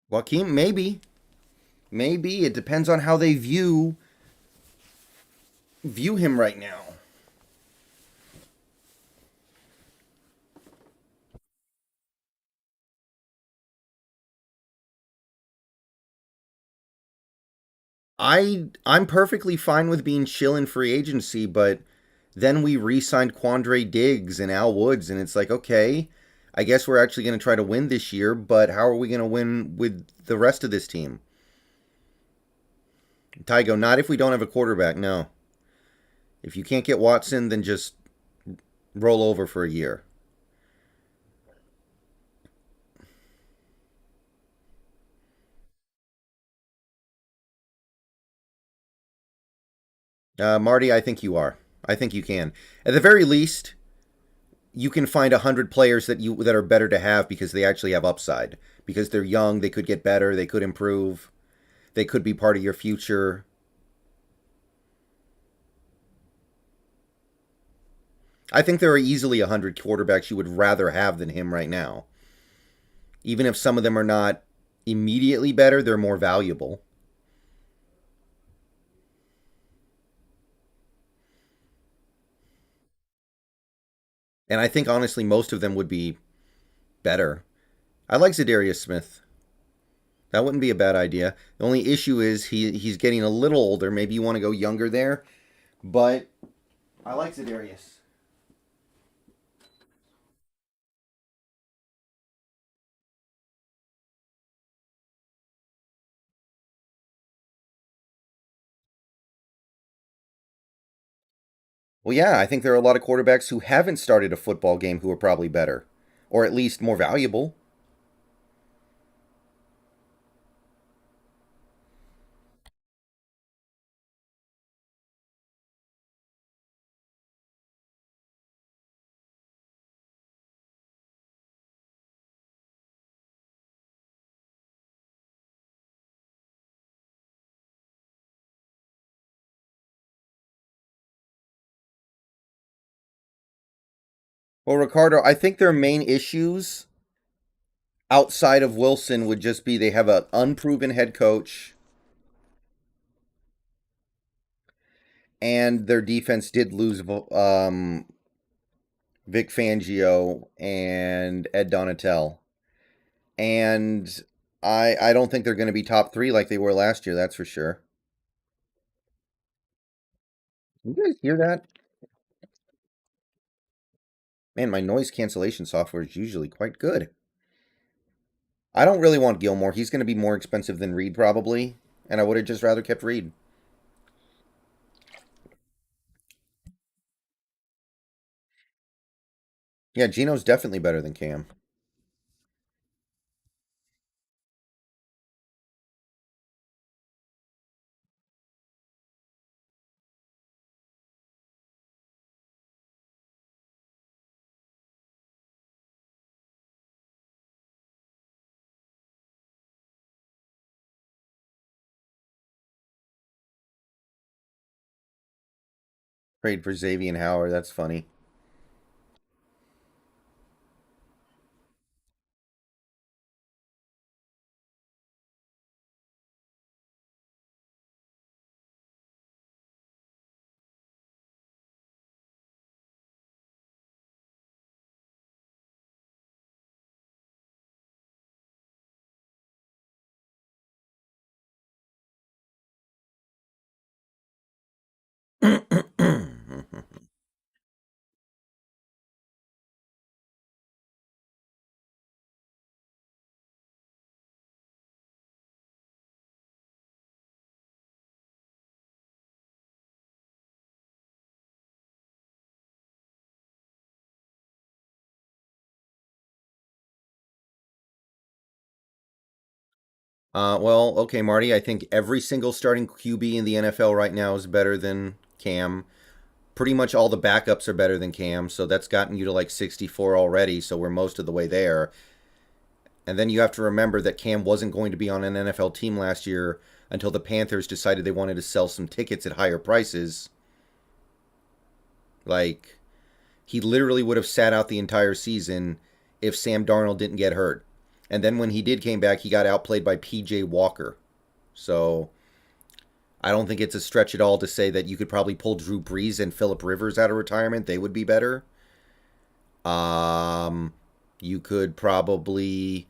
Joaquin, maybe it depends on how they view him right now. I'm perfectly fine with being chill in free agency, but then we re-signed Quandre Diggs and Al Woods, and it's like, okay, I guess we're actually going to try to win this year, but how are we going to win with the rest of this team? Tygo, not if we don't have a quarterback. No, if you can't get Watson, then just roll over for a year. Marty, I think you are. I think you can. At the very least, you can find 100 players that are better to have because they actually have upside. Because they're young, they could get better, they could improve, they could be part of your future. I think there are easily 100 quarterbacks you would rather have than him right now. Even if some of them are not immediately better, they're more valuable. And I think honestly most of them would be better. I like Zadarius Smith. That wouldn't be a bad idea. The only issue is he's getting a little older. Maybe you want to go younger there, but I like Zadarius. Well, yeah, I think there are a lot of quarterbacks who haven't started a football game who are probably better, or at least more valuable. Well, Ricardo, I think their main issues outside of Wilson would just be they have an unproven head coach, and their defense did lose Vic Fangio and Ed Donatel. And I don't think they're going to be top three like they were last year. That's for sure. You guys hear that? Man, my noise cancellation software is usually quite good. I don't really want Gilmore. He's going to be more expensive than Reed probably, and I would have just rather kept Reed. Yeah, Gino's definitely better than Cam. Trade for Xavier Howard. That's funny. Well, okay, Marty. I think every single starting QB in the NFL right now is better than Cam. Pretty much all the backups are better than Cam, so that's gotten you to like 64 already, so we're most of the way there. And then you have to remember that Cam wasn't going to be on an NFL team last year until the Panthers decided they wanted to sell some tickets at higher prices. Like, he literally would have sat out the entire season if Sam Darnold didn't get hurt. And then when he did came back, he got outplayed by PJ Walker. So I don't think it's a stretch at all to say that you could probably pull Drew Brees and Philip Rivers out of retirement. They would be better. Um, you could probably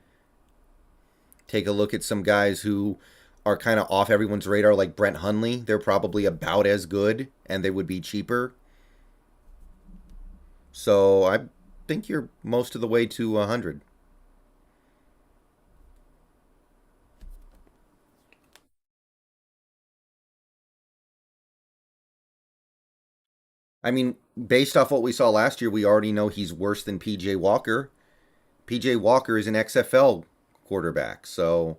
take a look at some guys who are kind of off everyone's radar, like Brent Hundley. They're probably about as good, and they would be cheaper. So I think you're most of the way to 100. I mean, based off what we saw last year, we already know he's worse than PJ Walker. PJ Walker is an XFL quarterback. So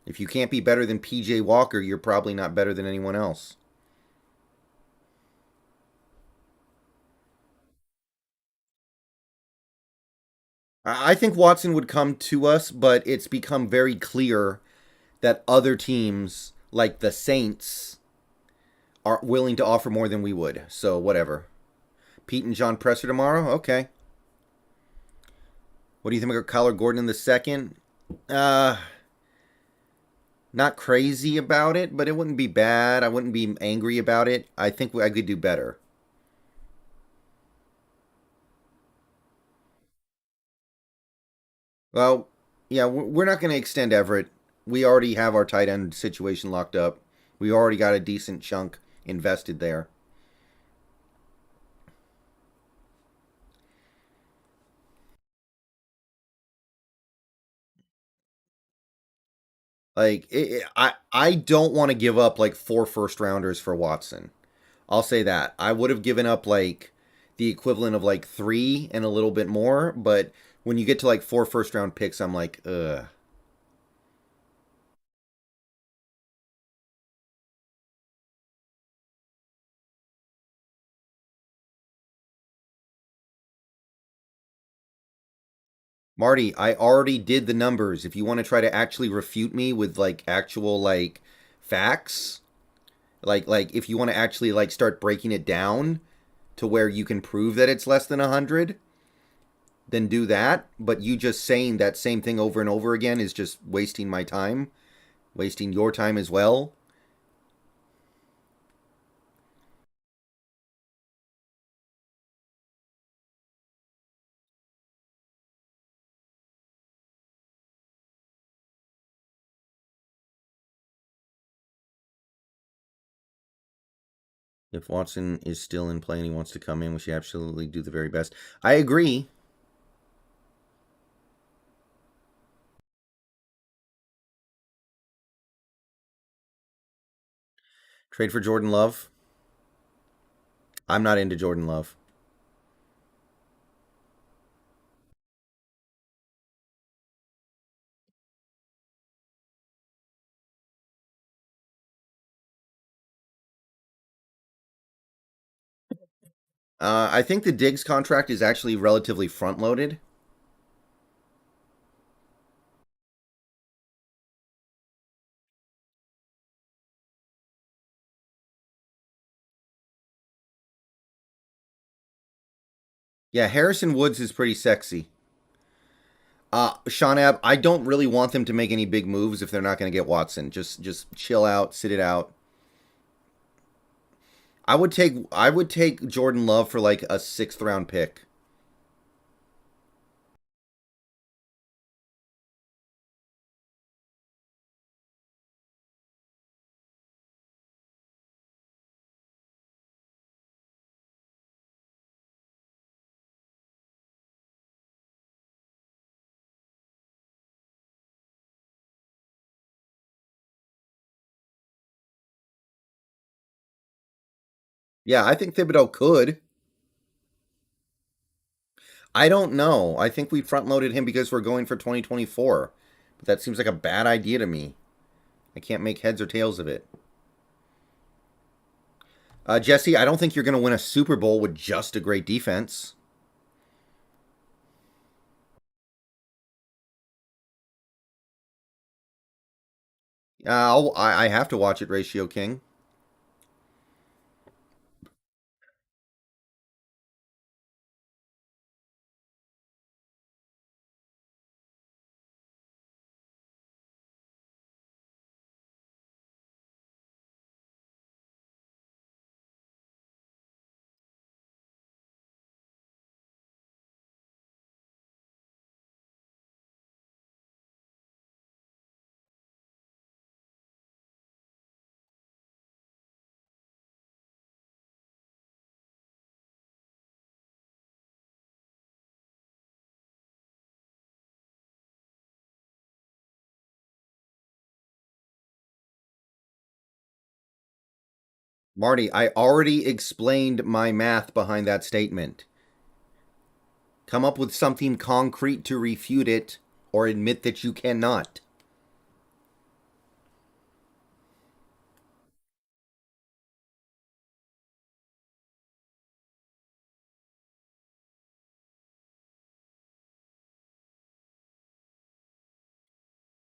if you can't be better than PJ Walker, you're probably not better than anyone else. I think Watson would come to us, but it's become very clear that other teams, like the Saints, are willing to offer more than we would. So, whatever. Pete and John Presser tomorrow? Okay. What do you think about Kyler Gordon in the second? Uh, Not crazy about it, but it wouldn't be bad. I wouldn't be angry about it. I think I could do better. Well, yeah, we're not going to extend Everett. We already have our tight end situation locked up. We already got a decent chunk invested there. I don't want to give up like 4 first rounders for Watson. I'll say that. I would have given up like the equivalent of like 3 and a little bit more, but when you get to like 4 first round picks, I'm like, ugh. Marty, I already did the numbers. If you want to try to actually refute me with like actual like facts, like if you want to actually like start breaking it down to where you can prove that it's less than 100, then do that. But you just saying that same thing over and over again is just wasting my time, wasting your time as well. If Watson is still in play and he wants to come in, we should absolutely do the very best. I agree. Trade for Jordan Love. I'm not into Jordan Love. I think the Diggs contract is actually relatively front loaded. Yeah, Harrison Woods is pretty sexy. Sean Abb, I don't really want them to make any big moves if they're not going to get Watson. Just chill out, sit it out. I would take Jordan Love for like a 6th round pick. Yeah, I think Thibodeau could. I don't know. I think we front loaded him because we're going for 2024. But that seems like a bad idea to me. I can't make heads or tails of it. Jesse, I don't think you're going to win a Super Bowl with just a great defense. I have to watch it, Ratio King. Marty, I already explained my math behind that statement. Come up with something concrete to refute it or admit that you cannot.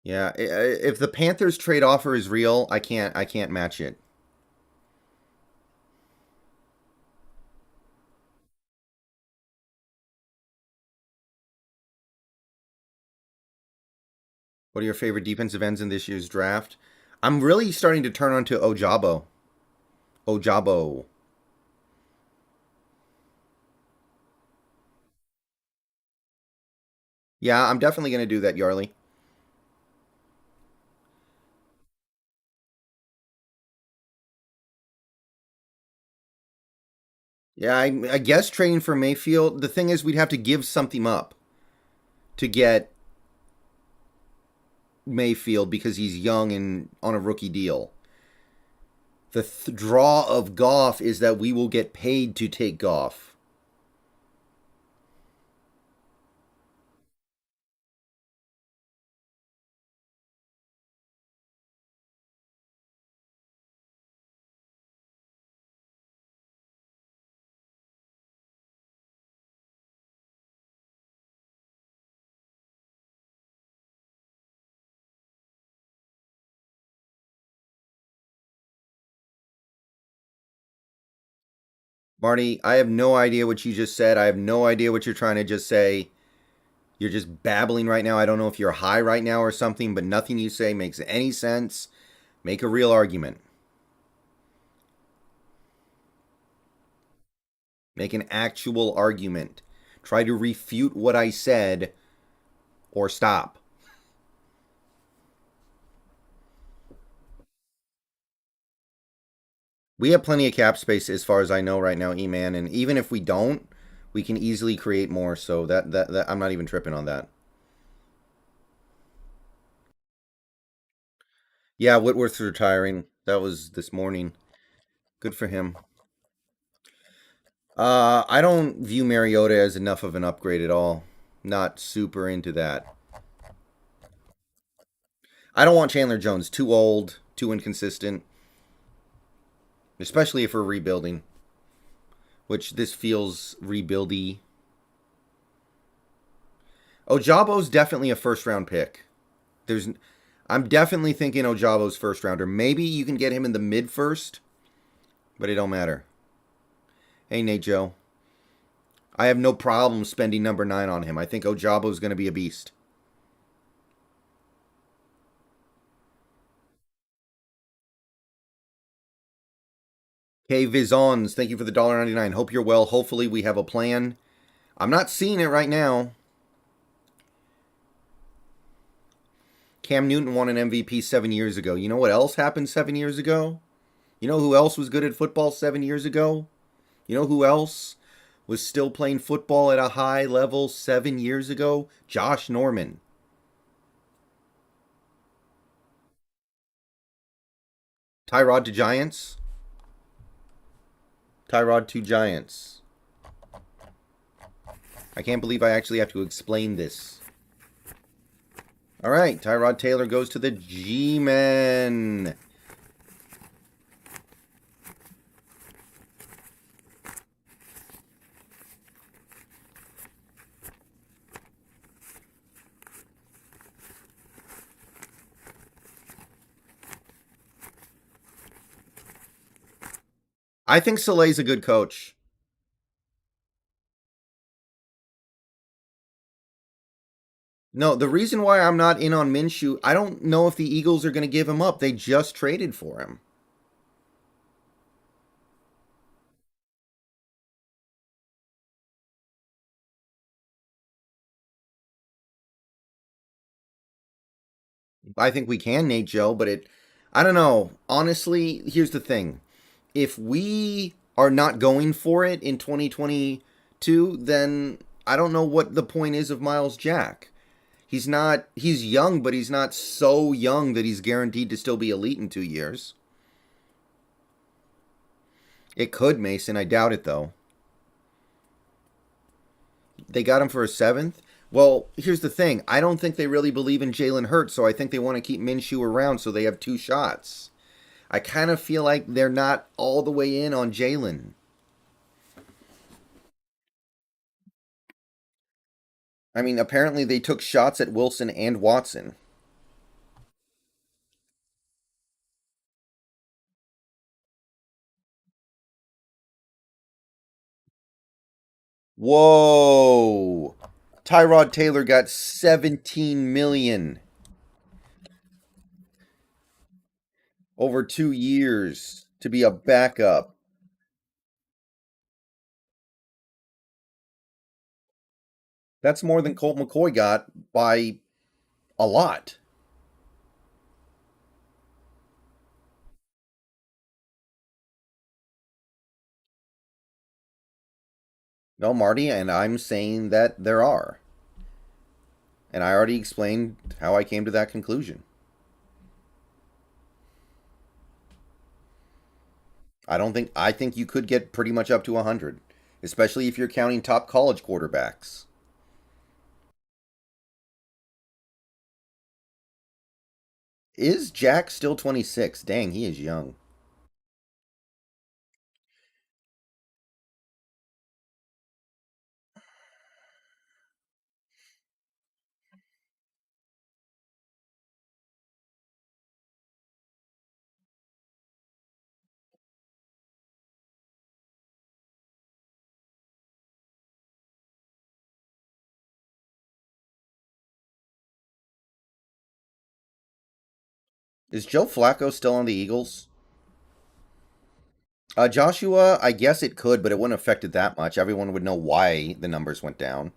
Yeah, if the Panthers trade offer is real, I can't match it. What are your favorite defensive ends in this year's draft? I'm really starting to turn on to Ojabo. Ojabo. Yeah, I'm definitely going to do that, Yarly. Yeah, I guess trading for Mayfield. The thing is, we'd have to give something up to get Mayfield because he's young and on a rookie deal. The draw of Goff is that we will get paid to take Goff. Marty, I have no idea what you just said. I have no idea what you're trying to just say. You're just babbling right now. I don't know if you're high right now or something, but nothing you say makes any sense. Make a real argument. Make an actual argument. Try to refute what I said or stop. We have plenty of cap space as far as I know right now, E-Man, and even if we don't, we can easily create more. So that I'm not even tripping on that. Yeah, Whitworth's retiring. That was this morning. Good for him. I don't view Mariota as enough of an upgrade at all. Not super into that. I don't want Chandler Jones. Too old, too inconsistent, especially if we're rebuilding, which this feels rebuildy. Ojabo's definitely a first round pick. There's I'm definitely thinking Ojabo's first rounder. Maybe you can get him in the mid first, but it don't matter. Hey Nate Joe. I have no problem spending number 9 on him. I think Ojabo's going to be a beast. Hey Vizons, thank you for the $1.99. Hope you're well. Hopefully we have a plan. I'm not seeing it right now. Cam Newton won an MVP 7 years ago. You know what else happened 7 years ago? You know who else was good at football 7 years ago? You know who else was still playing football at a high level 7 years ago? Josh Norman. Tyrod to Giants. Tyrod to Giants. I can't believe I actually have to explain this. All right, Tyrod Taylor goes to the G-Men. I think Soleil's a good coach. No, the reason why I'm not in on Minshew, I don't know if the Eagles are going to give him up. They just traded for him. I think we can, Nate Joe, but I don't know. Honestly, here's the thing. If we are not going for it in 2022, then I don't know what the point is of Miles Jack. He's young, but he's not so young that he's guaranteed to still be elite in 2 years. It could, Mason. I doubt it, though. They got him for a seventh. Well, here's the thing. I don't think they really believe in Jalen Hurts, so I think they want to keep Minshew around so they have two shots. I kind of feel like they're not all the way in on Jalen. I mean, apparently they took shots at Wilson and Watson. Whoa. Tyrod Taylor got 17 million over 2 years to be a backup. That's more than Colt McCoy got by a lot. No, Marty, and I'm saying that there are. And I already explained how I came to that conclusion. I think you could get pretty much up to 100, especially if you're counting top college quarterbacks. Is Jack still 26? Dang, he is young. Is Joe Flacco still on the Eagles? Joshua, I guess it could, but it wouldn't affect it that much. Everyone would know why the numbers went down.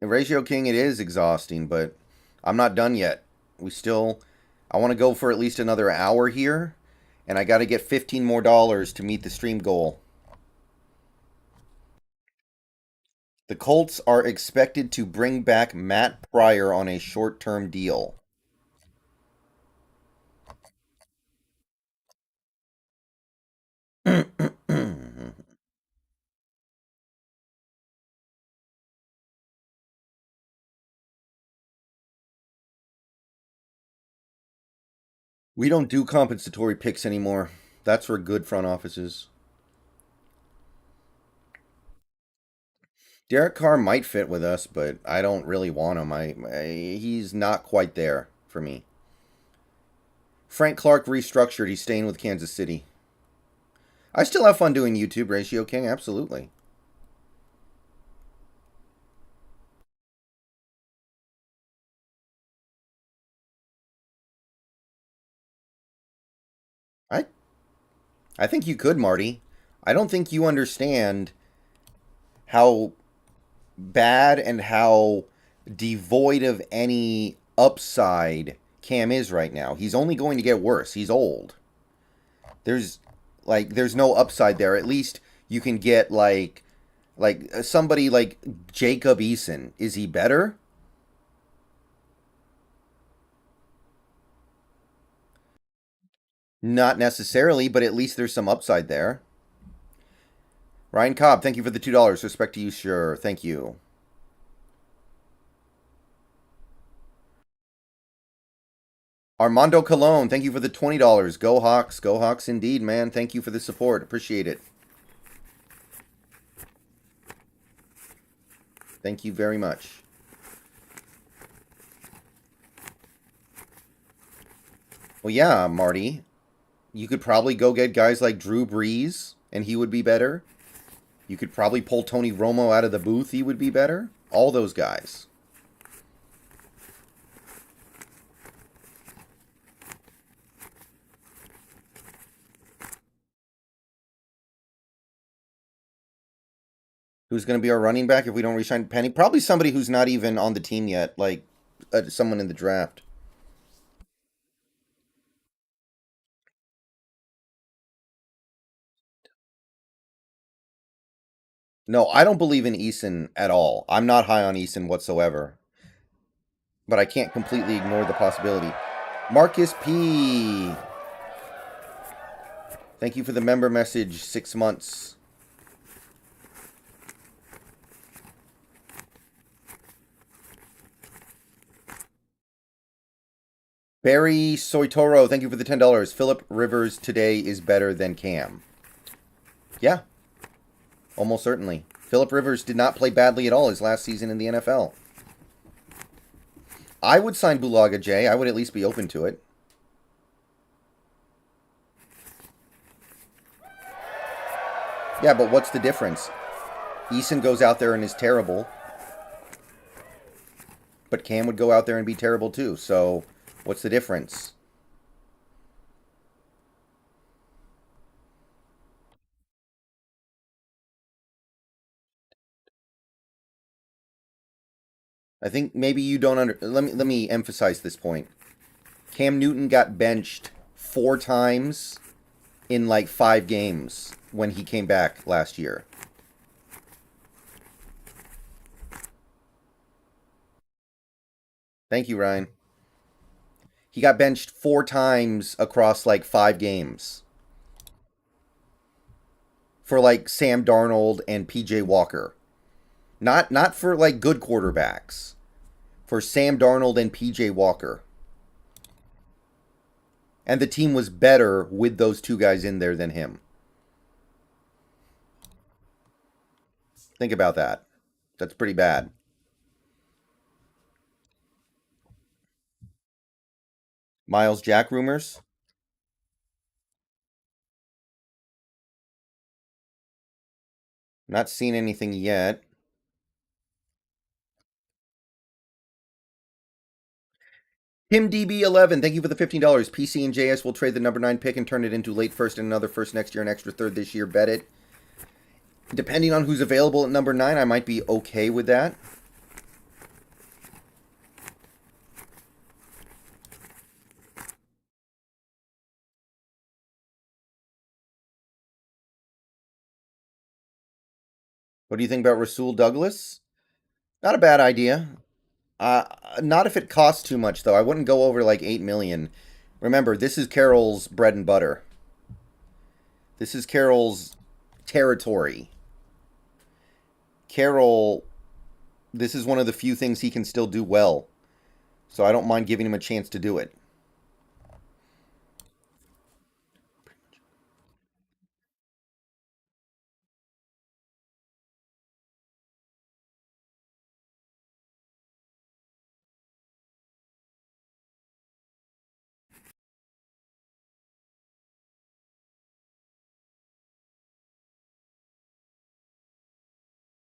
And Ratio King, it is exhausting, but I'm not done yet. I want to go for at least another hour here, and I got to get 15 more dollars to meet the stream goal. The Colts are expected to bring back Matt Pryor on a short-term deal. We don't do compensatory picks anymore. That's for good front offices. Derek Carr might fit with us, but I don't really want him. He's not quite there for me. Frank Clark restructured. He's staying with Kansas City. I still have fun doing YouTube, Ratio King. Absolutely. I I think you could, Marty. I don't think you understand how bad and how devoid of any upside Cam is right now. He's only going to get worse. He's old. There's there's no upside there. At least you can get somebody like Jacob Eason. Is he better? Not necessarily, but at least there's some upside there. Ryan Cobb, thank you for the $2. Respect to you, sure. Thank you. Armando Colon, thank you for the $20. Go Hawks. Go Hawks indeed, man. Thank you for the support. Appreciate it. Thank you very much. Well, yeah, Marty. You could probably go get guys like Drew Brees, and he would be better. You could probably pull Tony Romo out of the booth. He would be better. All those guys. Who's going to be our running back if we don't re-sign Penny? Probably somebody who's not even on the team yet, like someone in the draft. No, I don't believe in Eason at all. I'm not high on Eason whatsoever. But I can't completely ignore the possibility. Marcus P. Thank you for the member message. 6 months. Barry Soitoro, thank you for the $10. Philip Rivers today is better than Cam. Yeah, almost certainly. Philip Rivers did not play badly at all his last season in the NFL. I would sign Bulaga J. I would at least be open to it. Yeah, but what's the difference? Eason goes out there and is terrible, but Cam would go out there and be terrible too. So, what's the difference? I think maybe you don't let me emphasize this point. Cam Newton got benched 4 times in like 5 games when he came back last year. Thank you, Ryan. He got benched 4 times across like 5 games for like Sam Darnold and PJ Walker. Not for like good quarterbacks. For Sam Darnold and PJ Walker. And the team was better with those 2 guys in there than him. Think about that. That's pretty bad. Miles Jack rumors? Not seen anything yet. Tim DB11, thank you for the $15. PC and JS will trade the number 9 pick and turn it into late first and another first next year, an extra third this year. Bet it. Depending on who's available at number 9, I might be okay with that. What do you think about Rasul Douglas? Not a bad idea. Not if it costs too much, though. I wouldn't go over like 8 million. Remember, this is Carroll's bread and butter. This is Carroll's territory. Carroll, this is one of the few things he can still do well. So I don't mind giving him a chance to do it.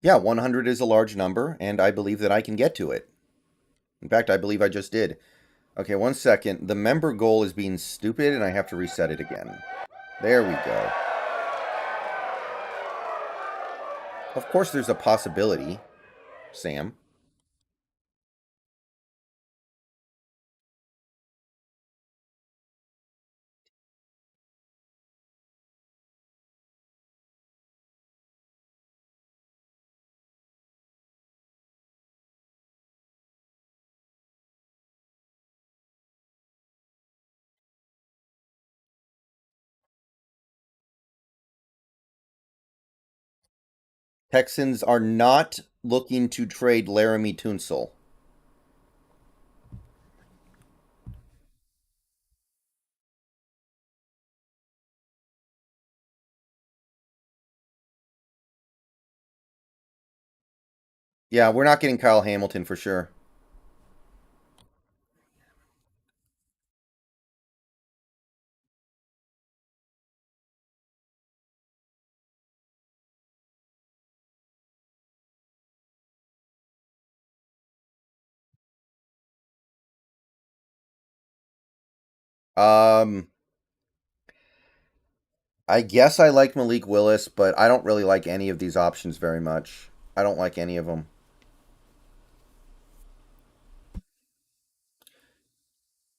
Yeah, 100 is a large number, and I believe that I can get to it. In fact, I believe I just did. Okay, 1 second. The member goal is being stupid, and I have to reset it again. There we go. Of course there's a possibility, Sam. Texans are not looking to trade Laramie Tunsil. Yeah, we're not getting Kyle Hamilton for sure. Um, I guess I like Malik Willis, but I don't really like any of these options very much. I don't like any of them.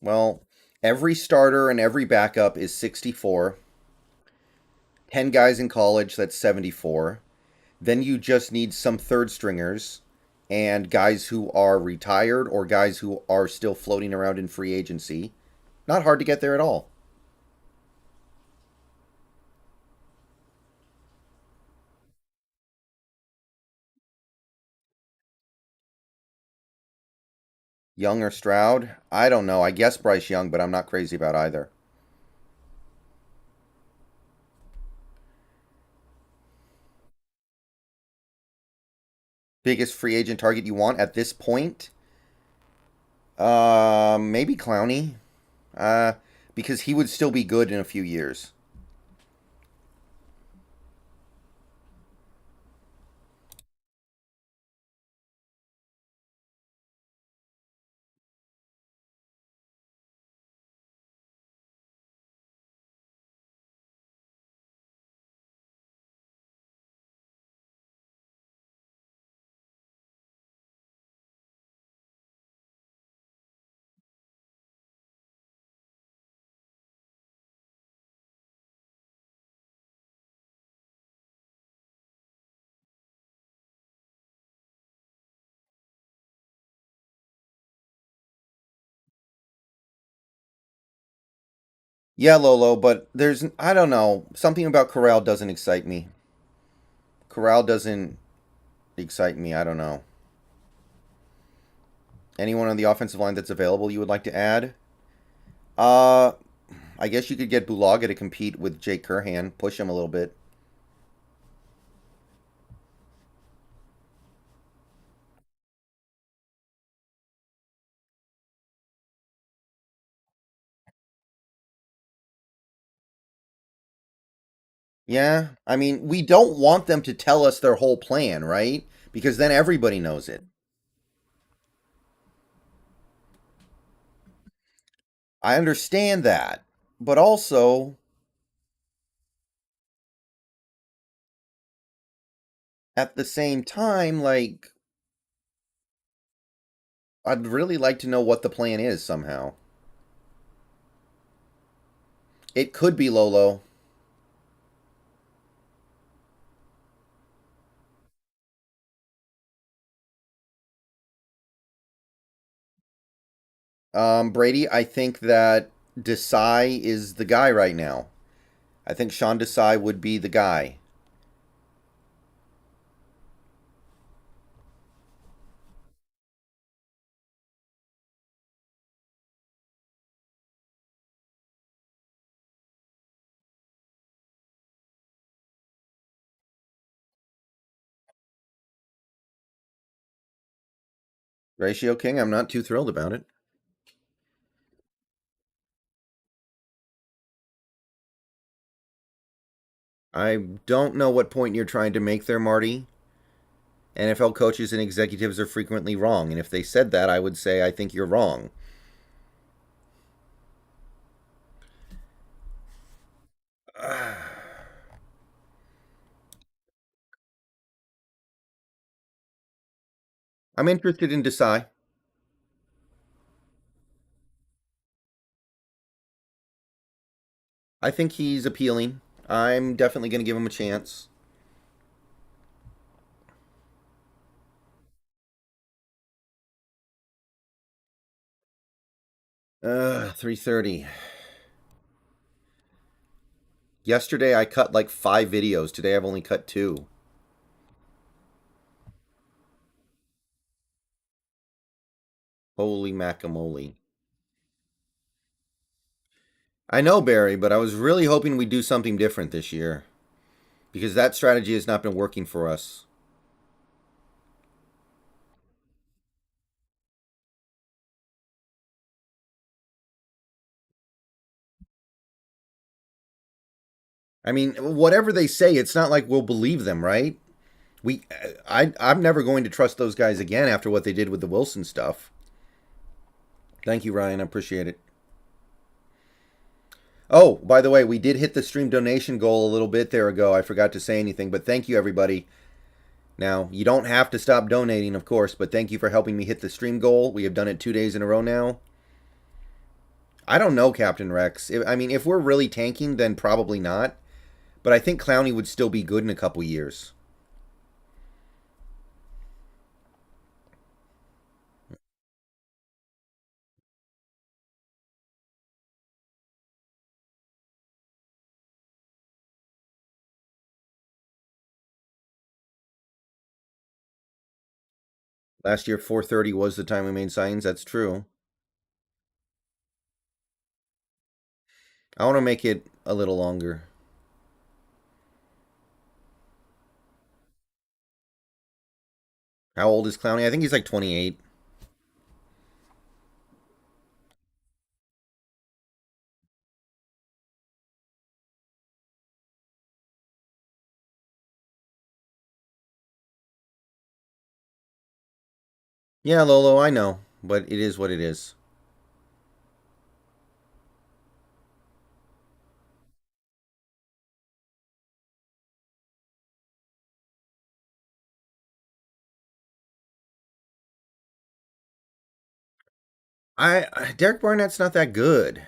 Well, every starter and every backup is 64. 10 guys in college, that's 74. Then you just need some third stringers and guys who are retired or guys who are still floating around in free agency. Not hard to get there at all. Young or Stroud? I don't know. I guess Bryce Young, but I'm not crazy about either. Biggest free agent target you want at this point? Maybe Clowney. Uh, because he would still be good in a few years. Yeah, Lolo, but I don't know. Something about Corral doesn't excite me. Corral doesn't excite me. I don't know. Anyone on the offensive line that's available you would like to add? Uh, I guess you could get Bulaga to compete with Jake Curhan, push him a little bit. Yeah, I mean, we don't want them to tell us their whole plan, right? Because then everybody knows it. I understand that. But also, at the same time, like, I'd really like to know what the plan is somehow. It could be Lolo. Brady, I think that Desai is the guy right now. I think Sean Desai would be the guy. Ratio King, I'm not too thrilled about it. I don't know what point you're trying to make there, Marty. NFL coaches and executives are frequently wrong, and if they said that, I would say I think you're wrong. 'm interested in Desai. I think he's appealing. I'm definitely going to give him a chance. 3:30. Yesterday I cut like 5 videos. Today I've only cut two. Holy macamole. I know, Barry, but I was really hoping we'd do something different this year because that strategy has not been working for us. I mean, whatever they say, it's not like we'll believe them, right? I'm never going to trust those guys again after what they did with the Wilson stuff. Thank you, Ryan. I appreciate it. Oh, by the way, we did hit the stream donation goal a little bit there ago. I forgot to say anything, but thank you, everybody. Now, you don't have to stop donating, of course, but thank you for helping me hit the stream goal. We have done it 2 days in a row now. I don't know, Captain Rex. I mean, if we're really tanking, then probably not. But I think Clowney would still be good in a couple years. Last year, 4:30 was the time we made signs. That's true. I want to make it a little longer. How old is Clowney? I think he's like 28. Yeah, Lolo, I know, but it is what it is. Derek Barnett's not that good.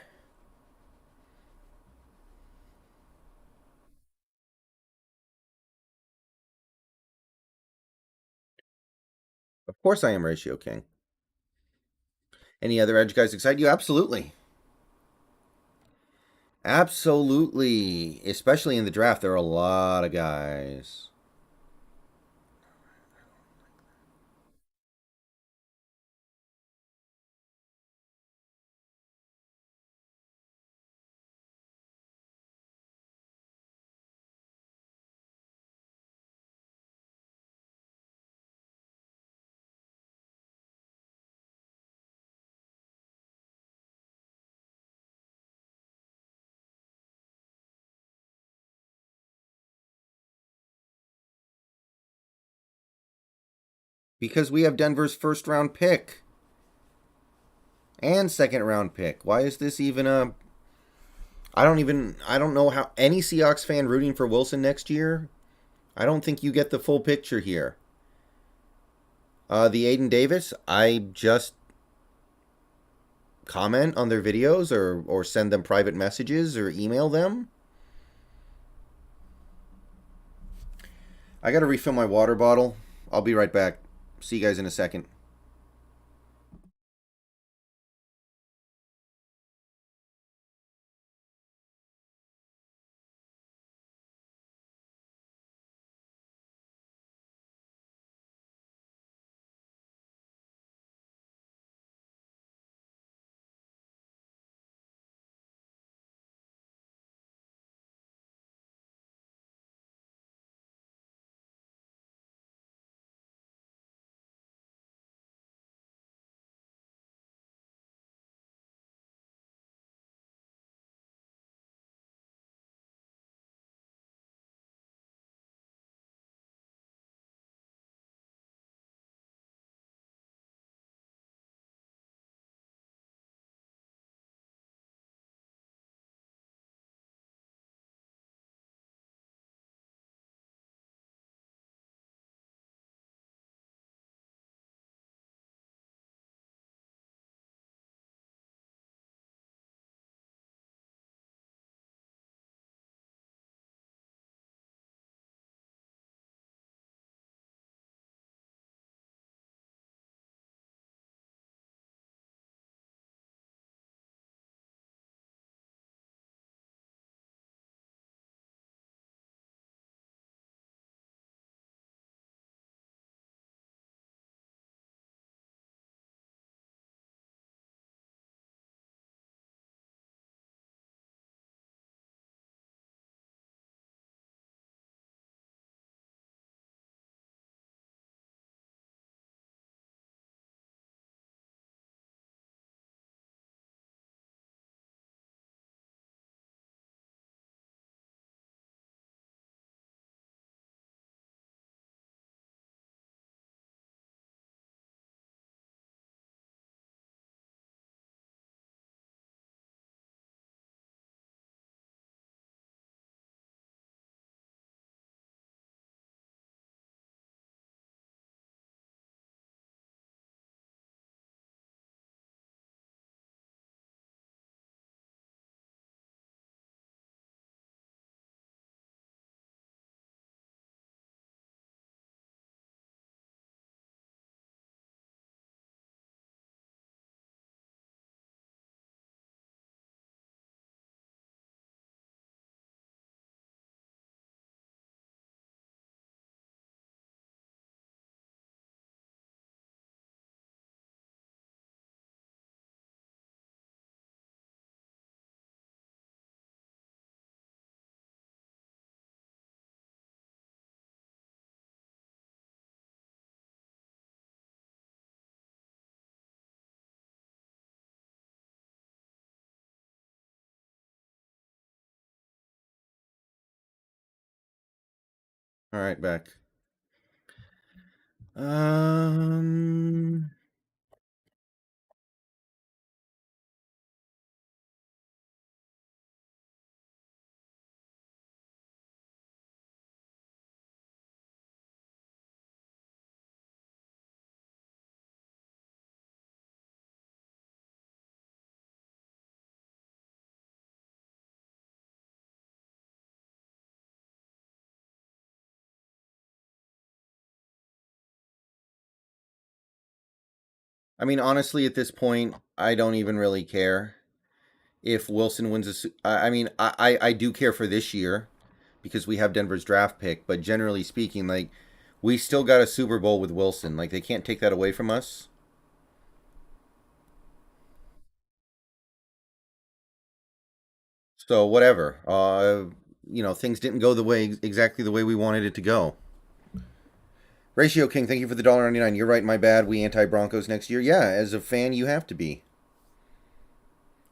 Of course, I am Ratio King. Any other edge guys excite you? Absolutely. Absolutely. Especially in the draft, there are a lot of guys. Because we have Denver's first round pick and second round pick. Why is this even a. I don't know how any Seahawks fan rooting for Wilson next year. I don't think you get the full picture here. The Aiden Davis, I just comment on their videos or send them private messages or email them. I gotta refill my water bottle. I'll be right back. See you guys in a second. All right, back. Um, I mean, honestly, at this point, I don't even really care. if Wilson wins I mean, I do care for this year because we have Denver's draft pick, but generally speaking, like, we still got a Super Bowl with Wilson. Like, they can't take that away from us. So whatever. Things didn't go the way exactly the way we wanted it to go. Ratio King, thank you for the $1.99. You're right, my bad. We anti Broncos next year. Yeah, as a fan, you have to be.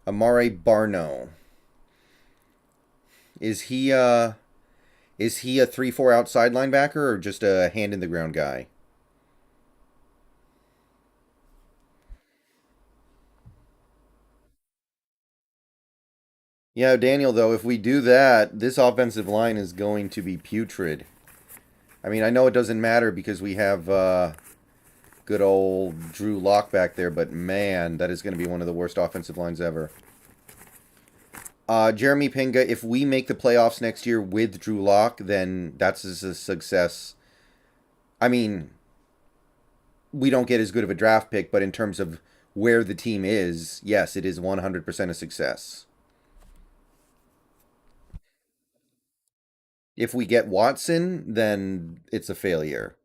Amare Barno. Is he is he a 3-4 outside linebacker or just a hand in the ground guy? Yeah, Daniel, though, if we do that, this offensive line is going to be putrid. I mean, I know it doesn't matter because we have good old Drew Lock back there, but man, that is going to be one of the worst offensive lines ever. Jeremy Pinga, if we make the playoffs next year with Drew Lock, then that's a success. I mean, we don't get as good of a draft pick, but in terms of where the team is, yes, it is 100% a success. If we get Watson, then it's a failure.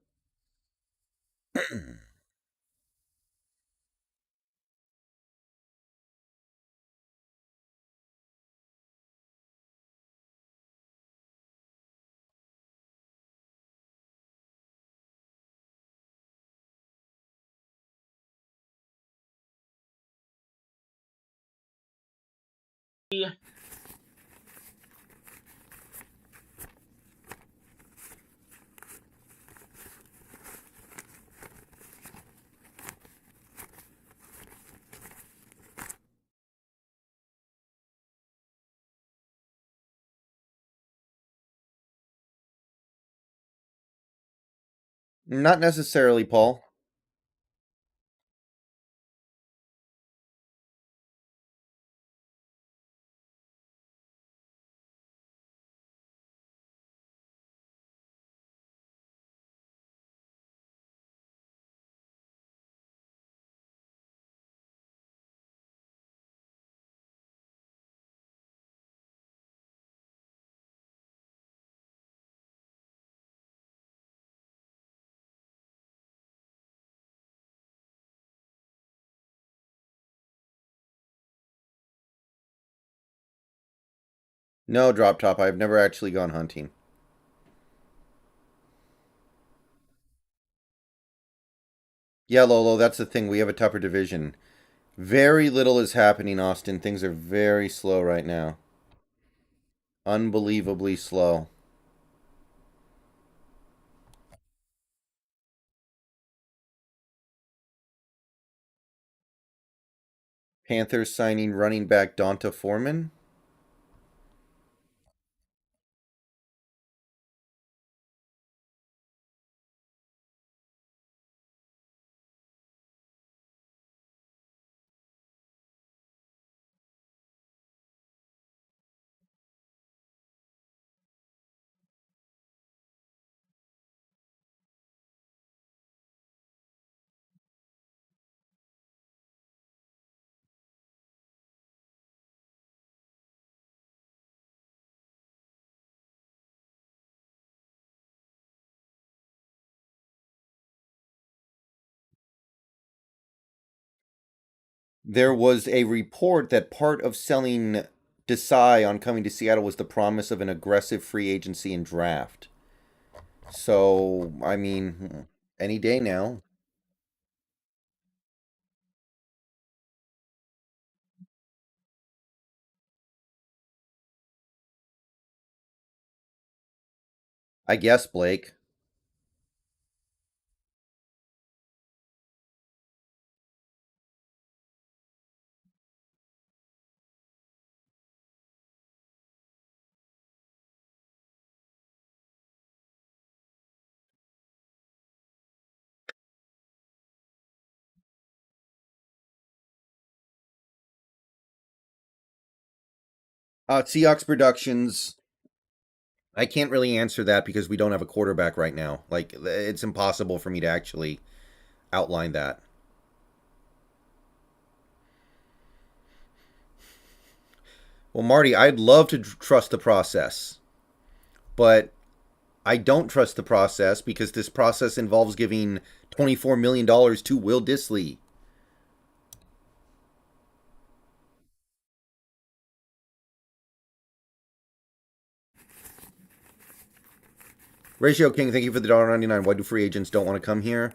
Not necessarily, Paul. No, Drop Top. I've never actually gone hunting. Yeah, Lolo, that's the thing. We have a tougher division. Very little is happening, Austin. Things are very slow right now. Unbelievably slow. Panthers signing running back Donta Foreman. There was a report that part of selling Desai on coming to Seattle was the promise of an aggressive free agency and draft. So, I mean, any day now. I guess, Blake. Seahawks Productions. I can't really answer that because we don't have a quarterback right now. Like, it's impossible for me to actually outline that. Well, Marty, I'd love to trust the process, but I don't trust the process because this process involves giving $24 million to Will Disley. Ratio King, thank you for the $1.99. Why do free agents don't want to come here?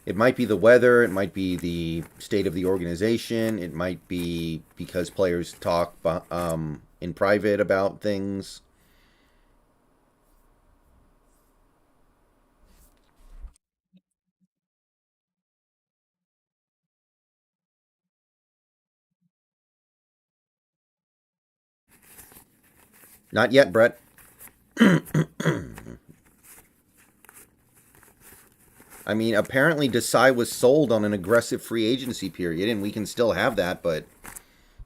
It might be the weather. It might be the state of the organization. It might be because players talk in private about things. Not yet, Brett. I mean, apparently Desai was sold on an aggressive free agency period, and we can still have that, but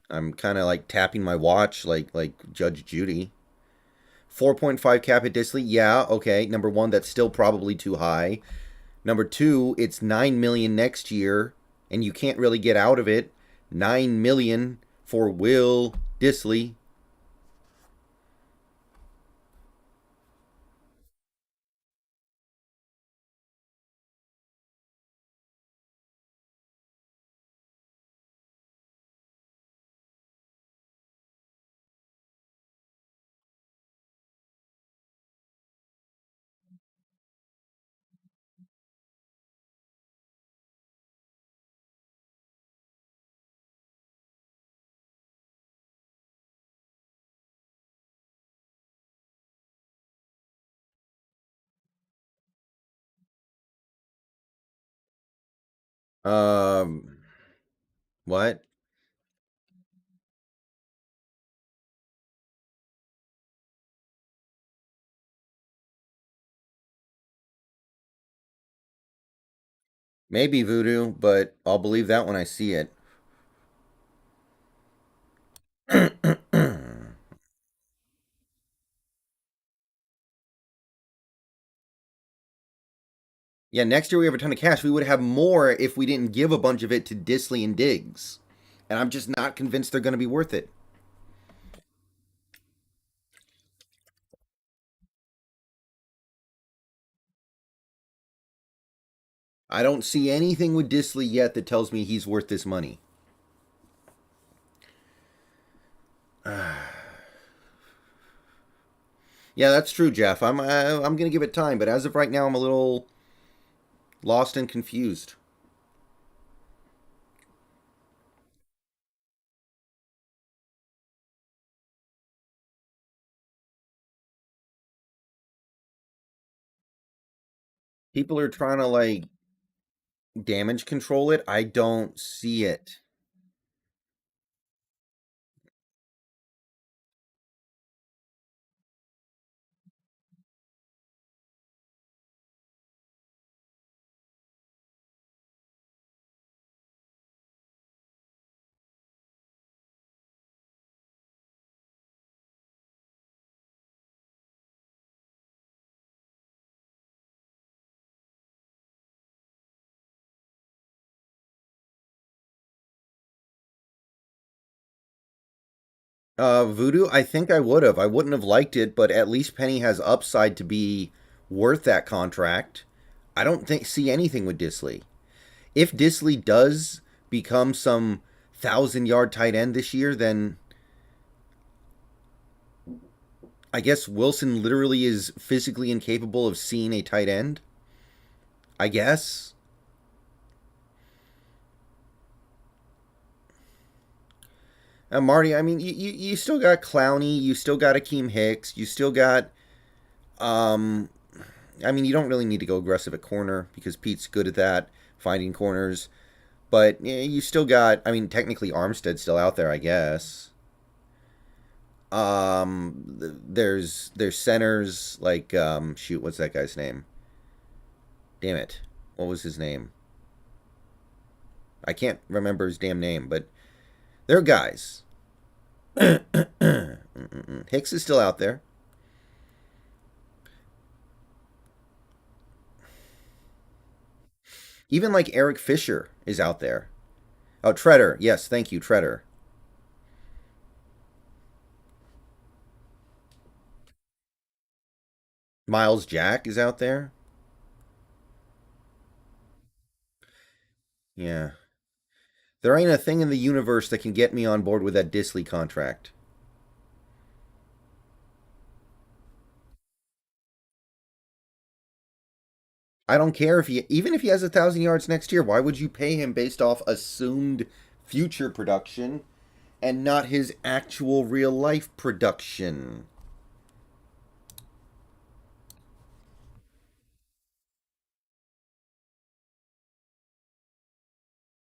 I'm kind of like tapping my watch like Judge Judy. 4.5 cap at Disley. Yeah, okay. Number one, that's still probably too high. Number two, it's 9 million next year, and you can't really get out of it. 9 million for Will Disley. Um, what? Maybe voodoo, but I'll believe that when I see it. Yeah, next year we have a ton of cash. We would have more if we didn't give a bunch of it to Disley and Diggs. And I'm just not convinced they're going to be worth it. I don't see anything with Disley yet that tells me he's worth this money. Yeah, that's true, Jeff. I'm going to give it time, but as of right now, I'm a little lost and confused. People are trying to like damage control it. I don't see it. Voodoo, I think I would have. I wouldn't have liked it, but at least Penny has upside to be worth that contract. I don't think see anything with Disley. If Disley does become some 1,000 yard tight end this year, then I guess Wilson literally is physically incapable of seeing a tight end. I guess. Marty, I mean, you still got Clowney, you still got Akeem Hicks, you still got. Um, I mean, you don't really need to go aggressive at corner because Pete's good at that, finding corners. But yeah, you still got. I mean, technically Armstead's still out there, I guess. There's centers like shoot, what's that guy's name? Damn it, what was his name? I can't remember his damn name, but they're guys. Hicks is still out there. Even like Eric Fisher is out there. Oh, Treader. Yes, thank you, Treader. Miles Jack is out there. Yeah. There ain't a thing in the universe that can get me on board with that Disley contract. I don't care if he, even if he has 1,000 yards next year, why would you pay him based off assumed future production and not his actual real life production?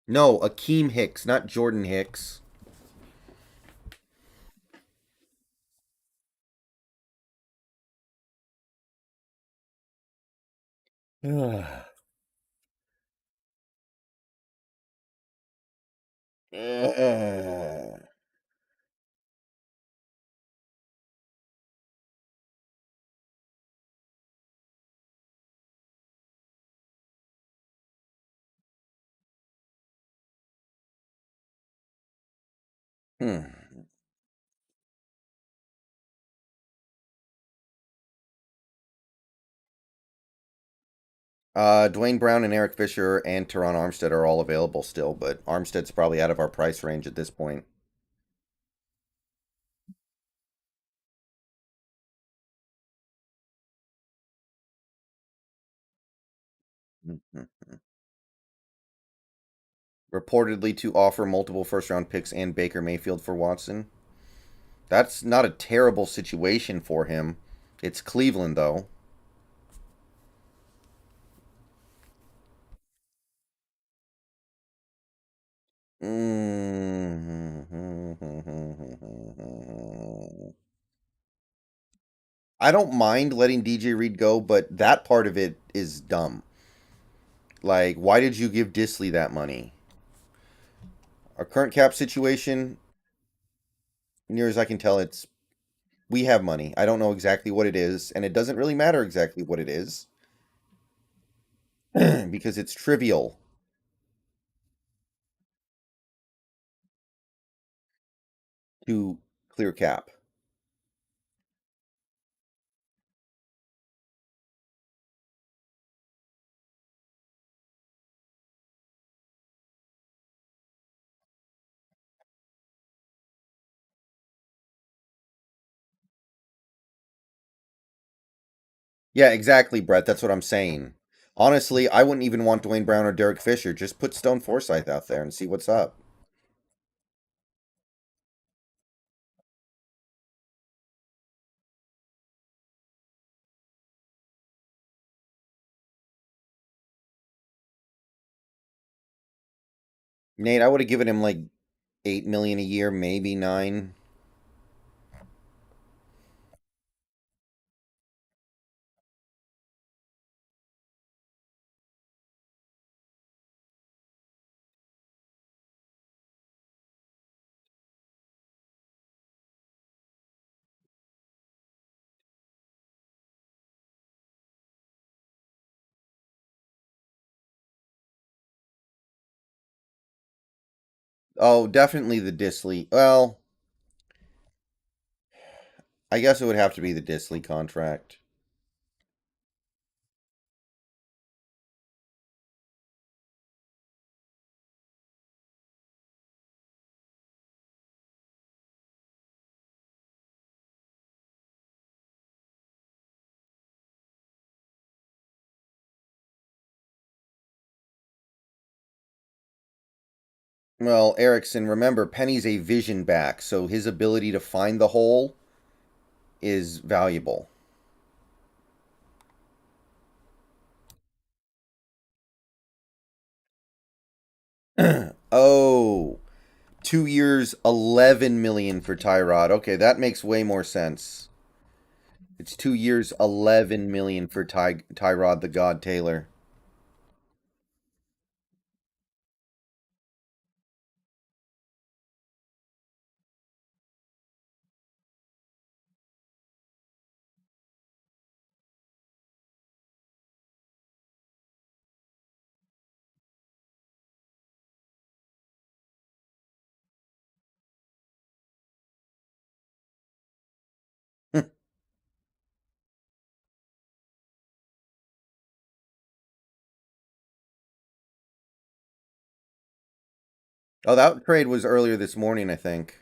No, Akeem Hicks, not Jordan Hicks. Hmm. Dwayne Brown and Eric Fisher and Teron Armstead are all available still, but Armstead's probably out of our price range at this point. Reportedly to offer multiple first round picks and Baker Mayfield for Watson. That's not a terrible situation for him. It's Cleveland, though. I don't mind letting DJ Reed go, but that part of it is dumb. Like, why did you give Disley that money? Our current cap situation, near as I can tell, it's we have money. I don't know exactly what it is, and it doesn't really matter exactly what it is because it's trivial to clear cap. Yeah, exactly, Brett. That's what I'm saying. Honestly, I wouldn't even want Dwayne Brown or Derek Fisher. Just put Stone Forsythe out there and see what's up. Nate, I would have given him like 8 million a year, maybe 9. Oh, definitely the Disley. Well, I guess it would have to be the Disley contract. Well, Erickson, remember, Penny's a vision back, so his ability to find the hole is valuable. Oh, 2 years, 11 million for Tyrod. Okay, that makes way more sense. It's 2 years, 11 million for Tyrod the God Taylor. Oh, that trade was earlier this morning, I think.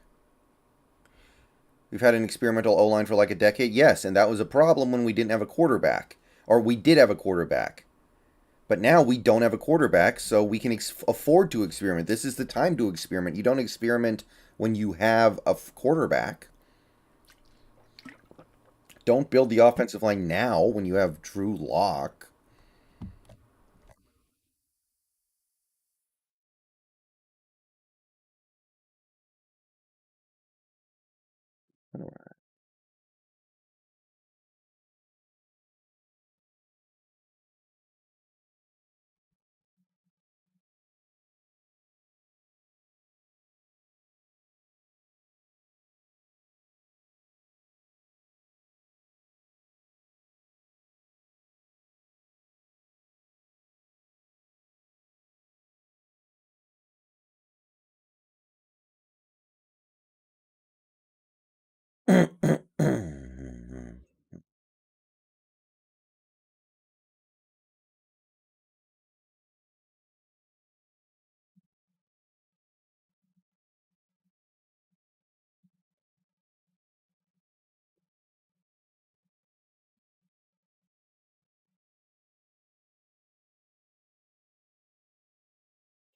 We've had an experimental O line for like a decade. Yes, and that was a problem when we didn't have a quarterback. Or we did have a quarterback. But now we don't have a quarterback, so we can afford to experiment. This is the time to experiment. You don't experiment when you have a quarterback. Don't build the offensive line now when you have Drew Lock.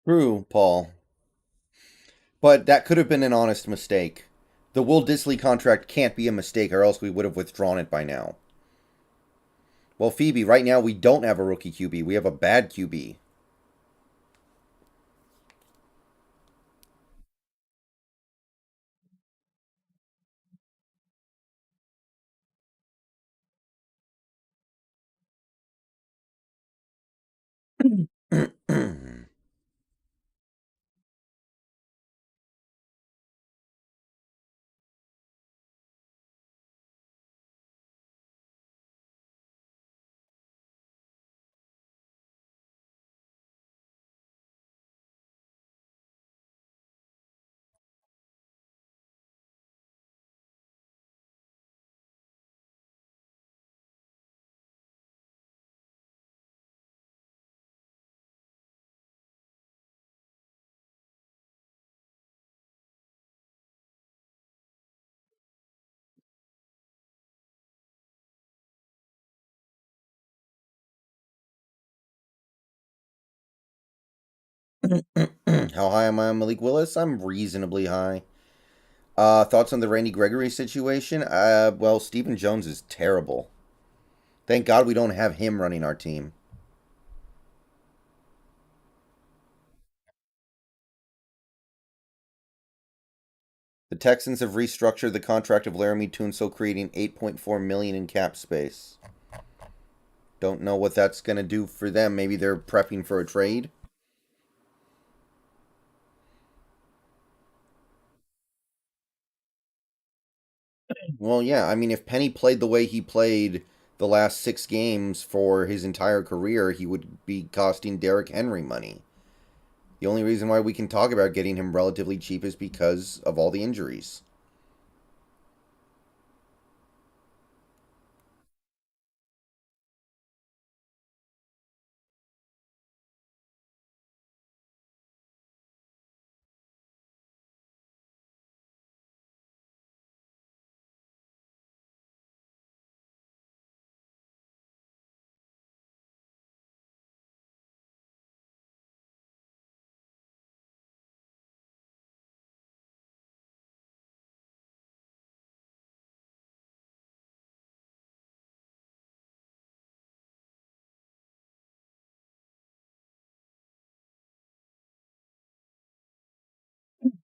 True, Paul. But that could have been an honest mistake. The Will Disley contract can't be a mistake, or else we would have withdrawn it by now. Well, Phoebe, right now we don't have a rookie QB. We have a bad QB. How high am I on Malik Willis? I'm reasonably high. Thoughts on the Randy Gregory situation? Well, Stephen Jones is terrible. Thank God we don't have him running our team. The Texans have restructured the contract of Laramie Tunsil, creating 8.4 million in cap space. Don't know what that's going to do for them. Maybe they're prepping for a trade. Well, yeah. I mean, if Penny played the way he played the last 6 games for his entire career, he would be costing Derrick Henry money. The only reason why we can talk about getting him relatively cheap is because of all the injuries.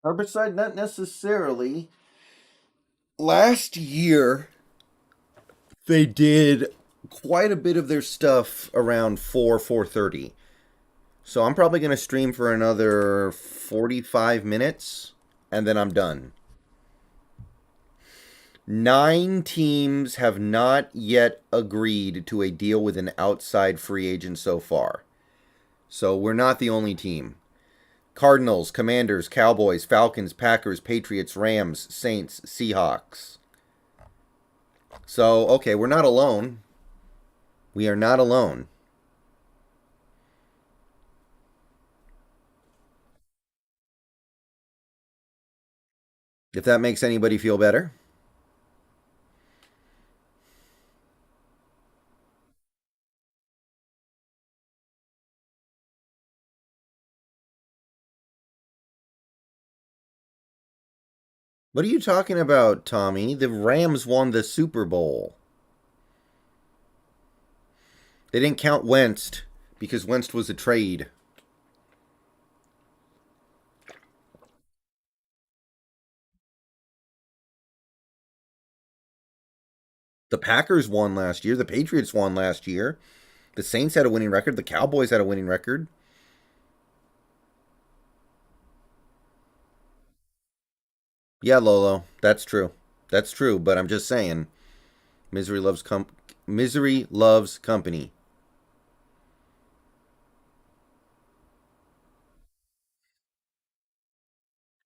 Herbicide, not necessarily. Last year, they did quite a bit of their stuff around 4:30. So I'm probably going to stream for another 45 minutes and then I'm done. 9 teams have not yet agreed to a deal with an outside free agent so far. So we're not the only team. Cardinals, Commanders, Cowboys, Falcons, Packers, Patriots, Rams, Saints, Seahawks. So, okay, we're not alone. We are not alone. If that makes anybody feel better. What are you talking about, Tommy? The Rams won the Super Bowl. They didn't count Wentz because Wentz was a trade. The Packers won last year. The Patriots won last year. The Saints had a winning record. The Cowboys had a winning record. Yeah, Lolo, that's true. That's true. But I'm just saying, misery loves company.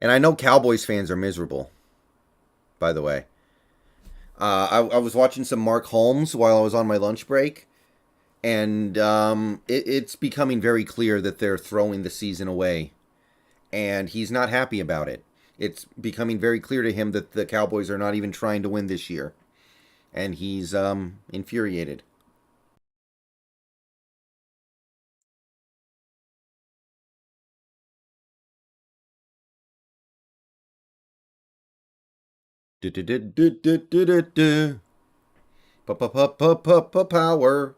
And I know Cowboys fans are miserable. By the way, I was watching some Mark Holmes while I was on my lunch break, and it's becoming very clear that they're throwing the season away, and he's not happy about it. It's becoming very clear to him that the Cowboys are not even trying to win this year, and he's infuriated. Power.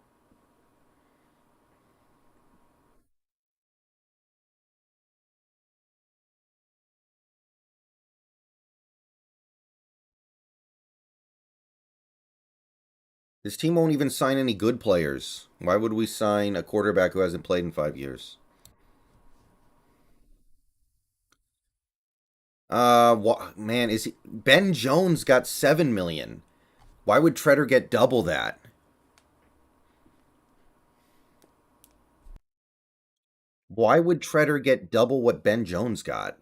This team won't even sign any good players. Why would we sign a quarterback who hasn't played in 5 years? Man, is he, Ben Jones got 7 million? Why would Treader get double that? Why would Treader get double what Ben Jones got?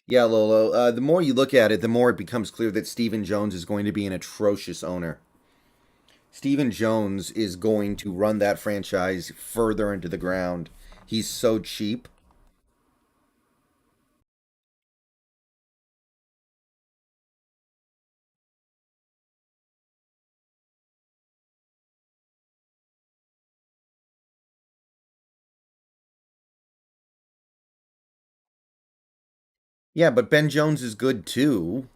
Yeah, Lolo. The more you look at it, the more it becomes clear that Stephen Jones is going to be an atrocious owner. Stephen Jones is going to run that franchise further into the ground. He's so cheap. Yeah, but Ben Jones is good too.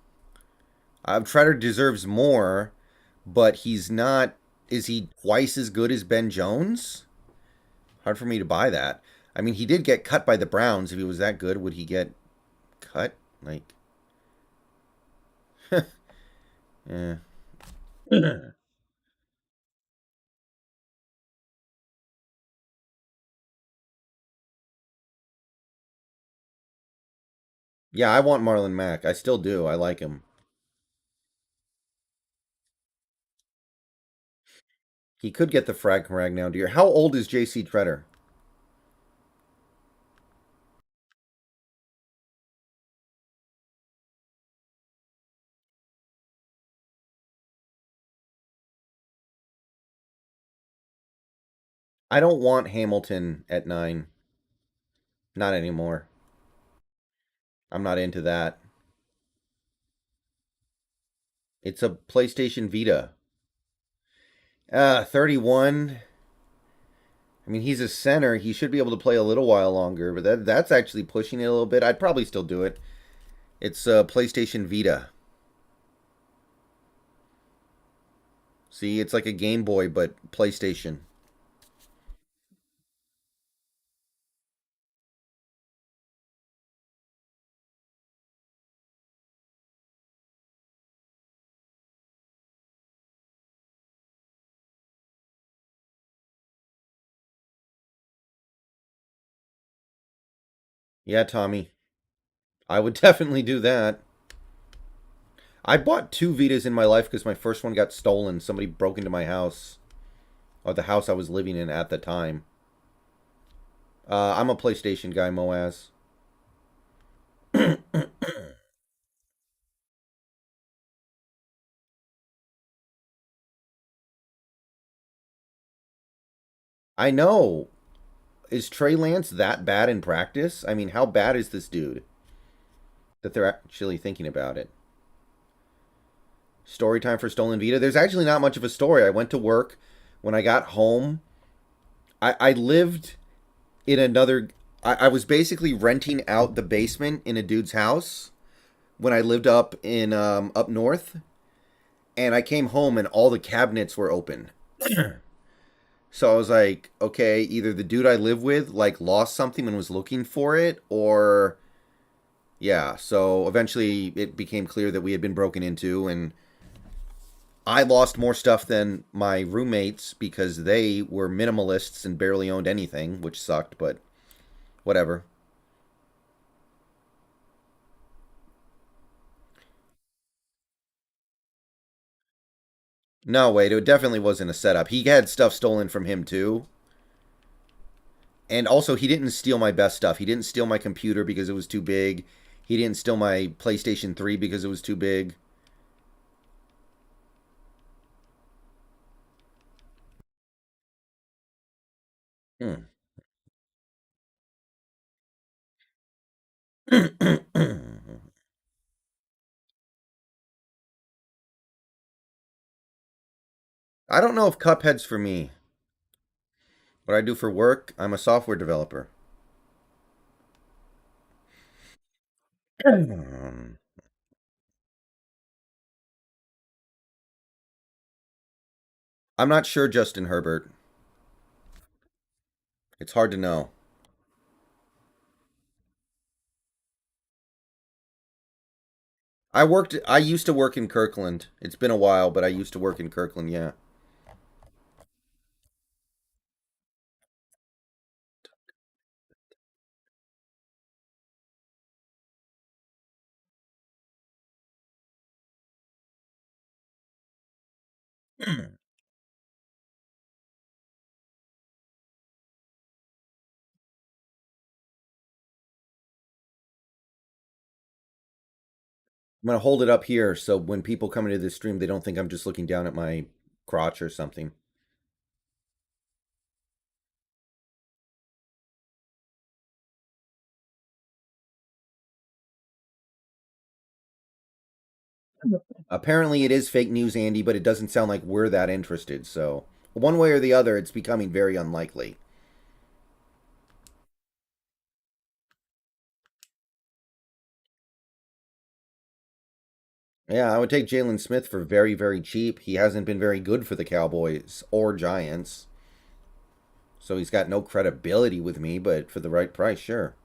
Treader deserves more, but he's not. Is he twice as good as Ben Jones? Hard for me to buy that. I mean, he did get cut by the Browns. If he was that good, would he get cut? Like, eh. Yeah, I want Marlon Mack. I still do. I like him. He could get the frag rag now, dear. How old is J.C. Treader? I don't want Hamilton at 9. Not anymore. I'm not into that. It's a PlayStation Vita. 31. I mean, he's a center. He should be able to play a little while longer, but that's actually pushing it a little bit. I'd probably still do it. It's a PlayStation Vita. See, it's like a Game Boy, but PlayStation. Yeah, Tommy. I would definitely do that. I bought two Vitas in my life because my first one got stolen. Somebody broke into my house, or the house I was living in at the time. I'm a PlayStation guy, Moaz. I know. Is Trey Lance that bad in practice? I mean, how bad is this dude? that they're actually thinking about it. Story time for Stolen Vita. There's actually not much of a story. I went to work. When I got home, I lived in another. I was basically renting out the basement in a dude's house when I lived up in up north, and I came home and all the cabinets were open. So I was like, okay, either the dude I live with like lost something and was looking for it, or yeah. So eventually it became clear that we had been broken into, and I lost more stuff than my roommates because they were minimalists and barely owned anything, which sucked, but whatever. No, wait, it definitely wasn't a setup. He had stuff stolen from him too. And also, he didn't steal my best stuff. He didn't steal my computer because it was too big. He didn't steal my PlayStation 3 because it was too big. Hmm. I don't know if Cuphead's for me. What I do for work, I'm a software developer. I'm not sure, Justin Herbert. It's hard to know. I used to work in Kirkland. It's been a while, but I used to work in Kirkland, yeah. I'm gonna hold it up here so when people come into this stream, they don't think I'm just looking down at my crotch or something. Apparently, it is fake news, Andy, but it doesn't sound like we're that interested. So, one way or the other, it's becoming very unlikely. Yeah, I would take Jalen Smith for very, very cheap. He hasn't been very good for the Cowboys or Giants, so he's got no credibility with me. But for the right price, sure.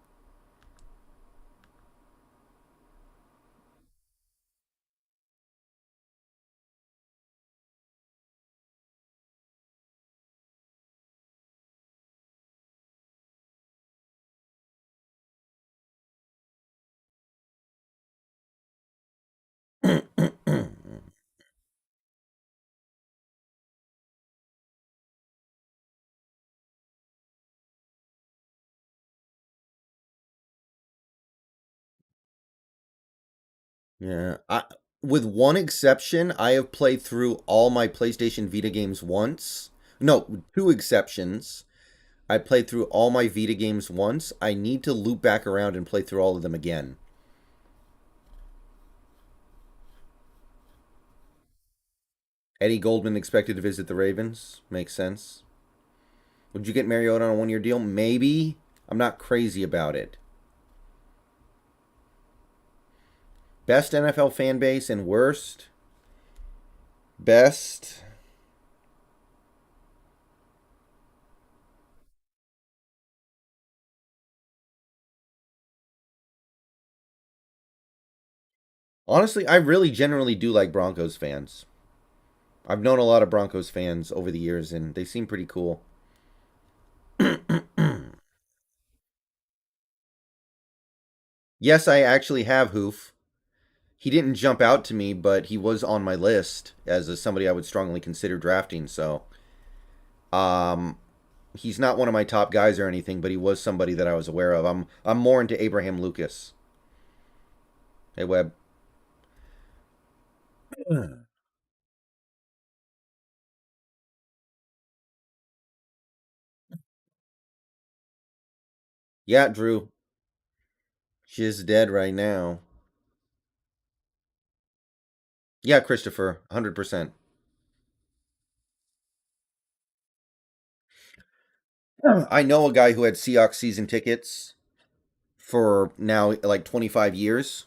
Yeah, with one exception, I have played through all my PlayStation Vita games once. No, two exceptions. I played through all my Vita games once. I need to loop back around and play through all of them again. Eddie Goldman expected to visit the Ravens. Makes sense. Would you get Mariota on a 1 year deal? Maybe. I'm not crazy about it. Best NFL fan base and worst? Best. Honestly, I really generally do like Broncos fans. I've known a lot of Broncos fans over the years, and they seem pretty cool. Yes, I actually have Hoof. He didn't jump out to me, but he was on my list as somebody I would strongly consider drafting. So, um, he's not one of my top guys or anything, but he was somebody that I was aware of. I'm more into Abraham Lucas. Hey, Webb. Yeah, Drew. She's dead right now. Yeah, Christopher, 100%. I know a guy who had Seahawks season tickets for now like 25 years.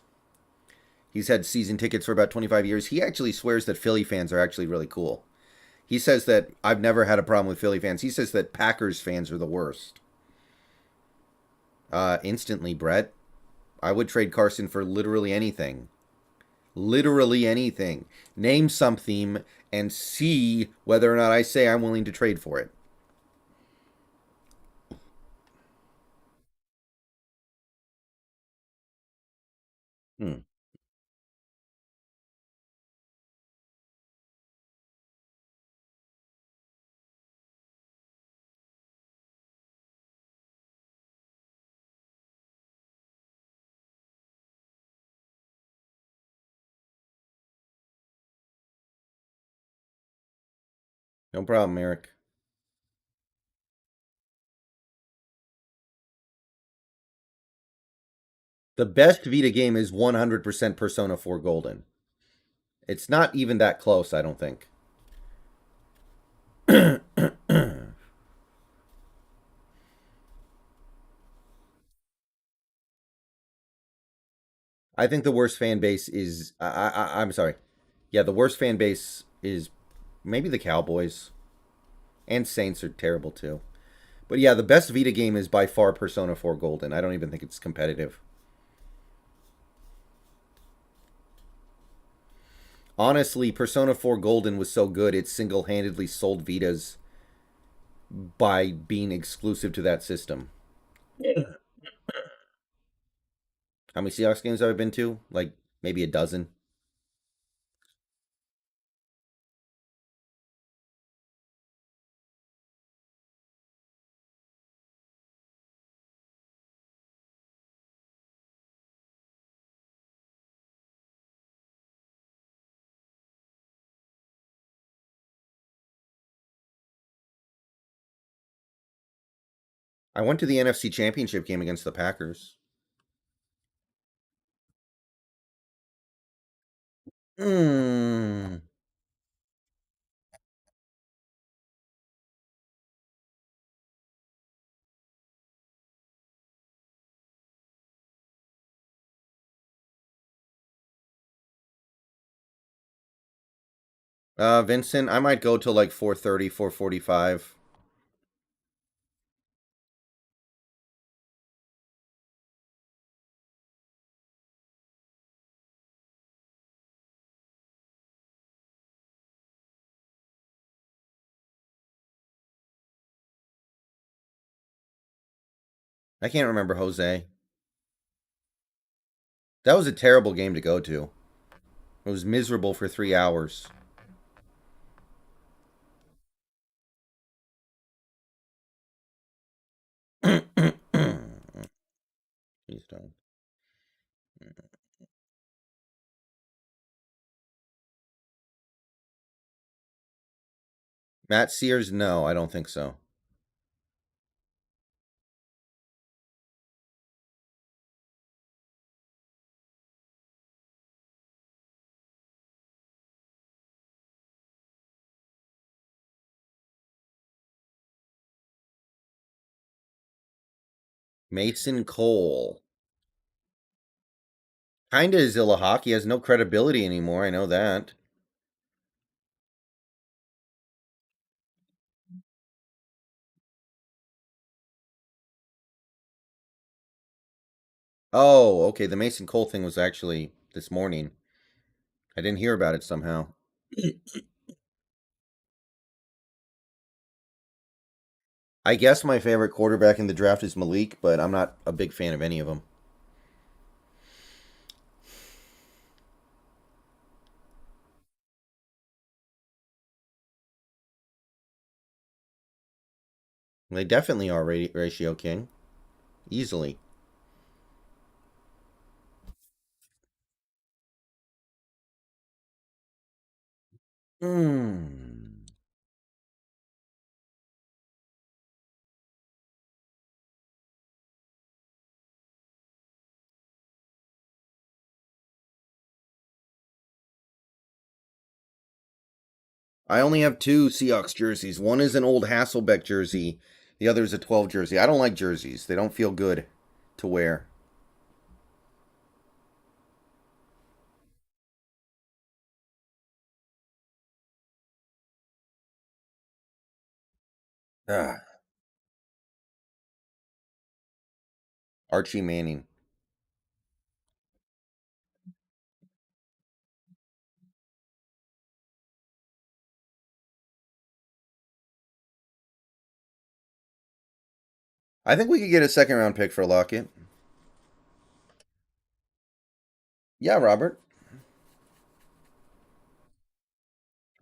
He's had season tickets for about 25 years. He actually swears that Philly fans are actually really cool. He says that I've never had a problem with Philly fans. He says that Packers fans are the worst. Instantly, Brett. I would trade Carson for literally anything. Literally anything. Name something and see whether or not I say I'm willing to trade for it. Hmm. No problem, Eric. The best Vita game is 100% Persona 4 Golden. It's not even that close, I don't think. I think the worst fan base is. I'm sorry. Yeah, the worst fan base is maybe the Cowboys. And Saints are terrible too. But yeah, the best Vita game is by far Persona 4 Golden. I don't even think it's competitive. Honestly, Persona 4 Golden was so good it single handedly sold Vitas by being exclusive to that system. How many Seahawks games have I been to? Like maybe a dozen. I went to the NFC Championship game against the Packers. Hmm. Vincent, I might go till like 4:30, 4:45. I can't remember Jose. That was a terrible game to go to. It was miserable for 3 hours. Please don't. Matt Sears? No, I don't think so. Mason Cole. Kinda is Zilla Hawk. He has no credibility anymore. I know that. Oh, okay. The Mason Cole thing was actually this morning. I didn't hear about it somehow. I guess my favorite quarterback in the draft is Malik, but I'm not a big fan of any of them. They definitely are ratio king. Easily. Hmm. I only have two Seahawks jerseys. One is an old Hasselbeck jersey. The other is a 12 jersey. I don't like jerseys. They don't feel good to wear. Ah, Archie Manning. I think we could get a second round pick for Lockett. Yeah, Robert.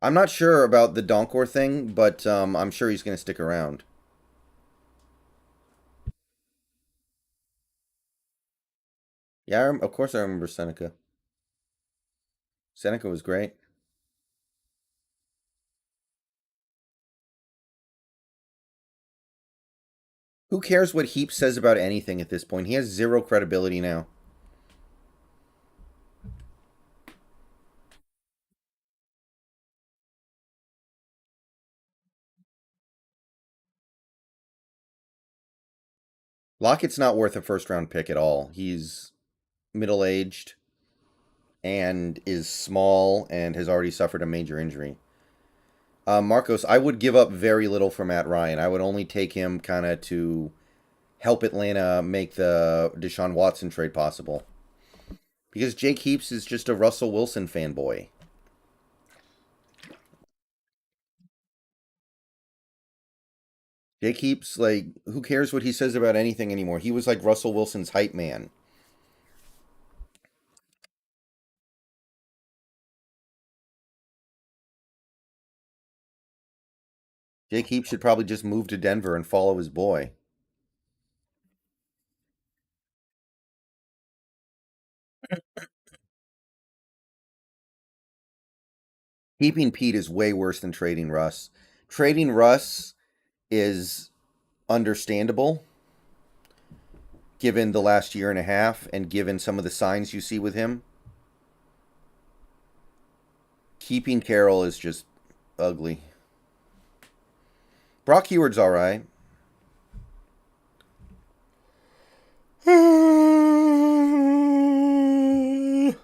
I'm not sure about the Donkor thing, but I'm sure he's going to stick around. Yeah, of course I remember Seneca. Seneca was great. Who cares what Heap says about anything at this point? He has zero credibility now. Lockett's not worth a first round pick at all. He's middle aged and is small and has already suffered a major injury. Marcos, I would give up very little for Matt Ryan. I would only take him kind of to help Atlanta make the Deshaun Watson trade possible. Because Jake Heaps is just a Russell Wilson fanboy. Jake Heaps, like, who cares what he says about anything anymore? He was like Russell Wilson's hype man. Jake Heaps should probably just move to Denver and follow his boy. Keeping Pete is way worse than trading Russ. Trading Russ is understandable given the last year and a half and given some of the signs you see with him. Keeping Carroll is just ugly. Brock Heward's all right. The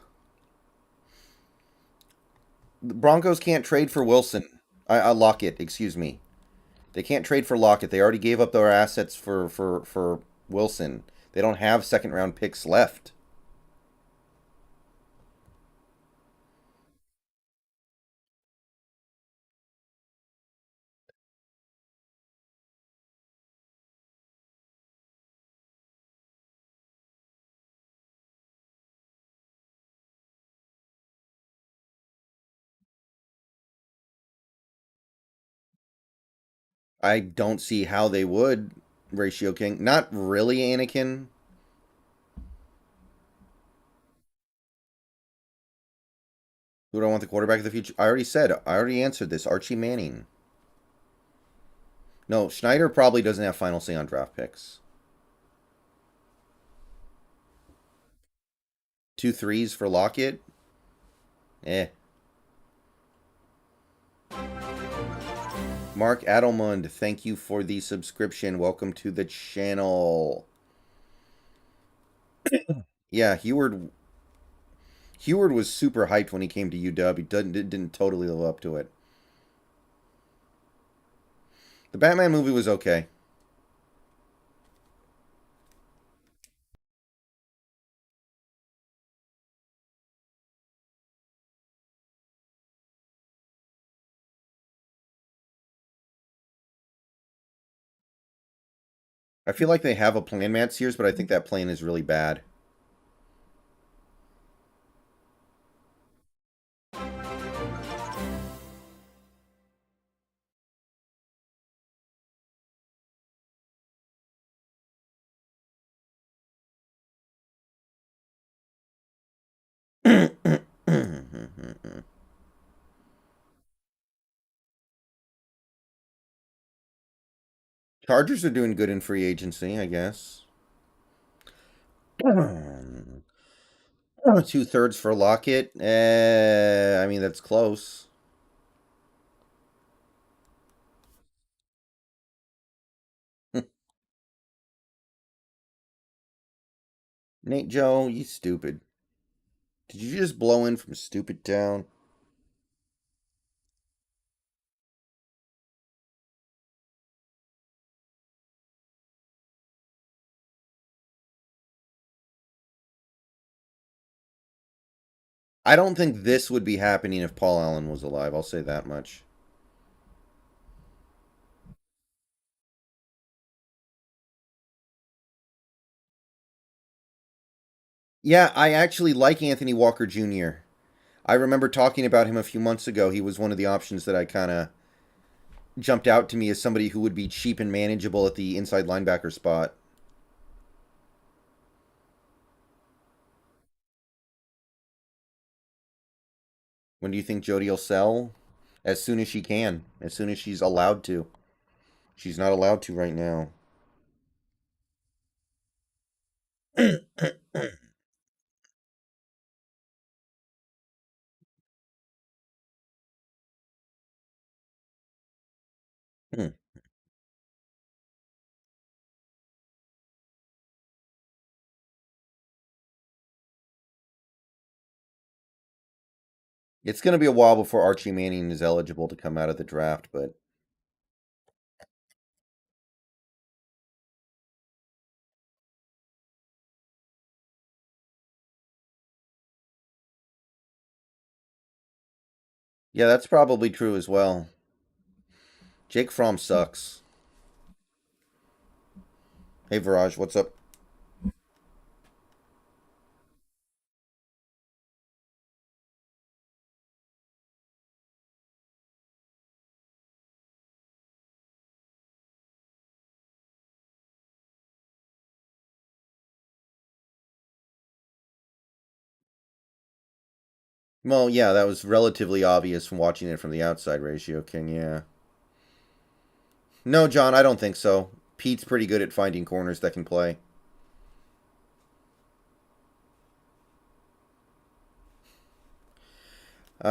Broncos can't trade for Wilson. I Lockett, excuse me. They can't trade for Lockett. They already gave up their assets for Wilson. They don't have second round picks left. I don't see how they would, Ratio King. Not really, Anakin. Who do I want the quarterback of the future? I already said. I already answered this. Archie Manning. No, Schneider probably doesn't have final say on draft picks. 2 3s for Lockett. Eh. Mark Adelmund, thank you for the subscription. Welcome to the channel. Yeah, Heward was super hyped when he came to UW. He didn't totally live up to it. The Batman movie was okay. I feel like they have a plan, Matt Sears, but I think that plan is really bad. Chargers are doing good in free agency, I guess. 2 thirds for Lockett. I mean, that's close. Nate Joe, you stupid. Did you just blow in from Stupid Town? I don't think this would be happening if Paul Allen was alive. I'll say that much. Yeah, I actually like Anthony Walker Jr. I remember talking about him a few months ago. He was one of the options that I kind of jumped out to me as somebody who would be cheap and manageable at the inside linebacker spot. When do you think Jody will sell? As soon as she can. As soon as she's allowed to. She's not allowed to right now. It's going to be a while before Archie Manning is eligible to come out of the draft, but yeah, that's probably true as well. Jake Fromm sucks. Hey, Viraj, what's up? Well, yeah, that was relatively obvious from watching it from the outside, Ratio King, yeah. No, John, I don't think so. Pete's pretty good at finding corners that can play.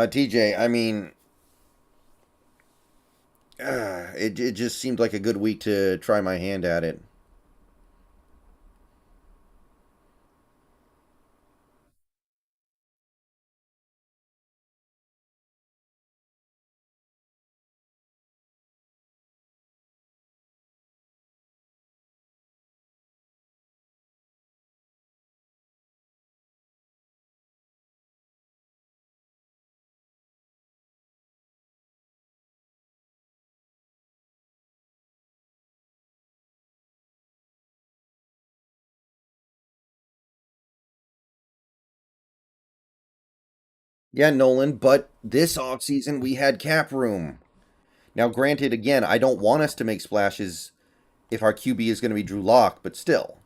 TJ, I mean, it just seemed like a good week to try my hand at it. Yeah, Nolan, but this offseason we had cap room. Now, granted, again, I don't want us to make splashes if our QB is going to be Drew Lock, but still.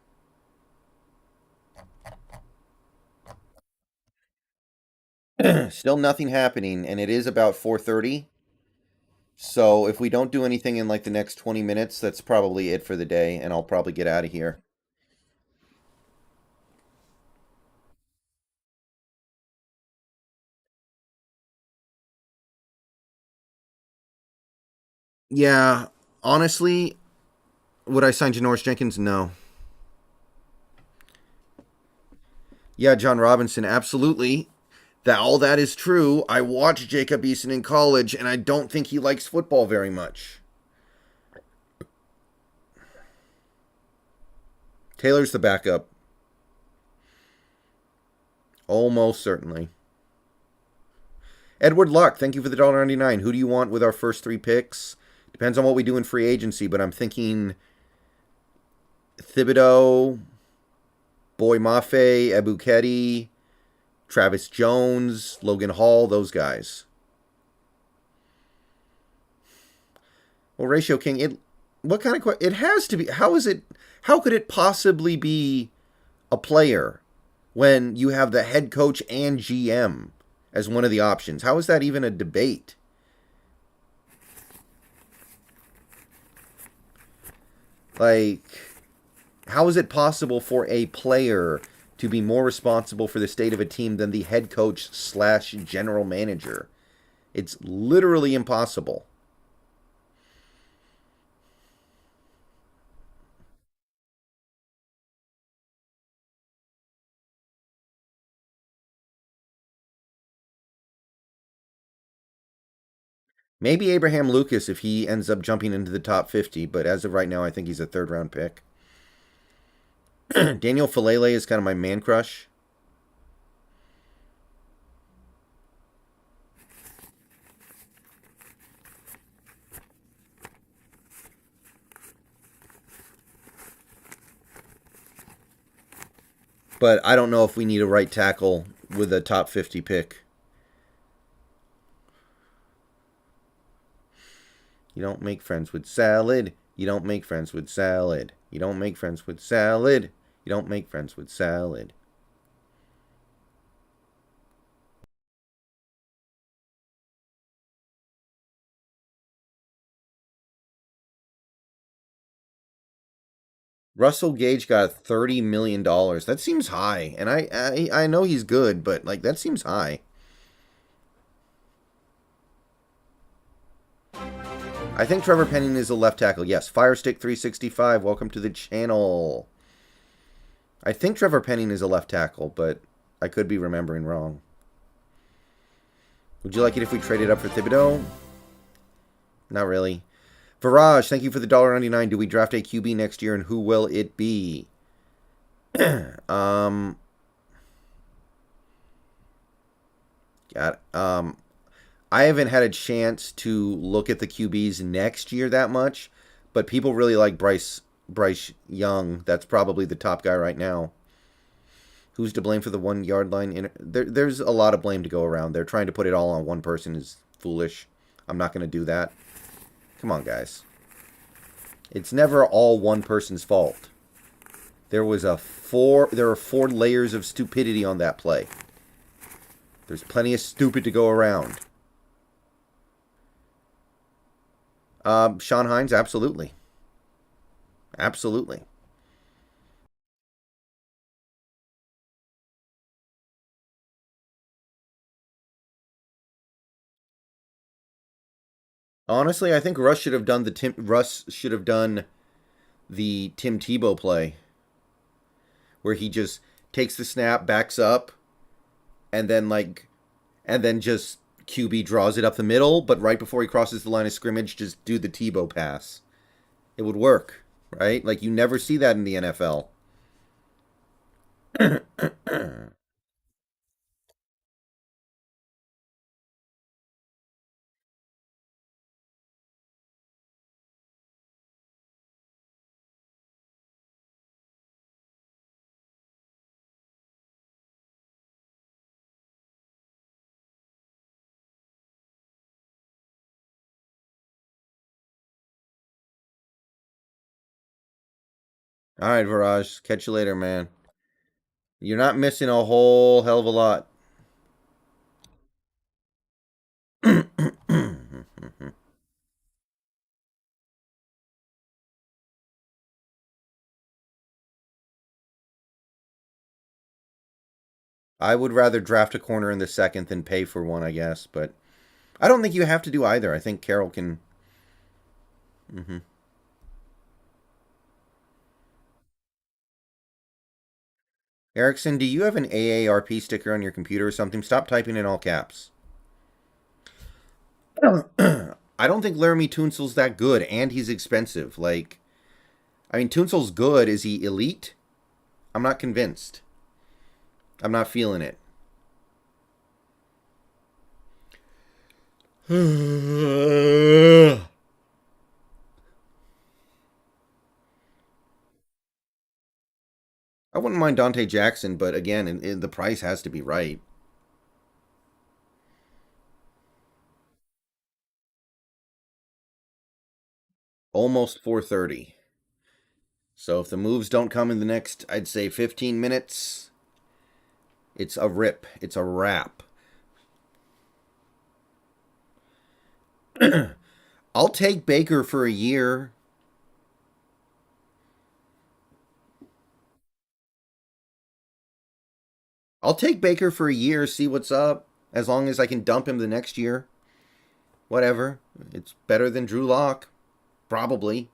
Still nothing happening, and it is about 4:30. So if we don't do anything in like the next 20 minutes, that's probably it for the day, and I'll probably get out of here. Yeah, honestly, would I sign Janoris Jenkins? No. Yeah, John Robinson, absolutely. That all that is true. I watched Jacob Eason in college, and I don't think he likes football very much. Taylor's the backup, almost certainly. Edward Luck, thank you for the $1.99. Who do you want with our first three picks? Depends on what we do in free agency, but I'm thinking Thibodeau, Boy Mafe, Ebuketi, Travis Jones, Logan Hall, those guys. Well, Ratio King, what kind of it has to be? How is it? How could it possibly be a player when you have the head coach and GM as one of the options? How is that even a debate? Like, how is it possible for a player to be more responsible for the state of a team than the head coach slash general manager? It's literally impossible. Maybe Abraham Lucas if he ends up jumping into the top 50, but as of right now, I think he's a third-round pick. Daniel Falele is kind of my man crush. But I don't know if we need a right tackle with a top 50 pick. You don't make friends with salad. You don't make friends with salad. You don't make friends with salad. You don't make friends with salad. Russell Gage got $30 million. That seems high. And I know he's good, but like that seems high. I think Trevor Penning is a left tackle. Yes, Firestick365, welcome to the channel. I think Trevor Penning is a left tackle, but I could be remembering wrong. Would you like it if we traded up for Thibodeau? Not really. Viraj, thank you for the $1.99. Do we draft a QB next year, and who will it be? Got I haven't had a chance to look at the QBs next year that much, but people really like Bryce Young. That's probably the top guy right now. Who's to blame for the 1 yard line? There's a lot of blame to go around. They're trying to put it all on one person is foolish. I'm not going to do that. Come on, guys. It's never all one person's fault. There were 4 layers of stupidity on that play. There's plenty of stupid to go around. Sean Hines, absolutely. Absolutely. Honestly, I think Russ should have done the Tim Tebow play, where he just takes the snap, backs up, and then just QB draws it up the middle, but right before he crosses the line of scrimmage, just do the Tebow pass. It would work, right? Like you never see that in the NFL. All right, Viraj. Catch you later, man. You're not missing a whole hell of a lot. I would rather draft a corner in the second than pay for one, I guess. But I don't think you have to do either. I think Carroll can. Mm-hmm. Erickson, do you have an AARP sticker on your computer or something? Stop typing in all caps. I don't think Laramie Tunsil's that good, and he's expensive. Like, I mean, Tunsil's good. Is he elite? I'm not convinced. I'm not feeling it. I wouldn't mind Dante Jackson, but again, the price has to be right. Almost 4:30. So if the moves don't come in the next, I'd say 15 minutes, it's a rip. It's a wrap. I'll take Baker for a year. I'll take Baker for a year, see what's up. As long as I can dump him the next year. Whatever. It's better than Drew Lock. Probably.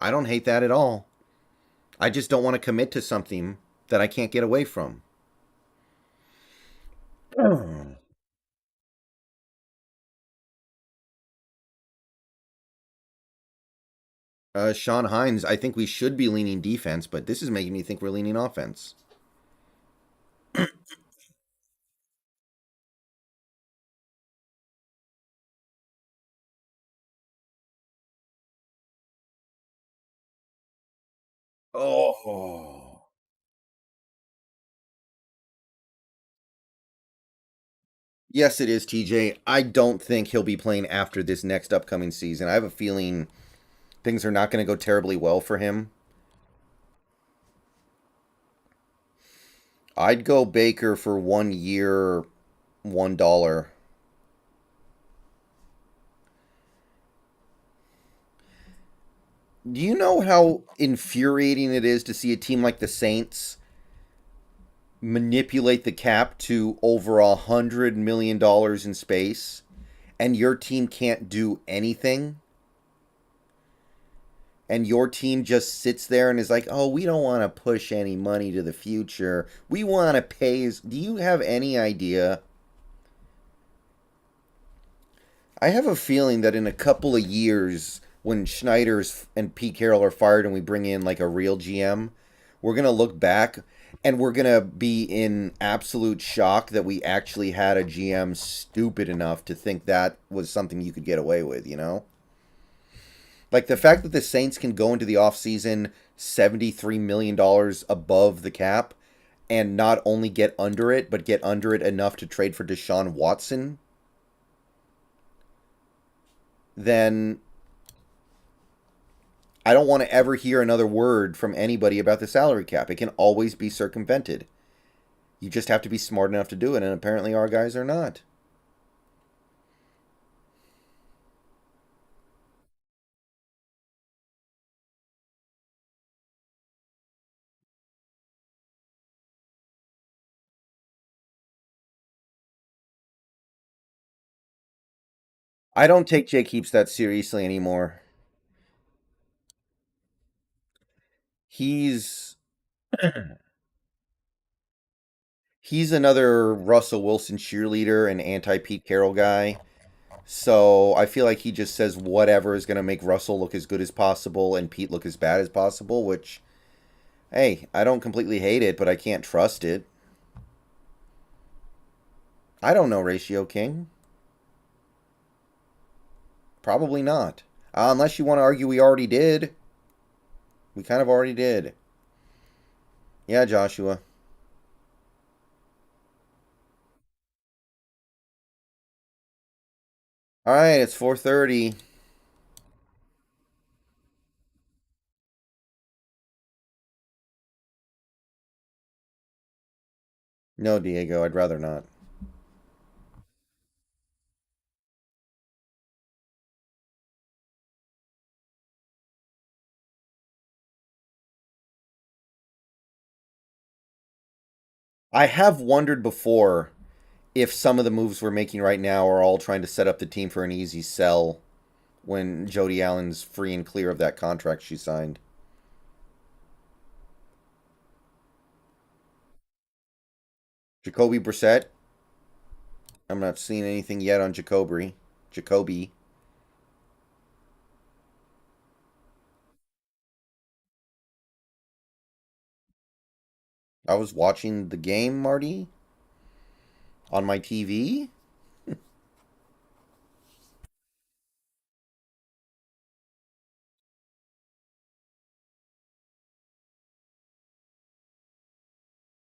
I don't hate that at all. I just don't want to commit to something that I can't get away from. Sean Hines, I think we should be leaning defense, but this is making me think we're leaning offense. Oh. Yes, it is, TJ. I don't think he'll be playing after this next upcoming season. I have a feeling things are not going to go terribly well for him. I'd go Baker for 1 year, $1. Do you know how infuriating it is to see a team like the Saints manipulate the cap to over $100 million in space, and your team can't do anything? And your team just sits there and is like, "Oh, we don't want to push any money to the future. We want to pay." Do you have any idea? I have a feeling that in a couple of years, when Schneider's and Pete Carroll are fired and we bring in like a real GM, we're going to look back and we're going to be in absolute shock that we actually had a GM stupid enough to think that was something you could get away with, you know? Like the fact that the Saints can go into the offseason $73 million above the cap and not only get under it, but get under it enough to trade for Deshaun Watson, then I don't want to ever hear another word from anybody about the salary cap. It can always be circumvented. You just have to be smart enough to do it, and apparently our guys are not. I don't take Jake Heaps that seriously anymore. He's he's another Russell Wilson cheerleader and anti Pete Carroll guy. So I feel like he just says whatever is going to make Russell look as good as possible and Pete look as bad as possible, which, hey, I don't completely hate it, but I can't trust it. I don't know, Ratio King. Probably not. Unless you want to argue we already did. We kind of already did. Yeah, Joshua. All right, it's 4:30. No, Diego, I'd rather not. I have wondered before if some of the moves we're making right now are all trying to set up the team for an easy sell when Jody Allen's free and clear of that contract she signed. Jacoby Brissett. I'm not seeing anything yet on Jacoby. Jacoby. I was watching the game, Marty, on my TV.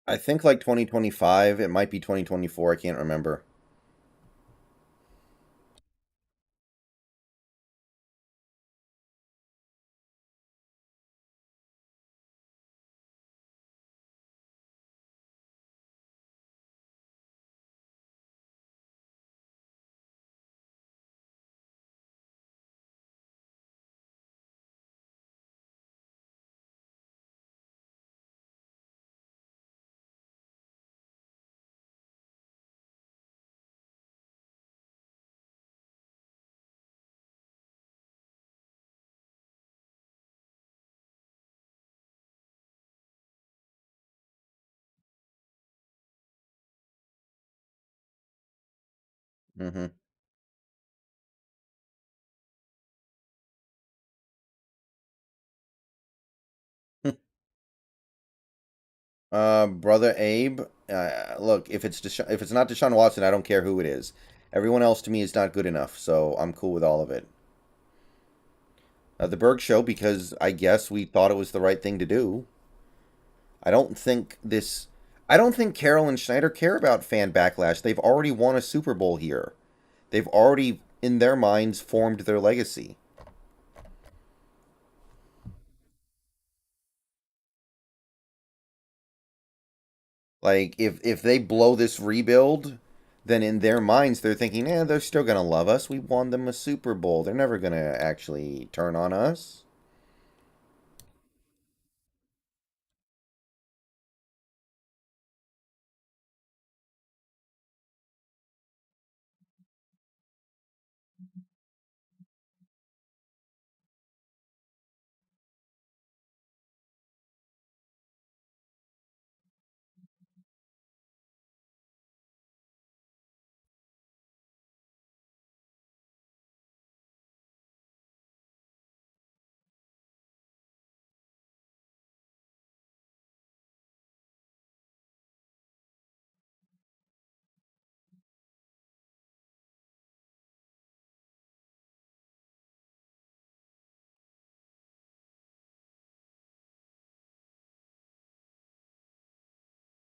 I think like 2025. It might be 2024. I can't remember. Mm-hmm. Brother Abe, look, if it's not Deshaun Watson, I don't care who it is. Everyone else to me is not good enough, so I'm cool with all of it. The Berg show because I guess we thought it was the right thing to do. I don't think this. I don't think Carroll and Schneider care about fan backlash. They've already won a Super Bowl here. They've already, in their minds, formed their legacy. Like if they blow this rebuild, then in their minds they're thinking, they're still gonna love us. We won them a Super Bowl. They're never gonna actually turn on us.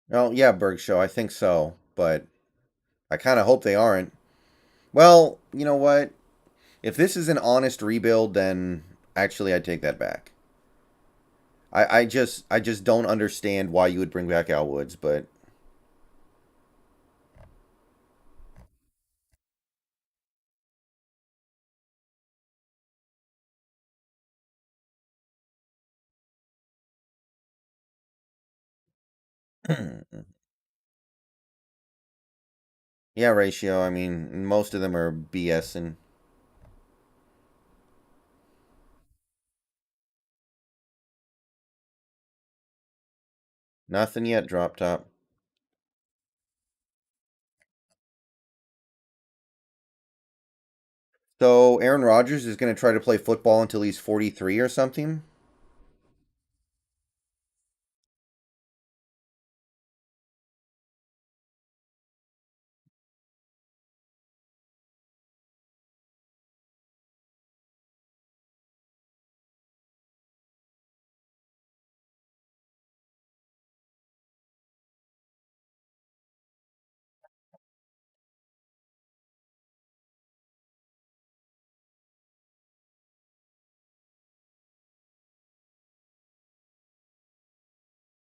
Well, yeah, Berg show. I think so, but I kind of hope they aren't. Well, you know what? If this is an honest rebuild, then actually I take that back. I just don't understand why you would bring back Al Woods, but yeah, ratio. I mean, most of them are BS and nothing yet. Drop top. So Aaron Rodgers is going to try to play football until he's 43 or something.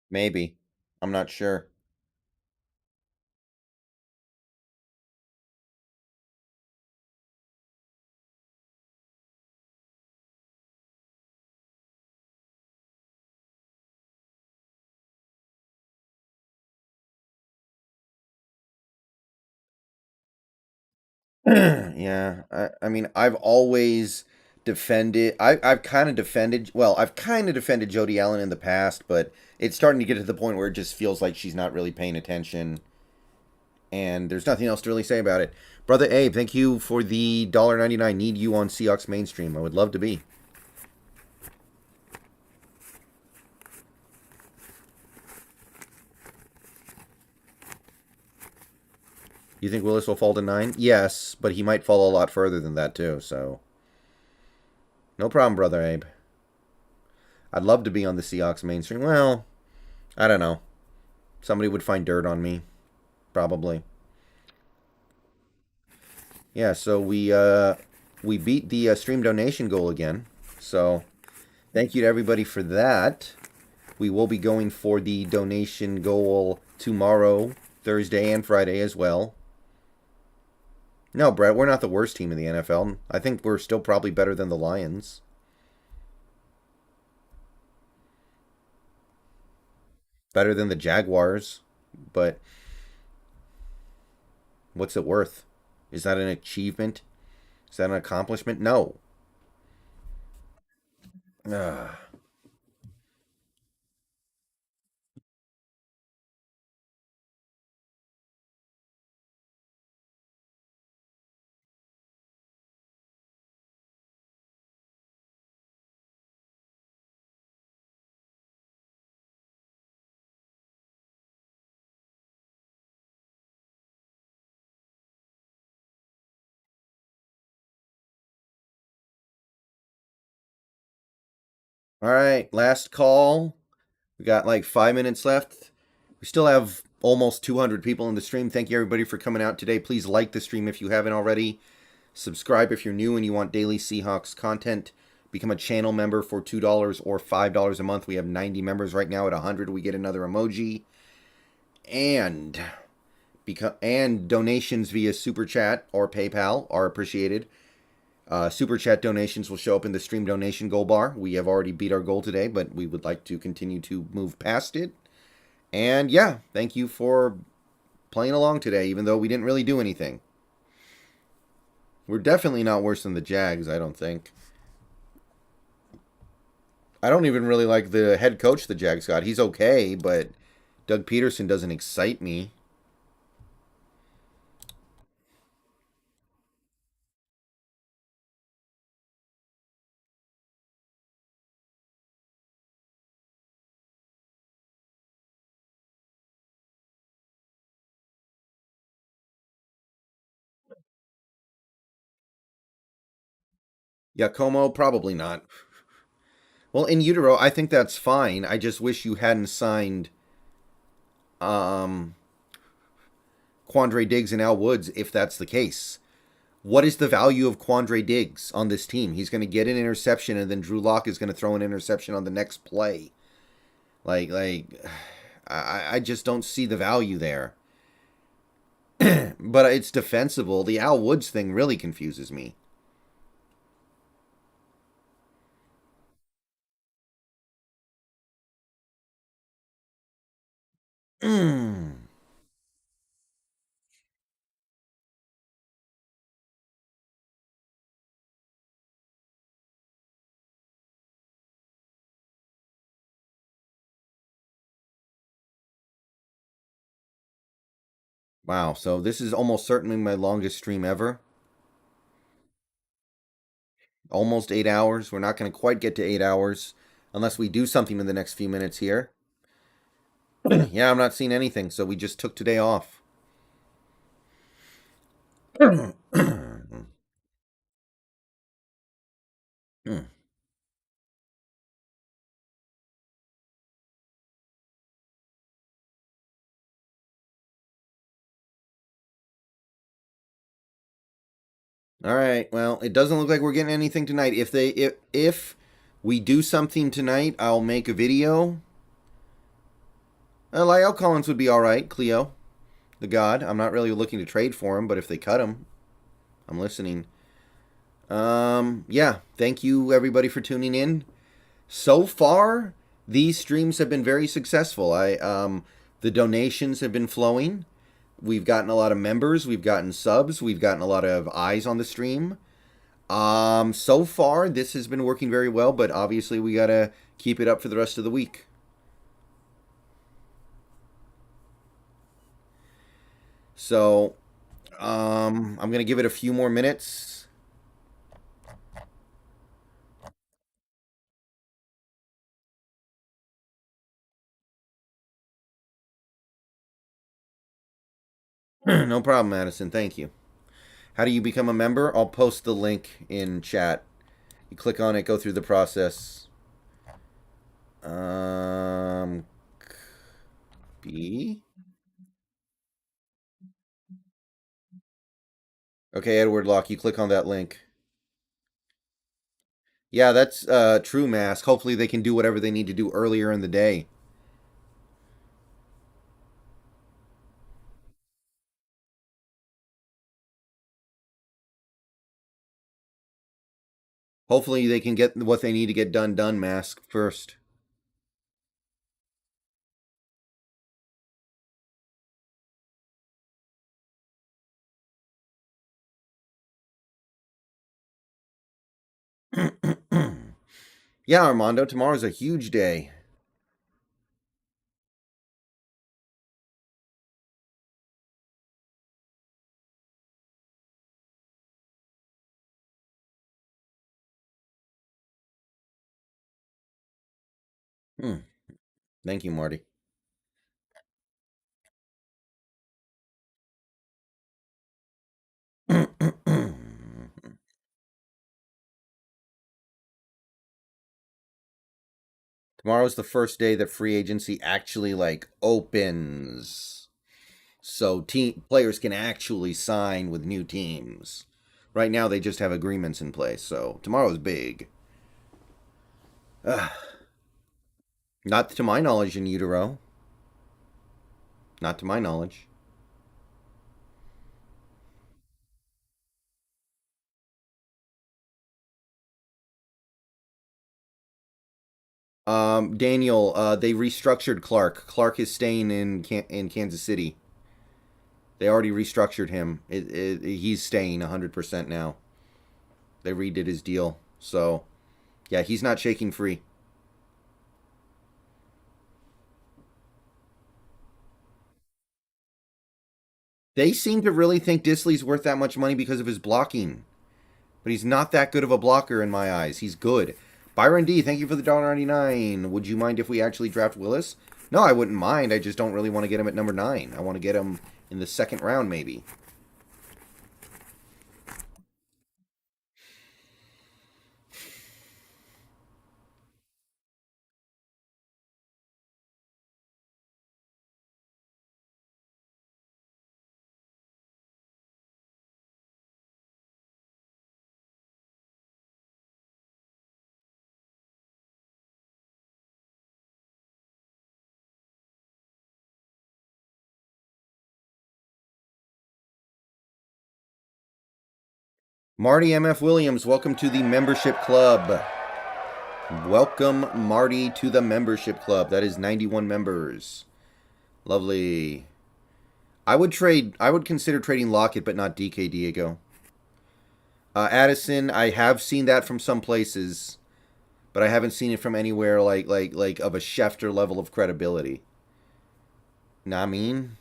Maybe. I'm not sure. Yeah, I mean, I've always defended. I've kind of defended. Well, I've kind of defended Jody Allen in the past, but it's starting to get to the point where it just feels like she's not really paying attention, and there's nothing else to really say about it. Brother Abe, thank you for the $1.99. Need you on Seahawks mainstream. I would love to be. You think Willis will fall to 9? Yes, but he might fall a lot further than that too. So no problem, brother Abe. I'd love to be on the Seahawks mainstream. Well, I don't know. Somebody would find dirt on me, probably. Yeah. So we beat the stream donation goal again. So thank you to everybody for that. We will be going for the donation goal tomorrow, Thursday, and Friday as well. No, Brett, we're not the worst team in the NFL. I think we're still probably better than the Lions, better than the Jaguars. But what's it worth? Is that an achievement? Is that an accomplishment? No. Ugh. All right, last call. We got like 5 minutes left. We still have almost 200 people in the stream. Thank you everybody for coming out today. Please like the stream if you haven't already. Subscribe if you're new and you want daily Seahawks content. Become a channel member for $2 or $5 a month. We have 90 members right now. At 100, we get another emoji. And donations via Super Chat or PayPal are appreciated. Super Chat donations will show up in the stream donation goal bar. We have already beat our goal today, but we would like to continue to move past it. And yeah, thank you for playing along today, even though we didn't really do anything. We're definitely not worse than the Jags, I don't think. I don't even really like the head coach the Jags got. He's okay, but Doug Peterson doesn't excite me. Yacomo, probably not. Well, in utero, I think that's fine. I just wish you hadn't signed um, Quandre Diggs and Al Woods if that's the case. What is the value of Quandre Diggs on this team? He's going to get an interception, and then Drew Lock is going to throw an interception on the next play. Like, I just don't see the value there. But it's defensible. The Al Woods thing really confuses me. Mm. Wow, so this is almost certainly my longest stream ever. Almost 8 hours. We're not going to quite get to 8 hours unless we do something in the next few minutes here. Yeah, I'm not seeing anything, so we just took today off. All right. Well, it doesn't look like we're getting anything tonight. If we do something tonight, I'll make a video. Lyle Collins would be all right. Cleo, the God. I'm not really looking to trade for him, but if they cut him, I'm listening. Yeah. Thank you everybody for tuning in. So far, these streams have been very successful. The donations have been flowing. We've gotten a lot of members. We've gotten subs. We've gotten a lot of eyes on the stream. So far, this has been working very well, but obviously we gotta keep it up for the rest of the week. So, I'm gonna give it a few more minutes. No problem, Madison. Thank you. How do you become a member? I'll post the link in chat. You click on it, go through the process. B. Okay, Edward Locke, you click on that link. Yeah, that's True Mask. Hopefully they can do whatever they need to do earlier in the day. Hopefully they can get what they need to get done, Mask, first. Yeah, Armando, tomorrow's a huge day. Hmm. Thank you, Marty. Tomorrow's the first day that free agency actually like opens. So team players can actually sign with new teams. Right now they just have agreements in place. So tomorrow's big. Ugh. Not to my knowledge in utero. Not to my knowledge. Daniel, they restructured Clark. Clark is staying in Kansas City. They already restructured him. He's staying 100% now. They redid his deal. So, yeah, he's not shaking free. They seem to really think Disley's worth that much money because of his blocking. But he's not that good of a blocker in my eyes. He's good. Byron D, thank you for the $1.99. Would you mind if we actually draft Willis? No, I wouldn't mind. I just don't really want to get him at number 9. I want to get him in the second round, maybe. Marty MF Williams, welcome to the membership club. Welcome, Marty, to the membership club. That is 91 members. Lovely. I would consider trading Lockett, but not DK Diego. Addison, I have seen that from some places, but I haven't seen it from anywhere like of a Schefter level of credibility. Know what I mean?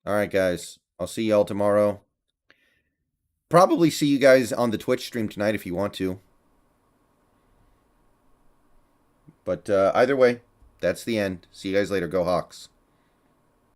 All right, guys. I'll see y'all tomorrow. Probably see you guys on the Twitch stream tonight if you want to. But either way, that's the end. See you guys later. Go Hawks.